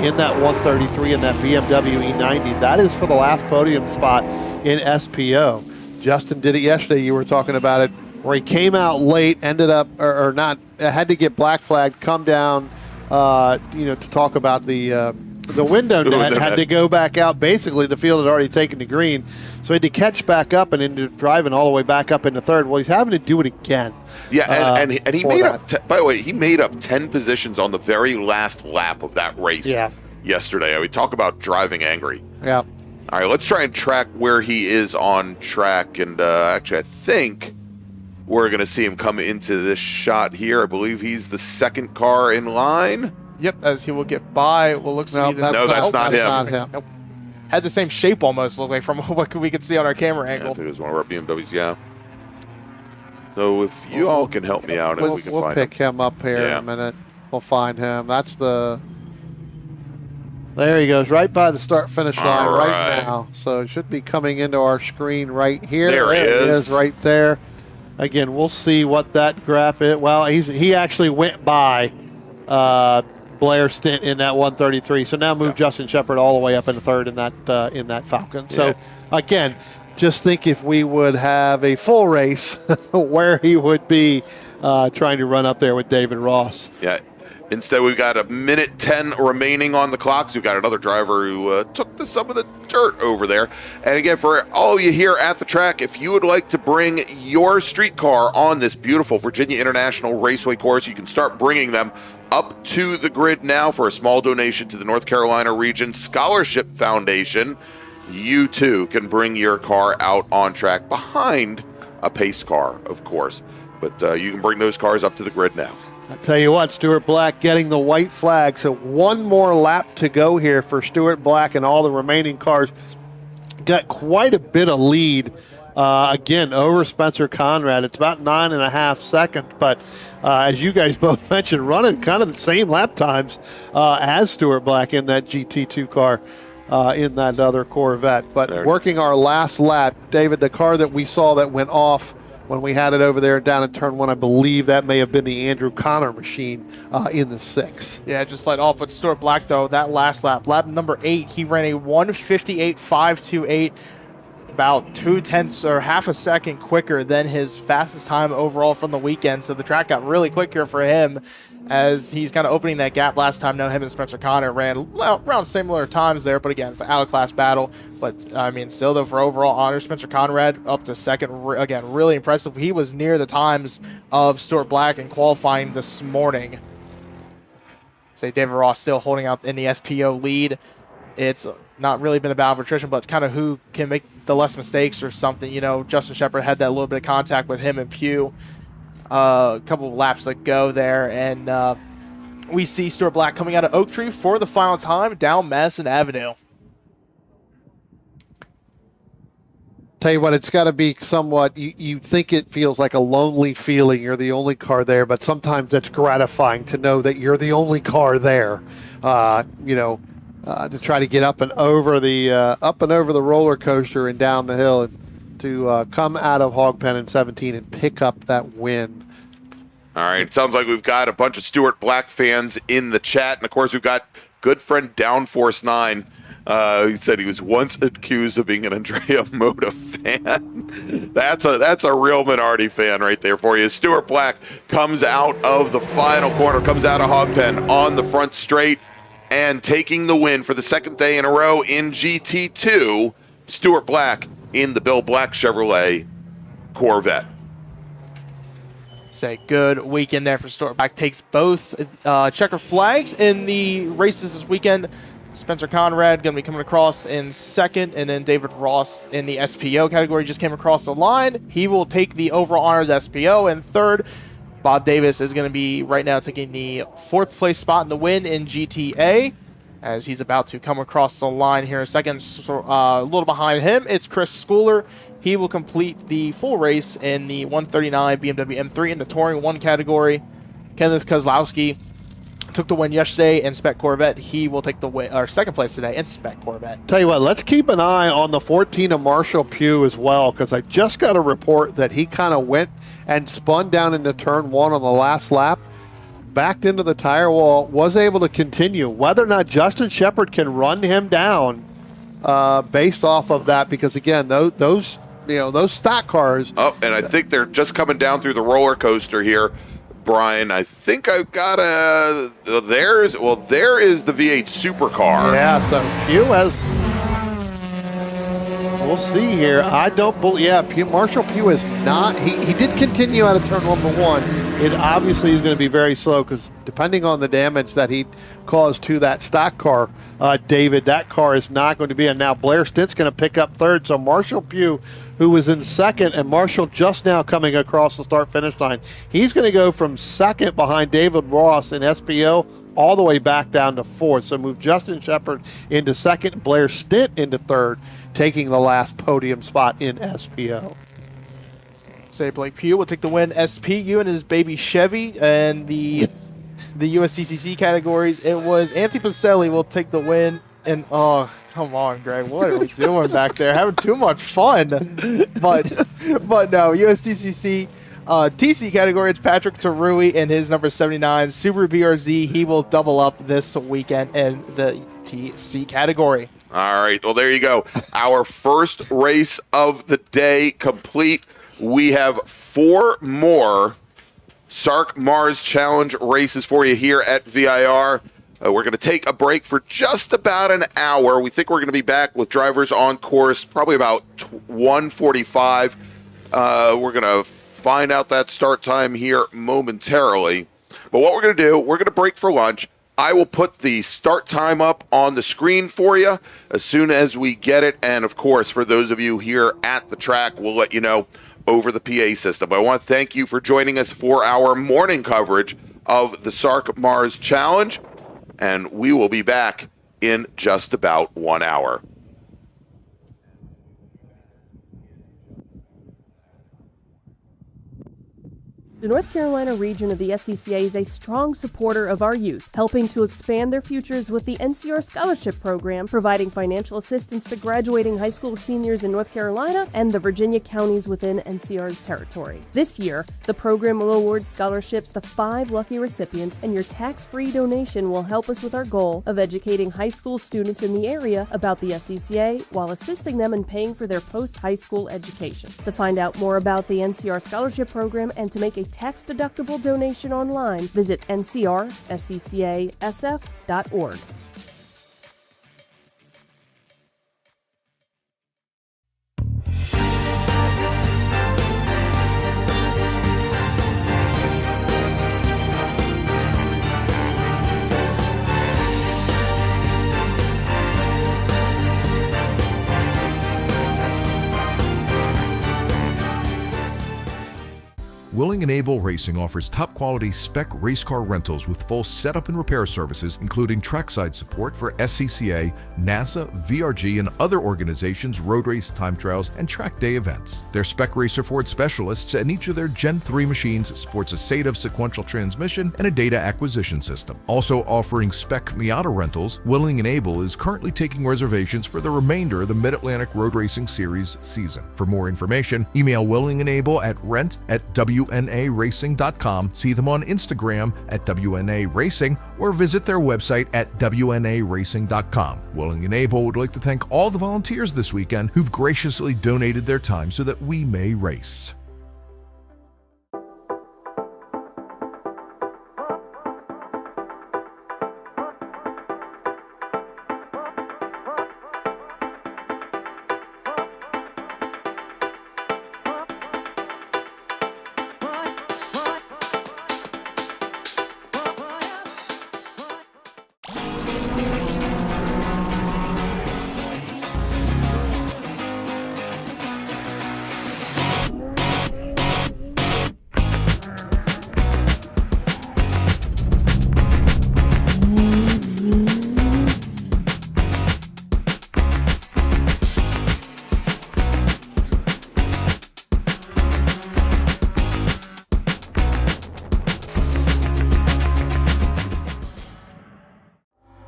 in that 133 in that BMW E90. That is for the last podium spot in SPO. Justin did it yesterday. You were talking about it, where he came out late, ended up, or not, had to get black flagged, come down, to talk about the window net, had to go back out. Basically, the field had already taken the green, so he had to catch back up and into driving all the way back up into third. Well, he's having to do it again. Yeah, and he made up, by the way, he made up 10 positions on the very last lap of that race yesterday. We talk about driving angry. Yeah. All right, let's try and track where he is on track, and actually, I think we're going to see him come into this shot here. I believe he's the second car in line. Yep, as he will get by what looks to be the... No, that's not him. Nope. Had the same shape almost, looked like, from what we could see on our camera angle. I think it was one of our BMWs, yeah. So if you all can help me out, if we can we'll find pick him up here in a minute. We'll find him. That's the... There he goes, right by the start-finish line right now. So it should be coming into our screen right here. There he is. Right there. Again, we'll see what that graph is. Well, he actually went by Blair Stint in that 133. So now move Justin Shepard all the way up in third in that Falcon. So again, just think if we would have a full race, where he would be trying to run up there with David Ross. Yeah. Instead, we've got 1:10 remaining on the clock. So we've got another driver who took some of the dirt over there. And again, for all of you here at the track, if you would like to bring your street car on this beautiful Virginia International Raceway course, you can start bringing them up to the grid now for a small donation to the North Carolina Region Scholarship Foundation. You too can bring your car out on track behind a pace car, of course. But you can bring those cars up to the grid now. I tell you what, Stuart Black getting the white flag. So one more lap to go here for Stuart Black, and all the remaining cars got quite a bit of lead. Again, over Spencer Conrad. It's about 9.5 seconds, but as you guys both mentioned, running kind of the same lap times as Stuart Black in that GT2 car. in that other Corvette. But There. working our last lap, David, the car that we saw that went off when we had it over there down in turn 1, I believe that may have been the Andrew Connor machine in the 6. Yeah, just let off. But Stuart Black, though, that last lap number 8, he ran a 1:58.528, about 0.2 or half a second quicker than his fastest time overall from the weekend. So the track got really quick here for him as he's kind of opening that gap. Last time, him and Spencer Connor ran around similar times there, but again, it's an out-of-class battle. But, I mean, still, though, for overall honor, Spencer Conrad up to second. Again, really impressive. He was near the times of Stuart Black in qualifying this morning. Say David Ross still holding out in the SPO lead. It's not really been a battle of attrition, but kind of who can make the less mistakes or something. You know, Justin Shepard had that little bit of contact with him and Pugh a couple of laps to go there. And we see Stuart Black coming out of Oak Tree for the final time down Madison Avenue. Tell you what, it's got to be somewhat, you think it feels like a lonely feeling. You're the only car there, but sometimes it's gratifying to know that you're the only car there. To try to get up and over the roller coaster and down the hill, and to come out of Hog Pen in 17 and pick up that win. All right, it sounds like we've got a bunch of Stuart Black fans in the chat, and of course we've got good friend Downforce 9. He said he was once accused of being an Andrea Moda fan. That's a real Minardi fan right there for you. Stuart Black comes out of the final corner, comes out of Hog Pen on the front straight, and taking the win for the second day in a row in GT2, Stuart Black in the Bill Black Chevrolet Corvette. Say good weekend there for Stuart Black. Takes both checker flags in the races this weekend. Spencer Conrad going to be coming across in second, and then David Ross in the SPO category just came across the line. He will take the overall honors SPO in third. Bob Davis is going to be right now taking the fourth place spot in the win in GTA as he's about to come across the line here in a second. So, a little behind him, it's Chris Schooler. He will complete the full race in the 139 BMW M3 in the Touring 1 category. Kenneth Kozlowski took the win yesterday in Spec Corvette. He will take the win, or second place today in Spec Corvette. Tell you what, let's keep an eye on the 14 of Marshall Pugh as well, because I just got a report that he kind of went and spun down into turn 1 on the last lap, backed into the tire wall, was able to continue. Whether or not Justin Shepard can run him down based off of that, because again, those stock cars. Oh, and I think they're just coming down through the roller coaster here. Brian, I think I've got there is the V8 supercar. Yeah, so Pugh has, we'll see here. I don't believe, Marshall Pugh is not, he did continue out of turn number 1. It obviously is going to be very slow because depending on the damage that he caused to that stock car, David, that car is not going to be, and now Blair Stint's going to pick up third. So Marshall Pugh, who was in second, and Marshall just now coming across the start-finish line, he's going to go from second behind David Ross in SPO all the way back down to fourth. So move Justin Shepard into second, Blair Stint into third, taking the last podium spot in SPO. Say Blake Pugh will take the win SPU and his baby Chevy, and the USTCC categories. It was Anthony Pacelli will take the win. And oh, come on, Greg, what are we doing back there? Having too much fun. But no, USTCC TC category, it's Patrick Tarui and his number 79 Subaru BRZ. He will double up this weekend in the TC category. All right, well, there you go. Our first race of the day complete. We have 4 more SARRC MARRS Challenge races for you here at VIR. We're going to take a break for just about an hour. We think we're going to be back with drivers on course probably about 1:45. We're going to find out that start time here momentarily. But what we're going to do, we're going to break for lunch. I will put the start time up on the screen for you as soon as we get it. And, of course, for those of you here at the track, we'll let you know over the PA system. I want to thank you for joining us for our morning coverage of the SARRC MARRS Challenge. And we will be back in just about 1 hour. The North Carolina region of the SCCA is a strong supporter of our youth, helping to expand their futures with the NCR Scholarship Program, providing financial assistance to graduating high school seniors in North Carolina and the Virginia counties within NCR's territory. This year, the program will award scholarships to 5 lucky recipients, and your tax-free donation will help us with our goal of educating high school students in the area about the SCCA while assisting them in paying for their post-high school education. To find out more about the NCR Scholarship Program and to make a tax-deductible donation online, visit ncrsccasf.org. Willing and Able Racing offers top-quality spec race car rentals with full setup and repair services, including trackside support for SCCA, NASA, VRG, and other organizations' road race, time trials, and track day events. They're Spec Racer Ford specialists, and each of their Gen 3 machines sports a SATAV sequential transmission and a data acquisition system. Also offering Spec Miata rentals, Willing and Able is currently taking reservations for the remainder of the Mid-Atlantic Road Racing Series season. For more information, email Willing and Able at rent@WNARacing.com, see them on Instagram at WNA Racing, or visit their website at WNARacing.com. Willing and Able would like to thank all the volunteers this weekend who've graciously donated their time so that we may race.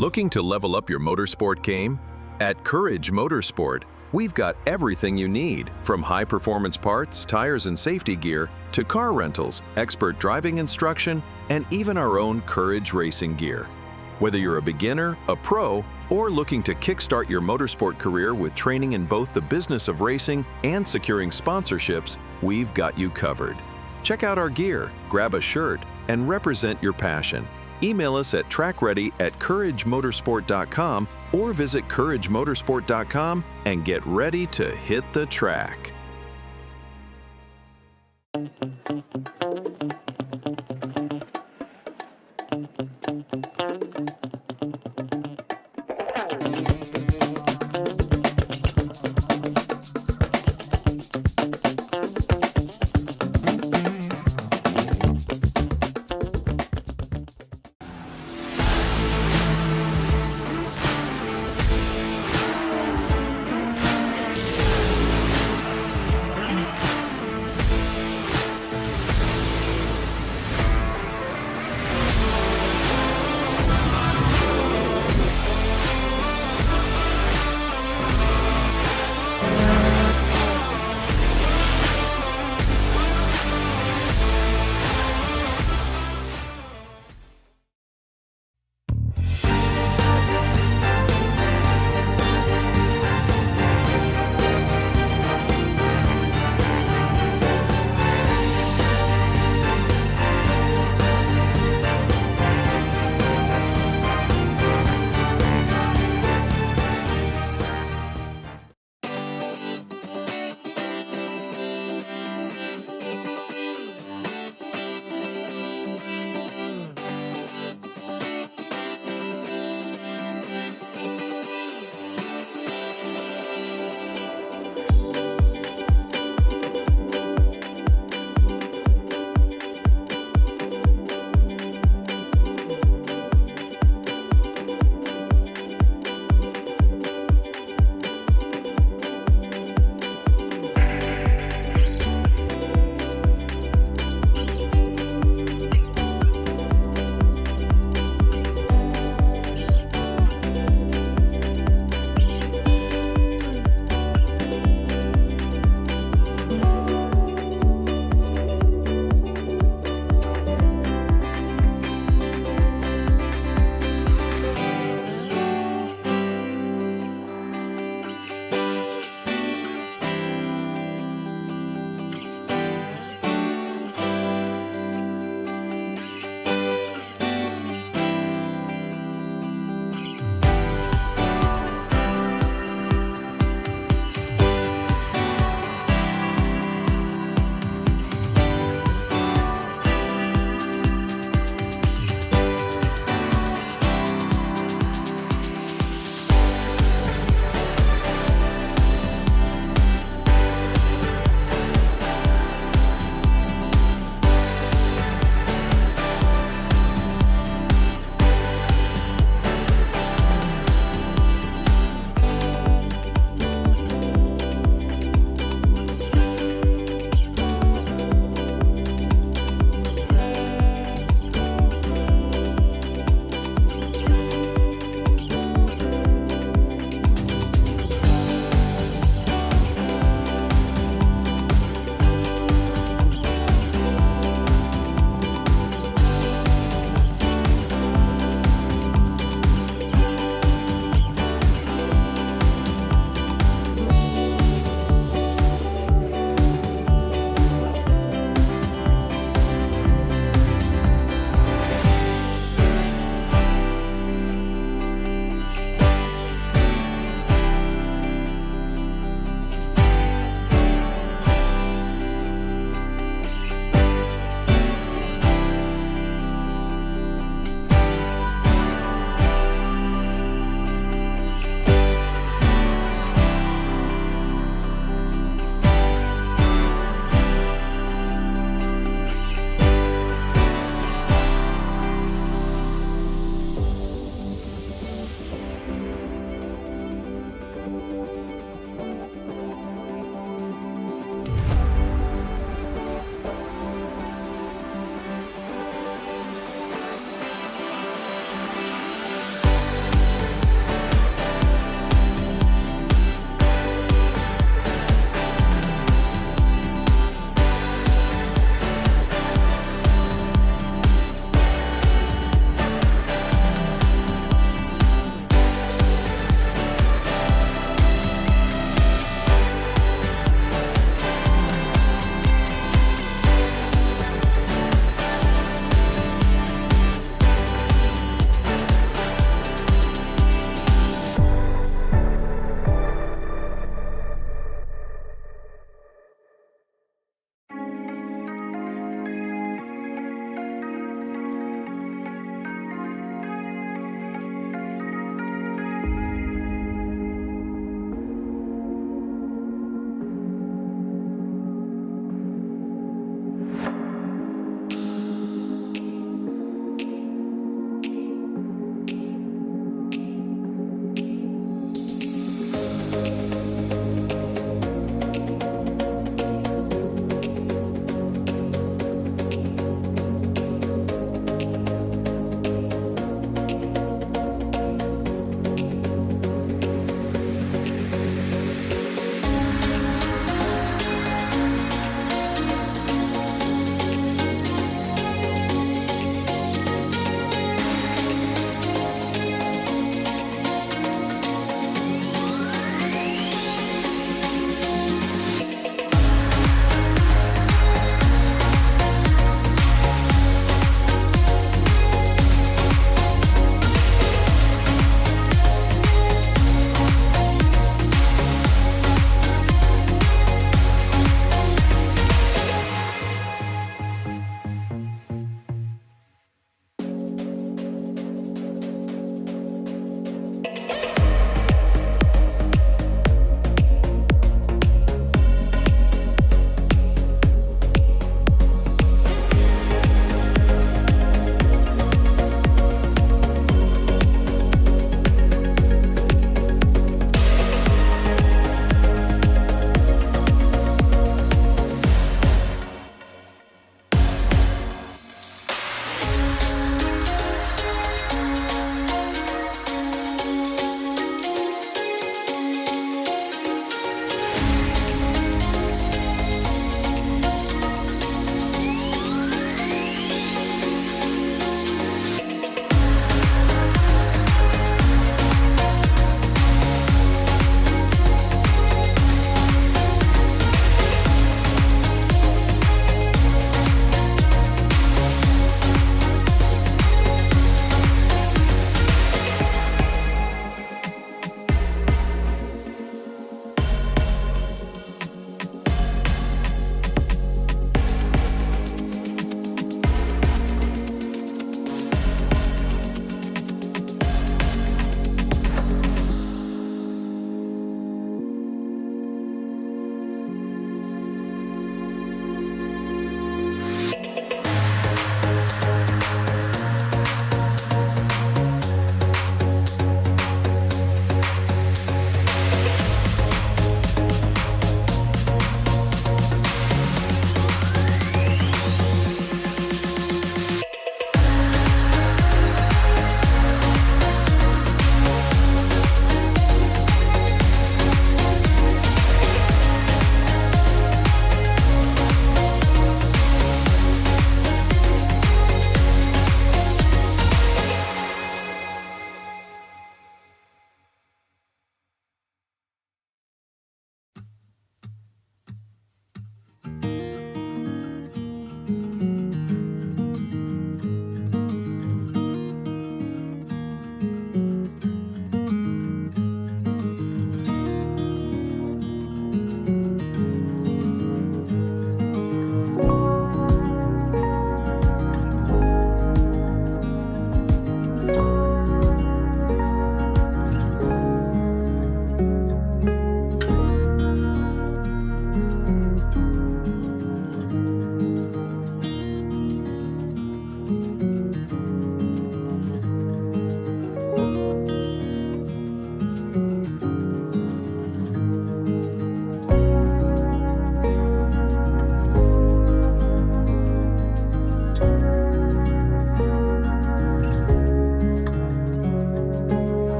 Looking to level up your motorsport game? At Courage Motorsport, we've got everything you need, from high-performance parts, tires, and safety gear, to car rentals, expert driving instruction, and even our own Courage racing gear. Whether you're a beginner, a pro, or looking to kickstart your motorsport career with training in both the business of racing and securing sponsorships, we've got you covered. Check out our gear, grab a shirt, and represent your passion. Email us at trackready@couragemotorsport.com or visit couragemotorsport.com and get ready to hit the track.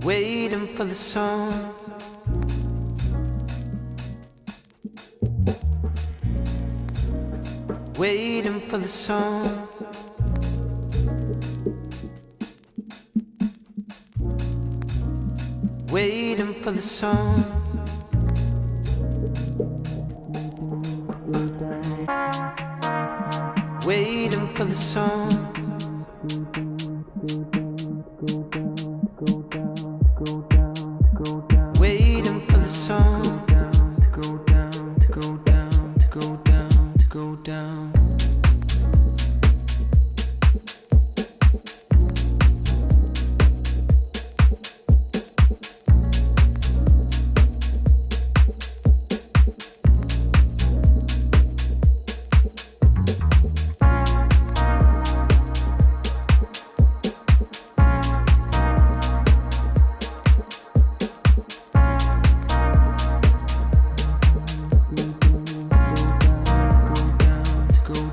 Waiting for the sun. Waiting for the sun. Waiting for the sun. Waiting for the sun. Waiting for the sun to go down, to go down, to go down, to go down. Go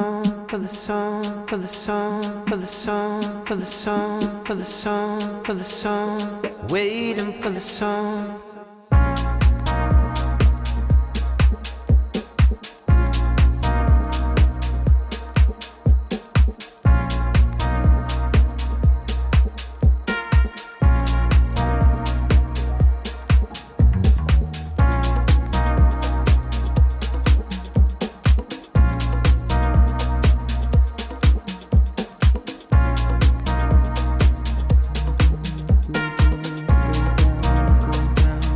song, for the song, for the song, for the song, for the song, for the song, for the song, waiting for the song. Go down,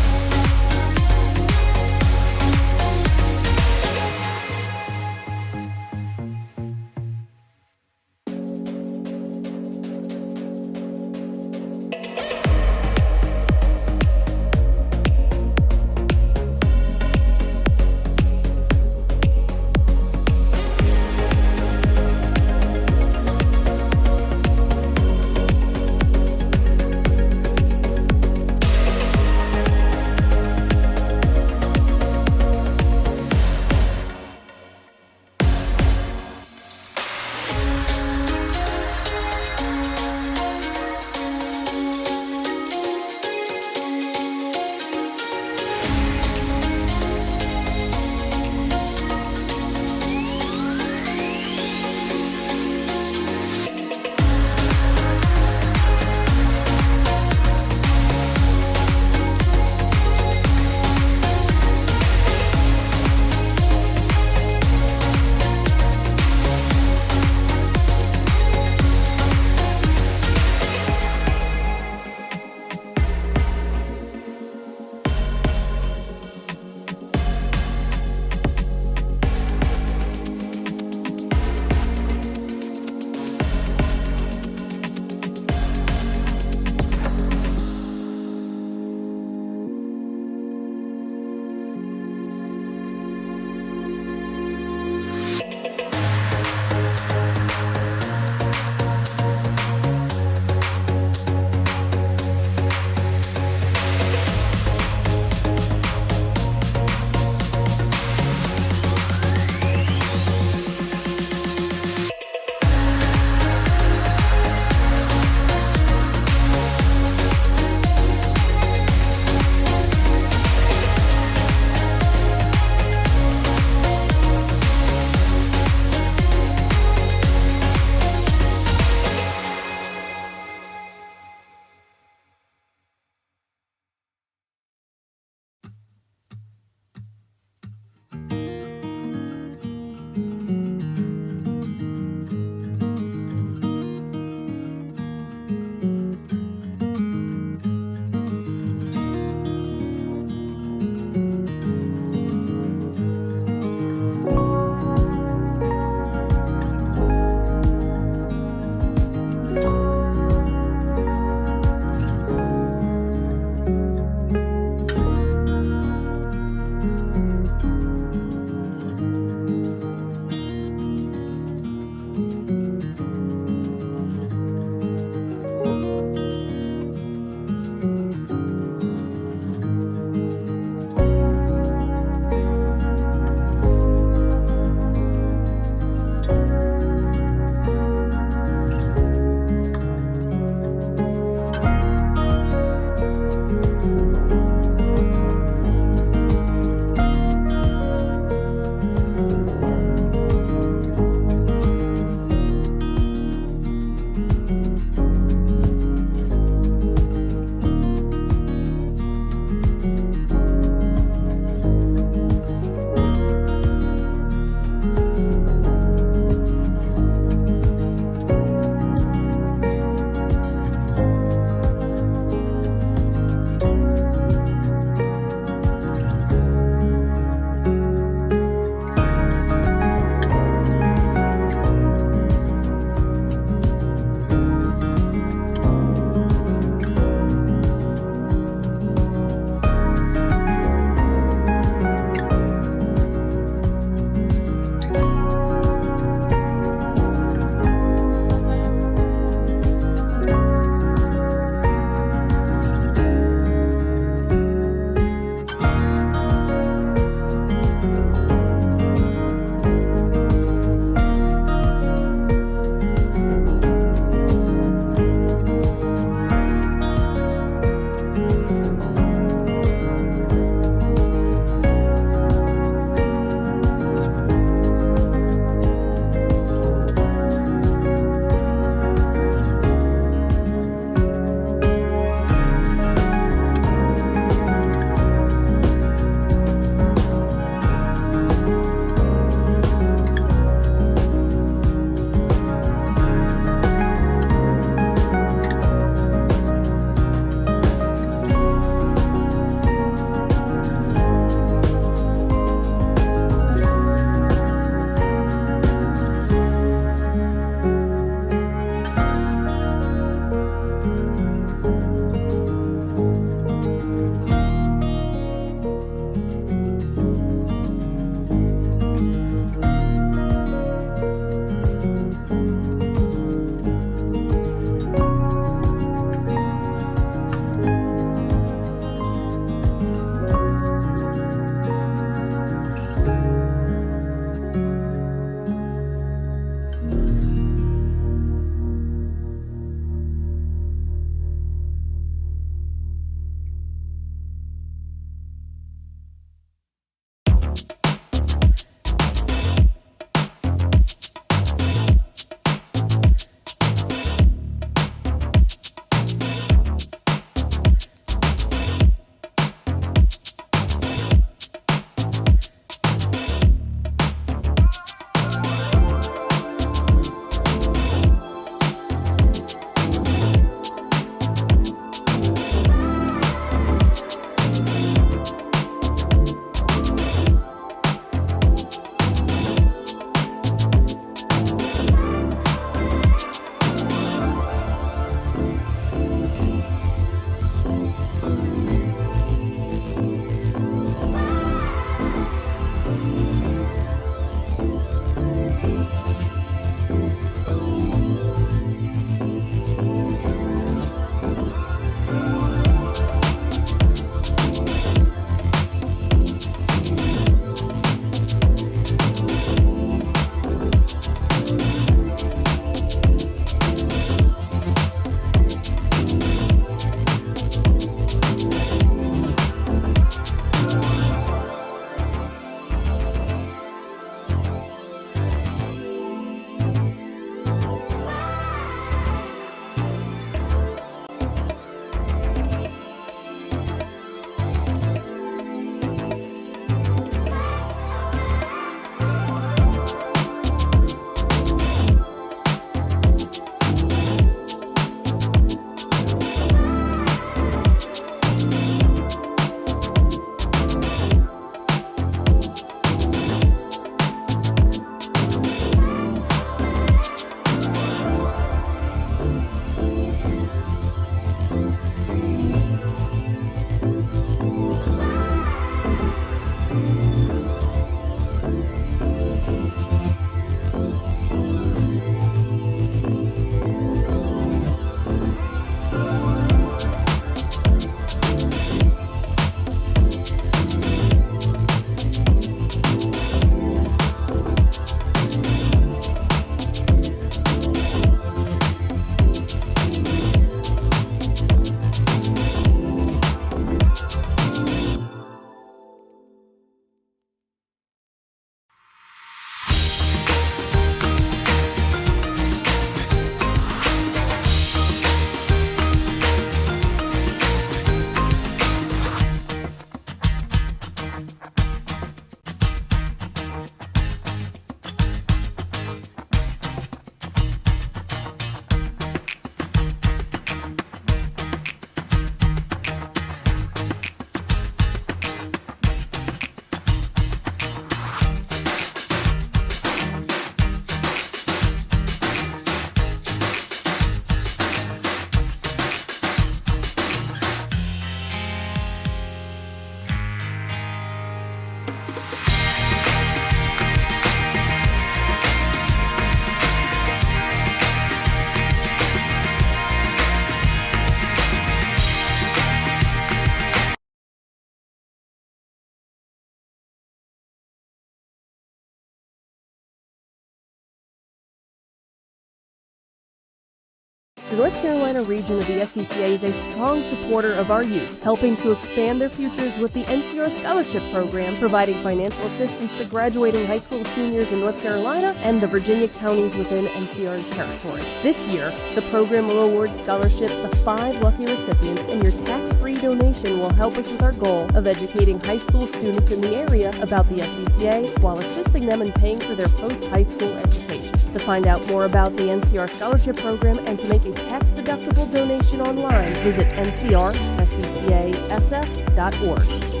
The North Carolina region of the SCCA is a strong supporter of our youth, helping to expand their futures with the NCR Scholarship Program, providing financial assistance to graduating high school seniors in North Carolina and the Virginia counties within NCR's territory. This year, the program will award scholarships to 5 lucky recipients, and your tax-free donation will help us with our goal of educating high school students in the area about the SCCA while assisting them in paying for their post-high school education. To find out more about the NCR Scholarship Program and to make a tax-deductible donation online, visit ncrsccasf.org.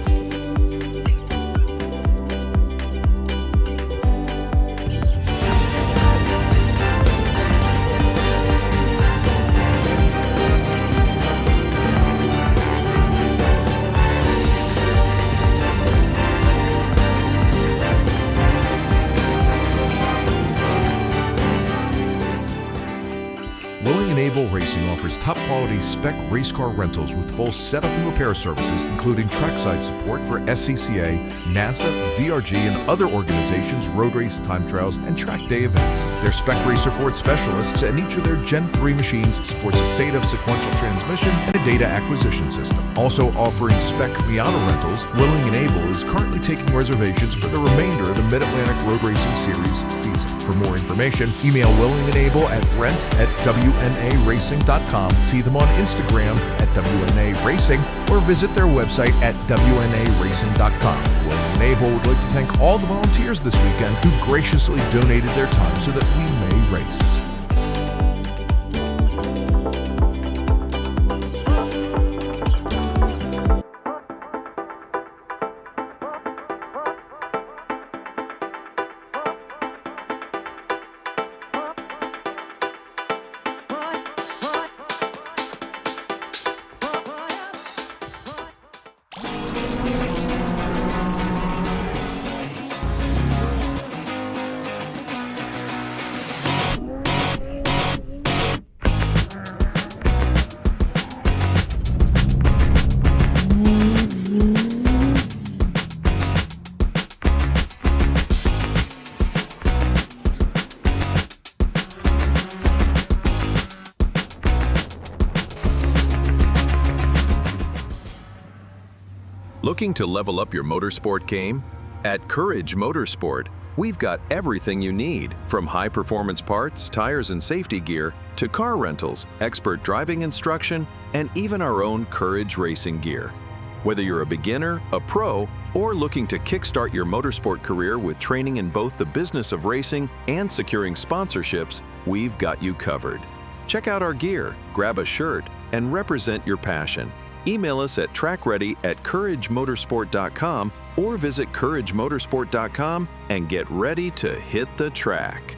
Willing and Able Racing offers top-quality spec race car rentals with full setup and repair services, including trackside support for SCCA, NASA, VRG, and other organizations' road race, time trials, and track day events. Their Spec Racer Ford specialists and each of their Gen 3 machines sports a SATA sequential transmission and a data acquisition system. Also offering Spec Miata rentals, Willing and Able is currently taking reservations for the remainder of the Mid-Atlantic Road Racing Series season. For more information, email Willing and Able at rent@WNARacing.com. See them on Instagram at WNA Racing or visit their website at WNARacing.com. Willing and Able would like to thank all the volunteers this weekend who've graciously donated their time so that we may race. Looking to level up your motorsport game? At Courage Motorsport, we've got everything you need, from high-performance parts, tires, and safety gear, to car rentals, expert driving instruction, and even our own Courage racing gear. Whether you're a beginner, a pro, or looking to kickstart your motorsport career with training in both the business of racing and securing sponsorships, we've got you covered. Check out our gear, grab a shirt, and represent your passion. Email us at trackready@couragemotorsport.com or visit couragemotorsport.com and get ready to hit the track.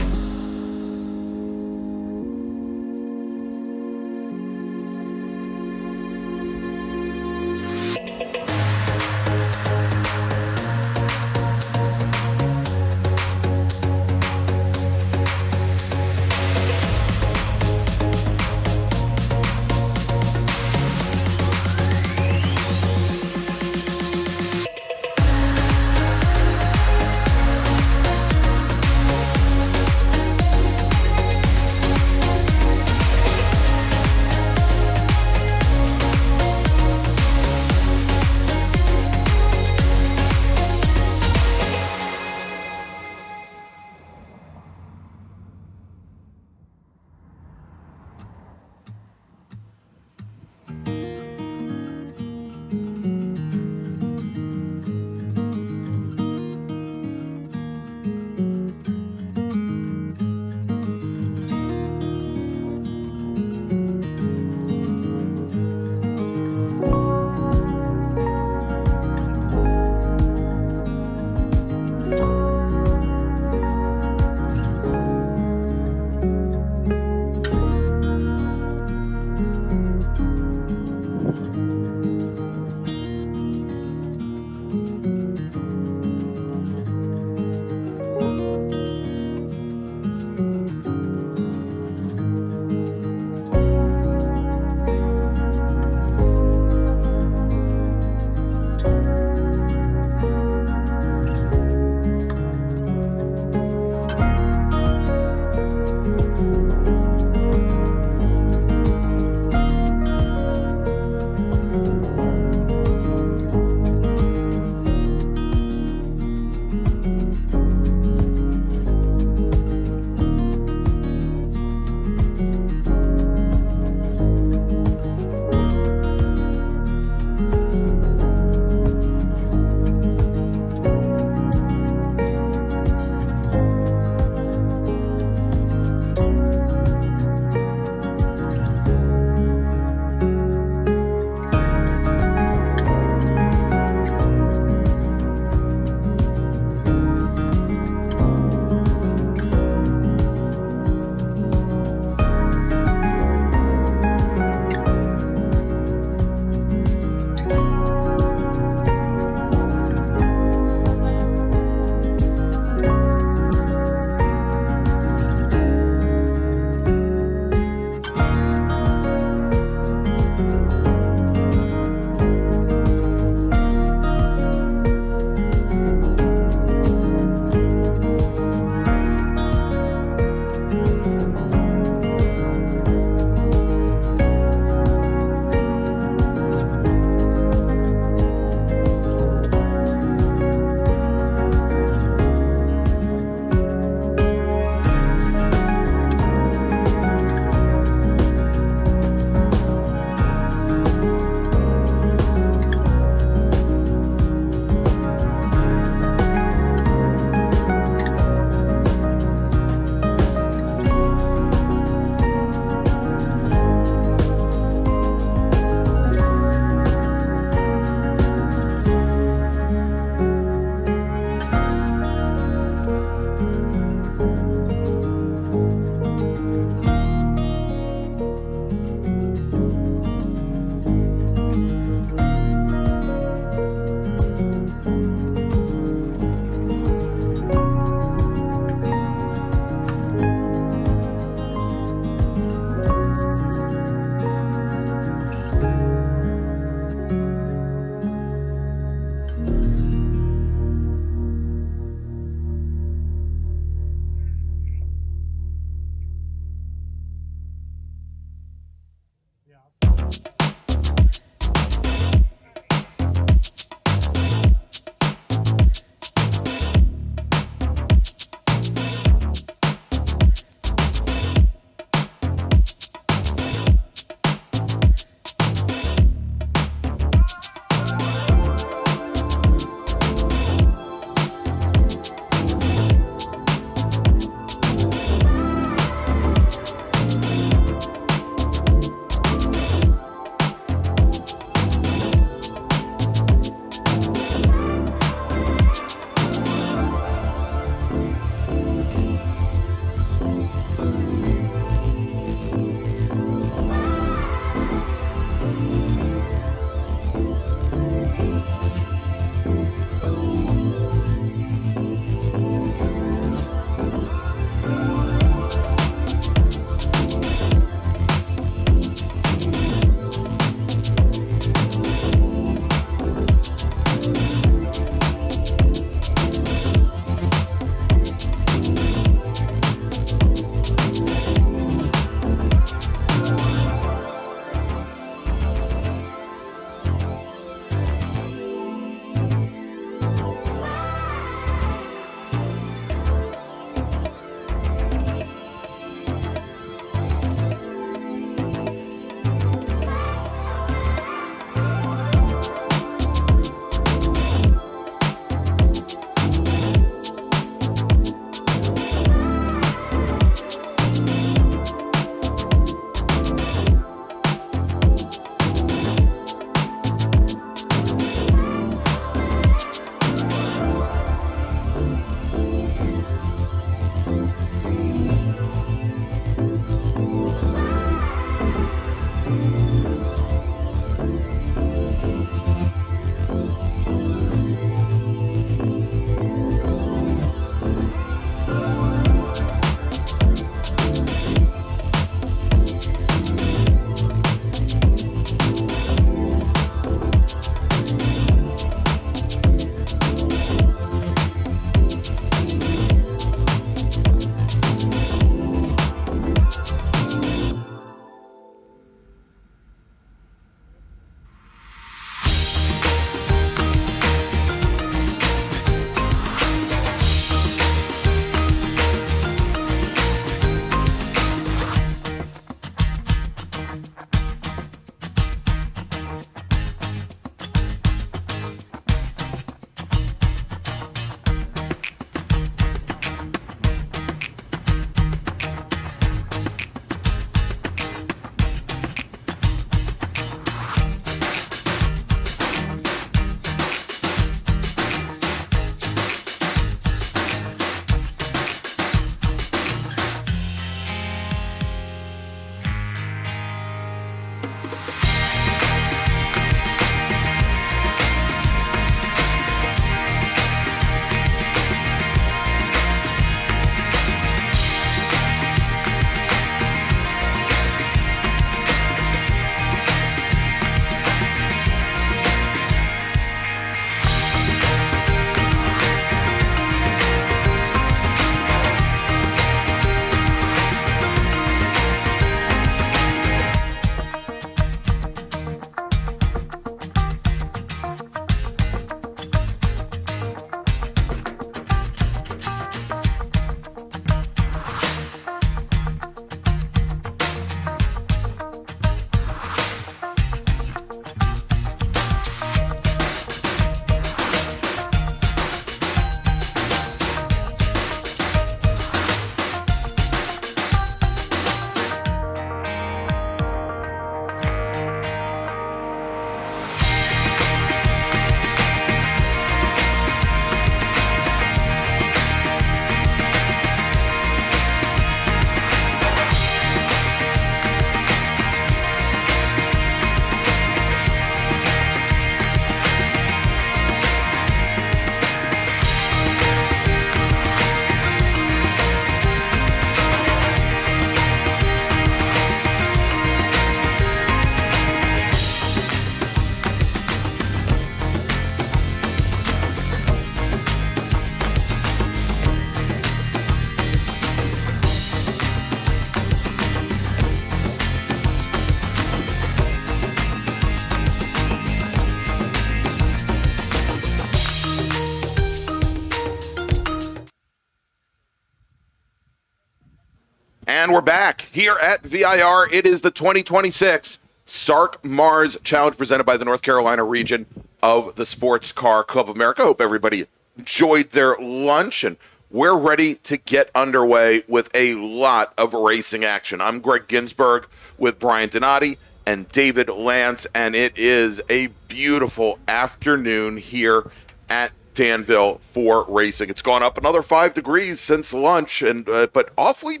And we're back here at VIR. It is the 2026 SARRC MARRS Challenge presented by the North Carolina region of the Sports Car Club of America. Hope everybody enjoyed their lunch, and we're ready to get underway with a lot of racing action. I'm Greg Ginsburg with Brian Donati and David Lance, and it is a beautiful afternoon here at Danville for racing. It's gone up another 5 degrees since lunch, and but awfully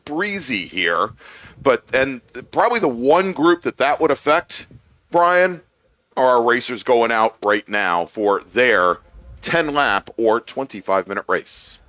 breezy here. And probably the one group that would affect, Brian, are our racers going out right now for their 10-lap or 25-minute race.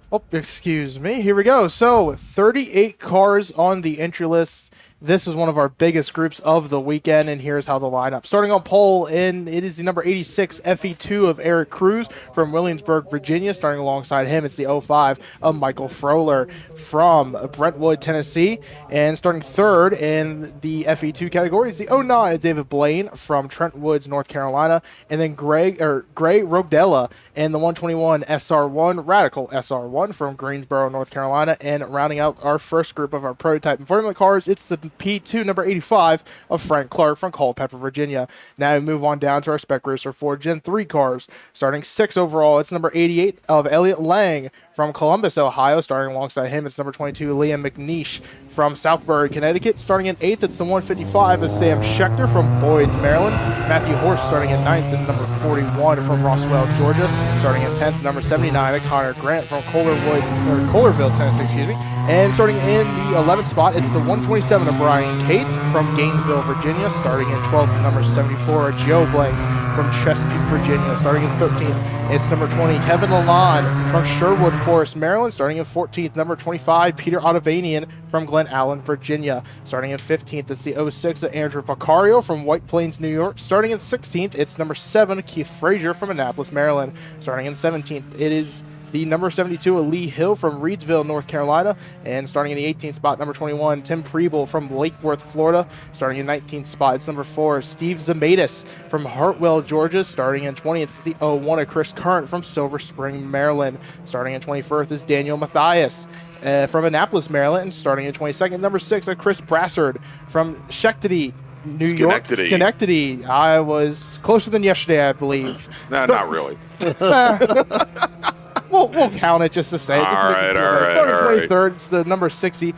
Oh, excuse me. Here we go. So 38 cars on the entry list. This is one of our biggest groups of the weekend, and here's how the lineup. Starting on pole, and it is the number 86 FE2 of Eric Cruz from Williamsburg, Virginia. Starting alongside him, it's the 05 of Michael Froehler from Brentwood, Tennessee. And starting third in the FE2 category is the 09 of David Blaine from Trent Woods, North Carolina. And then Gray Rogdella and the 121 SR1, Radical SR1 from Greensboro, North Carolina. And rounding out our first group of our prototype and formula cars, it's the P2, number 85 of Frank Clark from Culpeper, Virginia. Now we move on down to our Spec Racer 4 Gen 3 cars. Starting 6 overall, it's number 88 of Elliott Lang from Columbus, Ohio. Starting alongside him, it's number 22, Liam McNeish from Southbury, Connecticut. Starting in 8th, it's the 155 of Sam Schechter from Boyd's, Maryland. Matthew Horst starting in 9th, and number 41 from Roswell, Georgia. Starting in 10th, number 79 of Connor Grant from Kohlerville, Tennessee, excuse me. And starting in the 11th spot, it's the 127 of Brian Cates from Gainesville, Virginia. Starting in 12th, number 74 of Joe Blanks from Chesapeake, Virginia. Starting in 13th, it's number 20, Kevin Lalonde from Sherwood Forest, Maryland. Starting in 14th, number 25, Peter Ottavanian from Glen Allen, Virginia. Starting in 15th, it's the 06 of Andrew Picario from White Plains, New York. Starting in 16th, it's number 7, Keith Frazier from Annapolis, Maryland. Starting in 17th, it is the number 72 of Lee Hill from Reedsville, North Carolina. And starting in the 18th spot, number 21, Tim Preble from Lake Worth, Florida. Starting in 19th spot, it's number 4, Steve Zamatis from Hartwell, Georgia. Starting in 20th, the 01 of Chris Current from Silver Spring, Maryland. Starting in 21st is Daniel Mathias from Annapolis, Maryland. And starting in 22nd, number 6 of Chris Brassard from Schenectady, New York. Schenectady. I was closer than yesterday, I believe. No, not really. We'll count it just to say. All right. 23rd, it's the number 60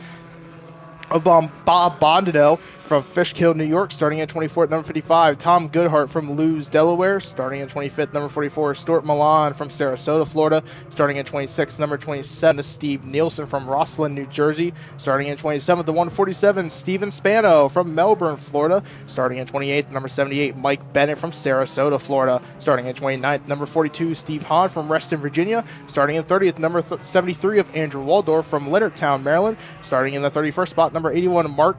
of Bob Bondino from Fishkill, New York. Starting at 24th, number 55, Tom Goodhart from Lewes, Delaware. Starting at 25th, number 44, Stuart Milan from Sarasota, Florida. Starting at 26th, number 27, Steve Nielsen from Rosslyn, New Jersey. Starting at 27th, the 147, Steven Spano from Melbourne, Florida. Starting at 28th, number 78, Mike Bennett from Sarasota, Florida. Starting at 29th, number 42, Steve Hahn from Reston, Virginia. Starting at 30th, number 73 of Andrew Waldorf from Leonardtown, Maryland. Starting in the 31st spot, number 81, Mark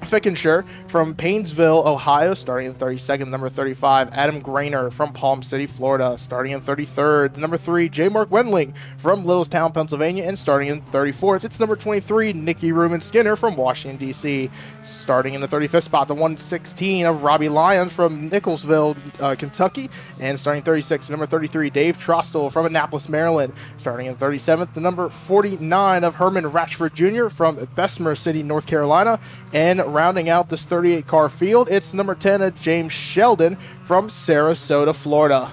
Fickenshire from Painesville, Ohio. Starting in 32nd, number 35, Adam Grainer from Palm City, Florida. Starting in 33rd, number 3, J. Mark Wendling from Littlestown, Pennsylvania. And starting in 34th, it's number 23, Nikki Ruben Skinner from Washington, D.C. Starting in the 35th spot, the 116 of Robbie Lyons from Nicholsville, Kentucky. And starting 36th, number 33, Dave Trostel from Annapolis, Maryland. Starting in 37th, the number 49 of Herman Ratchford Jr. from Bessemer City, North Carolina. And rounding out this 38-car field, it's number 10 of James Sheldon from Sarasota, Florida.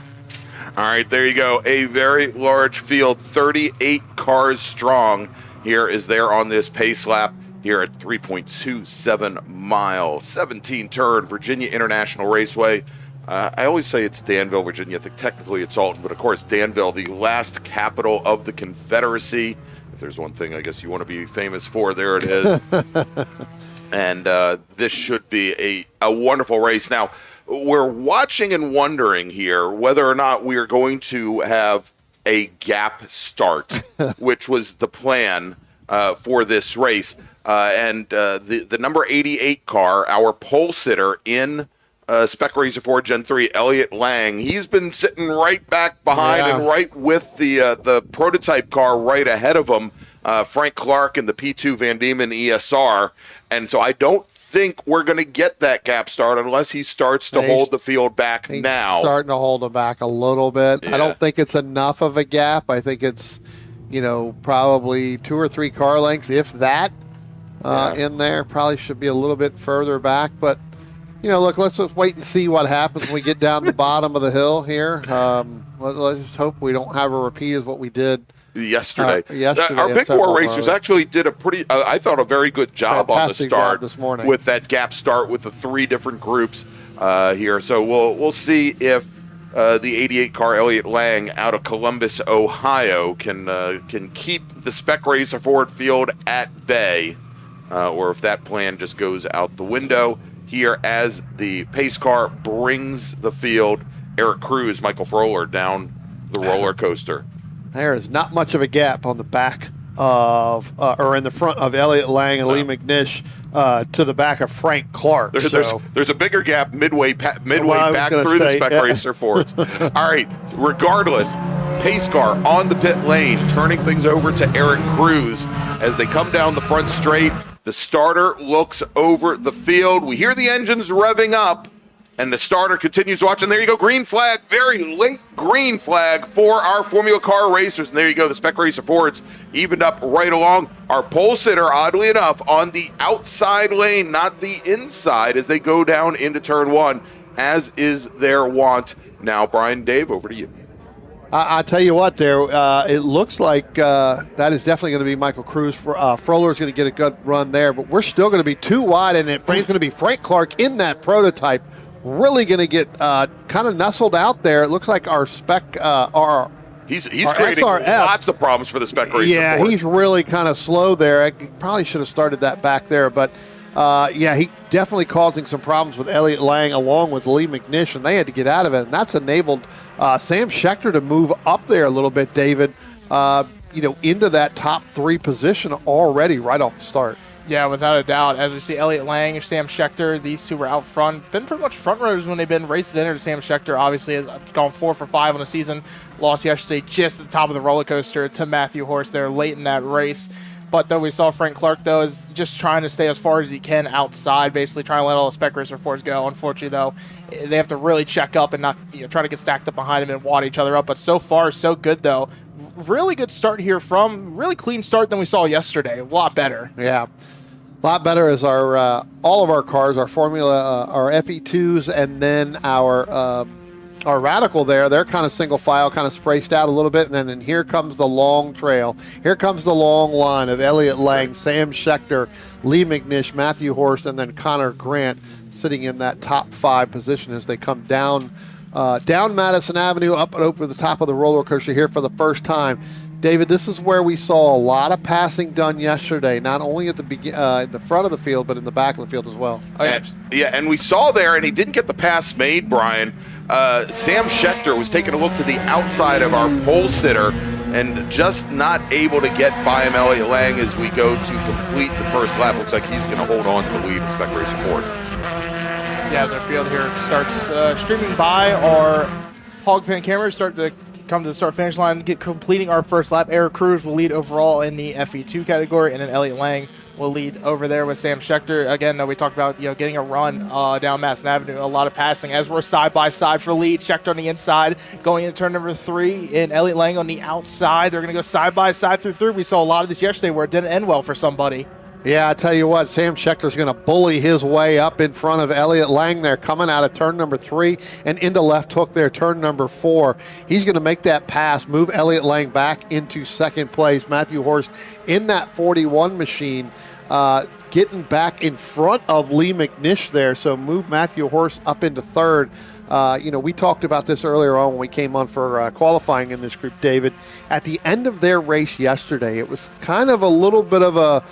All right, there you go. A very large field, 38 cars strong. Here is there on this pace lap here at 3.27 miles, 17-turn Virginia International Raceway. I always say it's Danville, Virginia. I think technically it's Alton, but of course Danville, the last capital of the Confederacy. If there's one thing I guess you want to be famous for, there it is. And this should be a wonderful race. Now, we're watching and wondering here whether or not we are going to have a gap start, which was the plan for this race. And the number 88 car, our pole sitter in Spec Racer 4 Gen 3, Elliott Lang, he's been sitting right back behind and right with the prototype car right ahead of him, Frank Clark and the P2 Van Diemen ESR. And so I don't think we're going to get that gap start unless he starts to hold the field back now. Starting to hold him back a little bit. Yeah. I don't think it's enough of a gap. I think it's, probably 2 or 3 car lengths, if that, in there. Probably should be a little bit further back. But, look, let's just wait and see what happens when we get down the bottom of the hill here. Let's just hope we don't have a repeat of what we did yesterday. Our at Big several Four racers of actually did a pretty, I thought, a very good job on the Fantastic start job this morning. with that gap start with the 3 different groups here. So we'll see if the 88 car Elliott Lang out of Columbus, Ohio, can keep the Spec Racer Ford field at bay, or if that plan just goes out the window here as the pace car brings the field. Eric Cruz, Michael Froehler down the roller coaster. There is not much of a gap on the back of, or in the front of Elliott Lang and Lee McNish to the back of Frank Clark. There's a bigger gap midway back through the Spec Racer Fords. All right, regardless, pace car on the pit lane, turning things over to Eric Cruz as they come down the front straight. The starter looks over the field. We hear the engines revving up. And the starter continues watching. There you go, green flag, very late green flag for our Formula Car racers. And there you go, the Spec Racer Fords evened up right along. Our pole sitter, oddly enough, on the outside lane, not the inside, as they go down into turn 1, as is their wont. Now, Brian, Dave, over to you. I tell you what, there it looks like that is definitely going to be Michael Cruz. Froehler is going to get a good run there, but we're still going to be too wide, and it's going to be Frank Clark in that prototype. Really going to get kind of nestled out there. It looks like our Spec, he's creating SRF, lots of problems for the Spec Racer. Yeah, Fords. he's really kind of slow there. I probably should have started that back there, but he definitely causing some problems with Elliott Lang along with Lee McNish, and they had to get out of it, and that's enabled Sam Schechter to move up there a little bit, David, into that top 3 position already right off the start. Yeah, without a doubt. As we see Elliott Lang and Sam Schechter, these two were out front. Been pretty much front runners when they've been races in. Sam Schechter obviously has gone 4 for 5 on the season. Lost yesterday just at the top of the roller coaster to Matthew Horst there late in that race. But though we saw Frank Clark, though, is just trying to stay as far as he can outside, basically trying to let all the Spec Racer Fords go. Unfortunately, though, they have to really check up and not try to get stacked up behind him and wad each other up. But so far, so good, though. Really good start here from really clean start than we saw yesterday. A lot better. Yeah. A lot better as our all of our cars, our Formula, our FE2s, and then our Radical there. They're kind of single file, kind of spaced out a little bit, and then here comes the long trail. Here comes the long line of Elliott Lang, Sam Schechter, Lee McNish, Matthew Horst, and then Connor Grant sitting in that top 5 position as they come down Madison Avenue, up and over the top of the roller coaster here for the first time. David, this is where we saw a lot of passing done yesterday, not only at the front of the field, but in the back of the field as well. And we saw there, and he didn't get the pass made, Brian. Sam Schechter was taking a look to the outside of our pole sitter and just not able to get by him, Elliott Lang, as we go to complete the first lap. Looks like he's going to hold on to the lead in Spec Racer Ford. Yeah, as our field here starts streaming by, our hog pan cameras start to come to the start-finish line, completing our first lap. Eric Cruz will lead overall in the FE2 category, and then Elliott Lang will lead over there with Sam Schechter. Again, we talked about getting a run down Madison Avenue, a lot of passing as we're side-by-side for lead. Schechter on the inside, going into turn number 3, and Elliott Lang on the outside. They're going to go side-by-side through 3. We saw a lot of this yesterday where it didn't end well for somebody. Yeah, I tell you what, Sam Schechter's going to bully his way up in front of Elliott Lang there, coming out of turn number 3 and into left hook there, turn number 4. He's going to make that pass, move Elliott Lang back into second place. Matthew Horst in that 41 machine, getting back in front of Lee McNish there, so move Matthew Horst up into third. We talked about this earlier on when we came on for qualifying in this group, David. At the end of their race yesterday, it was kind of a little bit of a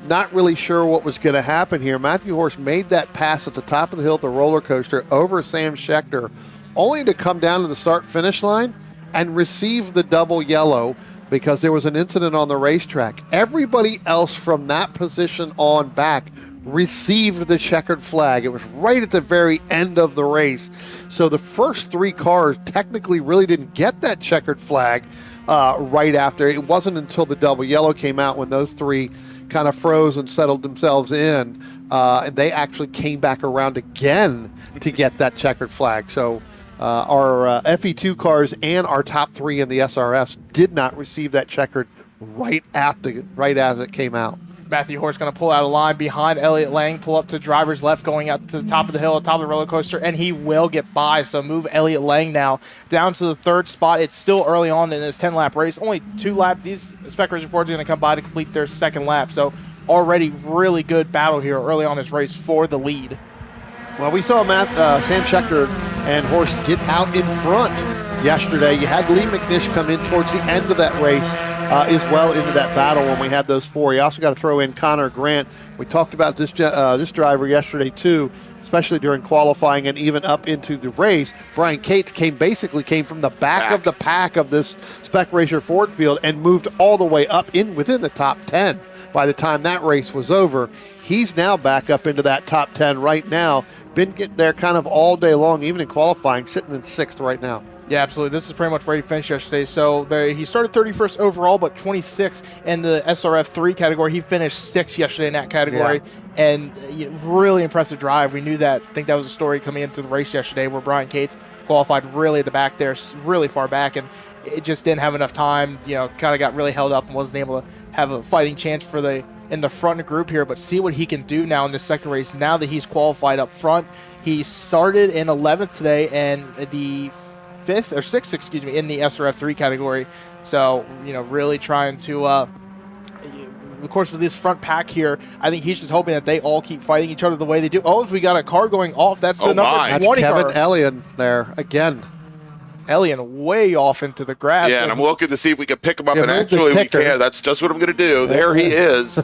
not really sure what was going to happen here. Matthew Horst made that pass at the top of the hill at the roller coaster over Sam Schechter, only to come down to the start-finish line and receive the double yellow because there was an incident on the racetrack. Everybody else from that position on back received the checkered flag. It was right at the very end of the race. So the first 3 cars technically really didn't get that checkered flag right after. It wasn't until the double yellow came out when those 3 kind of froze and settled themselves in, and they actually came back around again to get that checkered flag. So our FE2 cars and our top 3 in the SRFs did not receive that checkered right as it came out. Matthew Horst going to pull out a line behind Elliott Lang, pull up to driver's left, going up to the top of the hill, top of the roller coaster, and he will get by. So move Elliott Lang now down to the 3rd spot. It's still early on in this 10-lap race. Only 2 laps. These Spec Racing Fords are going to come by to complete their 2nd lap. So already really good battle here early on this race for the lead. Well, we saw Sam Schechter and Horst get out in front yesterday. You had Lee McNish come in towards the end of that race as well into that battle when we had those 4. You also got to throw in Connor Grant. We talked about this driver yesterday too, especially during qualifying and even up into the race. Brian Cates came from the back of the pack of this Spec Racer Ford field and moved all the way up within the top 10 by the time that race was over. He's now back up into that top 10 right now. Been getting there kind of all day long, even in qualifying, sitting in 6th right now. Yeah, absolutely. This is pretty much where he finished yesterday. So he started 31st overall, but 26th in the SRF 3 category. He finished 6th yesterday in that category. Yeah. And really impressive drive. We knew that. I think that was a story coming into the race yesterday where Brian Cates qualified really at the back there, really far back, and it just didn't have enough time. Kind of got really held up and wasn't able to have a fighting chance in the front group here, but see what he can do now in the 2nd race now that he's qualified up front. He started in 11th today and the 5th or 6th, in the SRF 3 category. So, really trying to, of course, for this front pack here, I think he's just hoping that they all keep fighting each other the way they do. Oh, we got a car going off. That's the number 20 That's car. Kevin Elliott there again. Elliott way off into the grass. Yeah, and I'm looking to see if we can pick him up, and actually we can. That's just what I'm going to do. There he is,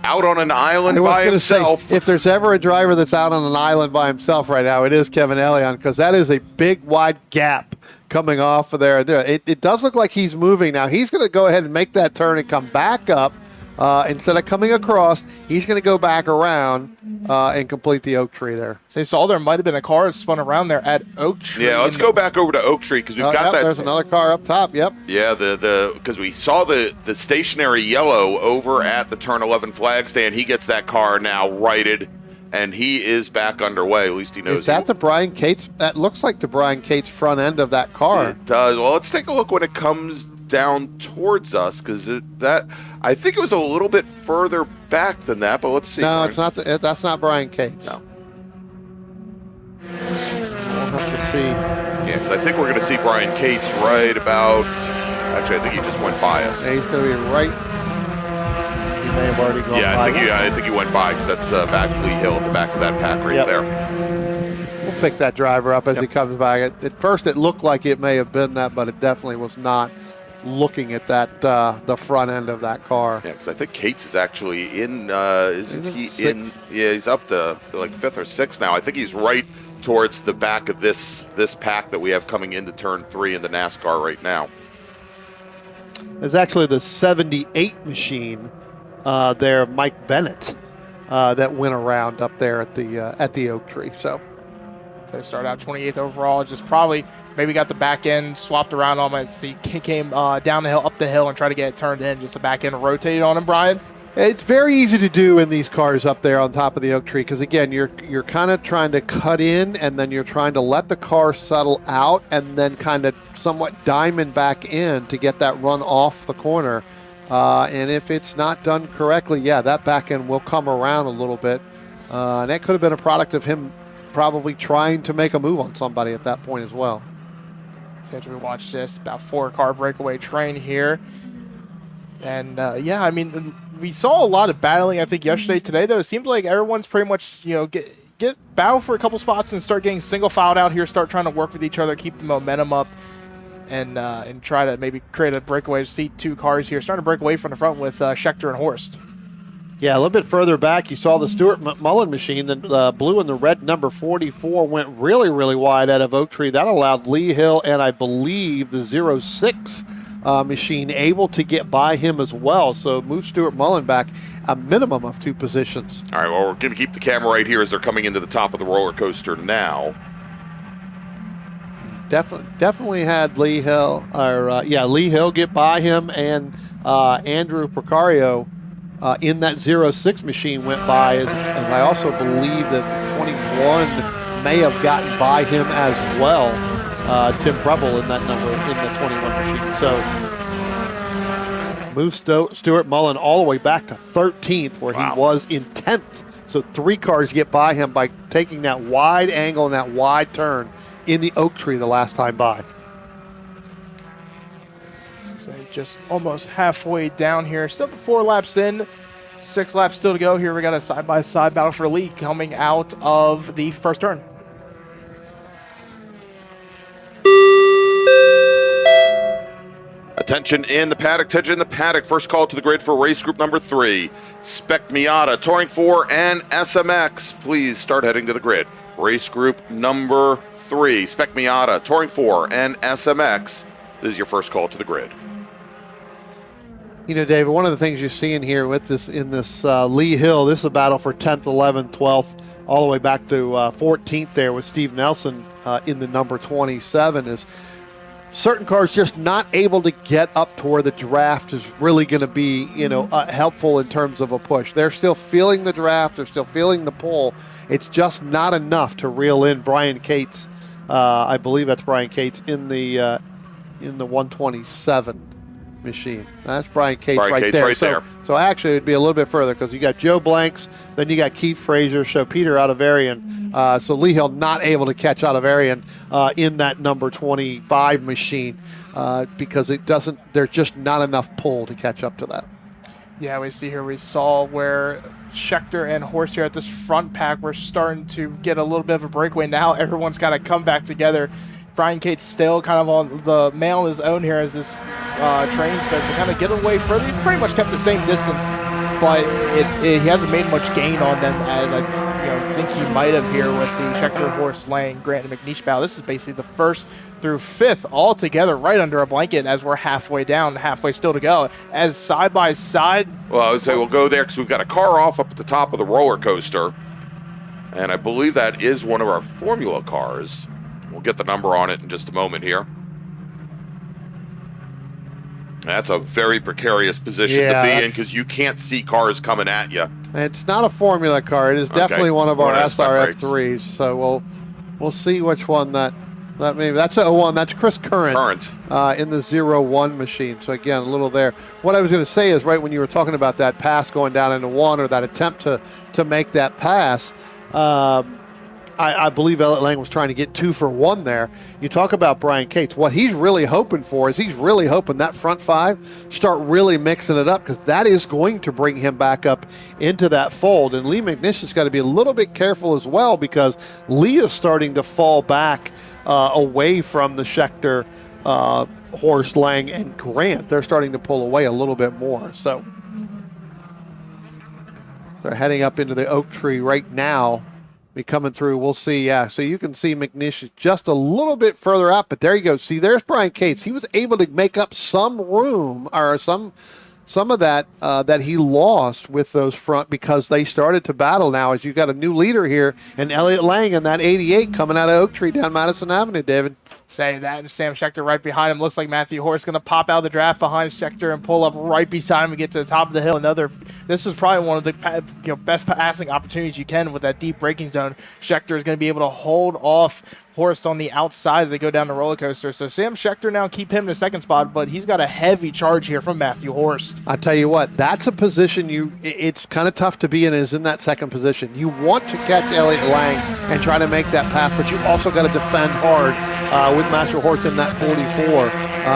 out on an island by himself. Say, if there's ever a driver that's out on an island by himself right now, it is Kevin Elliott, because that is a big, wide gap coming off of there. It does look like he's moving now. He's going to go ahead and make that turn and come back up. Instead of coming across, he's going to go back around and complete the Oak Tree there. So you saw there might have been a car that spun around there at Oak Tree. Yeah, let's go back over to Oak Tree because we've got that. There's another car up top. Yep. Yeah, because we saw the stationary yellow over at the turn 11 flag stand. He gets that car now righted, and he is back underway. At least he knows. Is that the Brian Cates? That looks like the Brian Cates front end of that car. It does. Well, let's take a look when it comes down towards us, because I think it was a little bit further back than that, but let's see. No, it's not. That's not Brian Cates. No. We'll have to see. Yeah, because I think we're going to see Brian Cates right about. Actually, I think he just went by us. Yeah, he's going to be right. He may have already gone by. I think he went by because that's back Lee Hill at the back of that pack right there. We'll pick that driver up as he comes by. At first, it looked like it may have been that, but it definitely was not. Looking at that, the front end of that car. Yeah, because I think Cates is actually in. Isn't he in? Yeah, he's up to like 5th or 6th now. I think he's right towards the back of this pack that we have coming into turn 3 in the NASCAR right now. There's actually the 78 machine there, Mike Bennett, that went around up there at the Oak Tree. So they start out 28th overall. Just probably. Maybe got the back end swapped around on him as he came down the hill, up the hill, and tried to get it turned in. Just the back end rotated on him, Brian. It's very easy to do in these cars up there on top of the Oak Tree because, again, you're kind of trying to cut in and then you're trying to let the car settle out and then kind of somewhat diamond back in to get that run off the corner. And if it's not done correctly, that back end will come around a little bit. And that could have been a product of him probably trying to make a move on somebody at that point as well. So after we watch this, about 4-car breakaway train here. And, I mean, we saw a lot of battling, I think, yesterday. Today, though, it seems like everyone's pretty much, get battle for a couple spots and start getting single filed out here, start trying to work with each other, keep the momentum up, and try to maybe create a breakaway. See 2 cars here, starting to break away from the front with Schechter and Horst. Yeah, a little bit further back, you saw the Stuart Mullen machine. The blue and the red number 44 went really, really wide out of Oak Tree. That allowed Lee Hill and I believe the 06 machine able to get by him as well. So move Stuart Mullen back a minimum of 2 positions. All right, well, we're going to keep the camera right here as they're coming into the top of the roller coaster now. Definitely had Lee Hill, Lee Hill get by him, and Andrew Procario in that 06 machine went by, and I also believe that the 21 may have gotten by him as well. Tim Preble in that number in the 21 machine. So moves Stuart Mullen all the way back to 13th, where he was in 10th. So 3 cars get by him by taking that wide angle and that wide turn in the oak tree the last time by. So just almost halfway down here. Still 4 laps in. 6 laps still to go here. We got a side-by-side battle for the lead coming out of the first turn. Attention in the paddock, attention in the paddock. First call to the grid for race group number 3. Spec Miata, Touring 4, and SMX. Please start heading to the grid. Race group number 3. Spec Miata, Touring 4, and SMX. This is your first call to the grid. You know, David, one of the things you're seeing here with this in this Lee Hill, this is a battle for 10th, 11th, 12th, all the way back to 14th there with Steve Nelson in the number 27, is certain cars just not able to get up to where the draft is really going to be, helpful in terms of a push. They're still feeling the draft. They're still feeling the pull. It's just not enough to reel in Brian Cates. I believe that's Brian Cates in the 127 machine. That's Brian Cates right there. So actually, it'd be a little bit further because you got Joe Blanks, then you got Keith Frazier, so Peter Outavarian. So Lee Hill not able to catch Outavarian in that number 25 machine because there's just not enough pull to catch up to that. Yeah, we saw where Schechter and Horst here at this front pack were starting to get a little bit of a breakaway. Now everyone's got to come back together. Brian Cates still kind of on the man on his own here as this train starts to kind of get away further. He's pretty much kept the same distance, but he hasn't made much gain on them as I think he might have here with the Schechter, Horst, Lang, Grant, and McNeish battle. This is basically the 1st through 5th all together right under a blanket as we're halfway down, halfway still to go. As side by side. Well, I would say we'll go there because we've got a car off up at the top of the roller coaster, and I believe that is one of our Formula cars. We'll get the number on it in just a moment here. That's a very precarious position to be in because you can't see cars coming at you. It's not a Formula car. It is definitely one of our SRF3s. So we'll see which one that maybe. That's a 01. That's Chris Current. In the 01 machine. So again, a little there. What I was going to say is right when you were talking about that pass going down into 1 or that attempt to make that pass, I believe Elliott Lang was trying to get 2 for 1 there. You talk about Brian Cates. What he's really hoping for is he's really hoping that front 5 start really mixing it up because that is going to bring him back up into that fold. And Lee McNish has got to be a little bit careful as well because Lee is starting to fall back away from the Schechter, Horst, Lang, and Grant. They're starting to pull away a little bit more. So they're heading up into the oak tree right now. Be coming through. We'll see. Yeah, so you can see McNish is just a little bit further out, but there you go. See, there's Brian Cates. He was able to make up some room or some of that that he lost with those front because they started to battle now as you've got a new leader here and Elliott Lang in that 88 coming out of Oak Tree down Madison Avenue, David. Say that, and Sam Schechter right behind him. Looks like Matthew Horst going to pop out of the draft behind Schechter and pull up right beside him and get to the top of the hill. This is probably one of the best passing opportunities you can with that deep braking zone. Schechter is going to be able to hold off Horst on the outside as they go down the roller coaster. So Sam Schechter now keep him in the 2nd spot, but he's got a heavy charge here from Matthew Horst. I tell you what, that's a position it's kind of tough to be in is in that 2nd position. You want to catch Elliott Lang and try to make that pass, but you also got to defend hard with Matthew Horst in that 44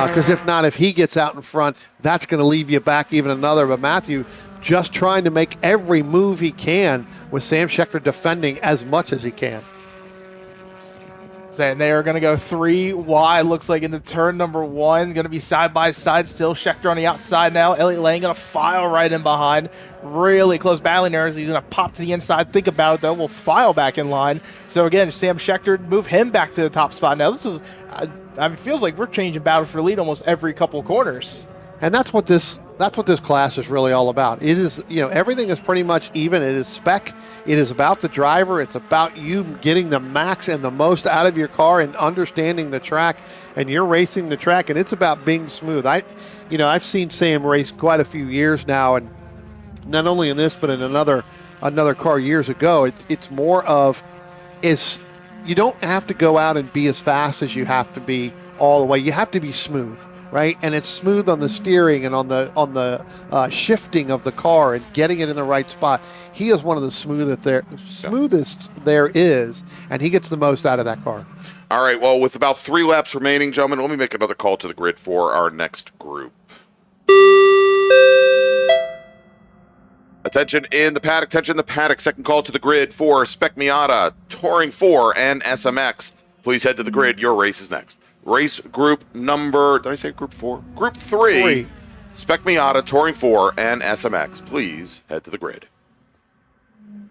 because if he gets out in front, that's going to leave you back even another. But Matthew just trying to make every move he can with Sam Schechter defending as much as he can. And they are going to go 3 wide, looks like into turn number 1. Going to be side by side still. Schechter on the outside now. Elliott Lang going to file right in behind. Really close battling there as he's going to pop to the inside. Think about it, though. We'll file back in line. So, again, Sam Schechter, move him back to the top spot. Now, this is, it feels like we're changing battle for lead almost every couple corners. And that's what this class is really all about. It is, everything is pretty much even. It is spec. It is about the driver. It's about you getting the max and the most out of your car and understanding the track. And you're racing the track, and it's about being smooth. I've seen Sam race quite a few years now, and not only in this, but in another car years ago. It's more of you don't have to go out and be as fast as you have to be all the way. You have to be smooth, right? And it's smooth on the steering and on the shifting of the car and getting it in the right spot. He is one of the smoothest there is, and he gets the most out of that car. All right, well, with about 3 laps remaining, gentlemen, let me make another call to the grid for our next group. Attention in the paddock, second call to the grid for Spec Miata, Touring 4, and SMX. Please head to the grid. Your race is next. Race group number, did I say group 4? Group 3. Spec Miata, Touring 4, and SMX. Please head to the grid.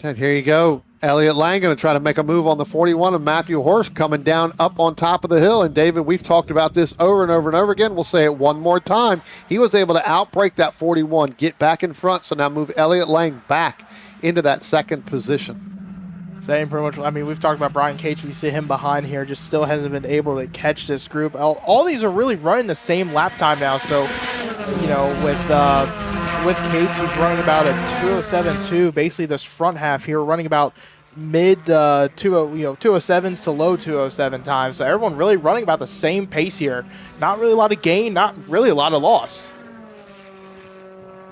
And here you go. Elliott Lang going to try to make a move on the 41 of Matthew Horst coming down up on top of the hill. And David, we've talked about this over and over and over again. We'll say it one more time. He was able to outbreak that 41, get back in front. So now move Elliott Lang back into that second position. Same pretty much. I mean, we've talked about Brian Cage. We see him behind here. Just still hasn't been able to catch this group. All these are really running the same lap time now. So, you know, with Cates, he's running about a 207.2. Basically, this front half here running about mid 207s to low 207 times. So everyone really running about the same pace here. Not really a lot of gain, not really a lot of loss.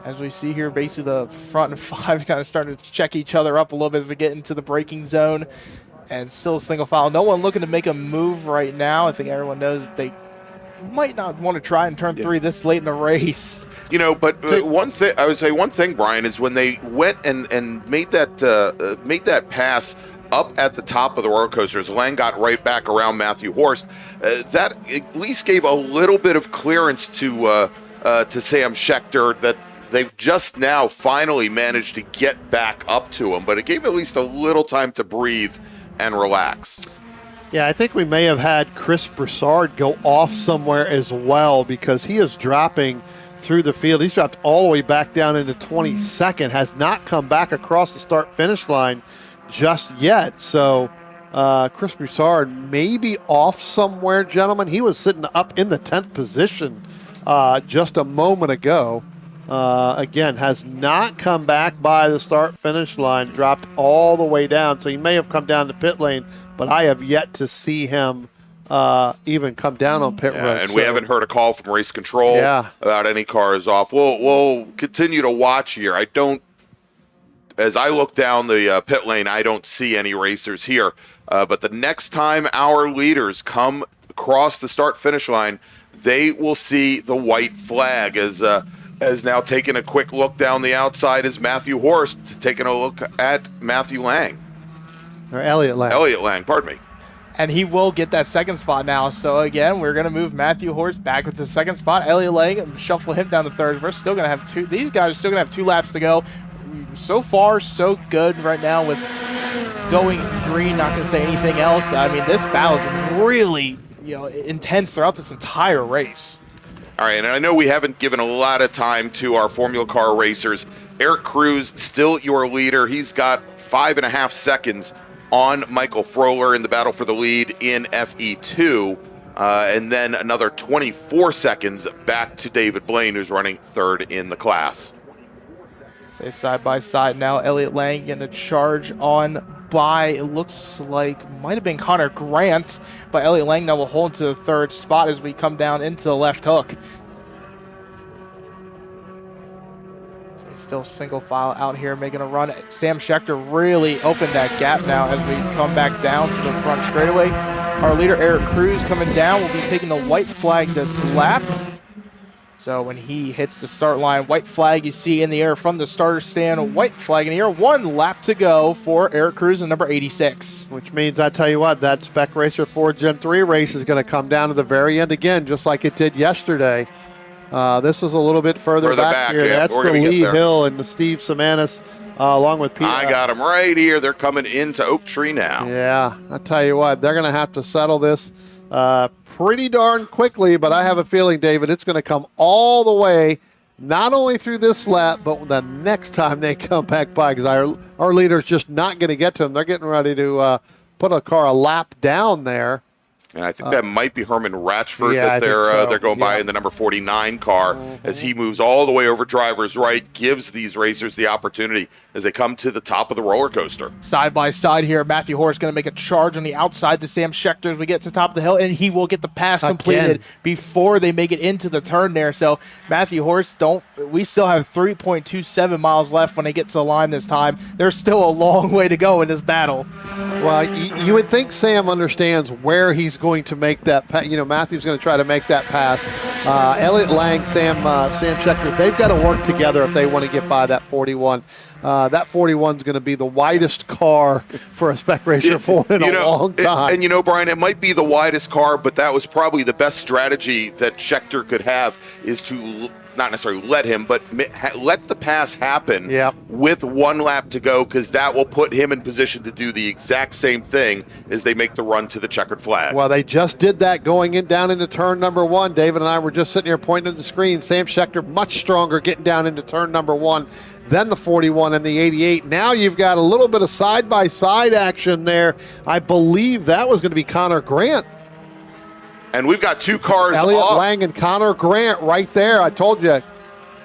As we see here, basically the front and 5 kind of starting to check each other up a little bit as we get into the braking zone. And still single file. No one looking to make a move right now. I think everyone knows that they might not want to try in turn 3 this late in the race. You know, but one thing, Brian, is when they went and made that pass up at the top of the roller coasters, Lang got right back around Matthew Horst. That at least gave a little bit of clearance to Sam Schechter that they've just now finally managed to get back up to him. But it gave at least a little time to breathe and relax. Yeah, I think we may have had Chris Broussard go off somewhere as well because he is dropping through the field. He's dropped all the way back down into 22nd, has not come back across the start-finish line just yet. So Chris Broussard may be off somewhere, gentlemen. He was sitting up in the 10th position just a moment ago. Again, has not come back by the start-finish line, dropped all the way down. So he may have come down the pit lane, but I have yet to see him even come down on pit road. And we haven't heard a call from race control about any cars off. We'll continue to watch here. As I look down the pit lane, I don't see any racers here. But the next time our leaders come across the start-finish line, they will see the white flag. As now taking a quick look down the outside is Matthew Horst, taking a look at Matthew Lang. Or Elliott Lang. Elliott Lang, pardon me. And he will get that second spot now. So, again, we're going to move Matthew Horst back with the second spot. Elliott Lang and shuffle him down to third. We're still going to have 2. These guys are still going to have 2 laps to go. So far, so good right now with going green. Not going to say anything else. I mean, this battle is really intense throughout this entire race. All right, and I know we haven't given a lot of time to our Formula Car racers. Eric Cruz, still your leader. He's got 5.5 seconds on Michael Froehler in the battle for the lead in FE2, and then another 24 seconds back to David Blaine, who's running third in the class. Say side by side now. Elliott Lang getting a charge on by, it looks like, might have been Connor Grant, but Elliott Lang now will hold to the third spot as we come down into the left hook. So he's still single file out here making a run. Sam Schechter really opened that gap now as we come back down to the front straightaway. Our leader, Eric Cruz, coming down, will be taking the white flag this lap. So when he hits the start line, white flag you see in the air from the starter stand, white flag in the air. 1 lap to go for Eric Cruz in number 86. Which means, I tell you what, that Spec Racer 4 Gen 3 race is going to come down to the very end again, just like it did yesterday. This is a little bit further back here. Yeah, that's the Lee Hill and the Steve Samanis, along with Pete. I got them right here. They're coming into Oak Tree now. Yeah, I tell you what, they're going to have to settle this pretty darn quickly, but I have a feeling, David, it's going to come all the way, not only through this lap, but the next time they come back by, because our leader's just not going to get to them. They're getting ready to put a car a lap down there. And I think that might be Herman Ratchford Yeah, I that think so. they're going by Yeah. in the number 49 car as he moves all the way over driver's right, gives these racers the opportunity as they come to the top of the roller coaster. Side by side here, Matthew Horst going to make a charge on the outside to Sam Schechter as we get to the top of the hill, and he will get the pass completed before they make it into the turn there. So Matthew Horst, we still have 3.27 miles left when they get to the line this time. There's still a long way to go in this battle. Well, you would think Sam understands where he's going to make that pass. Matthew's going to try to make that pass. Elliott Lang, Sam Schechter, they've got to work together if they want to get by that 41. That 41 is going to be the widest car for a Spec Racer 4 in a long time. And Brian, it might be the widest car, but that was probably the best strategy that Schechter could have, is to not necessarily let him, but let the pass happen with 1 lap to go, because that will put him in position to do the exact same thing as they make the run to the checkered flag. Well, they just did that going down into turn number 1. David and I were just sitting here pointing at the screen. Sam Schechter much stronger getting down into turn number 1 than the 41 and the 88. Now you've got a little bit of side-by-side action there. I believe that was going to be Connor Grant. And we've got 2 cars Elliott Lang and Connor Grant right there. I told you,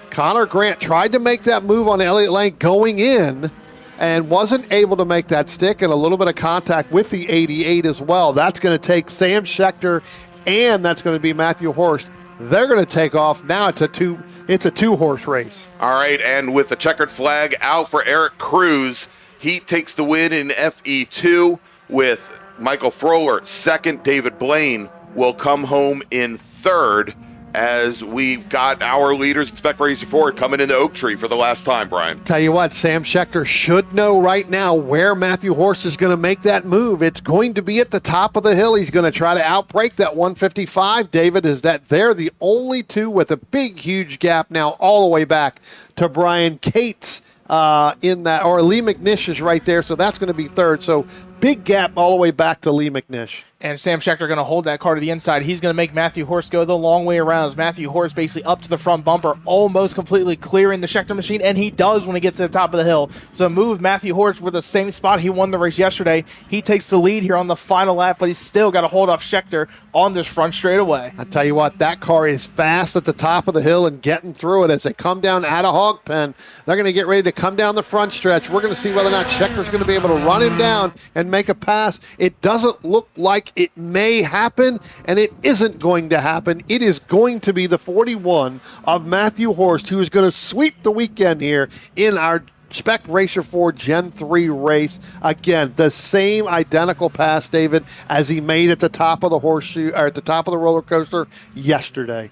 Connor Grant tried to make that move on Elliott Lang going in and wasn't able to make that stick, and a little bit of contact with the 88 as well. That's going to take Sam Schechter, and that's going to be Matthew Horst. They're going to take off. Now it's a two-horse race. All right, and with the checkered flag out for Eric Cruz, he takes the win in FE2 with Michael Froehler second. David Blaine will come home in third, as we've got our leaders at Spec Racer 4 coming into Oak Tree for the last time, Brian. Tell you what, Sam Schechter should know right now where Matthew Horst is going to make that move. It's going to be at the top of the hill. He's going to try to outbreak that 155. David, is that they're the only two with a big, huge gap now all the way back to Brian Cates in that, or Lee McNish is right there, so that's going to be third. So big gap all the way back to Lee McNish. And Sam Schechter going to hold that car to the inside. He's going to make Matthew Horst go the long way around, as Matthew Horst basically up to the front bumper, almost completely clearing the Schechter machine, and he does when he gets to the top of the hill. So move Matthew Horst with the same spot he won the race yesterday. He takes the lead here on the final lap, but he's still got to hold off Schechter on this front straightaway. I tell you what, that car is fast at the top of the hill and getting through it as they come down out of Hog Pen. They're going to get ready to come down the front stretch. We're going to see whether or not Schechter's going to be able to run him down and make a pass. It doesn't look like it may happen, and it isn't going to happen. It is going to be the 41 of Matthew Horst, who is going to sweep the weekend here in our Spec Racer 4 Gen 3 race. Again, the same identical pass, David, as he made at the top of the horseshoe, or at the top of the roller coaster yesterday.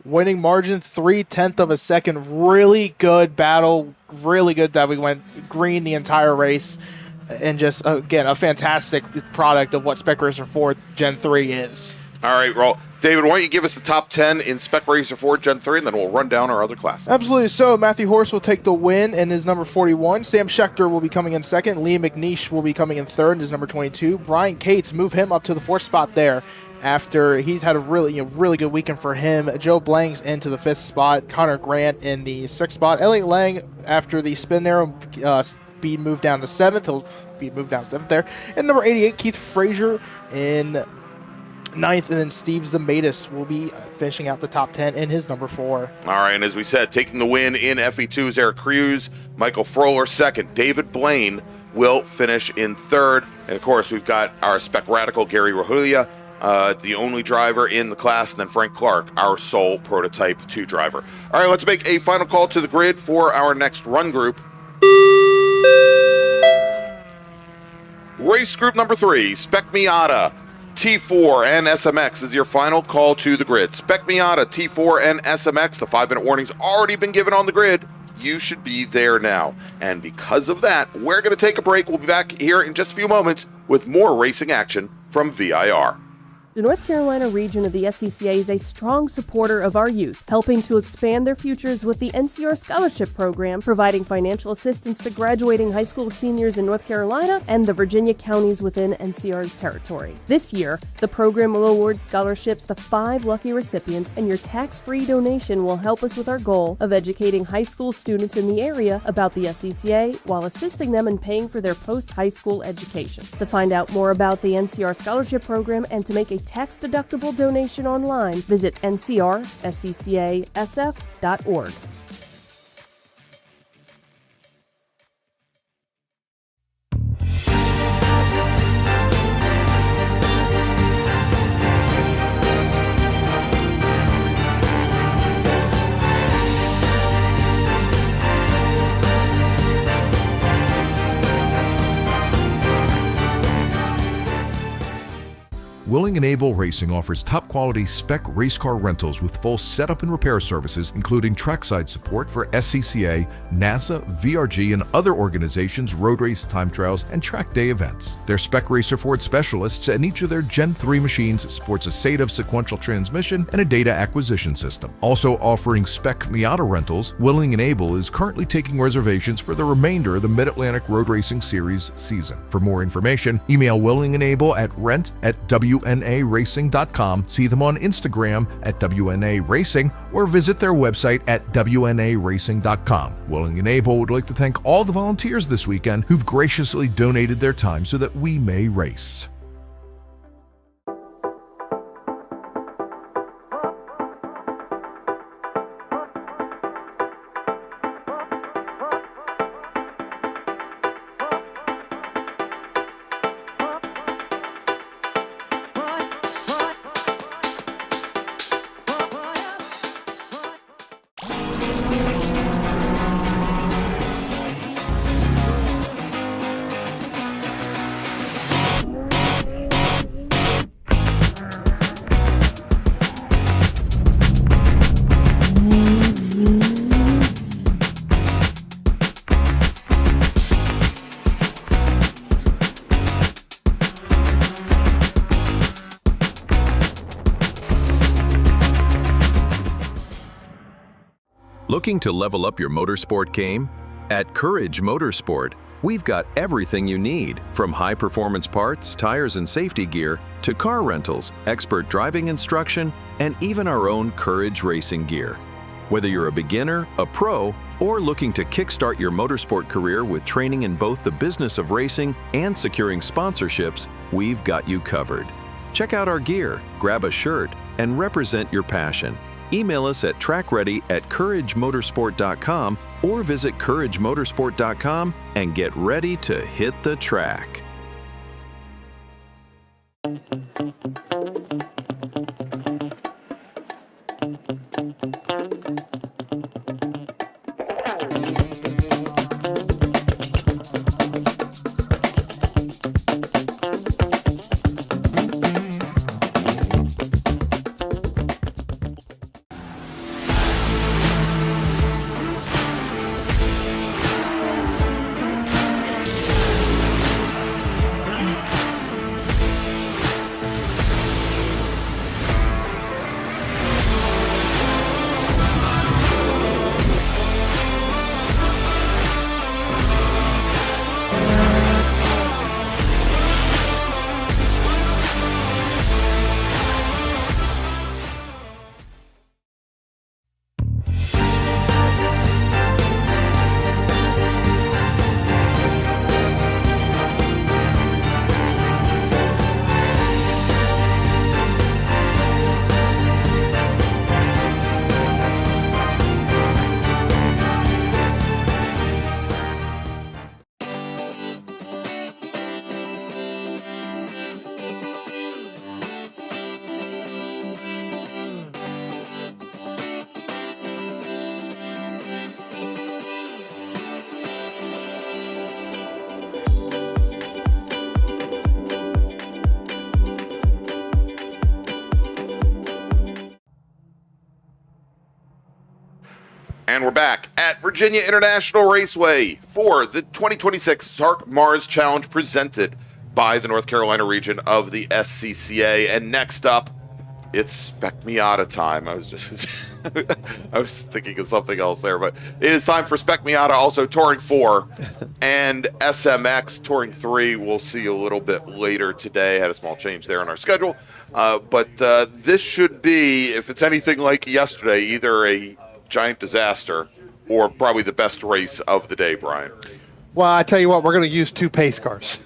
Winning margin 0.3 of a second. Really good battle. Really good that we went green the entire race. And just, again, a fantastic product of what Spec Racer 4 Gen 3 is. All right, well, David, why don't you give us the top 10 in Spec Racer 4 Gen 3, and then we'll run down our other classes. Absolutely. So Matthew Horst will take the win and is number 41. Sam Schechter will be coming in second. Lee McNish will be coming in third and is number 22. Brian Cates, move him up to the fourth spot there after he's had a really good weekend for him. Joe Blanks into the fifth spot. Connor Grant in the sixth spot. Elliott Lang, after the spin arrow, speed moved down to seventh. He'll be moved down to seventh there. And number 88, Keith Frazier in ninth, and then Steve Zamatis will be finishing out the top 10 in his number 4. All right, and as we said, taking the win in FE2 is Eric Cruz, Michael Froehler second, David Blaine will finish in third, and of course we've got our Spec Radical Gary Rahulia, the only driver in the class, and then Frank Clark, our sole Prototype 2 driver. All right, let's make a final call to the grid for our next run group. Race group number 3, Spec Miata, T4 and SMX is your final call to the grid. Spec Miata, T4 and SMX, the 5-minute warning's already been given on the grid. You should be there now. And because of that, we're going to take a break. We'll be back here in just a few moments with more racing action from VIR. The North Carolina region of the SCCA is a strong supporter of our youth, helping to expand their futures with the NCR Scholarship Program, providing financial assistance to graduating high school seniors in North Carolina and the Virginia counties within NCR's territory. This year, the program will award scholarships to 5 lucky recipients, and your tax-free donation will help us with our goal of educating high school students in the area about the SCCA while assisting them in paying for their post-high school education. To find out more about the NCR Scholarship Program and to make a tax-deductible donation online. Visit ncrsccasf.org. Willing and Able Racing offers top-quality Spec race car rentals with full setup and repair services, including trackside support for SCCA, NASA, VRG, and other organizations' road race, time trials, and track day events. Their Spec Racer Ford specialists and each of their Gen 3 machines sports a SATAV sequential transmission and a data acquisition system. Also offering Spec Miata rentals, Willing and Able is currently taking reservations for the remainder of the Mid-Atlantic Road Racing Series season. For more information, email Willing and Able at rent@WNARacing.com, see them on Instagram at WNA Racing, or visit their website at WNARacing.com. Willing and Able would like to thank all the volunteers this weekend who've graciously donated their time so that we may race. Looking to level up your motorsport game? At Courage Motorsport, we've got everything you need, from high-performance parts, tires, and safety gear, to car rentals, expert driving instruction, and even our own Courage racing gear. Whether you're a beginner, a pro, or looking to kickstart your motorsport career with training in both the business of racing and securing sponsorships, we've got you covered. Check out our gear, grab a shirt, and represent your passion. Email us at trackready@couragemotorsport.com or visit couragemotorsport.com and get ready to hit the track. And we're back at Virginia International Raceway for the 2026 SARRC MARRS Challenge presented by the North Carolina region of the SCCA. And next up, it's Spec Miata time. I was thinking of something else there, but it is time for Spec Miata, also Touring 4 and SMX. Touring 3 we'll see a little bit later today. Had a small change there in our schedule. But this should be, if it's anything like yesterday, either a giant disaster or probably the best race of the day, Brian. Well, I tell you what, we're going to use 2 pace cars.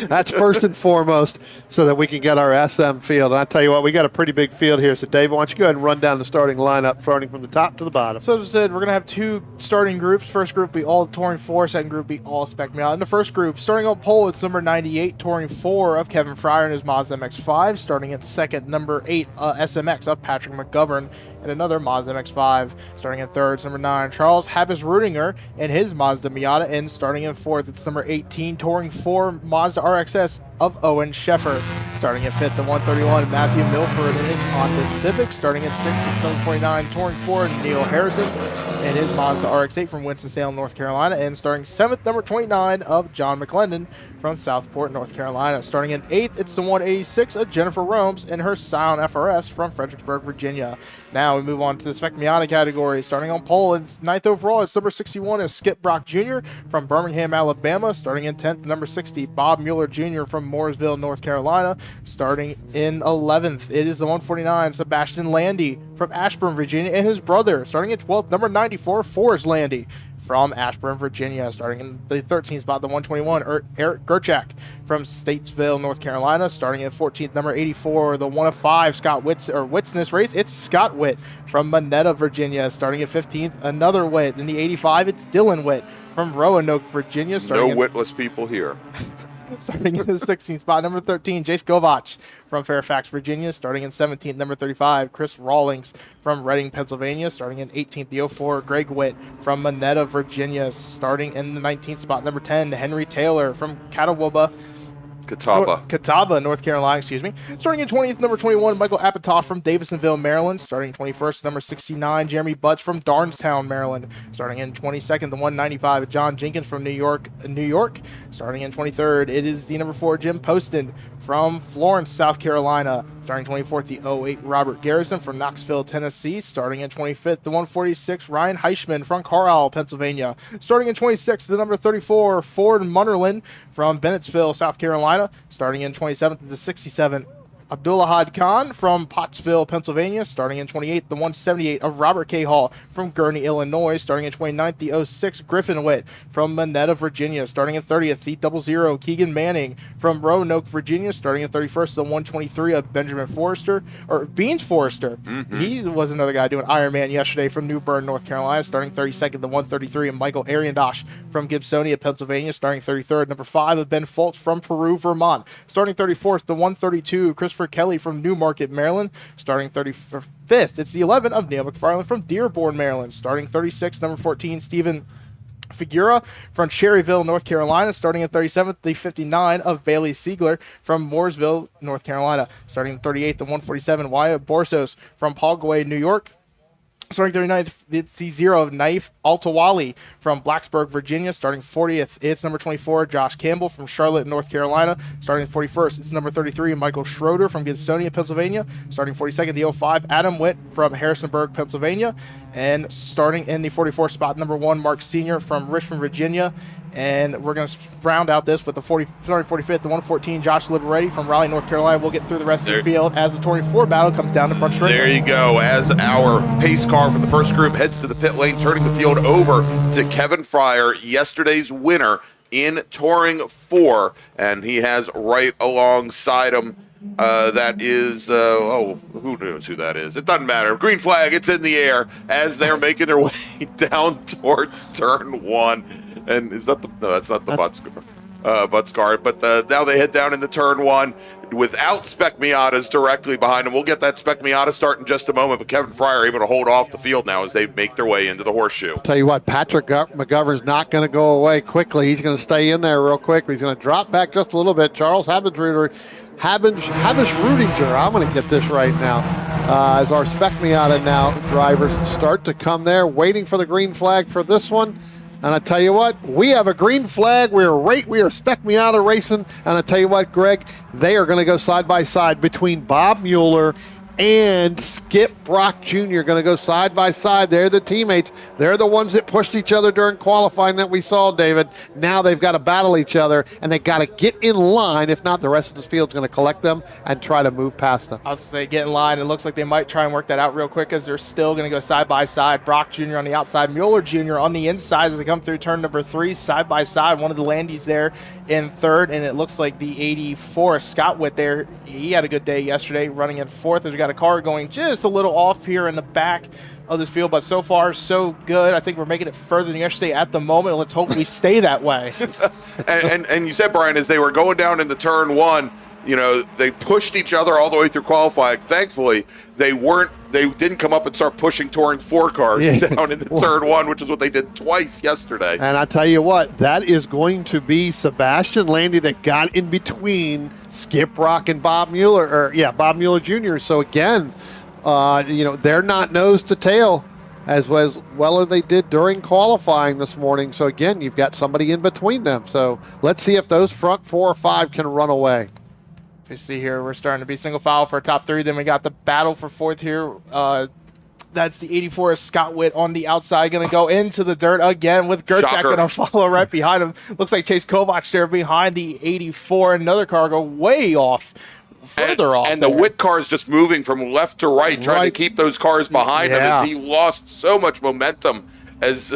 That's first and foremost so that we can get our SM field. And I tell you what, we got a pretty big field here. So, Dave, why don't you go ahead and run down the starting lineup, starting from the top to the bottom. So, as I said, we're going to have 2 starting groups. First group will be all Touring 4. Second group will be all Spec Miata. In the first group, starting on pole, it's number 98, Touring 4 of Kevin Fryer and his Mazda MX-5. Starting at second, number 8, SMX of Patrick McGovern and another Mazda MX-5. Starting at third, it's number 9, Charles Habis-Rudinger and his Mazda Miata. And starting in fourth, it's number 18, Touring 4 Mazda RXS of Owen Sheffer. Starting at fifth, the 131, Matthew Milford and his Honda Civic. Starting at sixth, it's number 29, Touring 4 Neil Harrison and his Mazda RX-8 from Winston-Salem, North Carolina. And starting seventh, number 29 of John McClendon from Southport, North Carolina. Starting in eighth, it's the 186 of Jennifer Romes and her Scion FRS from Fredericksburg, Virginia. Now we move on to the Spec Miata category. Starting on pole, it's ninth overall, it's number 61 is Skip Brock Jr. from Birmingham, Alabama. Starting in 10th, number 60, Bob Mueller Jr. from Mooresville, North Carolina. Starting in 11th, it is the 149, Sebastian Landy from Ashburn, Virginia, and his brother. Starting at 12th, number 94, Forrest Landy from Ashburn, Virginia. Starting in the 13th spot, the 121, Eric Gerchak from Statesville, North Carolina. Starting at 14th, number 84, the 1 of 5, Scott Witzness race. It's Scott Witt from Monetta, Virginia. Starting at 15th, another Witt. In the 85, it's Dylan Witt from Roanoke, Virginia. No witless people here. Starting in the 16th spot, number 13, Jace Govach from Fairfax, Virginia. Starting in 17th, number 35, Chris Rawlings from Reading, Pennsylvania. Starting in 18th, the 04, Greg Witt from Monetta, Virginia. Starting in the 19th spot, number 10, Henry Taylor from Catawba, North Carolina, Starting in 20th, number 21, Michael Apatow from Davisonville, Maryland. Starting 21st, number 69, Jeremy Butts from Darnestown, Maryland. Starting in 22nd, the 195, John Jenkins from New York. Starting in 23rd, it is the number 4, Jim Poston from Florence, South Carolina. Starting 24th, the 08, Robert Garrison from Knoxville, Tennessee. Starting in 25th, the 146, Ryan Heichman from Carlisle, Pennsylvania. Starting in 26th, the number 34, Ford Munnerlin from Bennettsville, South Carolina. Starting in 27th, the 67, Abdullahad Khan from Pottsville, Pennsylvania. Starting in 28th, the 178 of Robert K. Hall from Gurnee, Illinois. Starting in 29th, the 06 Griffin Witt from Monetta, Virginia. Starting in 30th, the 00 Keegan Manning from Roanoke, Virginia. Starting in 31st, the 123 of Benjamin Forrester, or Beans Forrester. Mm-hmm. He was another guy doing Ironman yesterday from New Bern, North Carolina. Starting 32nd, the 133 of Michael Ariandosh from Gibsonia, Pennsylvania. Starting 33rd, number 5 of Ben Foltz from Peru, Vermont. Starting 34th, the 132 Christopher Kelly from Newmarket, Maryland. Starting 35th, it's the 11 of Neil McFarland from Dearborn, Maryland. Starting 36th, number 14, Stephen Figura from Cherryville, North Carolina. Starting at 37th, the 59 of Bailey Siegler from Mooresville, North Carolina. Starting 38th, the 147 Wyatt Borsos from Pogway, New York. Starting 39th, it's the 0 of Naif Altawali from Blacksburg, Virginia. Starting 40th, it's number 24, Josh Campbell from Charlotte, North Carolina. Starting 41st, it's number 33, Michael Schroeder from Gibsonia, Pennsylvania. Starting 42nd, the 05, Adam Witt from Harrisonburg, Pennsylvania. And starting in the 44th spot, number 1, Mark Sr. from Richmond, Virginia. And we're going to round out this with the 45th, the 114, Josh Liberetti from Raleigh, North Carolina. We'll get through the rest of the field as the 24 battle comes down the front straight. There you go. As our pace car for the first group heads to the pit lane, turning the field over to Kevin Fryer, yesterday's winner in Touring 4. And he has right alongside him, that is, who knows who that is? It doesn't matter. Green flag, it's in the air as they're making their way down towards turn 1. And is that no, that's not the Butts car. But now they head down into turn 1 without Spec Miatas directly behind them. We'll get that Spec Miata start in just a moment, but Kevin Fryer able to hold off the field now as they make their way into the horseshoe. Tell you what, Patrick McGovern's not going to go away quickly. He's going to stay in there real quick. He's going to drop back just a little bit. Charles Habis-Rudinger, I'm going to get this right now, as our Spec Miata now drivers start to come there, waiting for the green flag for this one. And I tell you what, we have a green flag. We are Spec Miata racing. And I tell you what, Greg, they are going to go side by side between Bob Mueller and Skip Brock Jr. going to go side by side. They're the teammates. They're the ones that pushed each other during qualifying that we saw, David. Now they've got to battle each other, and they've got to get in line. If not, the rest of this field's going to collect them and try to move past them. I was going to say, get in line. It looks like they might try and work that out real quick as they're still going to go side by side. Brock Jr. on the outside, Mueller Jr. on the inside as they come through turn number 3, side by side. One of the Landies there in third, and it looks like the 84, Scott Witt there, he had a good day yesterday running in fourth. There's got a car going just a little off here in the back of this field, but so far so good. I think we're making it further than yesterday at the moment. Let's hope we stay that way. and you said, Brian, as they were going down into turn 1, they pushed each other all the way through qualifying. Thankfully, they didn't come up and start pushing touring 4 cars down into turn 1, which is what they did twice yesterday. And I tell you what, that is going to be Sebastian Landy that got in between Skip Rock and Bob Mueller, Bob Mueller Jr. So again, they're not nose to tail as well as they did during qualifying this morning. So again, you've got somebody in between them. So let's see if those front 4 or 5 can run away. If you see here, we're starting to be single file for top 3. Then we got the battle for 4th here. That's the 84 Scott Witt on the outside, going to go into the dirt again with Gerchak going to follow right behind him. Looks like Chase Kovach there behind the 84. Another car go way off, further off. And the Witt car is just moving from left to right, trying to keep those cars behind him as he lost so much momentum as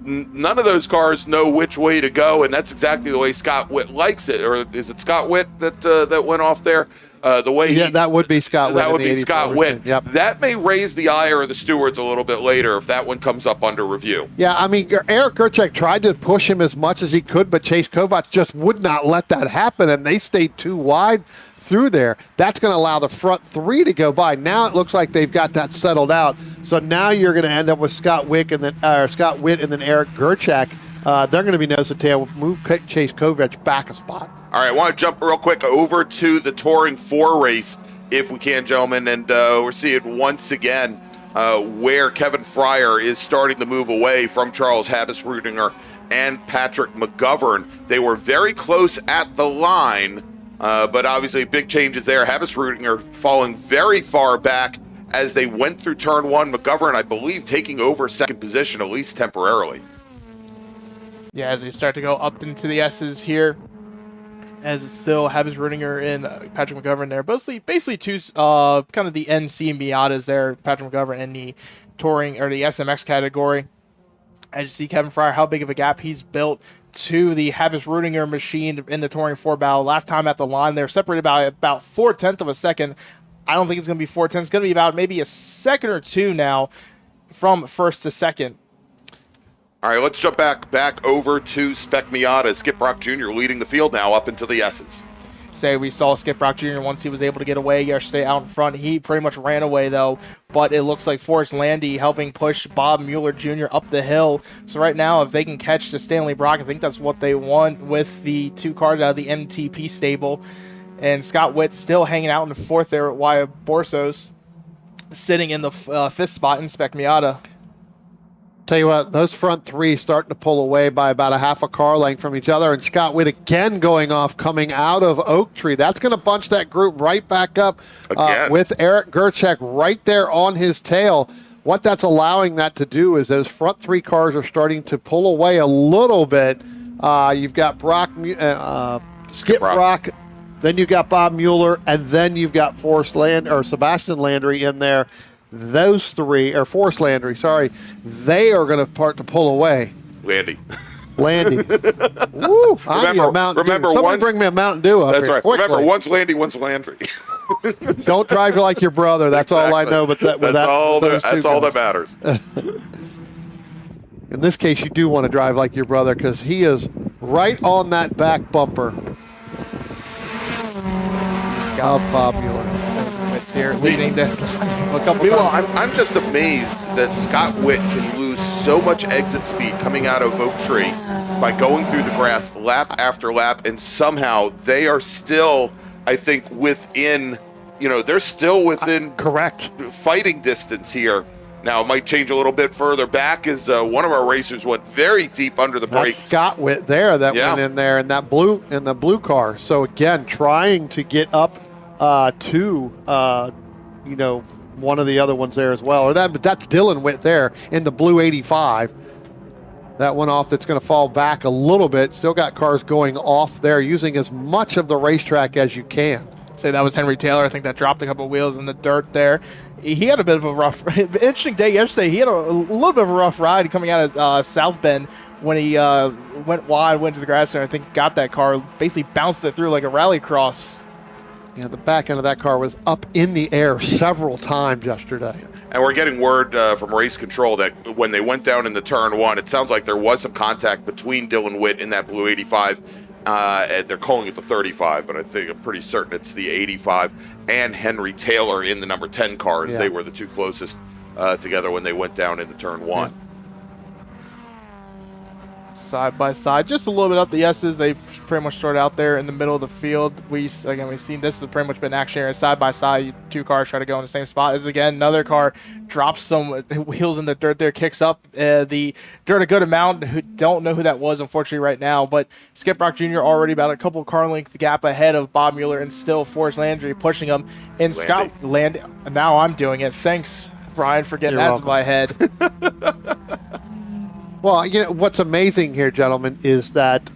none of those cars know which way to go, and that's exactly the way Scott Witt likes it. Or is it Scott Witt that went off there? That would be Scott Witt. That would be Scott Witt. Yep. That may raise the ire of the stewards a little bit later if that one comes up under review. Yeah, I mean, Eric Gerchak tried to push him as much as he could, but Chase Kovach just would not let that happen, and they stayed too wide through there. That's going to allow the front 3 to go by. Now it looks like they've got that settled out. So now you're going to end up with Scott Witt and then Eric Gerchak. They're going to be nose to tail. Move Chase Kovach back a spot. All right, I want to jump real quick over to the Touring 4 race, if we can, gentlemen. And we're seeing once again where Kevin Fryer is starting to move away from Charles Habas-Rudinger and Patrick McGovern. They were very close at the line, but obviously big changes there. Habas-Rudinger falling very far back as they went through turn 1. McGovern, I believe, taking over second position, at least temporarily. Yeah, as they start to go up into the S's here, as it's still Habas-Rudinger and Patrick McGovern there. Basically two kind of the NC Miatas there, Patrick McGovern in the touring or the SMX category. As you see Kevin Fryer, how big of a gap he's built to the Habas-Rudinger machine in the touring 4 battle. Last time at the line, they're separated by about 0.4 of a second. I don't think it's going to be 0.4. It's going to be about maybe a second or 2 now from first to second. All right, let's jump back over to Spec Miata. Skip Brock Jr. leading the field now up into the S's. We saw Skip Brock Jr. once he was able to get away yesterday out in front. He pretty much ran away, though, but it looks like Forrest Landy helping push Bob Mueller Jr. up the hill. So right now, if they can catch the Stanley Brock, I think that's what they want with the 2 cars out of the MTP stable. And Scott Witt still hanging out in the 4th there at Wyatt Borsos, sitting in the 5th spot in Spec Miata. Tell you what, those front 3 starting to pull away by about a half a car length from each other, and Scott Witt again going off, coming out of Oak Tree. That's going to bunch that group right back up with Eric Gerchak right there on his tail. What that's allowing that to do is those front 3 cars are starting to pull away a little bit. You've got Skip Brock, then you've got Bob Mueller, and then you've got Sebastian Landry in there. Those 3, or Forrest Landry, sorry, they are going to start to pull away. Landy. Woo! Somebody bring me a Mountain Dew up That's here. right. Quickly. Remember, one's Landy, one's Landry. Don't drive like your brother. That's all I know. But that's all that matters. In this case, you do want to drive like your brother because he is right on that back bumper. Scott Bob Mueller. Here leading this a couple Meanwhile, I'm just amazed that Scott Witt can lose so much exit speed coming out of Oak Tree by going through the grass lap after lap, and somehow they are still, I think, within, they're still within correct fighting distance here. Now, it might change a little bit further back as one of our racers went very deep under the brakes. That's Scott Witt there that went in there in the blue car. So, again, trying to get up to one of the other ones there as well. But that's Dylan Witt there in the blue 85. That one off that's going to fall back a little bit. Still got cars going off there, using as much of the racetrack as you can. Say that was Henry Taylor. I think that dropped a couple wheels in the dirt there. He had a bit of a rough, interesting day yesterday. He had a little bit of a rough ride coming out of South Bend when he went wide, went to the grass, and I think got that car, basically bounced it through like a rally cross. Yeah, the back end of that car was up in the air several times yesterday. And we're getting word from race control that when they went down into turn one, it sounds like there was some contact between Dylan Witt in that blue 85. They're calling it the 35, but I'm pretty certain it's the 85, and Henry Taylor in the number 10 car, as they were the two closest together when they went down into turn one. Yeah. Side by side, just a little bit up the S's. They pretty much started out there in the middle of the field. We've seen this has pretty much been action area side by side. Two cars try to go in the same spot. As again, another car drops some wheels in the dirt there, kicks up the dirt a good amount. Who don't know who that was, unfortunately, right now. But Skip Brock Jr. already about a couple car length gap ahead of Bob Mueller, and still Forrest Landry pushing him. And Scott Landy. Now I'm doing it. Thanks, Brian, for getting that to my head. Well, what's amazing here, gentlemen, is that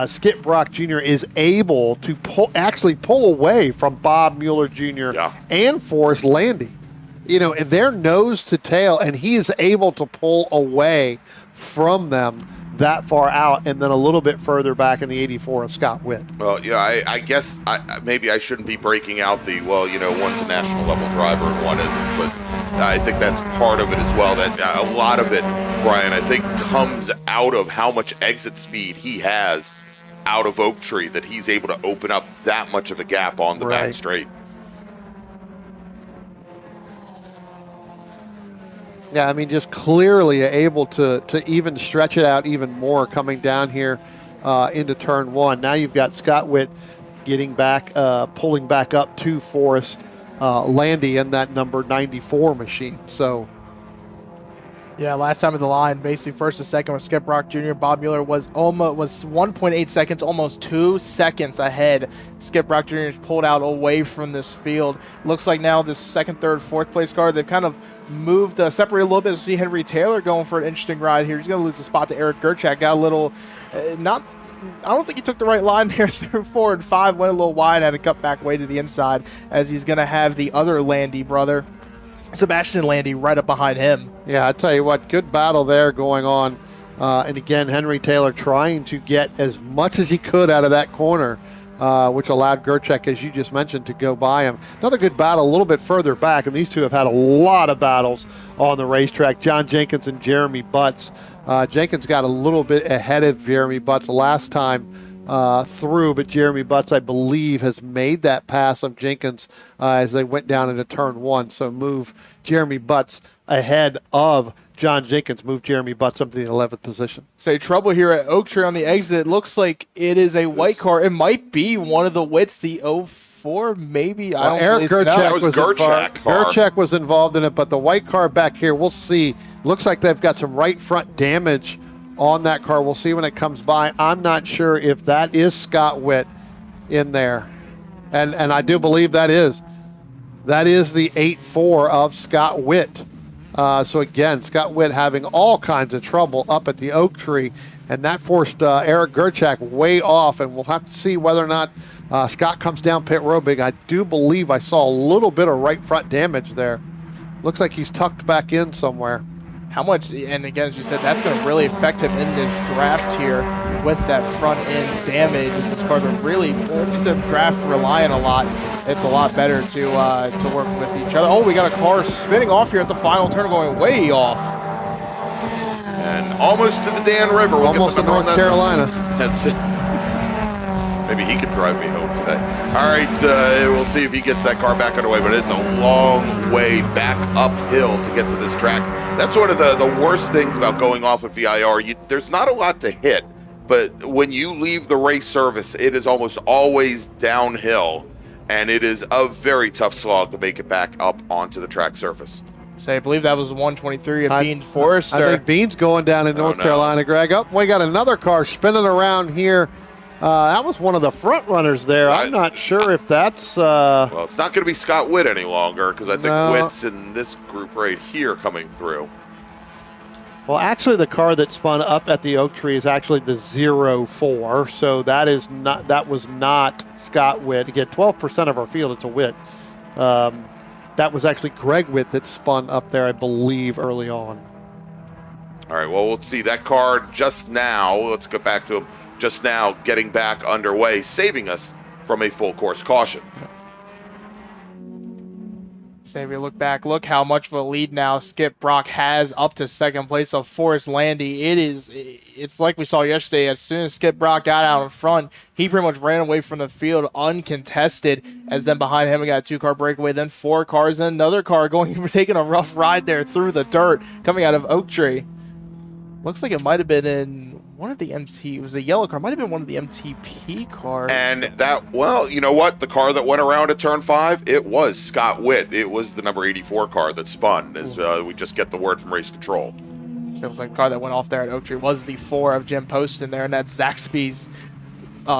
Skip Brock Jr. is able to pull away from Bob Mueller Jr. And Forrest Landy. And they're nose to tail, and he is able to pull away from them that far out, and then a little bit further back in the 84 of Scott Witt. Well, I guess maybe I shouldn't be breaking out the, one's a national level driver and one isn't, but I think that's part of it as well. That a lot of it, Brian, I think comes out of how much exit speed he has out of Oak Tree, that he's able to open up that much of a gap on the back straight. Yeah, just clearly able to even stretch it out even more coming down here into turn one. Now you've got Scott Witt getting back, pulling back up to Forrest Landy in that number 94 machine. So, yeah, last time at the line, basically first to second with Skip Brock Jr. Bob Mueller was 1.8 seconds, almost 2 seconds ahead. Skip Brock Jr. pulled out away from this field. Looks like now this second, third, fourth place car, they've kind of moved, separated a little bit. See Henry Taylor going for an interesting ride here. He's going to lose the spot to Eric Gerchak. Got a little, I don't think he took the right line there through 4 and 5. Went a little wide, had to cut back way to the inside, as he's going to have the other Landy brother, Sebastian Landy, right up behind him. Yeah, I tell you what, good battle there going on. And again, Henry Taylor trying to get as much as he could out of that corner, which allowed Gerchak, as you just mentioned, to go by him. Another good battle a little bit further back, and these two have had a lot of battles on the racetrack. John Jenkins and Jeremy Butts. Jenkins got a little bit ahead of Jeremy Butts last time through, but Jeremy Butts, I believe, has made that pass of Jenkins as they went down into turn one. So move Jeremy Butts ahead of John Jenkins, move Jeremy Butts up to the 11th position. Say trouble here at Oak Tree on the exit. It looks like it is a white car. It might be one of the Witts, the 04, maybe. Eric Gerchak was involved in it, but the white car back here, we'll see. Looks like they've got some right front damage on that car. We'll see when it comes by. I'm not sure if that is Scott Witt in there. And I do believe that is. That is the 8-4 of Scott Witt. So again, Scott Witt having all kinds of trouble up at the Oak Tree, and that forced Eric Gerchak way off, and we'll have to see whether or not Scott comes down pit road big. I do believe I saw a little bit of right front damage there. Looks like he's tucked back in somewhere. How much, and again, as you said, that's going to really affect him in this draft here with that front end damage. This car really, like you said, draft relying a lot. It's a lot better to work with each other. Oh, we got a car spinning off here at the final turn, going way off. And almost to the Dan River. Almost to North Carolina. That's it. Maybe he could drive me home today. All right, we'll see if he gets that car back underway, but it's a long way back uphill to get to this track. That's one of the worst things about going off of VIR. There's not a lot to hit, but when you leave the race service, it is almost always downhill, and it is a very tough slog to make it back up onto the track surface. So I believe that was 123 of Bean Forrester. I think Bean's going down in North Carolina, Greg. Oh, we got another car spinning around here That was one of the front runners there. I'm not sure if that's. Well, it's not going to be Scott Witt any longer because I think No. Witt's in this group right here coming through. Well, actually, the car that spun up at the Oak Tree is actually the 04, so that was not Scott Witt. Again, 12% of our field, it's a Witt. That was actually Greg Witt that spun up there, I believe, early on. All right, well, we'll see that car just now. Let's go back to him. Just now getting back underway, saving us from a full course caution. Say we look back, look how much of a lead now Skip Brock has up to second place of Forrest Landy. It's like we saw yesterday. As soon as Skip Brock got out in front, he pretty much ran away from the field uncontested. As then behind him, we got a 2-car breakaway, then 4 cars, and another car taking a rough ride there through the dirt coming out of Oak Tree. Looks like it might have been in one of the it was a yellow car, might have been one of the MTP cars. And that, well, you know what? The car that went around at turn 5, it was Scott Witt. It was the number 84 car that spun, as we just get the word from race control. So it was like the car that went off there at Oak Tree was the 4 of Jim Poston there, and that's Zaxby's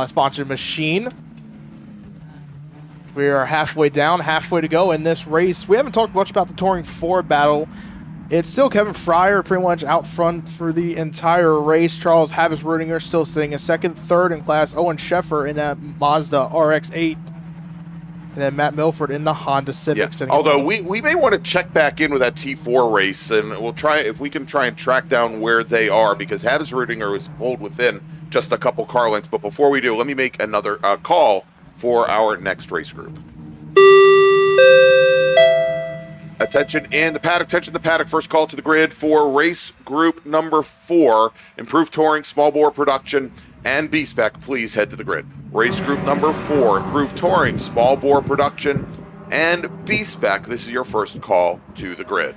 sponsored machine. We are halfway down, halfway to go in this race. We haven't talked much about the Touring 4 battle. It's still Kevin Fryer pretty much out front for the entire race. Charles Habis-Rudinger still sitting in second, third in class. Owen Sheffer in that Mazda RX-8. And then Matt Milford in the Honda Civic. Yeah. Although we may want to check back in with that T4 race, and we'll try if we can try and track down where they are, because Habis-Rudinger was pulled within just a couple car lengths. But before we do, let me make another call for our next race group. Attention in the paddock, first call to the grid for race group number 4, improved touring, small bore production, and B-Spec. Please head to the grid. Race group number 4, improved touring, small bore production, and B-Spec. This is your first call to the grid.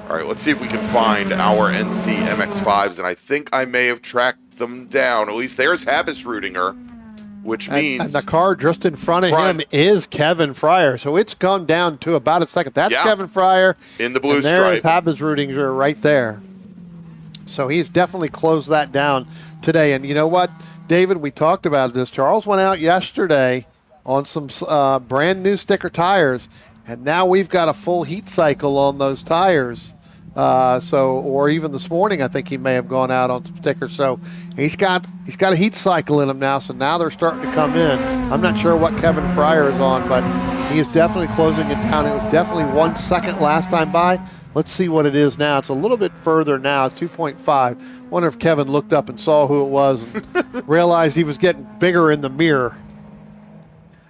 All right, let's see if we can find our NC MX-5s, and I think I may have tracked them down. At least there's Habis-Rudinger, which means... And the car just in front of him is Kevin Fryer, so it's gone down to about a second. That's Kevin Fryer. In the blue and there is Habis-Rudinger right there. So he's definitely closed that down today. And you know what, David, we talked about this. Charles went out yesterday on some brand new sticker tires, and now we've got a full heat cycle on those tires. Or even this morning, I think he may have gone out on some stickers. So he's got a heat cycle in him now. So now they're starting to come in. I'm not sure what Kevin Fryer is on, but he is definitely closing it down. It was definitely 1 second last time by. Let's see what it is now. It's a little bit further now. It's 2.5. Wonder if Kevin looked up and saw who it was and realized he was getting bigger in the mirror.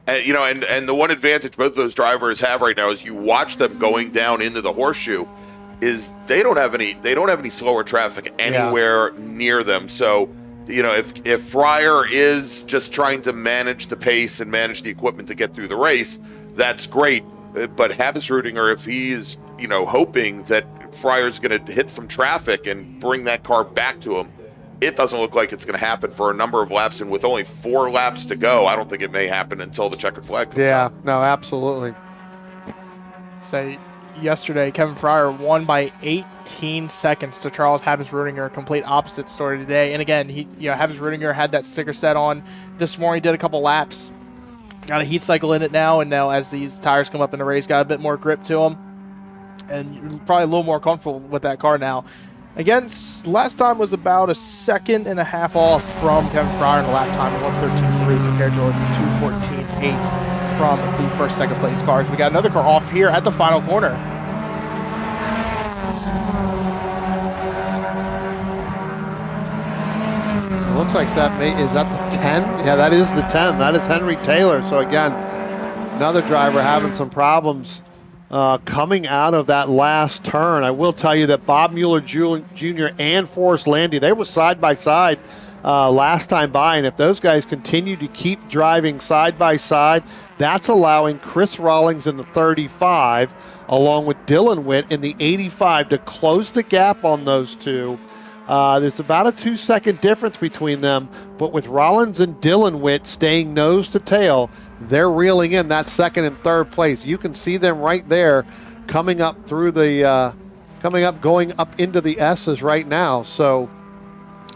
And, you know, and the one advantage both of those drivers have right now is you watch them going down into the horseshoe. Is they don't have any slower traffic anywhere near them. So, you know, if Fryer is just trying to manage the pace and manage the equipment to get through the race, that's great. But Habis-Rudinger, if he is, you know, hoping that Fryer's going to hit some traffic and bring that car back to him, it doesn't look like it's going to happen for a number of laps. And with only 4 laps to go, I don't think it may happen until the checkered flag comes out. Yeah, no, absolutely. So yesterday, Kevin Fryer won by 18 seconds to Charles Habis-Rudinger. A complete opposite story today. And again, Habis-Rudinger had that sticker set on this morning, did a couple laps, got a heat cycle in it now, and now as these tires come up in the race, got a bit more grip to them, and you're probably a little more comfortable with that car now. Again, last time was about 1.5 seconds off from Kevin Fryer in the lap time, 1:13.3 compared to 2:14.8. from the first, second place cars. We got another car off here at the final corner. It looks like is that the 10? Yeah, that is the 10. That is Henry Taylor. So again, another driver having some problems coming out of that last turn. I will tell you that Bob Mueller Jr. and Forrest Landy, they were side by side last time by, and if those guys continue to keep driving side by side, that's allowing Chris Rawlings in the 35 along with Dylan Witt in the 85 to close the gap on those two. There's about a 2-second difference between them, but with Rollins and Dylan Witt staying nose to tail, they're reeling in that second and third place. You can see them right there coming up through the going up into the S's right now. So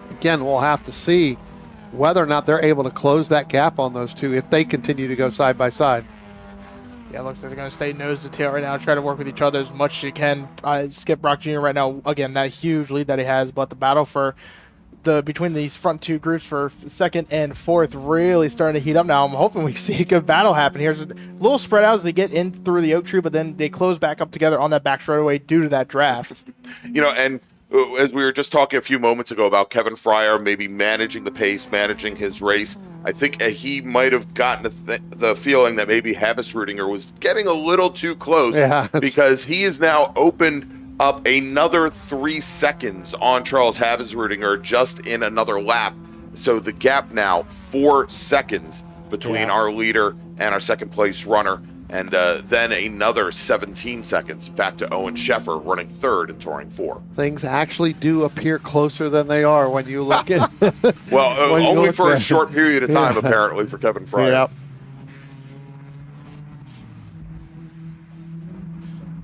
again, we'll have to see whether or not they're able to close that gap on those two if they continue to go side by side. Yeah, it looks like they're going to stay nose to tail right now, try to work with each other as much as you can. Skip Brock Jr. right now, again, that huge lead that he has, but the battle for between these front two groups for second and fourth really starting to heat up now. I'm hoping we see a good battle happen here. It's a little spread out as they get in through the oak tree, but then they close back up together on that back straightaway due to that draft. And as we were just talking a few moments ago about Kevin Fryer maybe managing the pace, managing his race, I think he might have gotten the feeling that maybe Habsrudinger was getting a little too close because he is now opened up another 3 seconds on Charles Habsrudinger just in another lap. So the gap now 4 seconds between our leader and our second place runner. And then another 17 seconds back to Owen Sheffer running third and touring 4. Things actually do appear closer than they are when you look at well, only for a short period of time, apparently, for Kevin Fryer. Yep.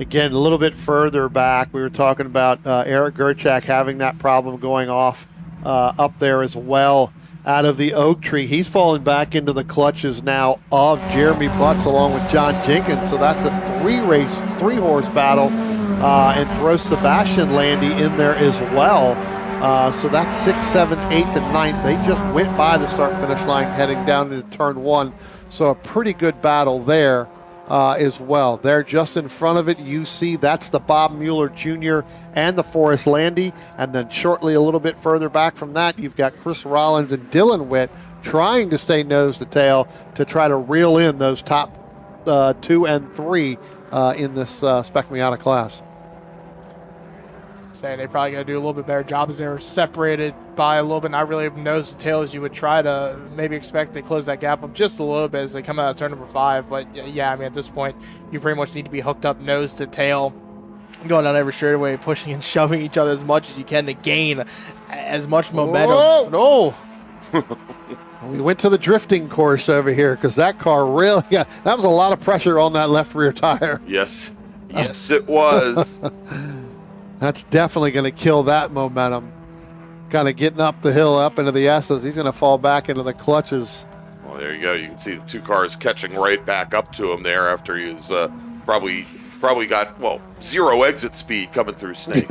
Again, a little bit further back, we were talking about Eric Gerchak having that problem going off up there as well. Out of the oak tree, he's fallen back into the clutches now of Jeremy Butts along with John Jenkins. So that's a three-horse battle, and throws Sebastian Landy in there as well. So that's 6th, 7th, 8th, and 9th. They just went by the start-finish line heading down into turn 1. So a pretty good battle there as well. There just in front of it, you see that's the Bob Mueller Jr. and the Forrest Landy. And then shortly a little bit further back from that, you've got Chris Rollins and Dylan Witt trying to stay nose to tail to try to reel in those top 2 and 3 in this Spec Miata class. Saying they probably got to do a little bit better job as they were separated by a little bit, not really nose to tail as you would try to maybe expect. They close that gap up just a little bit as they come out of turn number 5. But yeah, I mean, at this point, you pretty much need to be hooked up nose to tail, going down every straightaway, pushing and shoving each other as much as you can to gain as much momentum. No. We went to the drifting course over here because that car really that was a lot of pressure on that left rear tire. Yes, it was. That's definitely going to kill that momentum. Kind of getting up the hill, up into the S's. He's going to fall back into the clutches. Well, there you go. You can see the two cars catching right back up to him there after he was probably got, 0 exit speed coming through Snake.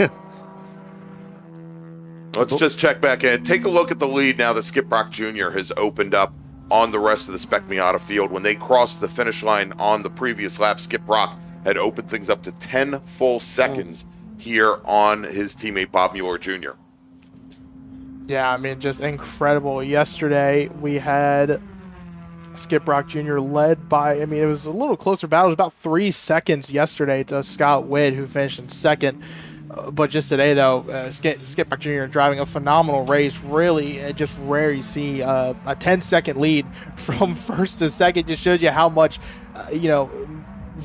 Let's just check back in. Take a look at the lead now that Skip Brock Jr. has opened up on the rest of the Spec Miata field. When they crossed the finish line on the previous lap, Skip Brock had opened things up to 10 full seconds here on his teammate Bob Mueller Jr. Yeah, I mean, just incredible. Yesterday, we had Skip Brock Jr. led by, I mean, it was a little closer battle. It was about 3 seconds yesterday to Scott Witt, who finished in second. But just today, though, Skip Brock Jr. driving a phenomenal race. Really, just rare you see a 10-second lead from first to second. Just shows you how much,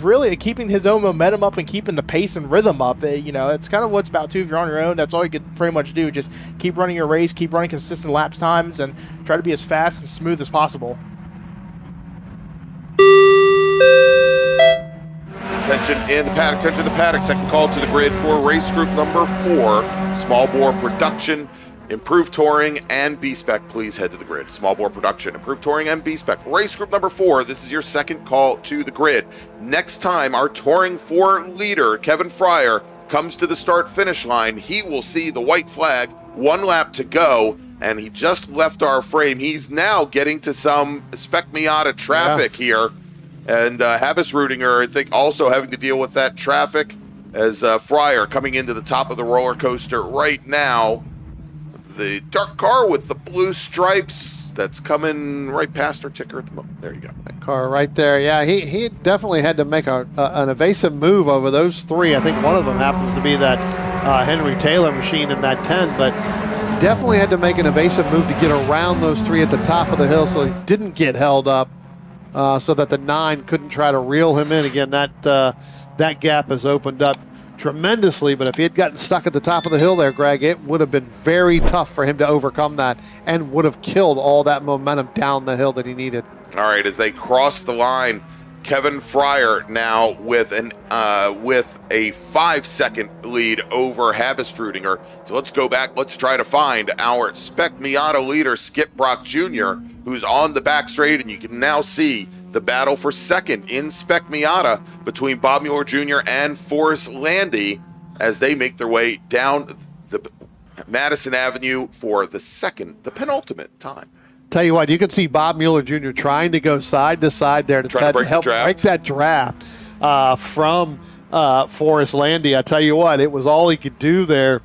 really keeping his own momentum up and keeping the pace and rhythm up. That's kind of what it's about, too. If you're on your own, that's all you could pretty much do. Just keep running your race, keep running consistent laps times, and try to be as fast and smooth as possible. Attention in the paddock, attention in the paddock. Second call to the grid for race group number 4, Small Bore Production, Improved Touring, and B-Spec. Please head to the grid. Small Bore Production, Improved Touring, and B-Spec. Race group number 4, this is your second call to the grid. Next time our Touring 4 leader, Kevin Fryer, comes to the start-finish line, he will see the white flag, 1 lap to go, and he just left our frame. He's now getting to some Spec Miata traffic here. And Habsrudinger, I think, also having to deal with that traffic as Fryer coming into the top of the roller coaster right now. The dark car with the blue stripes that's coming right past our ticker at the moment. There you go. That car right there. Yeah, he definitely had to make an evasive move over those 3. I think one of them happens to be that Henry Taylor machine in that 10, but definitely had to make an evasive move to get around those 3 at the top of the hill so he didn't get held up. So that the 9 couldn't try to reel him in. Again, that gap has opened up tremendously, but if he had gotten stuck at the top of the hill there, Greg, it would have been very tough for him to overcome that and would have killed all that momentum down the hill that he needed. All right, as they cross the line, Kevin Fryer now with a 5-second lead over Habestrudinger. So let's go back. Let's try to find our Spec Miata leader, Skip Brock Jr., who's on the back straight, and you can now see the battle for second in Spec Miata between Bob Mueller Jr. and Forrest Landy as they make their way down the Madison Avenue for the penultimate time. Tell you what, you can see Bob Mueller Jr. trying to go side to side there to help break that draft from Forrest Landy. I tell you what, it was all he could do there.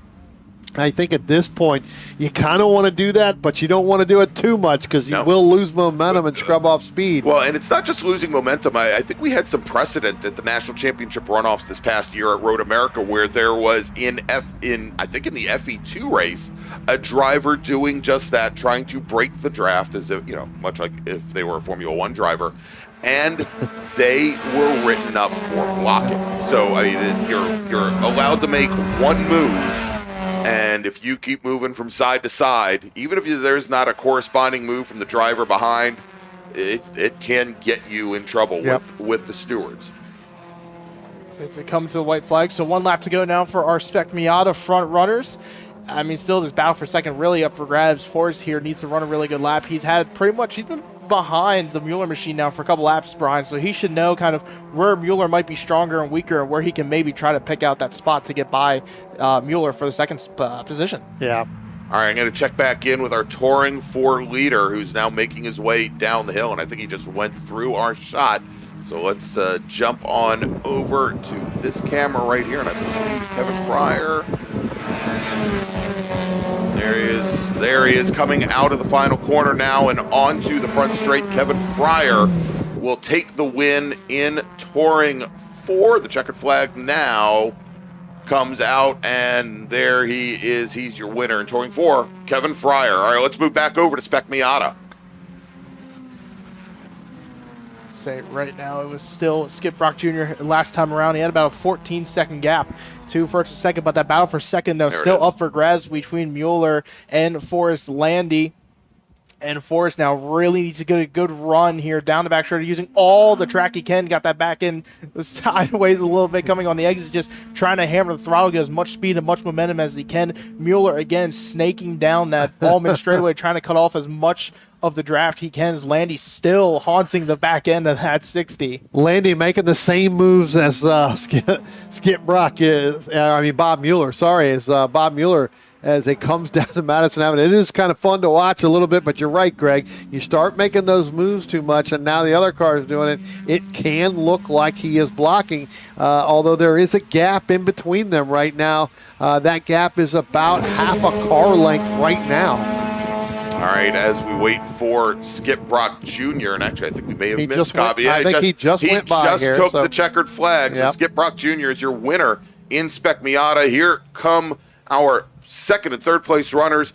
I think at this point, you kind of want to do that, but you don't want to do it too much because you will lose momentum and scrub off speed. Well, and it's not just losing momentum. I think we had some precedent at the National Championship runoffs this past year at Road America where there was in the FE2 race, a driver doing just that, trying to break the draft as if, much like if they were a Formula One driver. And they were written up for blocking. So, I mean, you're allowed to make one move. And if you keep moving from side to side, even if there's not a corresponding move from the driver behind, it can get you in trouble with the stewards. As they come to the white flag, so 1 lap to go now for our Spec Miata front runners. I mean, still this battle for second really up for grabs. Forrest here needs to run a really good lap. He's been behind the Mueller machine now for a couple laps, Brian, so he should know kind of where Mueller might be stronger and weaker and where he can maybe try to pick out that spot to get by Mueller for the second position. Yeah. All right, I'm going to check back in with our Touring 4 leader who's now making his way down the hill, and I think he just went through our shot. So let's jump on over to this camera right here, and I believe Kevin Fryer. There he is coming out of the final corner now and onto the front straight. Kevin Fryer will take the win in Touring 4. The checkered flag now comes out, and there he is. He's your winner in Touring 4, Kevin Fryer. All right, let's move back over to Spec Miata. Say right now, it was still Skip Brock Jr. last time around. He had about a 14-second gap to first and second, but that battle for second, though, still up for grabs between Mueller and Forrest Landy. And Forrest now really needs to get a good run here down the back straight, using all the track he can. Got that back in sideways a little bit, coming on the exit, just trying to hammer the throttle, get as much speed and much momentum as he can. Mueller, again, snaking down that Allman straightaway, trying to cut off as much of the draft he can, as Landy still haunting the back end of that 60. Landy making the same moves as Skip Brock is. Bob Mueller. Bob Mueller as it comes down to Madison Avenue. It is kind of fun to watch a little bit, but you're right, Greg. You start making those moves too much, and now the other car is doing it. It can look like he is blocking, although there is a gap in between them right now. That gap is about half a car length right now. All right, as we wait for Skip Brock Jr., and actually I think we may have missed Cobby. I think he just went by here. He just took the checkered flag, so Skip Brock Jr. is your winner in Spec Miata. Here come our second and third place runners,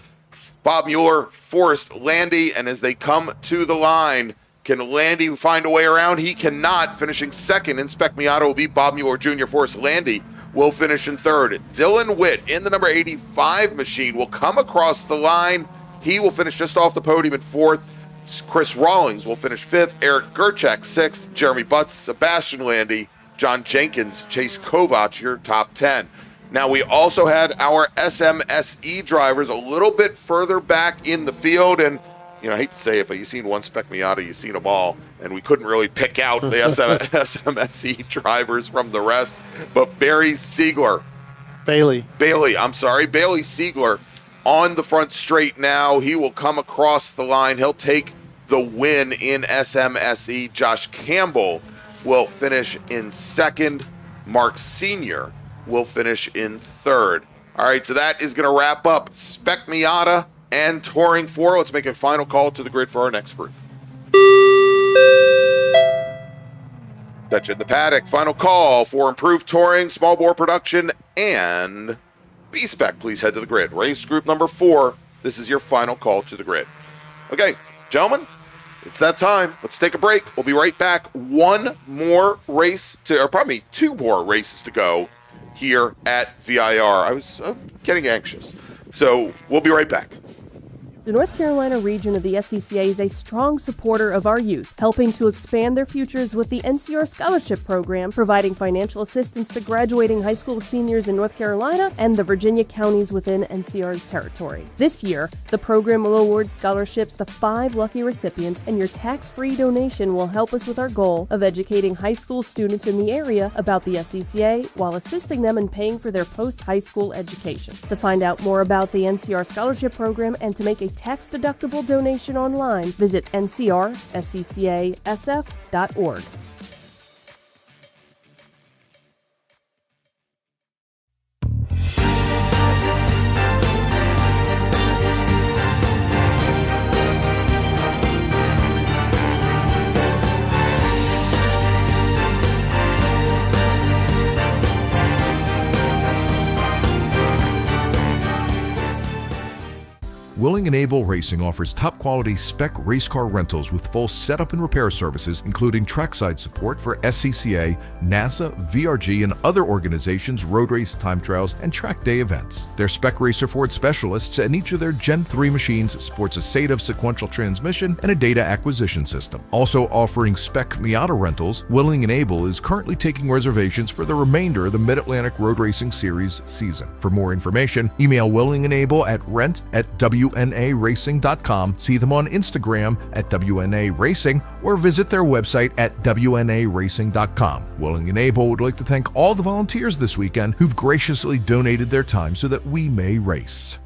Bob Mueller, Forrest Landy, and as they come to the line, can Landy find a way around? He cannot. Finishing second in Spec Miata will be Bob Mueller Jr. Forrest Landy will finish in third. Dylan Witt in the number 85 machine will come across the line. He will finish just off the podium in fourth. Chris Rawlings will finish fifth. Eric Gerchak sixth. Jeremy Butts, Sebastian Landy, John Jenkins, Chase Kovach, your top 10. Now, we also had our SMSE drivers a little bit further back in the field, and I hate to say it, but you've seen one Spec Miata, you've seen them all, and we couldn't really pick out the SMSE drivers from the rest. But Bailey Siegler on the front straight now. He will come across the line. He'll take the win in SMSE. Josh Campbell will finish in second. Mark Sr. will finish in third. All right, so that is going to wrap up Spec Miata and Touring 4. Let's make a final call to the grid for our next group. Touch in the paddock. Final call for improved touring, small bore production, and B-Spec. Please head to the grid. Race group number 4. This is your final call to the grid. Okay, gentlemen, it's that time. Let's take a break. We'll be right back. One more race or probably 2 more races to go here at VIR. I'm getting anxious. So we'll be right back. The North Carolina region of the SCCA is a strong supporter of our youth, helping to expand their futures with the NCR Scholarship Program, providing financial assistance to graduating high school seniors in North Carolina and the Virginia counties within NCR's territory. This year, the program will award scholarships to 5 lucky recipients, and your tax-free donation will help us with our goal of educating high school students in the area about the SCCA while assisting them in paying for their post-high school education. To find out more about the NCR Scholarship Program and to make a tax-deductible donation online, visit ncrsccasf.org. Willing and Able Racing offers top-quality spec race car rentals with full setup and repair services, including trackside support for SCCA, NASA, VRG, and other organizations' road race, time trials, and track day events. Their Spec Racer Ford specialists and each of their Gen 3 machines sports a SATAV sequential transmission and a data acquisition system. Also offering Spec Miata rentals, Willing and Able is currently taking reservations for the remainder of the Mid-Atlantic Road Racing Series season. For more information, email Willing and Able at rent@WNARacing.com, see them on Instagram at WNA Racing, or visit their website at WNARacing.com. Willing and Able would like to thank all the volunteers this weekend who've graciously donated their time so that we may race.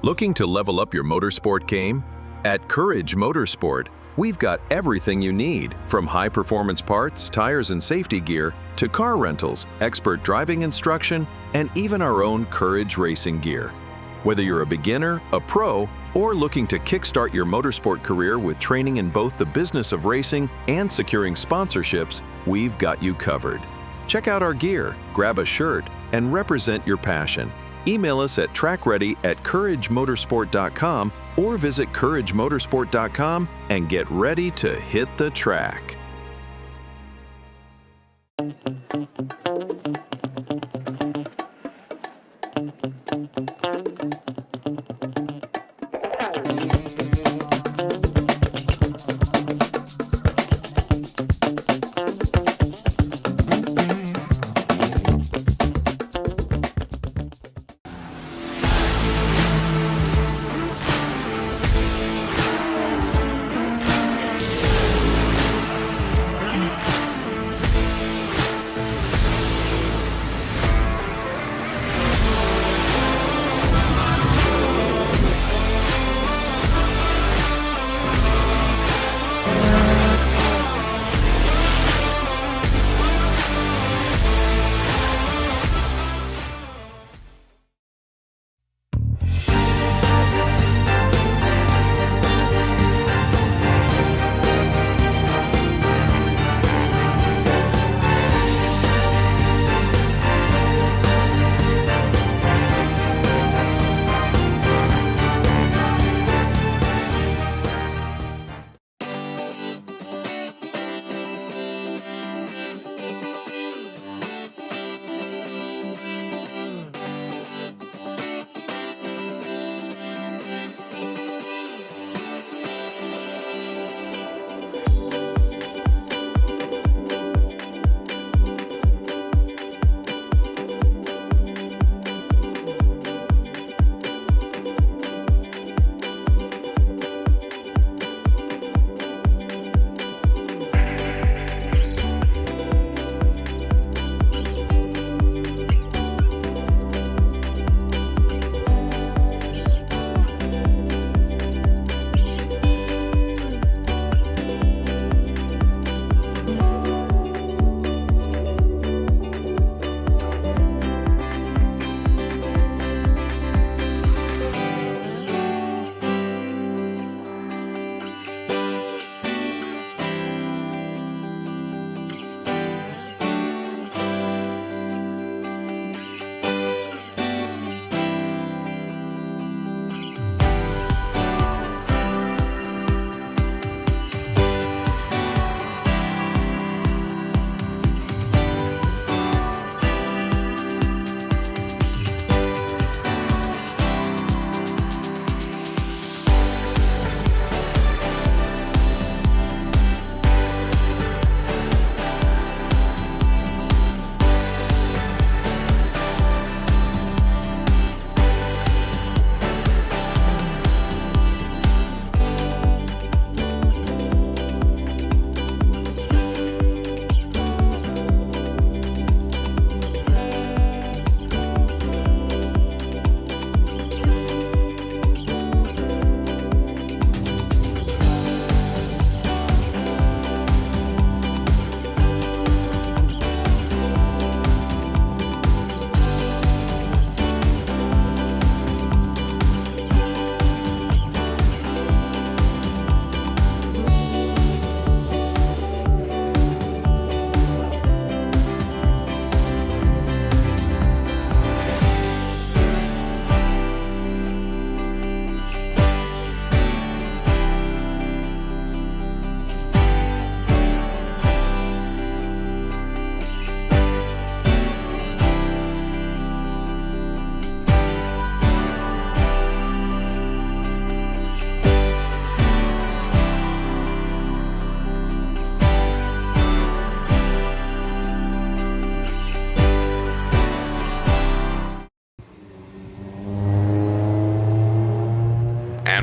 Looking to level up your motorsport game? At Courage Motorsport, we've got everything you need, from high-performance parts, tires, and safety gear, to car rentals, expert driving instruction, and even our own Courage racing gear. Whether you're a beginner, a pro, or looking to kickstart your motorsport career with training in both the business of racing and securing sponsorships, we've got you covered. Check out our gear, grab a shirt, and represent your passion. Email us at trackready@couragemotorsport.com or visit couragemotorsport.com and get ready to hit the track.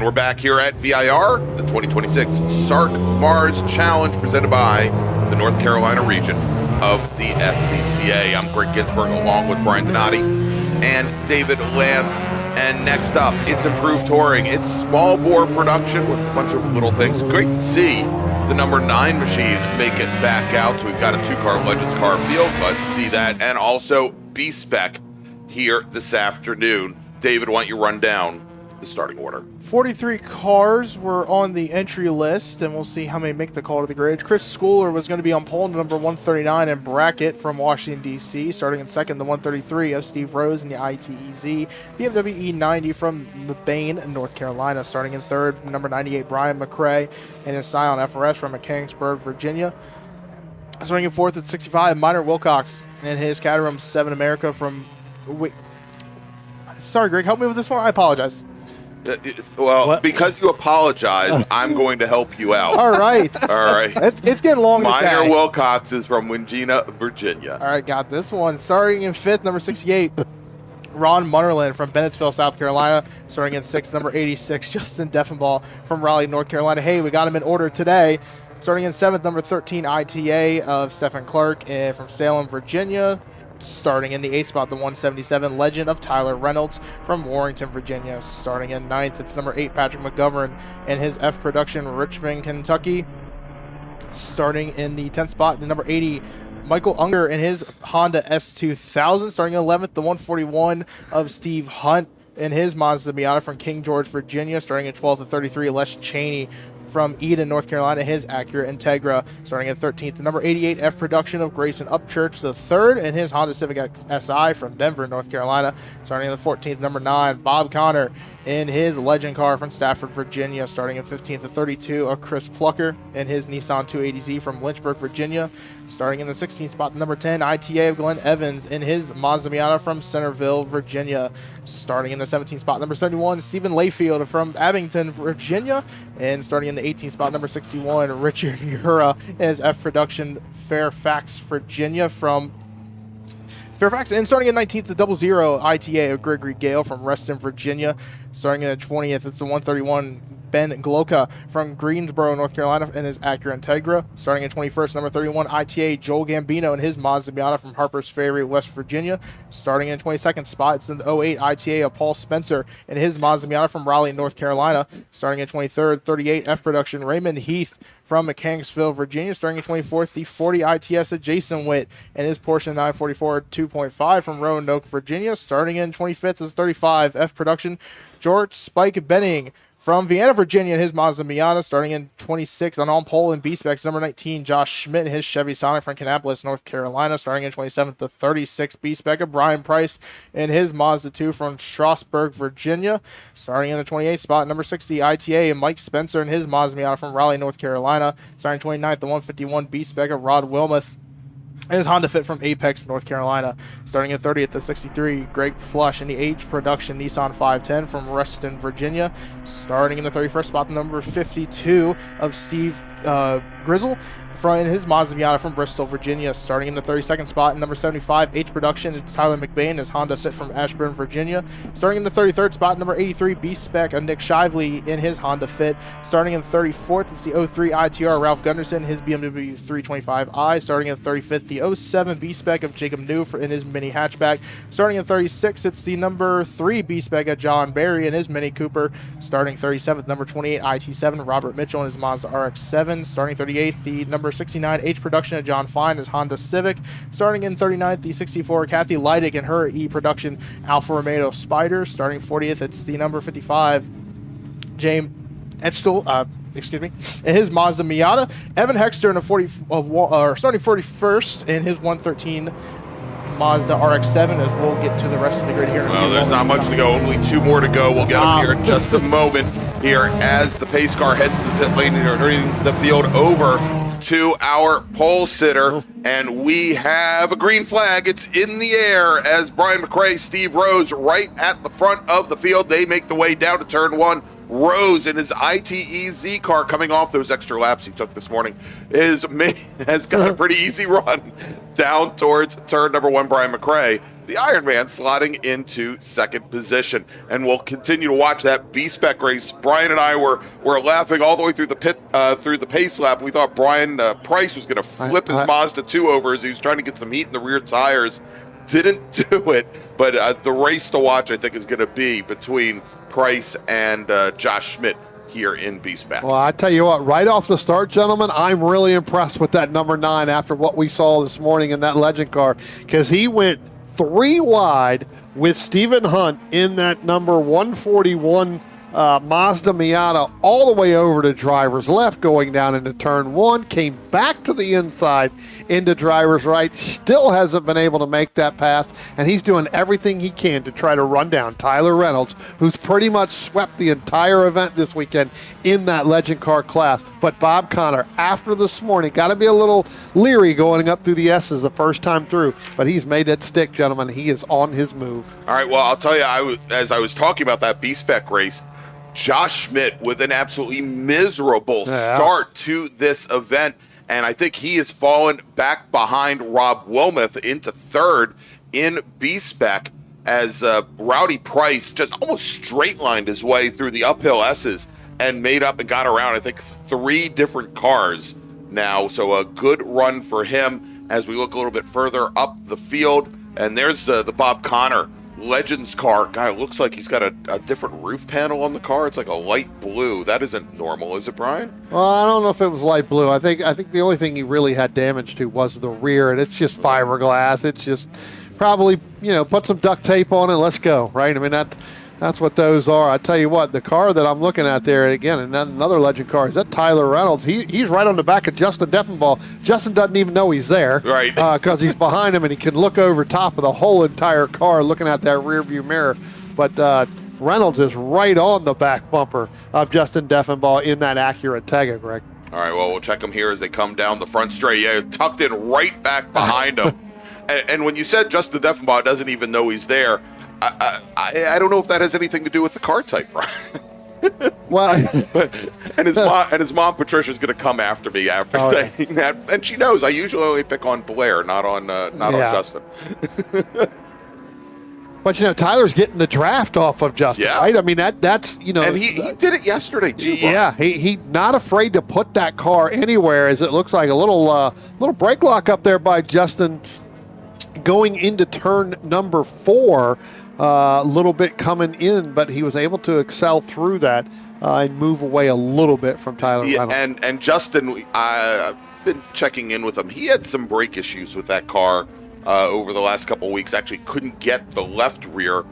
we're back here at VIR, the 2026 SARRC MARRS Challenge presented by the North Carolina region of the SCCA. I'm Greg Ginsburg along with Brian Donati and David Lance. And next up, it's improved touring. It's small bore production with a bunch of little things. Great to see the number 9 machine make it back out. So we've got a 2-car Legends car field. Glad to see that. And also B-Spec here this afternoon. David, why don't you run down the starting order? 43 cars were on the entry list, and we'll see how many make the call to the grid. Chris Schooler was going to be on pole, number 139 in bracket from Washington, D.C. Starting in second, the 133 of Steve Rose in the ITEZ. BMW E90 from Mebane, North Carolina. Starting in third, number 98 Brian McCrae and his Scion FRS from Mechanicsburg, Virginia. Starting in fourth at 65, Minor Wilcox and his Caterham 7 America from... Sorry, Greg, help me with this one. I apologize. Well, because you apologize, I'm going to help you out. All right. All right. It's getting long. Minor Wilcox is from Virginia, Virginia. All right, got this one. Starting in fifth, number 68, Ron Munnerlin from Bennettsville, South Carolina. Starting in sixth, number 86, Justin Deffenbaugh from Raleigh, North Carolina. Hey, we got him in order today. Starting in seventh, number 13, ITA of Stephen Clark from Salem, Virginia. Starting in the 8th spot, the 177 Legend of Tyler Reynolds from Warrington, Virginia. Starting in 9th, it's number 8 Patrick McGovern and his F Production, Richmond, Kentucky. Starting in the 10th spot, the number 80 Michael Unger and his Honda S2000. Starting in 11th, the 141 of Steve Hunt and his Mazda Miata from King George, Virginia. Starting in 12th, the 33 Les Cheney from Eden, North Carolina, his Acura Integra. Starting at 13th, the number 88 F Production of Grayson Upchurch the third, and his Honda Civic SI from Denver, North Carolina. Starting at the 14th, number 9 Bob Connor in his Legend car from Stafford, Virginia. Starting at 15th, the 32 of Chris Plucker in his Nissan 280Z from Lynchburg, Virginia. Starting in the 16th spot, the number 10 ITA of Glenn Evans in his Mazda Miata from Centerville, Virginia. Starting in the 17th spot, number 71 Stephen Layfield from Abington, Virginia. And starting in the 18th spot, number 61 Richard Ura in his F Production Fairfax, Virginia from Fairfax. And starting in 19th, the 00 ITA of Gregory Gale from Reston, Virginia. Starting in the 20th, it's the 131 Ben Gloka from Greensboro, North Carolina, and his Acura Integra. Starting in 21st, number 31 ITA Joel Gambino and his Mazda Miata from Harpers Ferry, West Virginia. Starting in 22nd spot, it's the 08 ITA of Paul Spencer and his Mazda Miata from Raleigh, North Carolina. Starting in 23rd, 38 F Production Raymond Heath from Mechanicsville, Virginia. Starting in 24th, the 40 ITS of Jason Witt and his Porsche 944 2.5 from Roanoke, Virginia. Starting in 25th is 35 F Production George Spike Benning from Vienna, Virginia, and his Mazda Miata. Starting in 26 on pole in B-Specs, number 19 Josh Schmidt and his Chevy Sonic from Kannapolis, North Carolina. Starting in 27th, the 36 B-Spec of Brian Price and his Mazda 2 from Strasburg, Virginia. Starting in the 28th spot, number 60 ITA and Mike Spencer and his Mazda Miata from Raleigh, North Carolina. Starting 29th, the 151 B-Spec of Rod Wilmoth and his Honda Fit from Apex, North Carolina. Starting at 30th, the 63 Greg Plush in the H Production Nissan 510 from Reston, Virginia. Starting in the 31st spot, the number 52 of Steve Grizzle in his Mazda Miata from Bristol, Virginia. Starting in the 32nd spot, number 75 H Production, it's Tyler McBain, his Honda Fit from Ashburn, Virginia. Starting in the 33rd spot, number 83 B-Spec of Nick Shively in his Honda Fit. Starting in 34th, it's the 03 ITR Ralph Gunderson, his BMW 325i. Starting in 35th, the 07 B-Spec of Jacob New in his Mini hatchback. Starting in 36th, it's the number 3 B-Spec of John Barry in his Mini Cooper. Starting 37th, number 28 IT7 Robert Mitchell in his Mazda RX-7. Starting 38th, the number 69 H Production of John Fine, his Honda Civic. Starting in 39th, the 64 Kathy Leidig and her E Production Alfa Romeo Spider. Starting 40th, it's the number 55 James Etchtel, and his Mazda Miata. Evan Hexter in a starting 41st in his 113 Mazda RX-7, as we'll get to the rest of the grid here in a few There's not much to go. Only 2 more to go. We'll get them here in just a moment here as the pace car heads to the pit lane and turning the field over to our pole sitter. And we have a green flag. It's in the air as Brian McCrae, Steve Rose right at the front of the field. They make the way down to turn 1. Rose in his ITEZ car coming off those extra laps he took this morning has got a pretty easy run down towards turn number 1. Brian McCrae the Iron Man slotting into second position. And we'll continue to watch that B-Spec race. Brian and I were laughing all the way through the pit, through the pace lap. We thought Brian Price was going to flip his Mazda 2 over as he was trying to get some heat in the rear tires. Didn't do it, but the race to watch, I think, is going to be between Price and Josh Schmidt here in B-Spec. Well, I tell you what, right off the start, gentlemen, I'm really impressed with that number 9 after what we saw this morning in that Legend car, because he went 3 wide with Stephen Hunt in that number 141 Mazda Miata all the way over to driver's left going down into turn 1, came back to the inside into driver's right, still hasn't been able to make that pass, and he's doing everything he can to try to run down Tyler Reynolds, who's pretty much swept the entire event this weekend in that Legend car class. But Bob Connor, after this morning, got to be a little leery going up through the S's the first time through, but he's made it stick, gentlemen. He is on his move. All right, well, I'll tell you, as I was talking about that B-Spec race, Josh Schmidt with an absolutely miserable start to this event. And I think he has fallen back behind Rob Wilmoth into third in B-Spec as Rowdy Price just almost straight-lined his way through the uphill S's and made up and got around, I think, 3 different cars now. So a good run for him as we look a little bit further up the field. And there's the Bob Connor Legends car. Guy, it looks like he's got a different roof panel on the car. It's like a light blue. That isn't normal, is it, Brian? Well, I don't know if it was light blue. I think the only thing he really had damage to was the rear, and it's just fiberglass. It's just probably, put some duct tape on it, let's go, right? I mean, that's what those are. I tell you what, the car that I'm looking at there, again, another Legend car, is that Tyler Reynolds. He's right on the back of Justin Deffenbaugh. Justin doesn't even know he's there. Right. Because he's behind him, and he can look over top of the whole entire car looking at that rear view mirror. But Reynolds is right on the back bumper of Justin Deffenbaugh in that Acura Tega, Greg. All right, well, we'll check them here as they come down the front straight. Yeah, tucked in right back behind him. And when you said Justin Deffenbaugh doesn't even know he's there, I don't know if that has anything to do with the car type, Brian. Well, and his mom Patricia's going to come after me after saying that, and she knows I usually only pick on Blair, not on Justin. But Tyler's getting the draft off of Justin, right? I mean that's and he did it yesterday too. Brian. Yeah, he not afraid to put that car anywhere, as it looks like a little brake lock up there by Justin going into turn number 4. A little bit coming in, but he was able to excel through that and move away a little bit from Tyler Reynolds. And Justin, I've been checking in with him. He had some brake issues with that car over the last couple of weeks. Actually couldn't get the left rear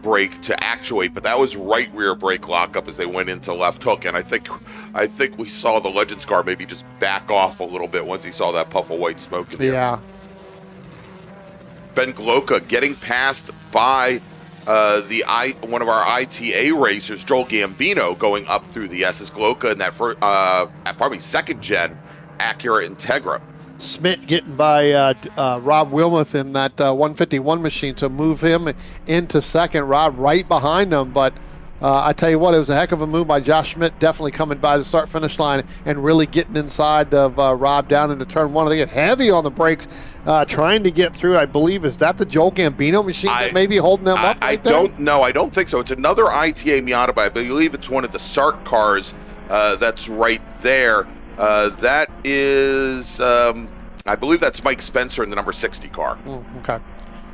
brake to actuate, but that was right rear brake lockup as they went into left hook. And I think we saw the Legends car maybe just back off a little bit once he saw that puff of white smoke in the air. Ben Gloca getting passed by one of our ITA racers, Joel Gambino, going up through the S's. Gloca in that probably second gen Acura Integra. Schmidt getting by Rob Wilmoth in that 151 machine to move him into second. Rob right behind him, but I tell you what, it was a heck of a move by Josh Schmidt, definitely coming by the start-finish line and really getting inside of Rob down into turn 1. They get heavy on the brakes, trying to get through. I believe, is that the Joel Gambino machine that may be holding them up right there? Don't know. I don't think so. It's another ITA Miata, but I believe it's one of the SARRC cars that's right there. That is, I believe that's Mike Spencer in the number 60 car. Okay.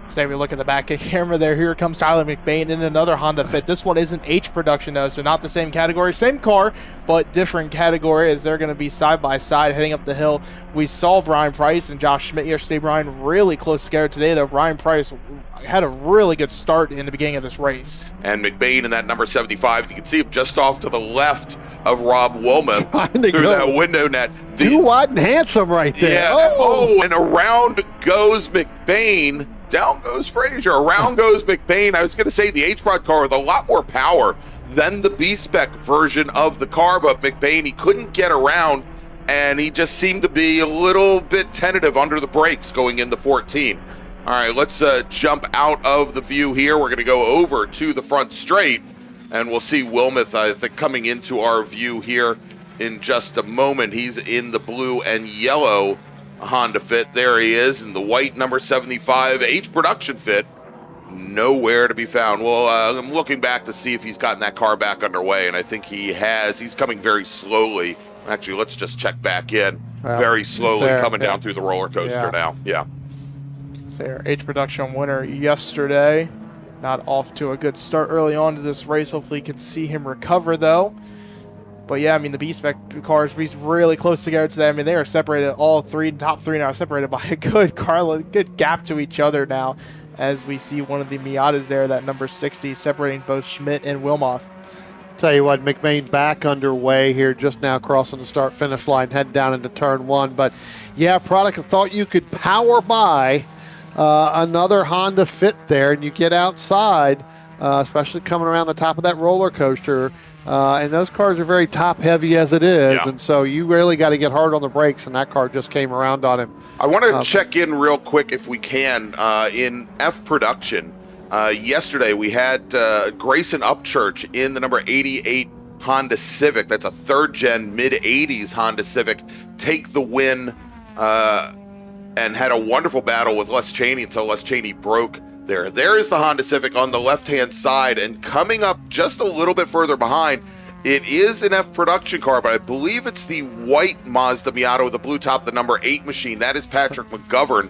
So we look at the back camera there. Here comes Tyler McBain in another Honda Fit. This one isn't H production, though, so not the same category. Same car, but different category, as they're going to be side by side heading up the hill. We saw Brian Price and Josh Schmidt yesterday. Brian really close together today, though. Brian Price had a really good start in the beginning of this race. And McBain in that number 75. You can see him just off to the left of Rob Wilmoth through that window net. Too wide and handsome right there. Yeah. And around goes McBain. Down goes Frazier. Around goes McBain. I was going to say the H-Prod car with a lot more power than the B-Spec version of the car, but McBain, he couldn't get around, and he just seemed to be a little bit tentative under the brakes going into 14. All right, let's jump out of the view here. We're going to go over to the front straight, and we'll see Wilmoth, I think, coming into our view here in just a moment. He's in the blue and yellow Honda fit. There he is in the white number 75 H production fit. Nowhere to be found. Well, I'm looking back to see if he's gotten that car back underway, and I think he has. He's coming very slowly. Actually, let's just check back in. Very slowly coming down through the roller coaster now. Yeah. So our H production winner yesterday. Not off to a good start early on to this race. Hopefully you can see him recover, though. But, yeah, I mean, the B-Spec cars be really close together today. I mean, they are separated. All three, top three now, separated by a good gap to each other now, as we see one of the Miatas there, that number 60, separating both Schmidt and Wilmoth. Tell you what, McMain back underway here, just now crossing the start-finish line, heading down into turn one. But, yeah, Product, I thought you could power by another Honda fit there, and you get outside, especially coming around the top of that roller coaster. And those cars are very top-heavy as it is, and so you really got to get hard on the brakes, and that car just came around on him. I want to check in real quick, if we can, in F production. Yesterday, we had Grayson Upchurch in the number 88 Honda Civic. That's a third-gen, mid-'80s Honda Civic. Take the win and had a wonderful battle with Les Cheney until Les Cheney broke there. There is the Honda Civic on the left-hand side, and coming up just a little bit further behind, it is an F production car, but I believe it's the white Mazda Miata with the blue top, the number 8 machine. That is Patrick McGovern,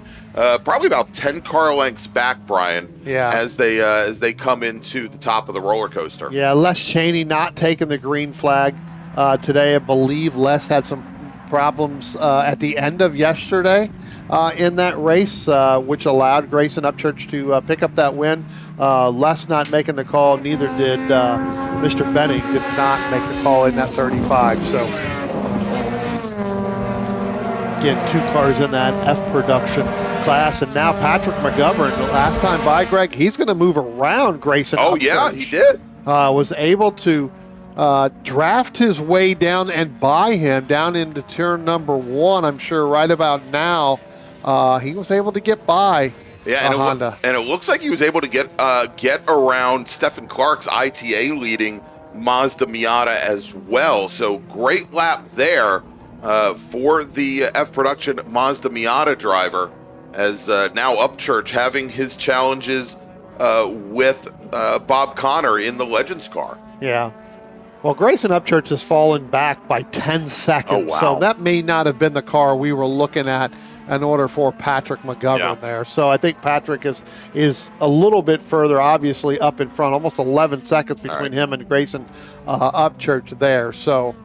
probably about 10 car lengths back, Brian, as they come into the top of the roller coaster. Yeah, Les Cheney not taking the green flag today. I believe Les had some problems at the end of yesterday in that race, which allowed Grayson Upchurch to pick up that win. Les not making the call, neither did Mr. Benning, did not make the call in that 35. So, again, 2 cars in that F production class. And now Patrick McGovern, the last time by, Greg, he's going to move around Grayson Upchurch. Yeah, he did. Was able to draft his way down and buy him down into turn number 1. I'm sure right about now he was able to get by Honda. And it looks like he was able to get around Stephen Clark's ITA leading Mazda Miata as well. So great lap there for the F production Mazda Miata driver, as now Upchurch having his challenges with Bob Connor in the Legends car. Yeah. Well, Grayson Upchurch has fallen back by 10 seconds, so that may not have been the car we were looking at in order for Patrick McGovern there. So I think Patrick is a little bit further, obviously, up in front, almost 11 seconds between him and Grayson Upchurch there. So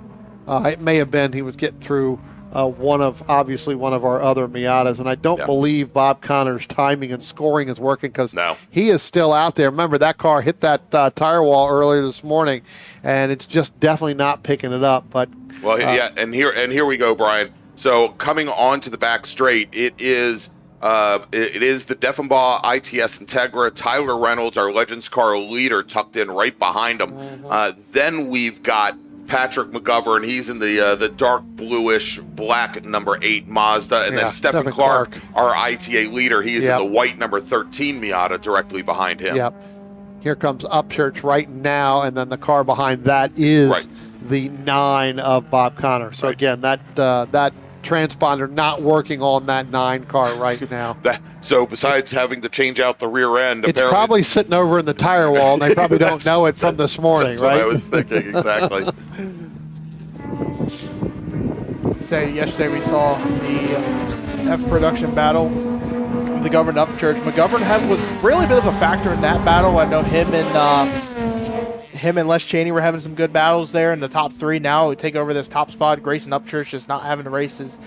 it may have been he was getting through one of our other Miatas, and I don't believe Bob Connor's timing and scoring is working, because he is still out there. Remember, that car hit that tire wall earlier this morning, and it's just definitely not picking it up. But and here we go, Brian. So coming on to the back straight, it is the Deffenbaugh ITS Integra, Tyler Reynolds, our Legends car leader, tucked in right behind him. Then we've got Patrick McGovern. He's in the dark bluish black number 8 Mazda. And then Stephen Clark, our ITA leader, he is in the white number 13 Miata directly behind him. Yep. Here comes Upchurch right now, and then the car behind that is the 9 of Bob Connor. So again, that transponder not working on that 9 car right now. So besides having to change out the rear end, it's probably sitting over in the tire wall, and they probably don't know it from this morning, that's right? What I was thinking, exactly. Yesterday we saw the F production battle, McGovern Upchurch. McGovern was really a bit of a factor in that battle. I know him and Les Cheney were having some good battles there in the top 3. Now we take over this top spot. Grayson Upchurch just not having the races,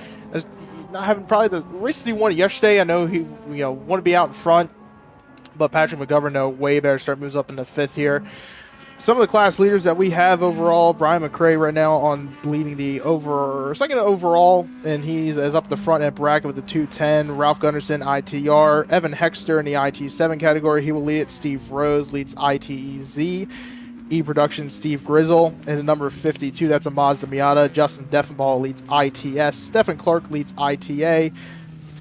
not having probably the races he won yesterday. I know he want to be out in front, but Patrick McGovern way better start, moves up into 5th here. Some of the class leaders that we have overall, Brian McRae right now on leading the second overall, and he's as up the front end bracket with the 210. Ralph Gunderson, ITR. Evan Hexter in the IT7 category, he will lead it. Steve Rose leads ITEZ. E-Production, Steve Grizzle in the number 52. That's a Mazda Miata. Justin Deffenbaugh leads ITS. Stephen Clark leads ITA.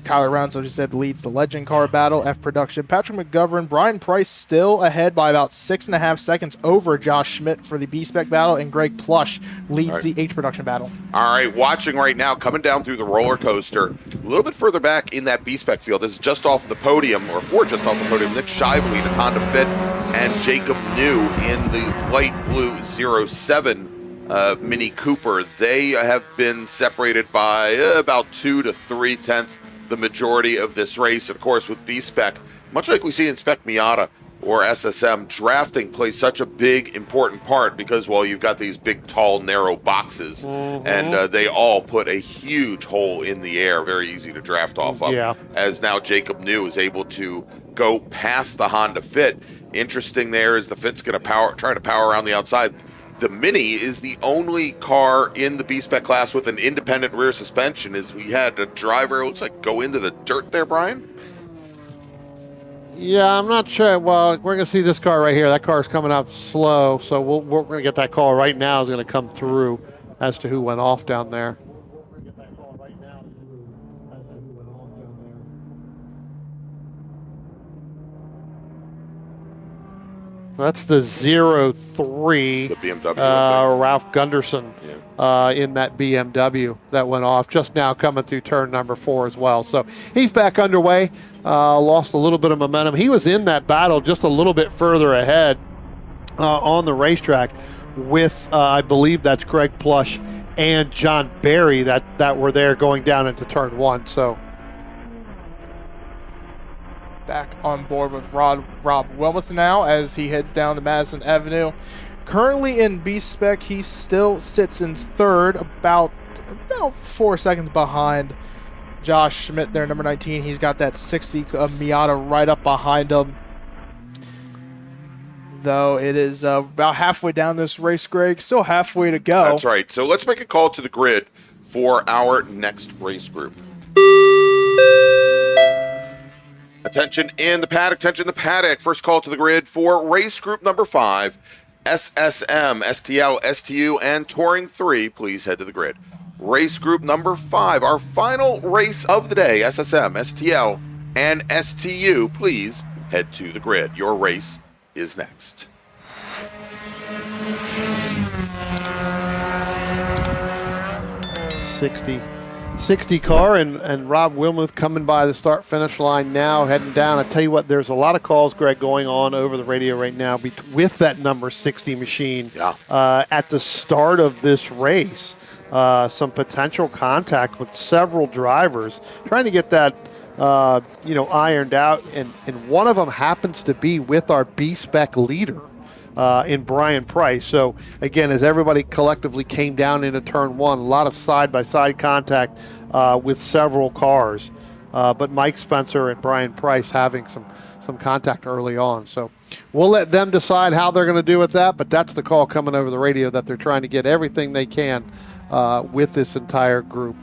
Kyler Rounds, as you said, leads the Legend Car battle. F Production, Patrick McGovern, Brian Price still ahead by about 6.5 seconds over Josh Schmidt for the B-Spec battle, and Greg Plush leads the H Production battle. All right, watching right now, coming down through the roller coaster, a little bit further back in that B-Spec field. This is just off the podium, or for just off the podium, Nick Shively in his Honda Fit, and Jacob New in the light blue 07 Mini Cooper. They have been separated by about 2 to 3 tenths the majority of this race. Of course, with B-Spec, much like we see in Spec Miata or SSM, drafting plays such a big, important part because, well, you've got these big, tall, narrow boxes, and they all put a huge hole in the air, very easy to draft off of, as now Jacob New is able to go past the Honda Fit. Interesting there is the Fit's going to try to power around the outside. The Mini is the only car in the B-Spec class with an independent rear suspension, as we had a driver, it looks like, go into the dirt there, Brian? Yeah, I'm not sure. Well, we're going to see this car right here. That car is coming up slow, so we're going to get that call right now. Is going to come through as to who went off down there. That's the 03. The BMW. Ralph Gunderson in that BMW that went off just now, coming through turn number 4 as well. So he's back underway. Lost a little bit of momentum. He was in that battle just a little bit further ahead on the racetrack with, I believe that's Greg Plush and John Barry that were there going down into turn 1. So back on board with Rob Wilmoth now as he heads down to Madison Avenue. Currently in B-Spec, he still sits in third, about 4 seconds behind Josh Schmidt there, number 19. He's got that 60 Miata right up behind him. Though it is about halfway down this race, Greg. Still halfway to go. That's right. So let's make a call to the grid for our next race group. Attention in the paddock, attention in the paddock. First call to the grid for race group number 5, SSM, STL, STU, and Touring 3. Please head to the grid. Race group number 5, our final race of the day, SSM, STL, and STU. Please head to the grid. Your race is next. '60 car and Rob Wilmuth coming by the start-finish line now, heading down. I tell you what, there's a lot of calls, Greg, going on over the radio right now with that number 60 machine at the start of this race. Some potential contact with several drivers trying to get that ironed out, and one of them happens to be with our B-Spec leader in Brian Price. So again, as everybody collectively came down into turn 1, a lot of side-by-side contact with several cars, but Mike Spencer and Brian Price having some contact early on. So we'll let them decide how they're going to do with that, but that's the call coming over the radio, that they're trying to get everything they can with this entire group.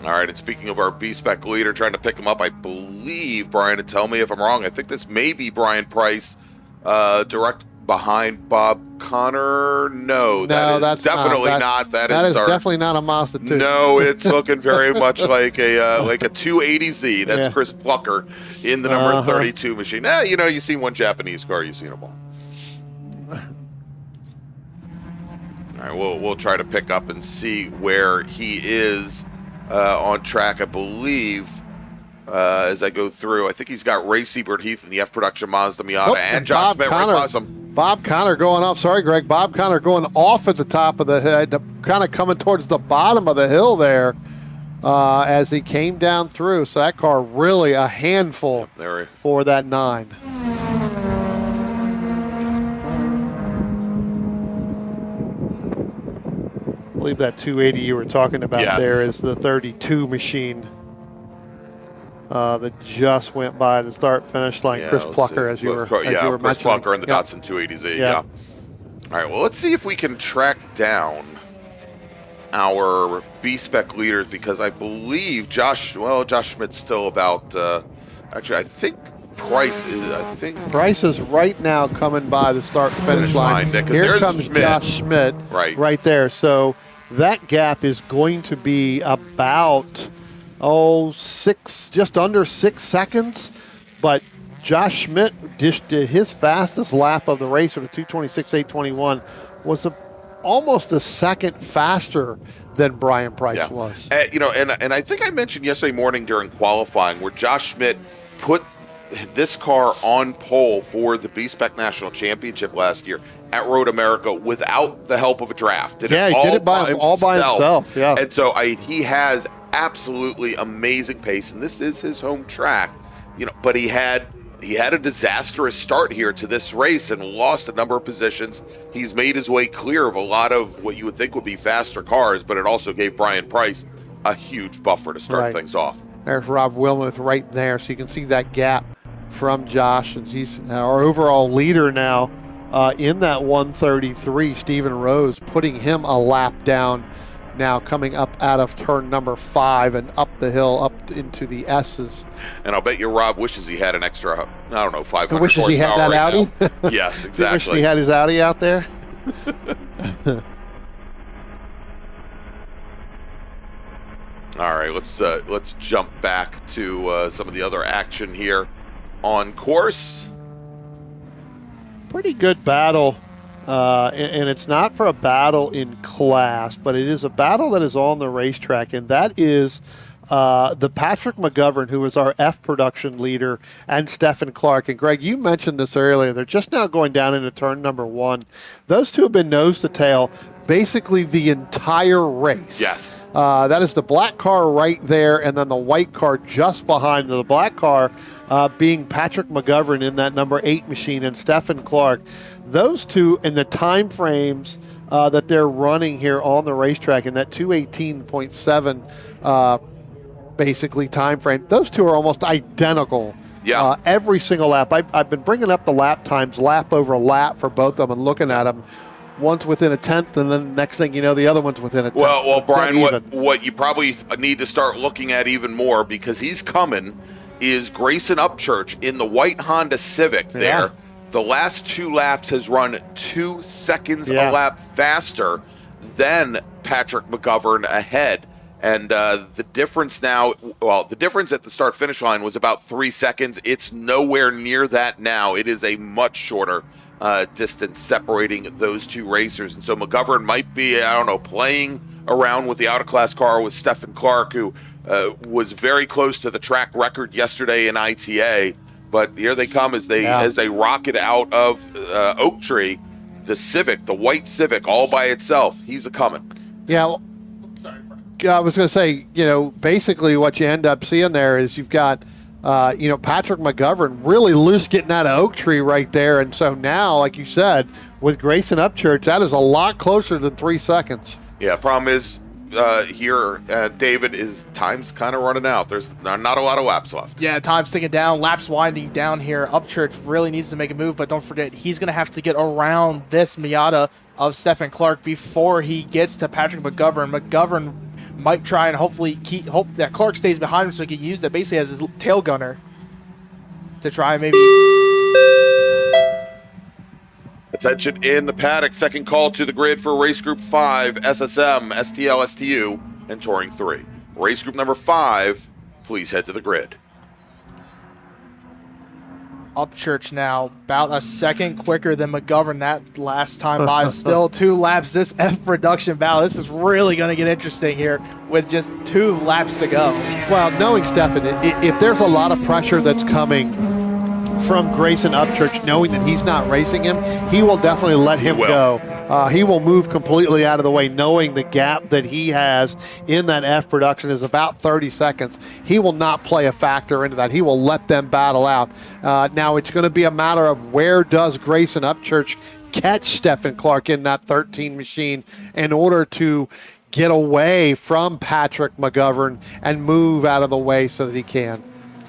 All right, and speaking of our B-Spec leader, trying to pick him up, I believe, Brian, and tell me if I'm wrong, I think this may be Brian Price, direct behind Bob Connor. No, that's definitely not. That is definitely not a Mazda 2. No, it's looking very much like a 280Z. That's Chris Plucker in the number 32 machine. You see one Japanese car, you've seen them all. All right, we'll try to pick up and see where he is on track. I believe as I go through, I think he's got Ray Siebert Heath in the F Production Mazda Miata and Josh Schmidt right past him. Bob Connor going off. Sorry, Greg. Bob Connor going off at the top of the head, kind of coming towards the bottom of the hill there as he came down through. So that car really a handful for that 9. I believe that 280 you were talking about there is the 32 machine that just went by the start-finish line. Chris Plucker, as you were mentioning. Chris Plucker and the Datsun 280Z, All right, well, let's see if we can track down our B-Spec leaders, because I believe Josh Schmidt's still about, actually, I think Price is right now coming by the start-finish line. Here comes Schmidt. Josh Schmidt right there. So that gap is going to be about just under 6 seconds. But Josh Schmidt did his fastest lap of the race with a 2:26.821 was almost a second faster than Brian Price was. And I think I mentioned yesterday morning during qualifying where Josh Schmidt put this car on pole for the B-Spec National Championship last year at Road America without the help of a draft. He did it all by himself. Yeah. And so he has absolutely amazing pace, and this is his home track. But he had a disastrous start here to this race and lost a number of positions. He's made his way clear of a lot of what you would think would be faster cars, but it also gave Brian Price a huge buffer to start things off. There's Rob Wilmuth right there, so you can see that gap from Josh, and he's our overall leader now in that 133. Stephen Rose putting him a lap down now, coming up out of turn number 5 and up the hill up into the S's. And I'll bet you Rob wishes he had an extra, 500 wishes he had that Audi. Yes, exactly. Wishes he had his Audi out there. All right, let's jump back to some of the other action here on course. Pretty good battle, and it's not for a battle in class, but it is a battle that is on the racetrack, and that is the Patrick McGovern, who is our F production leader, and Stephen Clark. And Greg, you mentioned this earlier. They're just now going down into turn number 1. Those two have been nose to tail basically the entire race. Yes. That is the black car right there, and then the white car just behind the black car being Patrick McGovern in that number 8 machine, and Stephen Clark. Those two, in the time frames that they're running here on the racetrack in that 2:18.7 basically time frame, those two are almost identical. Yeah. Every single lap. I've been bringing up the lap times, lap over lap for both of them, and looking at them. One's within a tenth, and then the next thing you know, the other one's within a tenth. Well, Brian, what you probably need to start looking at even more, because he's coming, is Grayson Upchurch in the white Honda Civic there. Yeah. The last 2 laps has run 2 seconds a lap faster than Patrick McGovern ahead. And the difference now, the difference at the start-finish line was about 3 seconds. It's nowhere near that now. It is a much shorter distance separating those two racers. And so McGovern might be, playing around with the out-of-class car with Stephen Clark, who was very close to the track record yesterday in ITA. But here they come as they rocket out of Oak Tree. The Civic, the white Civic, all by itself. He's a-coming. Yeah, well, I was going to say, basically what you end up seeing there is you've got Patrick McGovern really loose getting out of Oak Tree right there. And so now, like you said, with Grayson Upchurch, that is a lot closer than 3 seconds. Yeah, problem is here, David, is time's kind of running out. There's not a lot of laps left. Yeah, time's ticking down. Laps winding down here. Upchurch really needs to make a move, but don't forget, he's going to have to get around this Miata of Stephen Clark before he gets to Patrick McGovern. McGovern might try and hope that Clark stays behind him so he can use that basically as his tail gunner to try and maybe. Attention in the paddock. Second call to the grid for Race Group 5, SSM, STL, STU, and Touring 3. Race Group number 5, please head to the grid. Upchurch now about a second quicker than McGovern that last time by. Still 2 laps. This F production battle, this is really going to get interesting here with just 2 laps to go. Well, knowing Stephen, if there's a lot of pressure that's coming from Grayson Upchurch, knowing that he's not racing him, he will definitely let him go. He will move completely out of the way, knowing the gap that he has in that F production is about 30 seconds. He will not play a factor into that. He will let them battle out. Now, it's going to be a matter of where does Grayson Upchurch catch Stephen Clark in that 13 machine in order to get away from Patrick McGovern and move out of the way so that he can.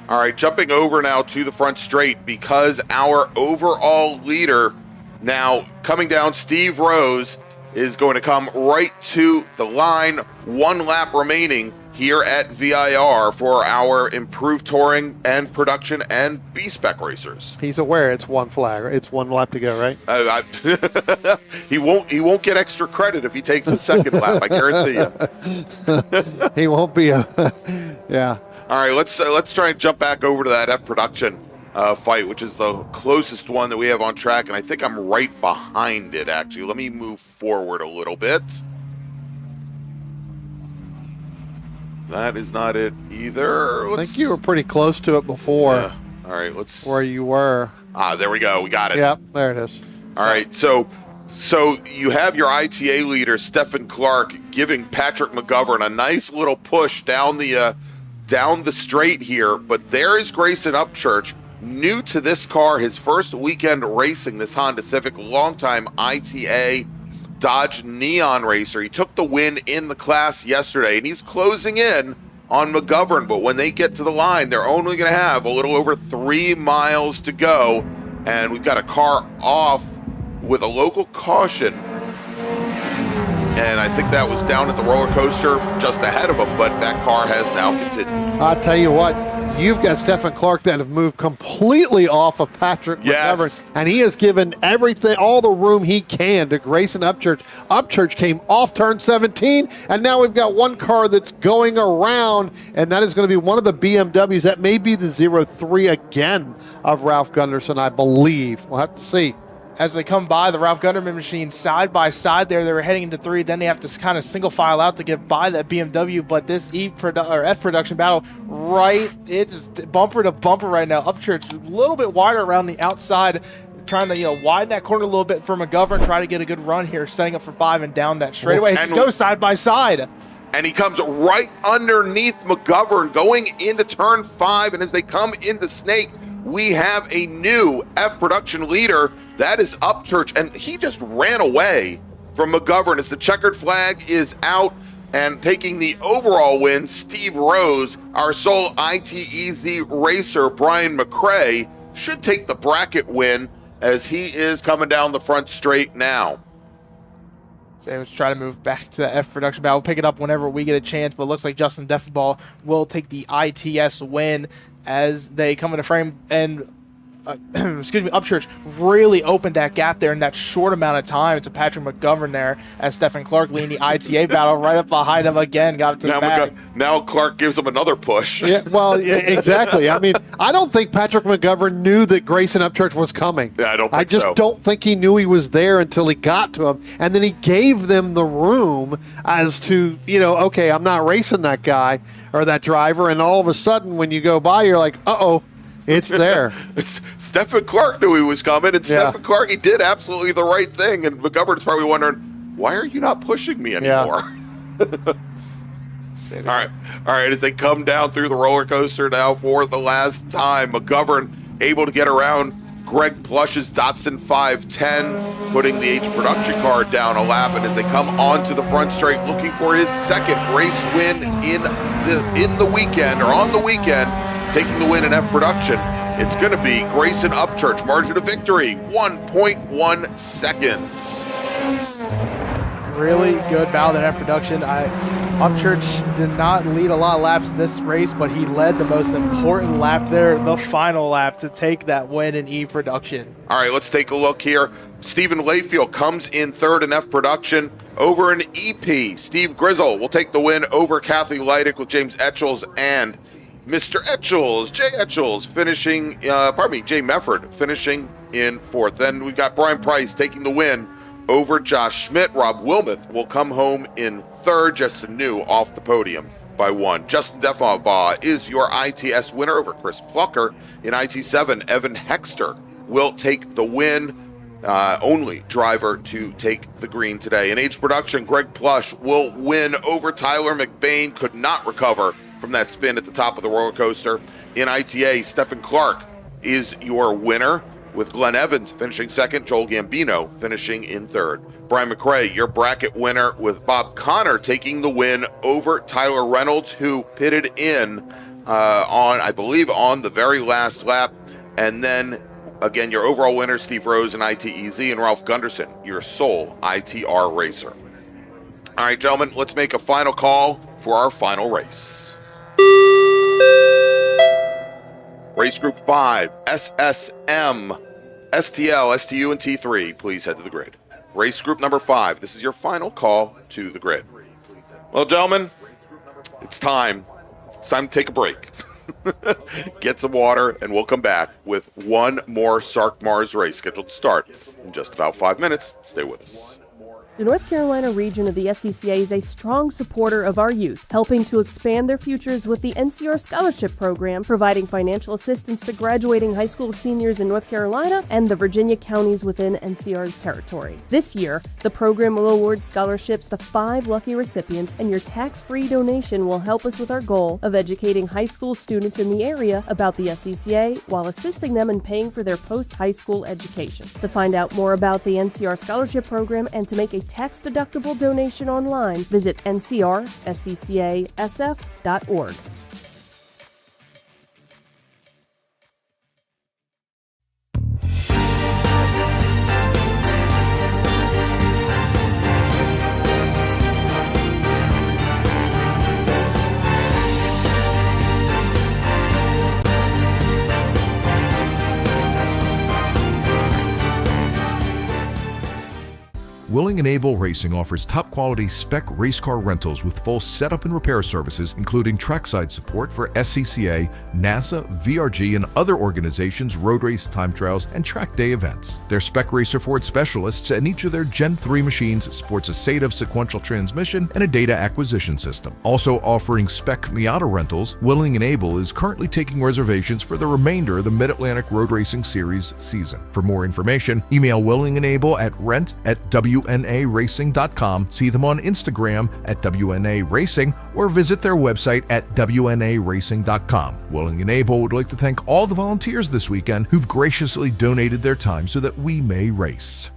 All right, jumping over now to the front straight, because our overall leader now coming down, Steve Rose, is going to come right to the line. 1 lap remaining here at VIR for our improved touring and production and B-Spec racers. He's aware it's 1 flag. It's 1 lap to go, right? He won't get extra credit if he takes a second lap, I guarantee you. He won't be Yeah. All right, let's try and jump back over to that F production fight, which is the closest one that we have on track, and I think I'm right behind it, actually. Let me move forward a little bit. That is not it either. I think you were pretty close to it before. Yeah. All right, let's... Where you were. There we go. We got it. Yep, there it is. All right, so you have your ITA leader, Stephen Clark, giving Patrick McGovern a nice little push down the straight here, but there is Grayson Upchurch, new to this car, his first weekend racing this Honda Civic, longtime ITA Dodge Neon racer. He took the win in the class yesterday, and he's closing in on McGovern, but when they get to the line, they're only going to have a little over 3 miles to go, and we've got a car off with a local caution, and I think that was down at the roller coaster just ahead of him, but that car has now continued. I'll tell you what, you've got Stephen Clark that have moved completely off of Patrick McGovern, and he has given everything, all the room he can to Grayson Upchurch. Upchurch came off turn 17, and now we've got one car that's going around, and that is going to be one of the BMWs. That may be the 03 again of Ralph Gunderson, I believe. We'll have to see. As they come by the Ralph Gunderman machine side by side there, they were heading into 3. Then they have to kind of single file out to get by that BMW. But this F production battle, it's bumper to bumper right now. Upchurch a little bit wider around the outside, trying to widen that corner a little bit for McGovern, try to get a good run here, setting up for 5 and down that straightaway. He goes side by side. And he comes right underneath McGovern going into turn 5. And as they come into Snake, we have a new F production leader. That is Upchurch, and he just ran away from McGovern as the checkered flag is out, and taking the overall win, Steve Rose. Our sole ITEZ racer, Brian McCrae, should take the bracket win as he is coming down the front straight now. So let's try to move back to the F production battle. We'll pick it up whenever we get a chance, but it looks like Justin Defenball will take the ITS win as they come into frame. And Upchurch really opened that gap there in that short amount of time to Patrick McGovern there, as Stephen Clark leading the ITA battle right up behind him again, got it to the back. Now Clark gives him another push. Yeah, well, exactly. I mean, I don't think Patrick McGovern knew that Grayson Upchurch was coming. Yeah, I don't think so. I just don't think he knew he was there until he got to him, and then he gave them the room as to, okay, I'm not racing that guy or that driver, and all of a sudden when you go by, you're like, uh-oh. It's there. Stephen Clark knew he was coming, and Stephen Clark, he did absolutely the right thing. And McGovern's probably wondering, why are you not pushing me anymore? Yeah. All right. As they come down through the roller coaster now for the last time, McGovern able to get around Greg Plush's Datsun 510, putting the H production car down a lap. And as they come onto the front straight, looking for his second race win in the weekend, or on the weekend, taking the win in F production, it's going to be Grayson Upchurch. Margin of victory, 1.1 seconds. Really good battle in F production. Upchurch did not lead a lot of laps this race, but he led the most important lap there, the final lap, to take that win in E production. All right, let's take a look here. Stephen Layfield comes in third in F production over an EP. Steve Grizzle will take the win over Kathy Leidick with James Etchels and Mr. Etchels, Jay Etchels finishing, Jay Mefford finishing in fourth. Then we've got Brian Price taking the win over Josh Schmidt. Rob Wilmoth will come home in third, just new off the podium by 1. Justin Defenbaugh is your ITS winner over Chris Plucker. In IT7, Evan Hexter will take the win. Only driver to take the green today. In H production, Greg Plush will win over Tyler McBain. Could not recover from that spin at the top of the roller coaster. In ITA, Stephen Clark is your winner, with Glenn Evans finishing second, Joel Gambino finishing in third. Brian McCrae, your bracket winner, with Bob Connor taking the win over Tyler Reynolds, who pitted in on the very last lap. And then, again, your overall winner, Steve Rose in ITEZ, and Ralph Gunderson, your sole ITR racer. All right, gentlemen, let's make a final call for our final race. Race Group 5, SSM, STL, STU, and T3, please head to the grid. Race Group number 5, this is your final call to the grid. Well, gentlemen, it's time It's time to take a break. Get some water, and we'll come back with one more SARRC MARRS race scheduled to start in just about 5 minutes. Stay with us. The North Carolina region of the SCCA is a strong supporter of our youth, helping to expand their futures with the NCR Scholarship Program, providing financial assistance to graduating high school seniors in North Carolina and the Virginia counties within NCR's territory. This year, the program will award scholarships to 5 lucky recipients, and your tax-free donation will help us with our goal of educating high school students in the area about the SCCA while assisting them in paying for their post-high school education. To find out more about the NCR Scholarship Program and to make a tax-deductible donation online, visit ncrsccasf.org. Willing and Able Racing offers top-quality spec race car rentals with full setup and repair services, including trackside support for SCCA, NASA, VRG, and other organizations' road race, time trials, and track day events. Their Spec Racer Ford specialists, and each of their Gen 3 machines sports a SATAV sequential transmission and a data acquisition system. Also offering Spec Miata rentals, Willing and Able is currently taking reservations for the remainder of the Mid-Atlantic Road Racing Series season. For more information, email Willing and Able at rent@WNARacing.com, see them on Instagram at WNA Racing, or visit their website at WNARacing.com. Willing and Able would like to thank all the volunteers this weekend who've graciously donated their time so that we may race.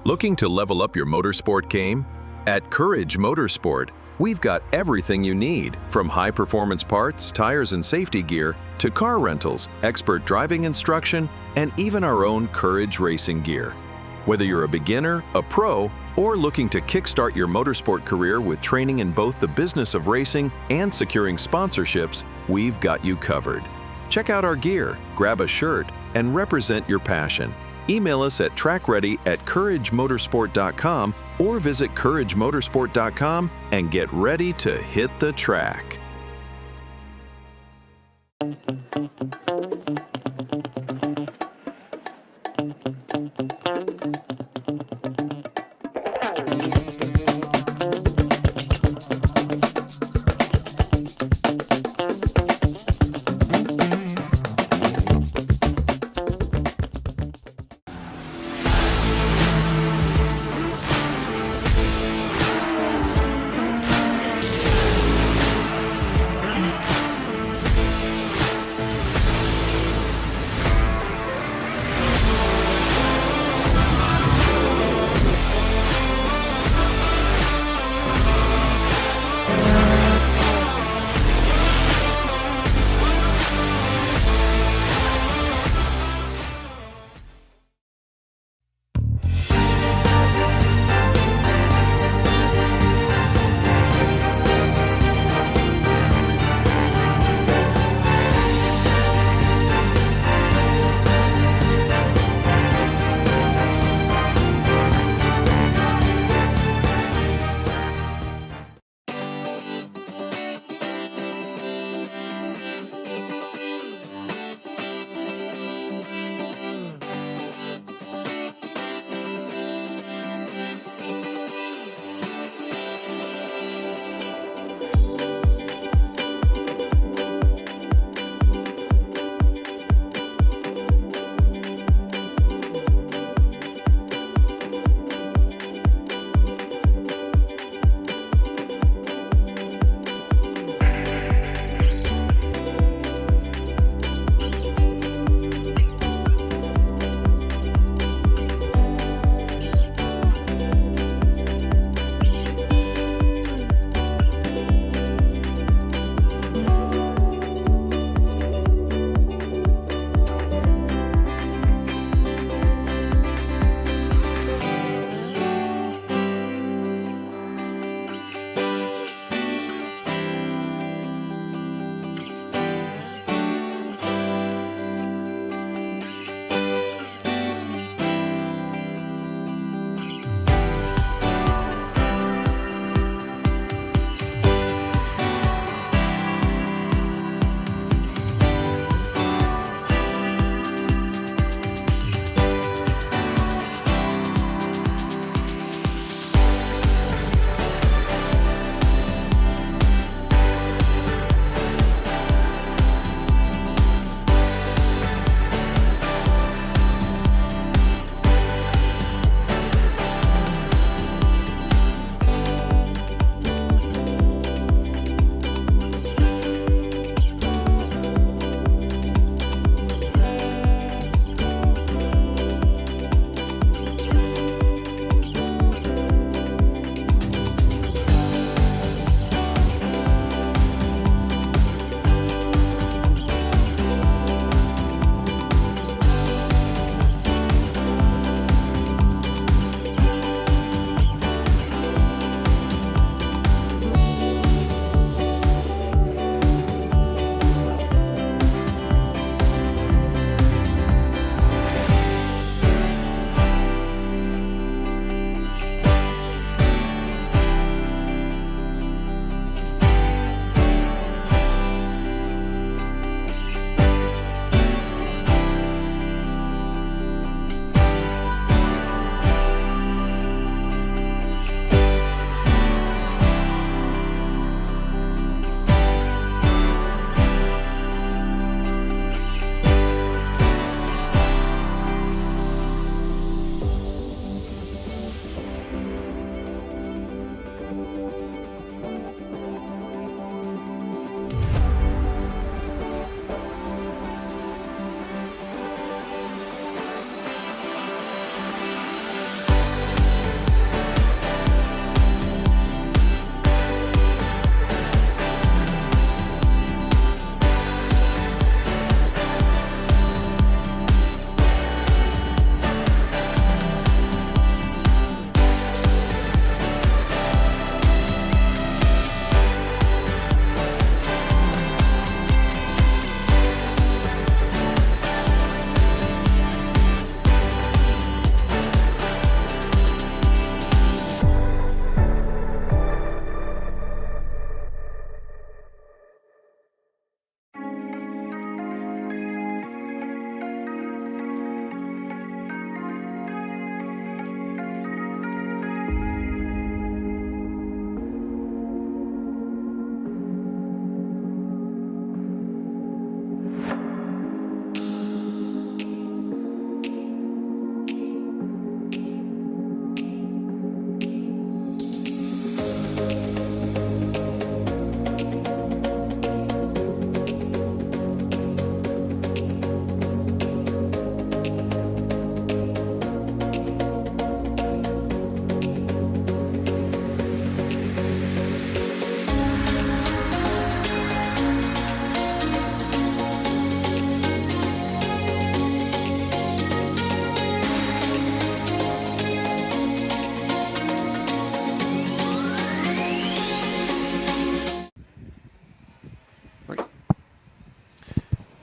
Looking to level up your motorsport game? At Courage Motorsport, we've got everything you need, from high-performance parts, tires, and safety gear, to car rentals, expert driving instruction, and even our own Courage racing gear. Whether you're a beginner, a pro, or looking to kickstart your motorsport career with training in both the business of racing and securing sponsorships, we've got you covered. Check out our gear, grab a shirt, and represent your passion. Email us at trackready@couragemotorsport.com or visit couragemotorsport.com and get ready to hit the track.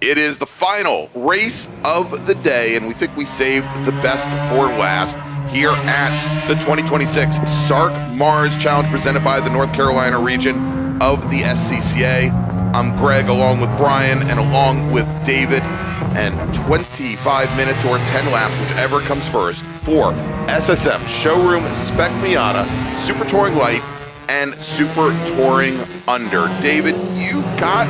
It is the final race of the day, and we think we saved the best for last here at the 2026 SARRC MARRS Challenge presented by the North Carolina region of the SCCA. I'm Greg along with Brian and along with David, and 25 minutes or 10 laps, whichever comes first, for SSM Showroom Spec Miata, Super Touring Light, and Super Touring Under. David, you've got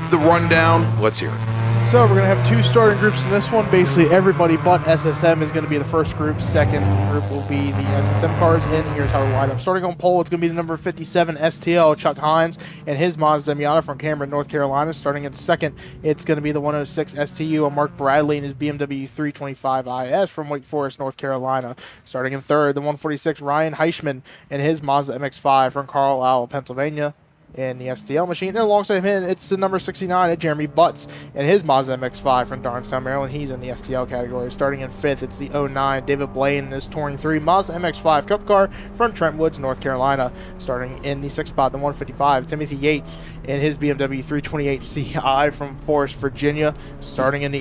the rundown. Let's hear it. So we're going to have two starting groups in this one. Basically, everybody but SSM is going to be the first group. Second group will be the SSM cars, and here's how we line up. Starting on pole, it's going to be the number 57 STL, Chuck Hines, and his Mazda Miata from Cameron, North Carolina. Starting in second, it's going to be the 106 STU of Mark Bradley and his BMW 325 IS from Wake Forest, North Carolina. Starting in third, the 146 Ryan Heischman and his Mazda MX-5 from Carlisle, Pennsylvania, in the STL machine. And alongside him, it's the number 69 at Jeremy Butts and his Mazda MX-5 from Darnestown, Maryland. He's in the STL category. Starting in fifth, it's the 09 David Blaine and his Touring 3 Mazda MX-5 Cup car from Trent Woods, North Carolina. Starting in the sixth spot, the 155 Timothy Yates and his BMW 328 CI from Forest, Virginia. Starting in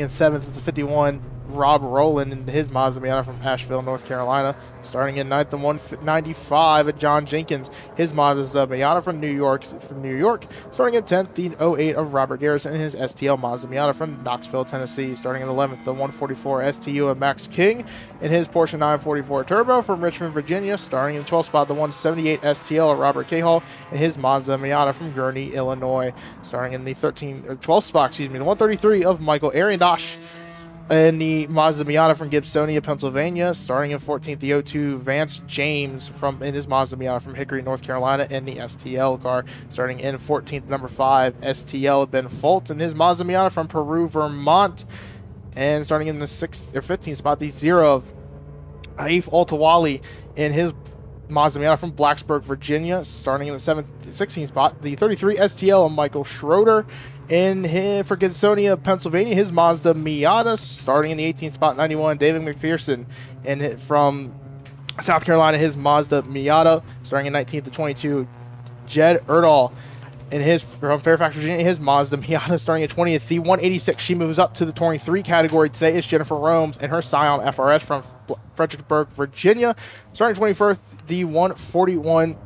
seventh, it's the 51 Rob Rowland and his Mazda Miata from Asheville, North Carolina. Starting in ninth, the 195 at John Jenkins, his Mazda Miata from New York. Starting at 10th, the 08 of Robert Garrison and his STL Mazda Miata from Knoxville, Tennessee. Starting at 11th, the 144 STU of Max King and his Porsche 944 Turbo from Richmond, Virginia. Starting in the 12th spot, the 178 STL of Robert Cahall and his Mazda Miata from Gurnee, Illinois. Starting in the 12th spot, the 133 of Michael Ariandosh and the Mazda Miata from Gibsonia, Pennsylvania. Starting in 14th, the 02 Vance James in his Mazda Miata from Hickory, North Carolina, and the STL car. Starting in 14th, number 5 STL Ben Folt and his Mazda Miata from Peru, Vermont. And starting in the 15th spot, the 0 of Aif Altawali in his Mazda Miata from Blacksburg, Virginia. Starting in the 16th spot, the 33 STL of Michael Schroeder for Gibsonia, Pennsylvania, his Mazda Miata. Starting in the 18th spot, 91 David McPherson and from South Carolina, his Mazda Miata. Starting in 19th, the 22 Jed Erdahl and his from Fairfax, Virginia, his Mazda Miata. Starting at 20th, the 186. She moves up to the Touring 3 category today. Is Jennifer Romes and her Scion FRS from Fredericksburg, Virginia. Starting 21st, the 141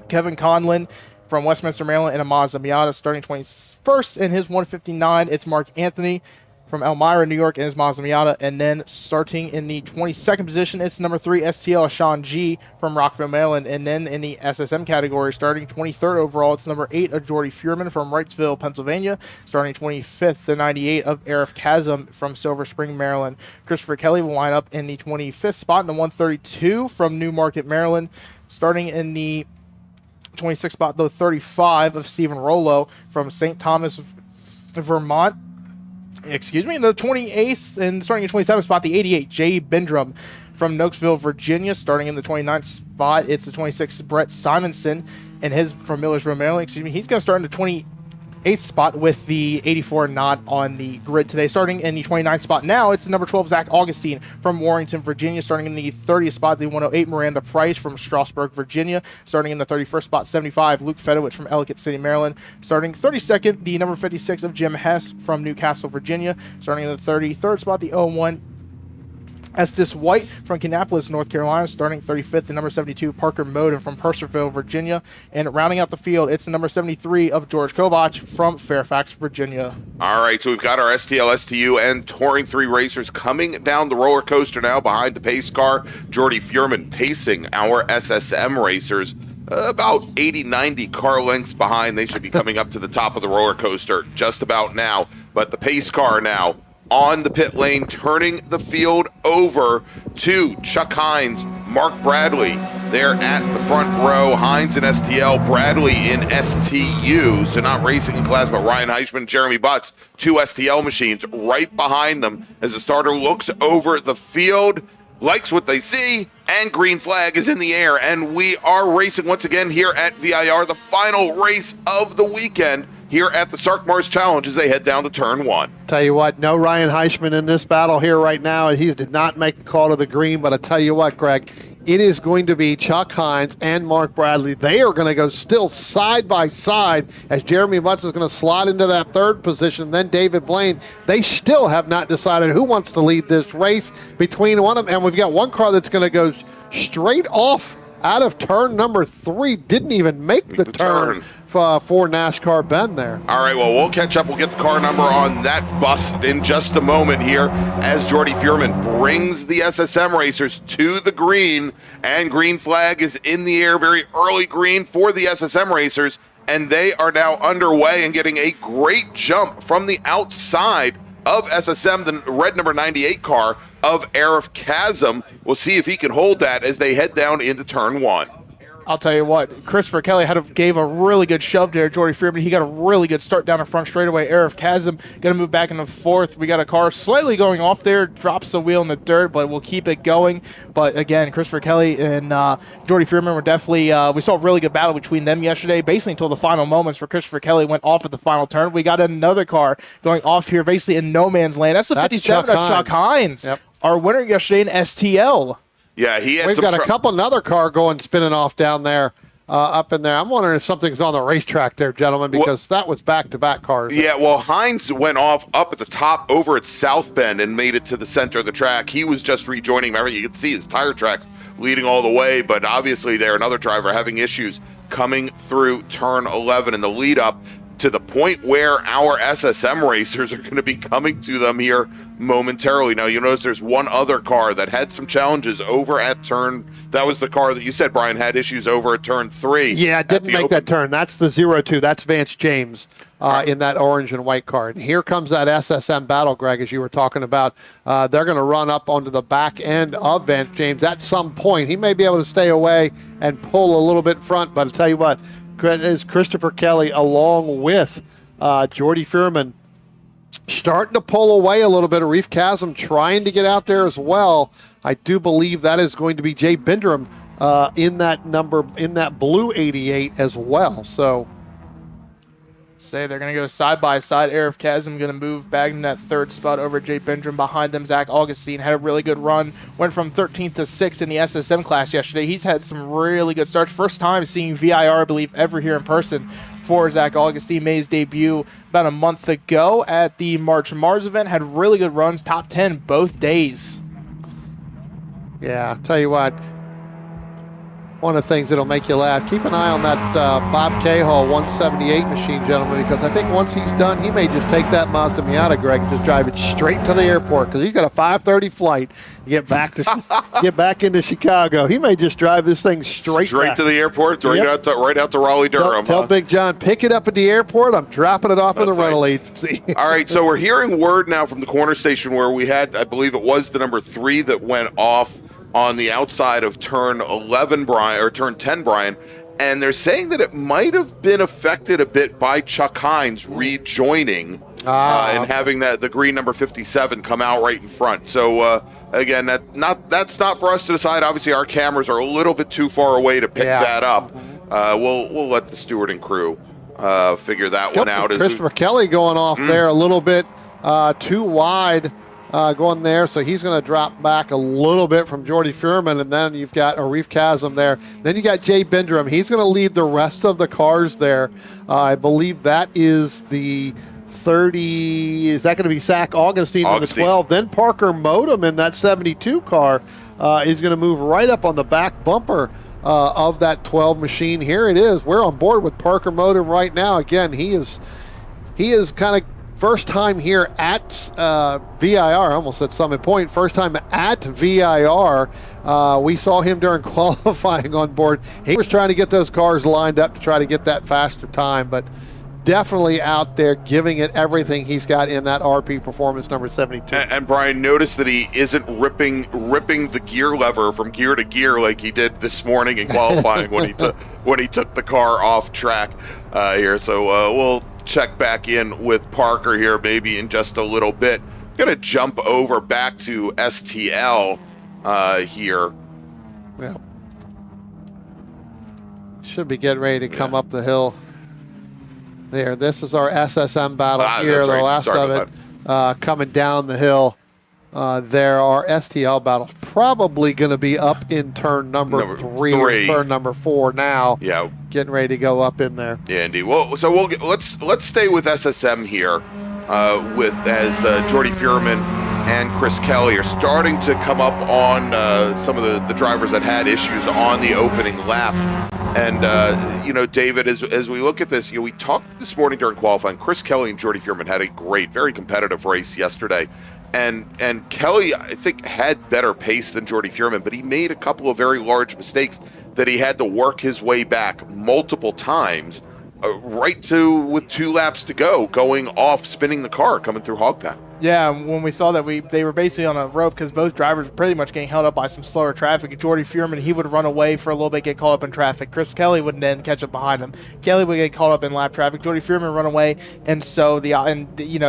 Kevin Conlon from Westminster, Maryland, in a Mazda Miata. Starting 21st in his 159, it's Mark Anthony from Elmira, New York, and his Mazda Miata. And then starting in the 22nd position, it's number 3 STL Sean G from Rockville, Maryland. And then in the SSM category, starting 23rd overall, it's number 8 of Jordy Fuhrman from Wrightsville, Pennsylvania. Starting 25th, the 98 of Arif Kazem from Silver Spring, Maryland. Christopher Kelly will line up in the 25th spot, in the 132 from Newmarket, Maryland. Starting in the 26th spot, the 35 of Stephen Rollo from St. Thomas, Vermont. The 28th, and starting in 27th spot, the 88 Jay Bindrum from Nokesville, Virginia. Starting in the 29th spot, it's the 26th Brett Simonson and his from Millersville, Maryland. He's going to start in the 28th spot with the 84 not on the grid today. Starting in the 29th spot now, it's the number 12 Zach Augustine from Warrington, Virginia. Starting in the 30th spot, the 108 Miranda Price from Strasburg, Virginia. Starting in the 31st spot, 75 Luke Fedowich from Ellicott City, Maryland. Starting 32nd, the number 56 of Jim Hess from Newcastle, Virginia. Starting in the 33rd spot, the 01 Estes White from Kannapolis, North Carolina. Starting 35th, the number 72 Parker Moden from Purcellville, Virginia. And rounding out the field, it's the number 73 of George Kovach from Fairfax, Virginia. All right, so we've got our STL, STU, and Touring 3 racers coming down the roller coaster now behind the pace car. Jordy Fuhrman pacing our SSM racers about 80, 90 car lengths behind. They should be coming up to the top of the roller coaster just about now. But the pace car now on the pit lane, turning the field over to Chuck Hines, Mark Bradley there at the front row. Hines in STL, Bradley in STU, so not racing in class, but Ryan Heischman, Jeremy Butts, 2 STL machines right behind them as the starter looks over the field, likes what they see, and green flag is in the air. And we are racing once again here at VIR, the final race of the weekend here at the SARRC MARRS Challenge as they head down to turn 1. Tell you what, no Ryan Heischman in this battle here right now. He did not make the call to the green, but I tell you what, Greg, it is going to be Chuck Hines and Mark Bradley. They are going to go still side by side as Jeremy Butts is going to slot into that third position. Then David Blaine. They still have not decided who wants to lead this race between one of them. And we've got one car that's going to go straight off out of turn number 3. Didn't even make the turn. For NASCAR Ben there. All right, well, we'll catch up. We'll get the car number on that bus in just a moment here as Jordy Fuhrman brings the SSM racers to the green, and green flag is in the air, very early green for the SSM racers, and they are now underway and getting a great jump from the outside of SSM, the red number 98 car of Arif Kazem. We'll see if he can hold that as they head down into turn 1. I'll tell you what, Christopher Kelly gave a really good shove there, Jordy Freeman. He got a really good start down the front straightaway. Arif Kazem going to move back into 4th. We got a car slightly going off there, drops the wheel in the dirt, but we'll keep it going. But again, Christopher Kelly and Jordy Freeman were definitely, we saw a really good battle between them yesterday, basically until the final moments where Christopher Kelly went off at the final turn. We got another car going off here, basically in no man's land. That's the 57 of Chuck Hines, our winner yesterday in STL. Yeah, he had We've some got another car spinning off down there, up in there. I'm wondering if something's on the racetrack there, gentlemen, because that was back-to-back cars. Yeah, well, Hines went off up at the top over at South Bend and made it to the center of the track. He was just rejoining. Remember, you can see his tire tracks leading all the way, but obviously there, another driver having issues coming through turn 11 in the lead-up to the point where our SSM racers are going to be coming to them here momentarily. Now, you notice there's one other car that had some challenges over at turn. That was the car that you said, Brian, had issues over at turn 3. Yeah, it didn't make that turn. That's the 0-2. That's Vance James in that orange and white car. And here comes that SSM battle, Greg, as you were talking about. They're going to run up onto the back end of Vance James at some point. He may be able to stay away and pull a little bit front, but I'll tell you what, is Christopher Kelly along with Jordy Fuhrman starting to pull away a little bit. Arif Kazem trying to get out there as well. I do believe that is going to be Jay Bindram in that blue 88 as well. So they're going to go side by side. Arif Kazem going to move back in that 3rd spot over Jay Bindram. Behind them, Zach Augustine had a really good run. Went from 13th to 6th in the SSM class yesterday. He's had some really good starts. First time seeing VIR, I believe, ever here in person for Zach Augustine. Made his debut about a month ago at the MARRS event. Had really good runs, top 10 both days. Yeah, I'll tell you what. One of the things that'll make you laugh, keep an eye on that Bob Cahall 178 machine, gentlemen, because I think once he's done, he may just take that Mazda Miata, Greg, and just drive it straight to the airport, because he's got a 5:30 flight to get back into Chicago. He may just drive this thing straight back to the airport, right out to Raleigh-Durham. Tell Big John, pick it up at the airport. I'm dropping it off at the rental agency. All right, so we're hearing word now from the corner station where we had, I believe it was the number 3 that went off on the outside of turn 11, Brian, or turn 10, Brian, and they're saying that it might have been affected a bit by Chuck Hines rejoining and having the green number 57 come out right in front. So again, that's not for us to decide. Obviously, our cameras are a little bit too far away to pick that up. We'll let the steward and crew figure that one out. Christopher Kelly going off there a little bit too wide. Going there, so he's going to drop back a little bit from Jordy Fuhrman, and then you've got Arif Kazem there. Then you got Jay Bindram. He's going to lead the rest of the cars there. I believe that is the 30. Is that going to be Zach Augustine in the 12? Then Parker Modem in that 72 car is going to move right up on the back bumper of that 12 machine. Here it is. We're on board with Parker Modem right now. Again, he is kind of first time here at VIR, I almost said Summit Point, first time at VIR. We saw him during qualifying on board. He was trying to get those cars lined up to try to get that faster time, but definitely out there giving it everything he's got in that RP Performance number 72. And Brian, notice that he isn't ripping the gear lever from gear to gear like he did this morning in qualifying when he took the car off track here. So we'll check back in with Parker here maybe in just a little bit. I'm going to jump over back to STL here. Yeah. Should be getting ready to come up the hill. There, this is our SSM battle here, the last of it, coming down the hill. there are STL battles probably going to be up in turn number three. Or turn number 4 now. Yeah, getting ready to go up in there. Yeah, indeed. Well, so let's stay with SSM here, as Jordy Fuhrman and Chris Kelly are starting to come up on some of the drivers that had issues on the opening lap. And David, as we look at this, we talked this morning during qualifying. Chris Kelly and Jordy Fuhrman had a great, very competitive race yesterday. And Kelly, I think, had better pace than Jordy Fuhrman, but he made a couple of very large mistakes that he had to work his way back multiple times, with 2 laps to go, going off, spinning the car, coming through Hogpen. Yeah, when we saw that, they were basically on a rope because both drivers were pretty much getting held up by some slower traffic. Jordy Fuhrman, he would run away for a little bit, get caught up in traffic. Chris Kelly would then catch up behind him. Kelly would get caught up in lap traffic. Jordy Fuhrman run away, and so they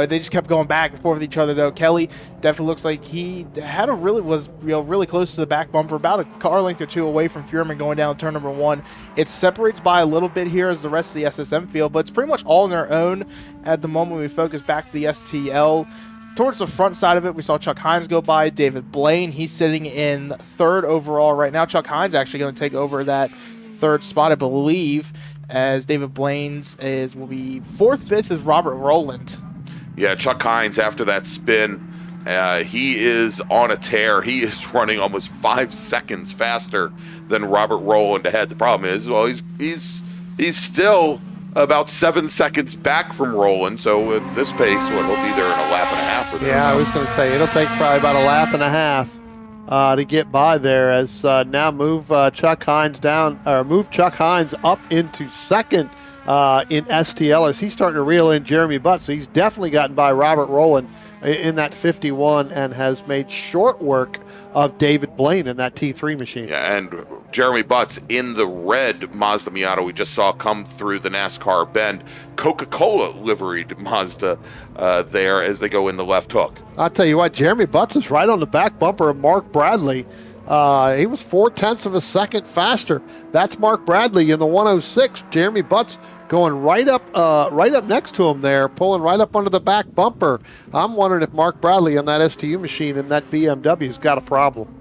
just kept going back and forth with each other. Though Kelly definitely looks like he had really close to the back bumper, about a car length or 2 away from Fuhrman going down turn number 1. It separates by a little bit here as the rest of the SSM field, but it's pretty much all on their own at the moment. We focus back to the STL. Towards the front side of it, we saw Chuck Hines go by. David Blaine, he's sitting in 3rd overall right now. Chuck Hines actually going to take over that 3rd spot, I believe, as David Blaine's will be 4th, 5th is Robert Rowland. Yeah, Chuck Hines, after that spin, he is on a tear. He is running almost 5 seconds faster than Robert Rowland ahead. The problem is, well, he's still about 7 seconds back from Rowland, so at this pace, he'll be there in a lap and a half. I was going to say, it'll take probably about a lap and a half to get by there, as now move Chuck Hines up into 2nd in STL, as he's starting to reel in Jeremy Butts. So he's definitely gotten by Robert Rowland in that 51 and has made short work of David Blaine in that T3 machine. Yeah, and Jeremy Butts in the red Mazda Miata we just saw come through the NASCAR bend. Coca-Cola liveried Mazda there as they go in the left hook. I'll tell you what, Jeremy Butts is right on the back bumper of Mark Bradley. He was 0.4 of a second faster. That's Mark Bradley in the 106. Jeremy Butts going right up next to him there, pulling right up under the back bumper. I'm wondering if Mark Bradley on that STU machine in that BMW's got a problem.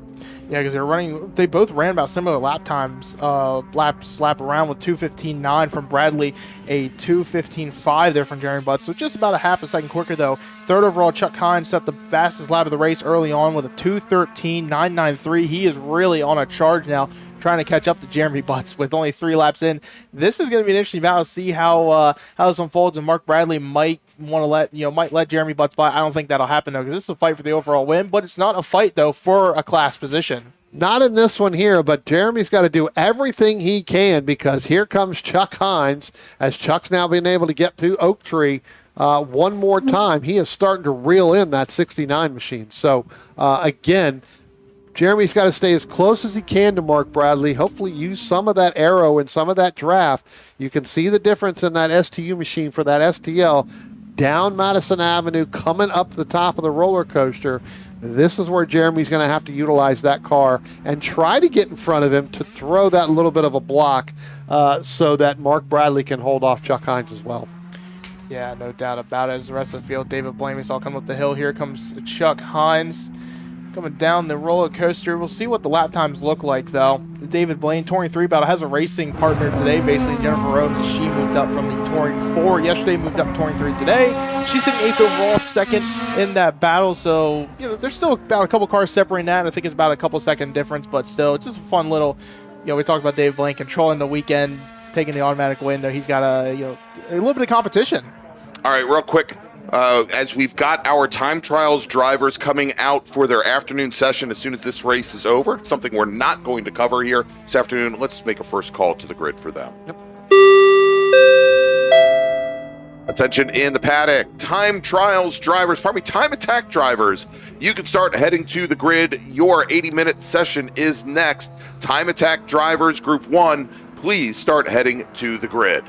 Yeah, because they both ran about similar lap times, lap around with 2:15.9 from Bradley, a 2:15.5 there from Jeremy Butts, so just about a half a second quicker though. 3rd overall, Chuck Hines set the fastest lap of the race early on with a 2:13.993. He is really on a charge now, trying to catch up to Jeremy Butts with only 3 laps in. This is going to be an interesting battle to see how this unfolds, and Mark Bradley might let Jeremy Butts by. I don't think that'll happen though, because this is a fight for the overall win, but it's not a fight though for a class position. Not in this one here, but Jeremy's got to do everything he can, because here comes Chuck Hines, as Chuck's now been able to get through Oak Tree one more time. He is starting to reel in that 69 machine. So again, Jeremy's got to stay as close as he can to Mark Bradley, hopefully use some of that aero and some of that draft. You can see the difference in that STU machine for that STL down Madison Avenue, coming up the top of the roller coaster. This is where Jeremy's going to have to utilize that car and try to get in front of him to throw that little bit of a block so that Mark Bradley can hold off Chuck Hines as well. Yeah, no doubt about it. As the rest of the field, David Blaine, we saw come up the hill. Here comes Chuck Hines coming down the roller coaster. We'll see what the lap times look like, though. David Blaine, Touring 3 battle, has a racing partner today, basically Jennifer Rhodes, as she moved up from the Touring 4 yesterday, moved up to Touring 3 today. She's sitting 8th overall, 2nd in that battle, so, there's still about a couple cars separating that. I think it's about a couple second difference, but still, it's just a fun little, we talked about David Blaine controlling the weekend, taking the automatic win there. He's got a little bit of competition. All right, real quick. As we've got our time trials drivers coming out for their afternoon session as soon as this race is over, something we're not going to cover here this afternoon, let's make a first call to the grid for them. Yep. Attention in the paddock. Time trials drivers, time attack drivers. You can start heading to the grid. Your 80-minute session is next. Time attack drivers, Group 1, please start heading to the grid.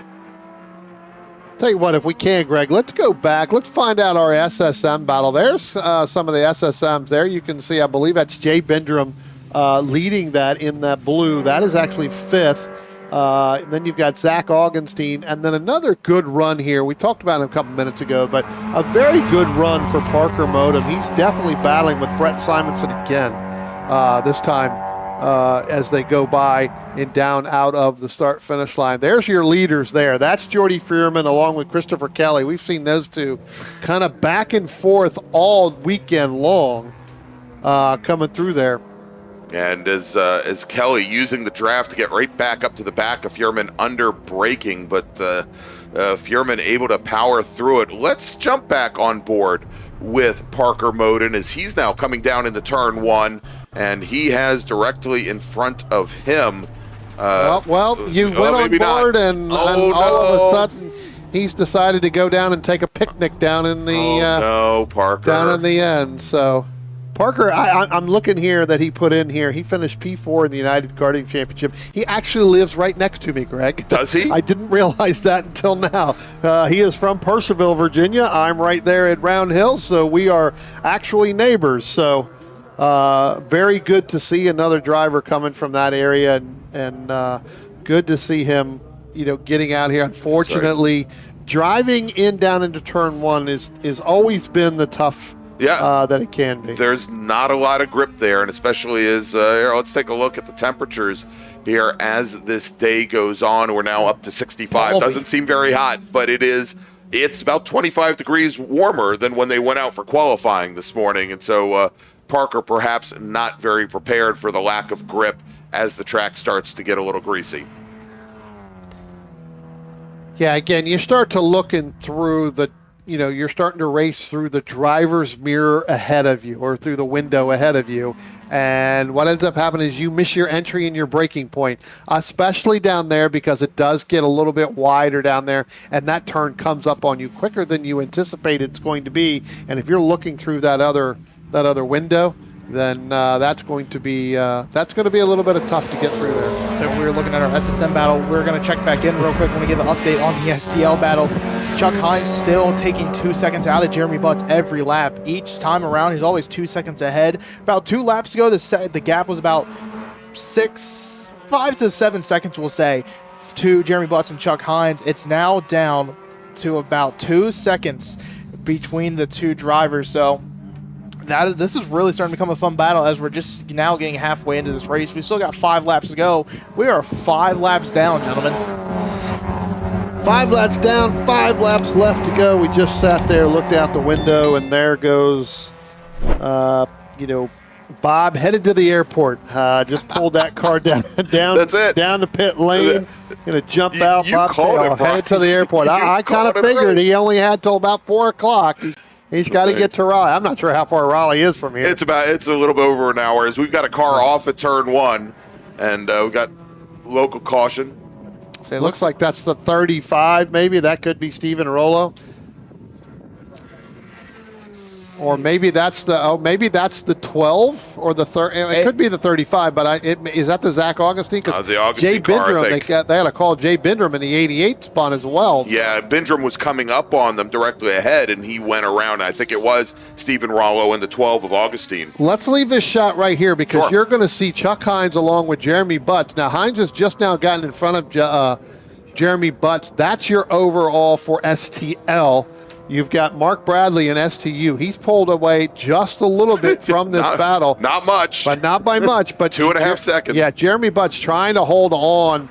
Tell you what, if we can, Greg, let's go back. Let's find out our SSM battle. There's some of the SSMs there. You can see, I believe that's Jay Bendrum leading that in that blue. That is actually 5th. Then you've got Zach Augenstein, and then another good run here. We talked about him a couple minutes ago, but a very good run for Parker Modem. He's definitely battling with Brett Simonson again this time as they go by and down out of the start-finish line. There's your leaders there. That's Jordy Freerman along with Christopher Kelly. We've seen those two kind of back and forth all weekend long coming through there. And as Kelly using the draft to get right back up to the back of Furman under braking, but Furman able to power through it. Let's jump back on board with Parker Moden as he's now coming down into turn 1, and he has directly in front of him. You went on board, and all of a sudden he's decided to go down and take a picnic down in the Parker down in the end. So. Parker, I'm looking here that he put in here. He finished P4 in the United Karting Championship. He actually lives right next to me, Greg. Does he? I didn't realize that until now. He is from Purcellville, Virginia. I'm right there at Round Hill, so we are actually neighbors. So very good to see another driver coming from that area, and good to see him, getting out here. Unfortunately, driving down into turn 1 is always been the tough. That it can be. There's not a lot of grip there, and especially as here, let's take a look at the temperatures here as this day goes on. We're now up to 65. Doesn't seem very hot, but it's about 25 degrees warmer than when they went out for qualifying this morning. And so Parker perhaps not very prepared for the lack of grip as the track starts to get a little greasy. Yeah, again, you start to looking through you're starting to race through the driver's mirror ahead of you or through the window ahead of you. And what ends up happening is you miss your entry and your braking point, especially down there because it does get a little bit wider down there. And that turn comes up on you quicker than you anticipate it's going to be. And if you're looking through that other window, then that's going to be a little bit of tough to get through there. So we were looking at our SSM battle. We're going to check back in real quick. I want to give an update on the STL battle. Chuck Hines still taking 2 seconds out of Jeremy Butts every lap. Each time around, he's always 2 seconds ahead. About 2 laps ago, the gap was about 5 to 7 seconds, we'll say, to Jeremy Butts and Chuck Hines. It's now down to about 2 seconds between the two drivers. So this is really starting to become a fun battle as we're just now getting halfway into this race. We still got 5 laps to go. We are 5 laps down, gentlemen. 5 laps down, 5 laps left to go. We just sat there, looked out the window, and there goes, Bob headed to the airport. Just pulled that car down That's it. down the pit lane. Going to jump out. You Bob headed to the airport. I kind of figured he only had till about 4 o'clock. He's got to get to Raleigh. I'm not sure how far Raleigh is from here. It's a little bit over an hour. As we've got a car off at turn 1, and we've got local caution. So it looks like that's the 35, maybe. That could be Steven Rollo. Or maybe that's the 12 or the 30. It could be the 35, but is that the Zach Augustine? The Augustine Jay car, Bindrum, I think. they had to call Jay Bindrum in the 88 spot as well. Yeah, Bindrum was coming up on them directly ahead, and he went around. I think it was Steven Rollo in the 12 of Augustine. Let's leave this shot right here because you're going to see Chuck Hines along with Jeremy Butts. Now, Hines has just now gotten in front of Jeremy Butts. That's your overall for STL. You've got Mark Bradley in STU. He's pulled away just a little bit from this battle. Not much. But not by much. But 2.5 seconds. Yeah, Jeremy Butts trying to hold on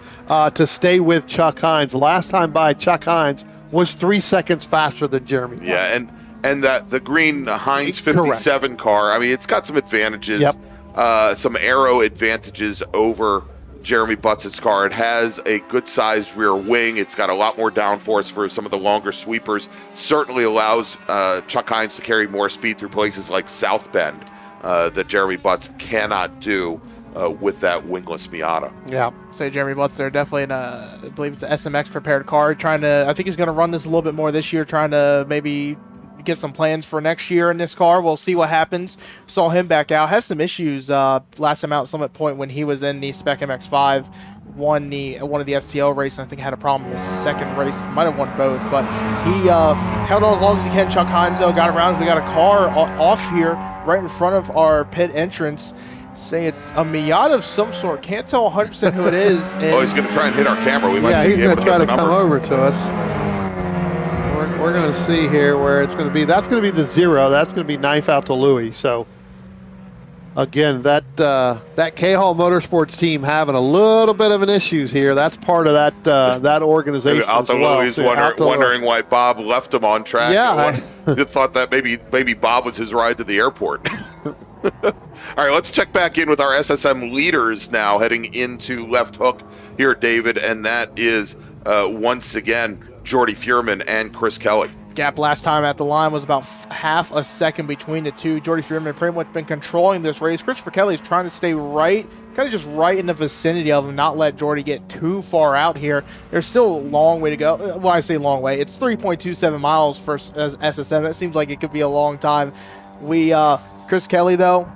to stay with Chuck Hines. Last time by, Chuck Hines was 3 seconds faster than Jeremy Butts. Yeah, and the green Heinz 57 car, I mean, it's got some advantages. Yep. Some aero advantages over Jeremy Butts' car. It has a good-sized rear wing. It's got a lot more downforce for some of the longer sweepers. Certainly allows Chuck Hines to carry more speed through places like South Bend that Jeremy Butts cannot do with that wingless Miata. Yeah, say Jeremy Butts there, definitely in I believe it's an SMX prepared car. I think he's going to run this a little bit more this year, trying to maybe get some plans for next year in this car. We'll see what happens. Saw him back out. Had some issues last time out at Summit Point when he was in the Spec MX-5. Won one of the STL races. I think had a problem in the second race. Might have won both, but he held on as long as he can. Chuck Hines, though, got around. We got a car off here right in front of our pit entrance. say it's a Miata of some sort. Can't tell 100% who it is. Oh, he's going to try and hit our camera. We might Yeah, be he's able going to try get to the come number. over to us. We're going to see here where it's going to be. That's going to be the 0. That's going to be knife out to Louis. So, again, that K-Hall Motorsports team having a little bit of an issues here. That's part of that organization Alton as well. Louis So, Alton wondering why Bob left him on track. Yeah, He thought that maybe Bob was his ride to the airport. All right, let's check back in with our SSM leaders now, heading into left hook here, David, and that is once again Jordy Fuhrman and Chris Kelly. Gap last time at the line was about half a second between the two. Jordy Fuhrman pretty much been controlling this race. Christopher Kelly is trying to stay right, kind of just right in the vicinity of him, not let Jordy get too far out here. There's still a long way to go. Well, I say long way. It's 3.27 miles for SSM. That seems like it could be a long time. Chris Kelly, though,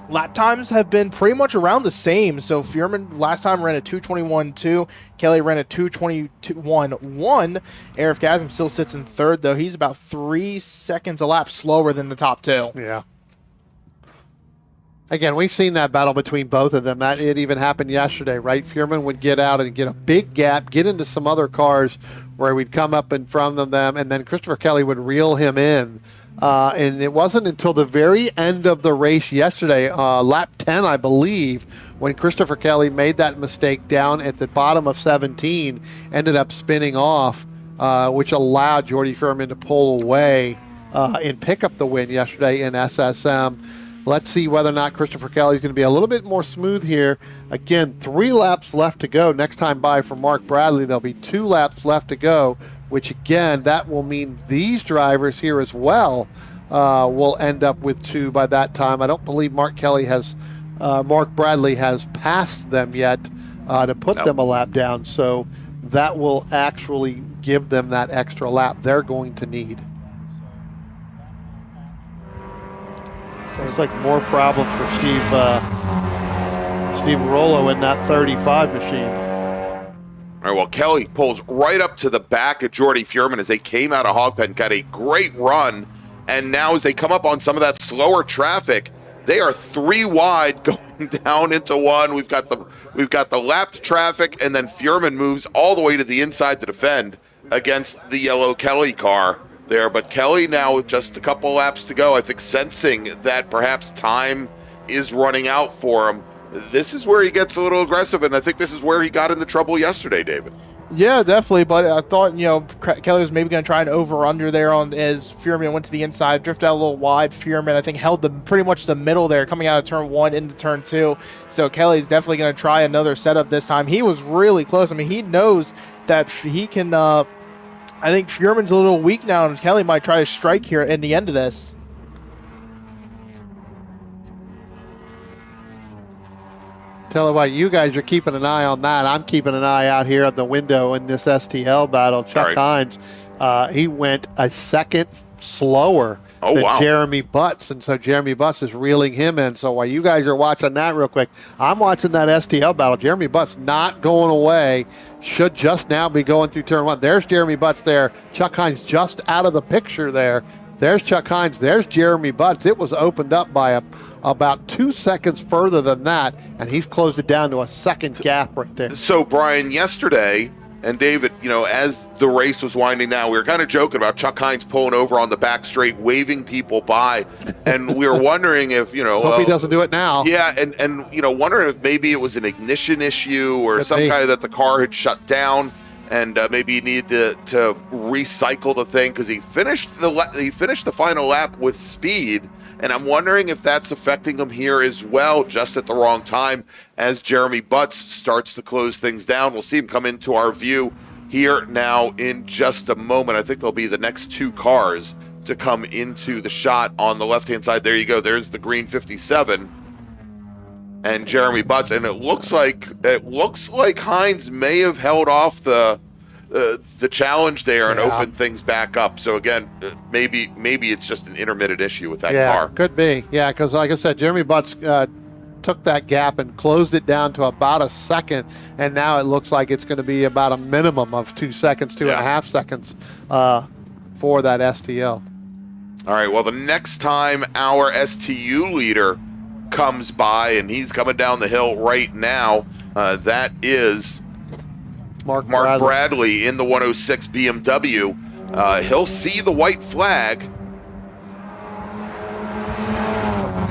lap times have been pretty much around the same. So Fuhrman last time ran a 2:21.2. Kelly ran a 2:21.1. Arif Kazim still sits in third, though. He's about 3 seconds a lap slower than the top two. Yeah. Again, we've seen that battle between both of them. It even happened yesterday, right? Fuhrman would get out and get a big gap, get into some other cars where we'd come up in front of them, and then Christopher Kelly would reel him in. And it wasn't until the very end of the race yesterday, lap 10, I believe, when Christopher Kelly made that mistake down at the bottom of 17, ended up spinning off, which allowed Jordy Fuhrman to pull away and pick up the win yesterday in SSM. Let's see whether or not Christopher Kelly is going to be a little bit more smooth here. Again, 3 laps left to go. Next time by for Mark Bradley, there'll be 2 laps left to go, which again, that will mean these drivers here as well will end up with 2 by that time. I don't believe Mark Bradley has passed them yet to put them a lap down. So that will actually give them that extra lap they're going to need. Sounds like more problems for Steve Rollo in that 35 machine. All right, well, Kelly pulls right up to the back of Jordy Fuhrman as they came out of Hogpen, got a great run, and now as they come up on some of that slower traffic, they are 3 wide going down into 1. We've got the lapped traffic, and then Fuhrman moves all the way to the inside to defend against the yellow Kelly car there. But Kelly now with just a couple laps to go, I think sensing that perhaps time is running out for him, this is where he gets a little aggressive, and I think this is where he got into trouble yesterday, David. Yeah, definitely, but I thought, Kelly was maybe going to try an over-under there as Fuhrman went to the inside, drifted out a little wide. Fuhrman, I think, held pretty much the middle there, coming out of turn 1 into turn 2. So Kelly's definitely going to try another setup this time. He was really close. I mean, he knows that he can I think Fuhrman's a little weak now, and Kelly might try to strike here in the end of this. Tell you what, you guys are keeping an eye on that. I'm keeping an eye out here at the window in this STL battle. Chuck Hines, he went a second slower than Jeremy Butts, and so Jeremy Butts is reeling him in. So while you guys are watching that real quick, I'm watching that STL battle. Jeremy Butts not going away, should just now be going through turn 1. There's Jeremy Butts there. Chuck Hines just out of the picture there. There's Chuck Hines. There's Jeremy Butts. It was opened up by about 2 seconds further than that, and he's closed it down to a second gap right there. So, Brian, yesterday, and David, as the race was winding down, we were kind of joking about Chuck Hines pulling over on the back straight, waving people by, and we were wondering if, hope he doesn't do it now. Yeah, and wondering if maybe it was an ignition issue or some kind of that the car had shut down, and maybe he needed to recycle the thing because he finished the final lap with speed. And I'm wondering if that's affecting him here as well, just at the wrong time as Jeremy Butts starts to close things down. We'll see him come into our view here now in just a moment. I think there'll be the next 2 cars to come into the shot on the left-hand side. There you go. There's the green 57 and Jeremy Butts. And it looks like Hines may have held off the challenge there and open things back up. So again, maybe it's just an intermittent issue with that car. Could be. Yeah, because like I said, Jeremy Butts took that gap and closed it down to about a second, and now it looks like it's going to be about a minimum of 2 seconds, 2.5 seconds for that STL. All right, well, the next time our STU leader comes by, and he's coming down the hill right now. That is Mark Bradley in the 106 BMW. He'll see the white flag.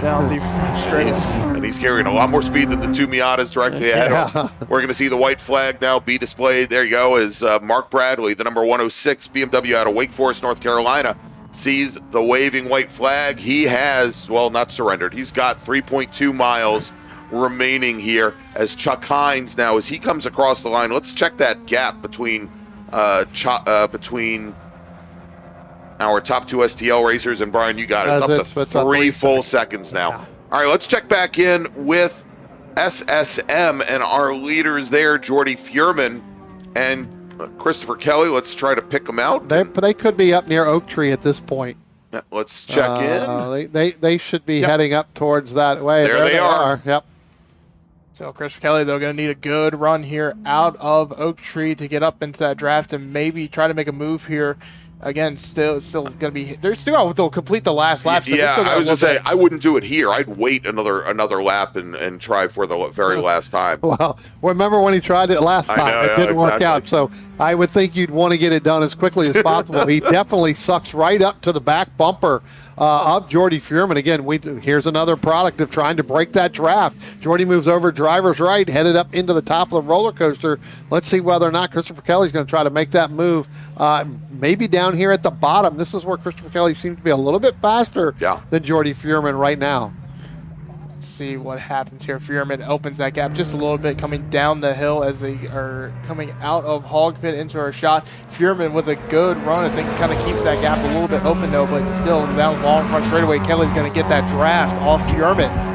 Down the front straight. And he's carrying a lot more speed than the two Miatas directly ahead of him. We're going to see the white flag now be displayed. There you go, is Mark Bradley, the number 106 BMW out of Wake Forest, North Carolina, sees the waving white flag. He has, well, not surrendered. He's got 3.2 miles remaining here as Chuck Hines now, as he comes across the line. Let's check that gap between our top two STL racers, and Brian, you got it. It's up to 3 full seconds now. Yeah. All right, let's check back in with SSM and our leaders there, Jordy Fuhrman and Christopher Kelly. Let's try to pick them out. They could be up near Oak Tree at this point. Let's check in. They should be heading up towards that way. There they are. Yep. So Christopher Kelly, they're going to need a good run here out of Oak Tree to get up into that draft and maybe try to make a move here. Again, still going to be. They're still out. They'll complete the last lap. So yeah, I was just saying I wouldn't do it here. I'd wait another lap and try for the very last time. Well, remember when he tried it last time? It didn't work out. So I would think you'd want to get it done as quickly as possible. He definitely sucks right up to the back bumper of Jordy Fuhrman. Again, here's another product of trying to break that draft. Jordy moves over driver's right, headed up into the top of the roller coaster. Let's see whether or not Christopher Kelly's going to try to make that move. Maybe down here at the bottom. This is where Christopher Kelly seems to be a little bit faster than Jordy Fuhrman right now. See what happens here. Fuhrman opens that gap just a little bit coming down the hill as they are coming out of Hog Pit into our shot. Fuhrman with a good run. I think kind of keeps that gap a little bit open though, but still down long front straightaway. Kelly's going to get that draft off Fuhrman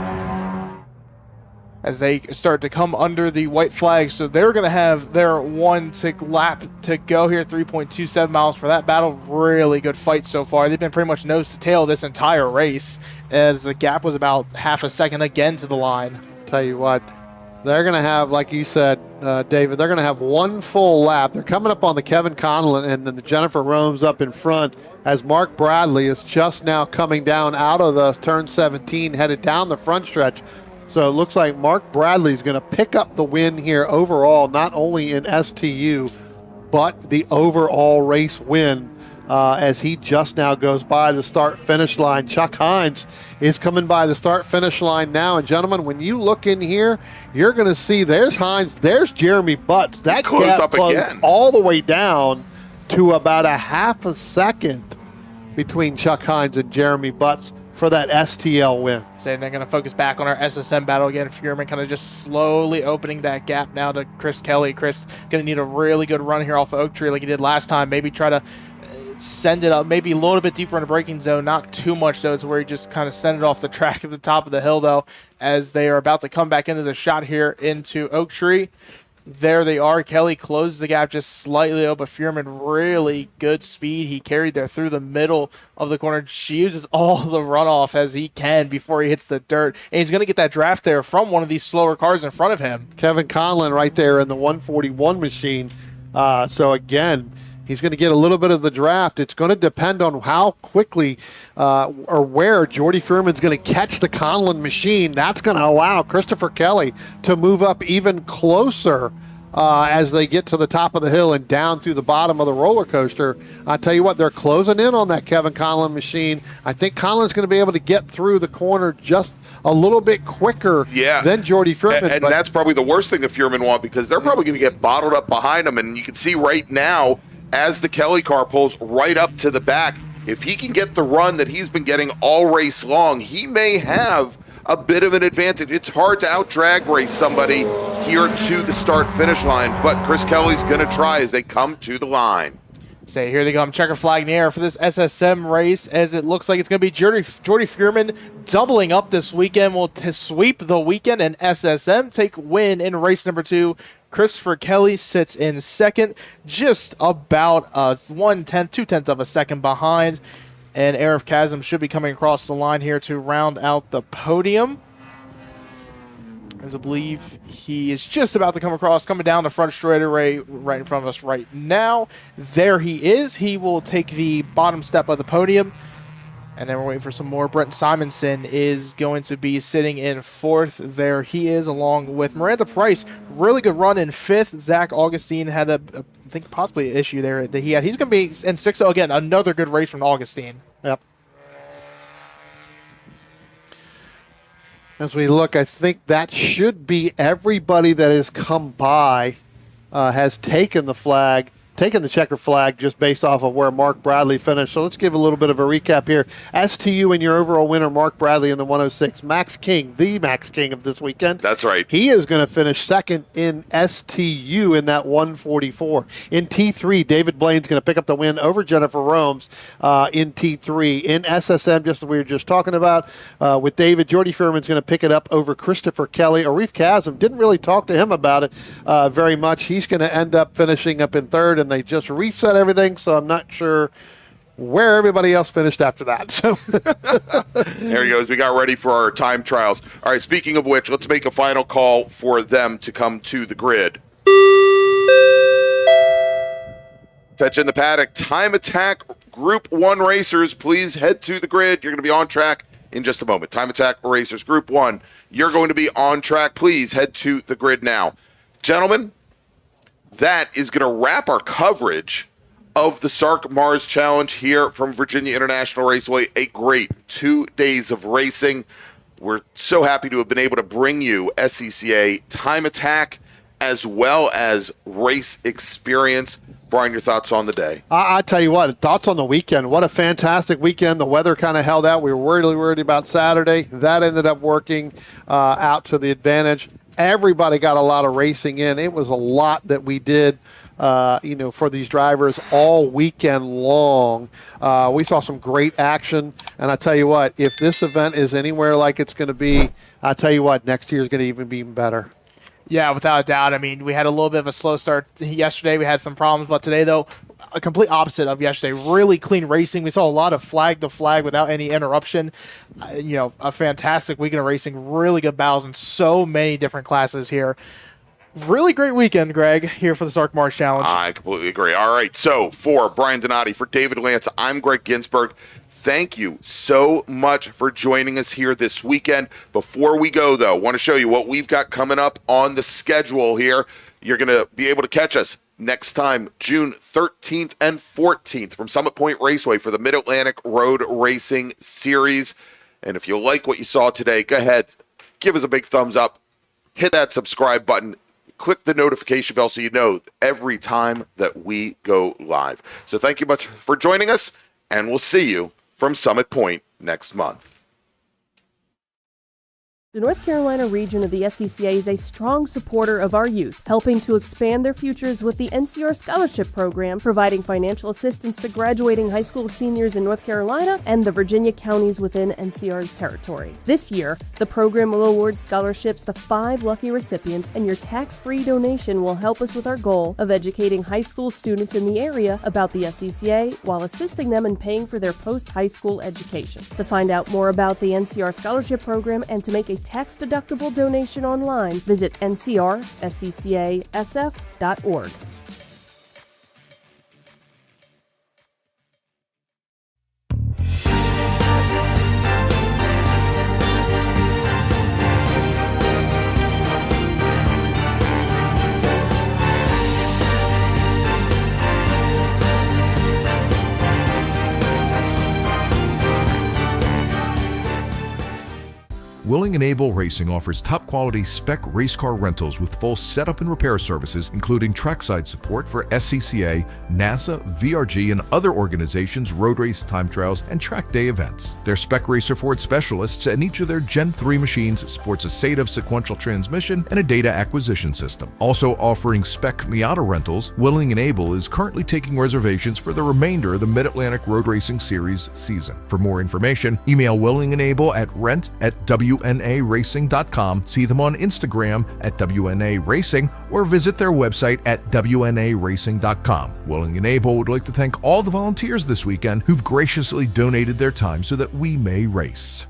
as they start to come under the white flag. So they're going to have their one lap to go here, 3.27 miles for that battle. Really good fight so far. They've been pretty much nose to tail this entire race as the gap was about half a second again to the line. Tell you what, they're going to have, like you said, David, they're going to have one full lap. They're coming up on the Kevin Conlon and then the Jennifer Rome's up in front as Mark Bradley is just now coming down out of the turn 17, headed down the front stretch. So it looks like Mark Bradley's going to pick up the win here overall, not only in STU, but the overall race win as he just now goes by the start-finish line. Chuck Hines is coming by the start-finish line now. And, gentlemen, when you look in here, you're going to see there's Hines, there's Jeremy Butts. That gap closed all the way down to about a half a second between Chuck Hines and Jeremy Butts for that STL win. Saying they're going to focus back on our SSM battle again. Fuhrman kind of just slowly opening that gap now to Chris Kelly. Chris going to need a really good run here off of Oak Tree like he did last time. Maybe try to send it up, maybe a little bit deeper in the braking zone. Not too much, though. It's where he just kind of sent it off the track at the top of the hill, though, as they are about to come back into the shot here into Oak Tree. There they are. Kelly closed the gap just slightly up, but Fuhrman really good speed. He carried there through the middle of the corner. She uses all the runoff as he can before he hits the dirt. And he's going to get that draft there from one of these slower cars in front of him. Kevin Conlon right there in the 141 machine. So, again, he's going to get a little bit of the draft. It's going to depend on how quickly or where Jordy Fuhrman's going to catch the Conlon machine. That's going to allow Christopher Kelly to move up even closer as they get to the top of the hill and down through the bottom of the roller coaster. I tell you what, they're closing in on that Kevin Conlon machine. I think Conlon's going to be able to get through the corner just a little bit quicker than Jordy Fuhrman. And that's probably the worst thing that Fuhrman want, because they're probably going to get bottled up behind him. And you can see right now, as the Kelly car pulls right up to the back, if he can get the run that he's been getting all race long, he may have a bit of an advantage. It's hard to out-drag race somebody here to the start-finish line, but Chris Kelly's going to try as they come to the line. Say, here they come, checker flag in the air for this SSM race, as it looks like it's going to be Jordy Fuhrman doubling up this weekend. Will sweep the weekend, and SSM take win in race number 2. Christopher Kelly sits in second, just about 2/10 of a second behind. And Arif Kazim should be coming across the line here to round out the podium, as I believe he is just about to come across, coming down the front straightaway right in front of us right now. There he is. He will take the bottom step of the podium And then we're waiting for some more. Brent Simonson is going to be sitting in 4th. There he is, along with Miranda Price. Really good run in 5th. Zach Augustine had I think possibly an issue there that he had. He's going to be in 6th. So again, another good race from Augustine. Yep. As we look, I think that should be everybody that has come by has taken the checker flag just based off of where Mark Bradley finished. So let's give a little bit of a recap here. STU and your overall winner, Mark Bradley in the 106. Max King, the Max King of this weekend. That's right. He is going to finish second in STU in that 144. In T3, David Blaine's going to pick up the win over Jennifer Romes in T3. In SSM, just as we were just talking about, with David, Jordy Furman's going to pick it up over Christopher Kelly. Arif Kazim, didn't really talk to him about it very much. He's going to end up finishing up in 3rd, and they just reset everything, so I'm not sure where everybody else finished after that. So there he goes. We got ready for our time trials. All right, speaking of which, let's make a final call for them to come to the grid. Attention the paddock. Time Attack Group 1 racers, please head to the grid. You're going to be on track in just a moment. Time Attack racers, Group 1, you're going to be on track. Please head to the grid now. Gentlemen, that is going to wrap our coverage of the SARRC MARRS Challenge here from Virginia International Raceway. A great 2 days of racing. We're so happy to have been able to bring you SCCA Time Attack as well as race experience. Brian, your thoughts on the day? I tell you what, thoughts on the weekend. What a fantastic weekend. The weather kind of held out. We were really worried about Saturday. That ended up working out to the advantage. Everybody got a lot of racing in. It was a lot that we did, for these drivers all weekend long. We saw some great action. And I tell you what, if this event is anywhere like it's going to be, I tell you what, next year is going to even be better. Yeah, without a doubt. I mean, we had a little bit of a slow start yesterday. We had some problems, but today, though, a complete opposite of yesterday. Really clean racing. We saw a lot of flag to flag without any interruption. A fantastic weekend of racing. Really good battles in so many different classes here. Really great weekend, Greg, here for the SARRC MARRS Challenge. I completely agree. All right, so for Brian Donati, for David Lance, I'm Greg Ginsburg. Thank you so much for joining us here this weekend. Before we go, though, I want to show you what we've got coming up on the schedule here. You're going to be able to catch us next time, June 13th and 14th from Summit Point Raceway for the Mid-Atlantic Road Racing Series. And if you like what you saw today, go ahead, give us a big thumbs up, hit that subscribe button, click the notification bell so you know every time that we go live. So thank you much for joining us, and we'll see you from Summit Point next month. The North Carolina region of the SCCA is a strong supporter of our youth, helping to expand their futures with the NCR Scholarship Program, providing financial assistance to graduating high school seniors in North Carolina and the Virginia counties within NCR's territory. This year, the program will award scholarships to 5 lucky recipients, and your tax-free donation will help us with our goal of educating high school students in the area about the SCCA while assisting them in paying for their post-high school education. To find out more about the NCR Scholarship Program and to make a tax-deductible donation online, visit ncrsccasf.org. Willing and Able Racing offers top-quality Spec race car rentals with full setup and repair services, including trackside support for SCCA, NASA, VRG, and other organizations' road race, time trials, and track day events. Their Spec Racer Ford specialists and each of their Gen 3 machines sports a SATAV sequential transmission and a data acquisition system. Also offering Spec Miata rentals, Willing and Able is currently taking reservations for the remainder of the Mid-Atlantic Road Racing Series season. For more information, email Willing and Able at rent@WNARacing.com, see them on Instagram at WNA Racing, or visit their website at WNARacing.com. Willing and Able would like to thank all the volunteers this weekend who've graciously donated their time so that we may race.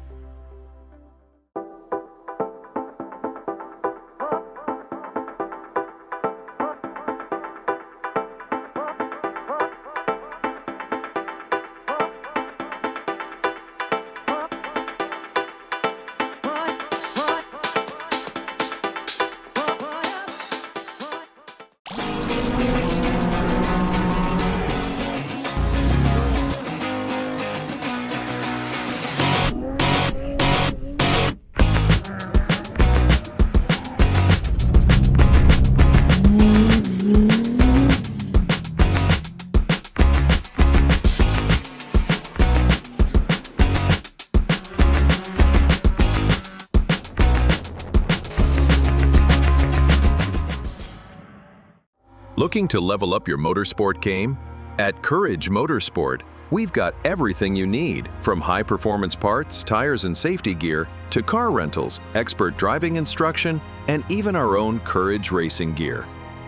Looking to level up your motorsport game? At Courage Motorsport, we've got everything you need, from high-performance parts, tires, and safety gear, to car rentals, expert driving instruction, and even our own Courage racing gear.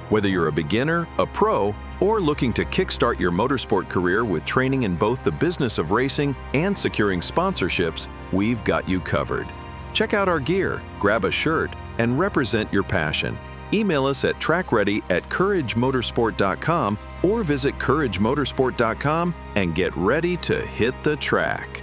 Whether you're a beginner, a pro, or looking to kickstart your motorsport career with training in both the business of racing and securing sponsorships, we've got you covered. Check out our gear, grab a shirt, and represent your passion. Email us at trackready@couragemotorsport.com or visit couragemotorsport.com and get ready to hit the track.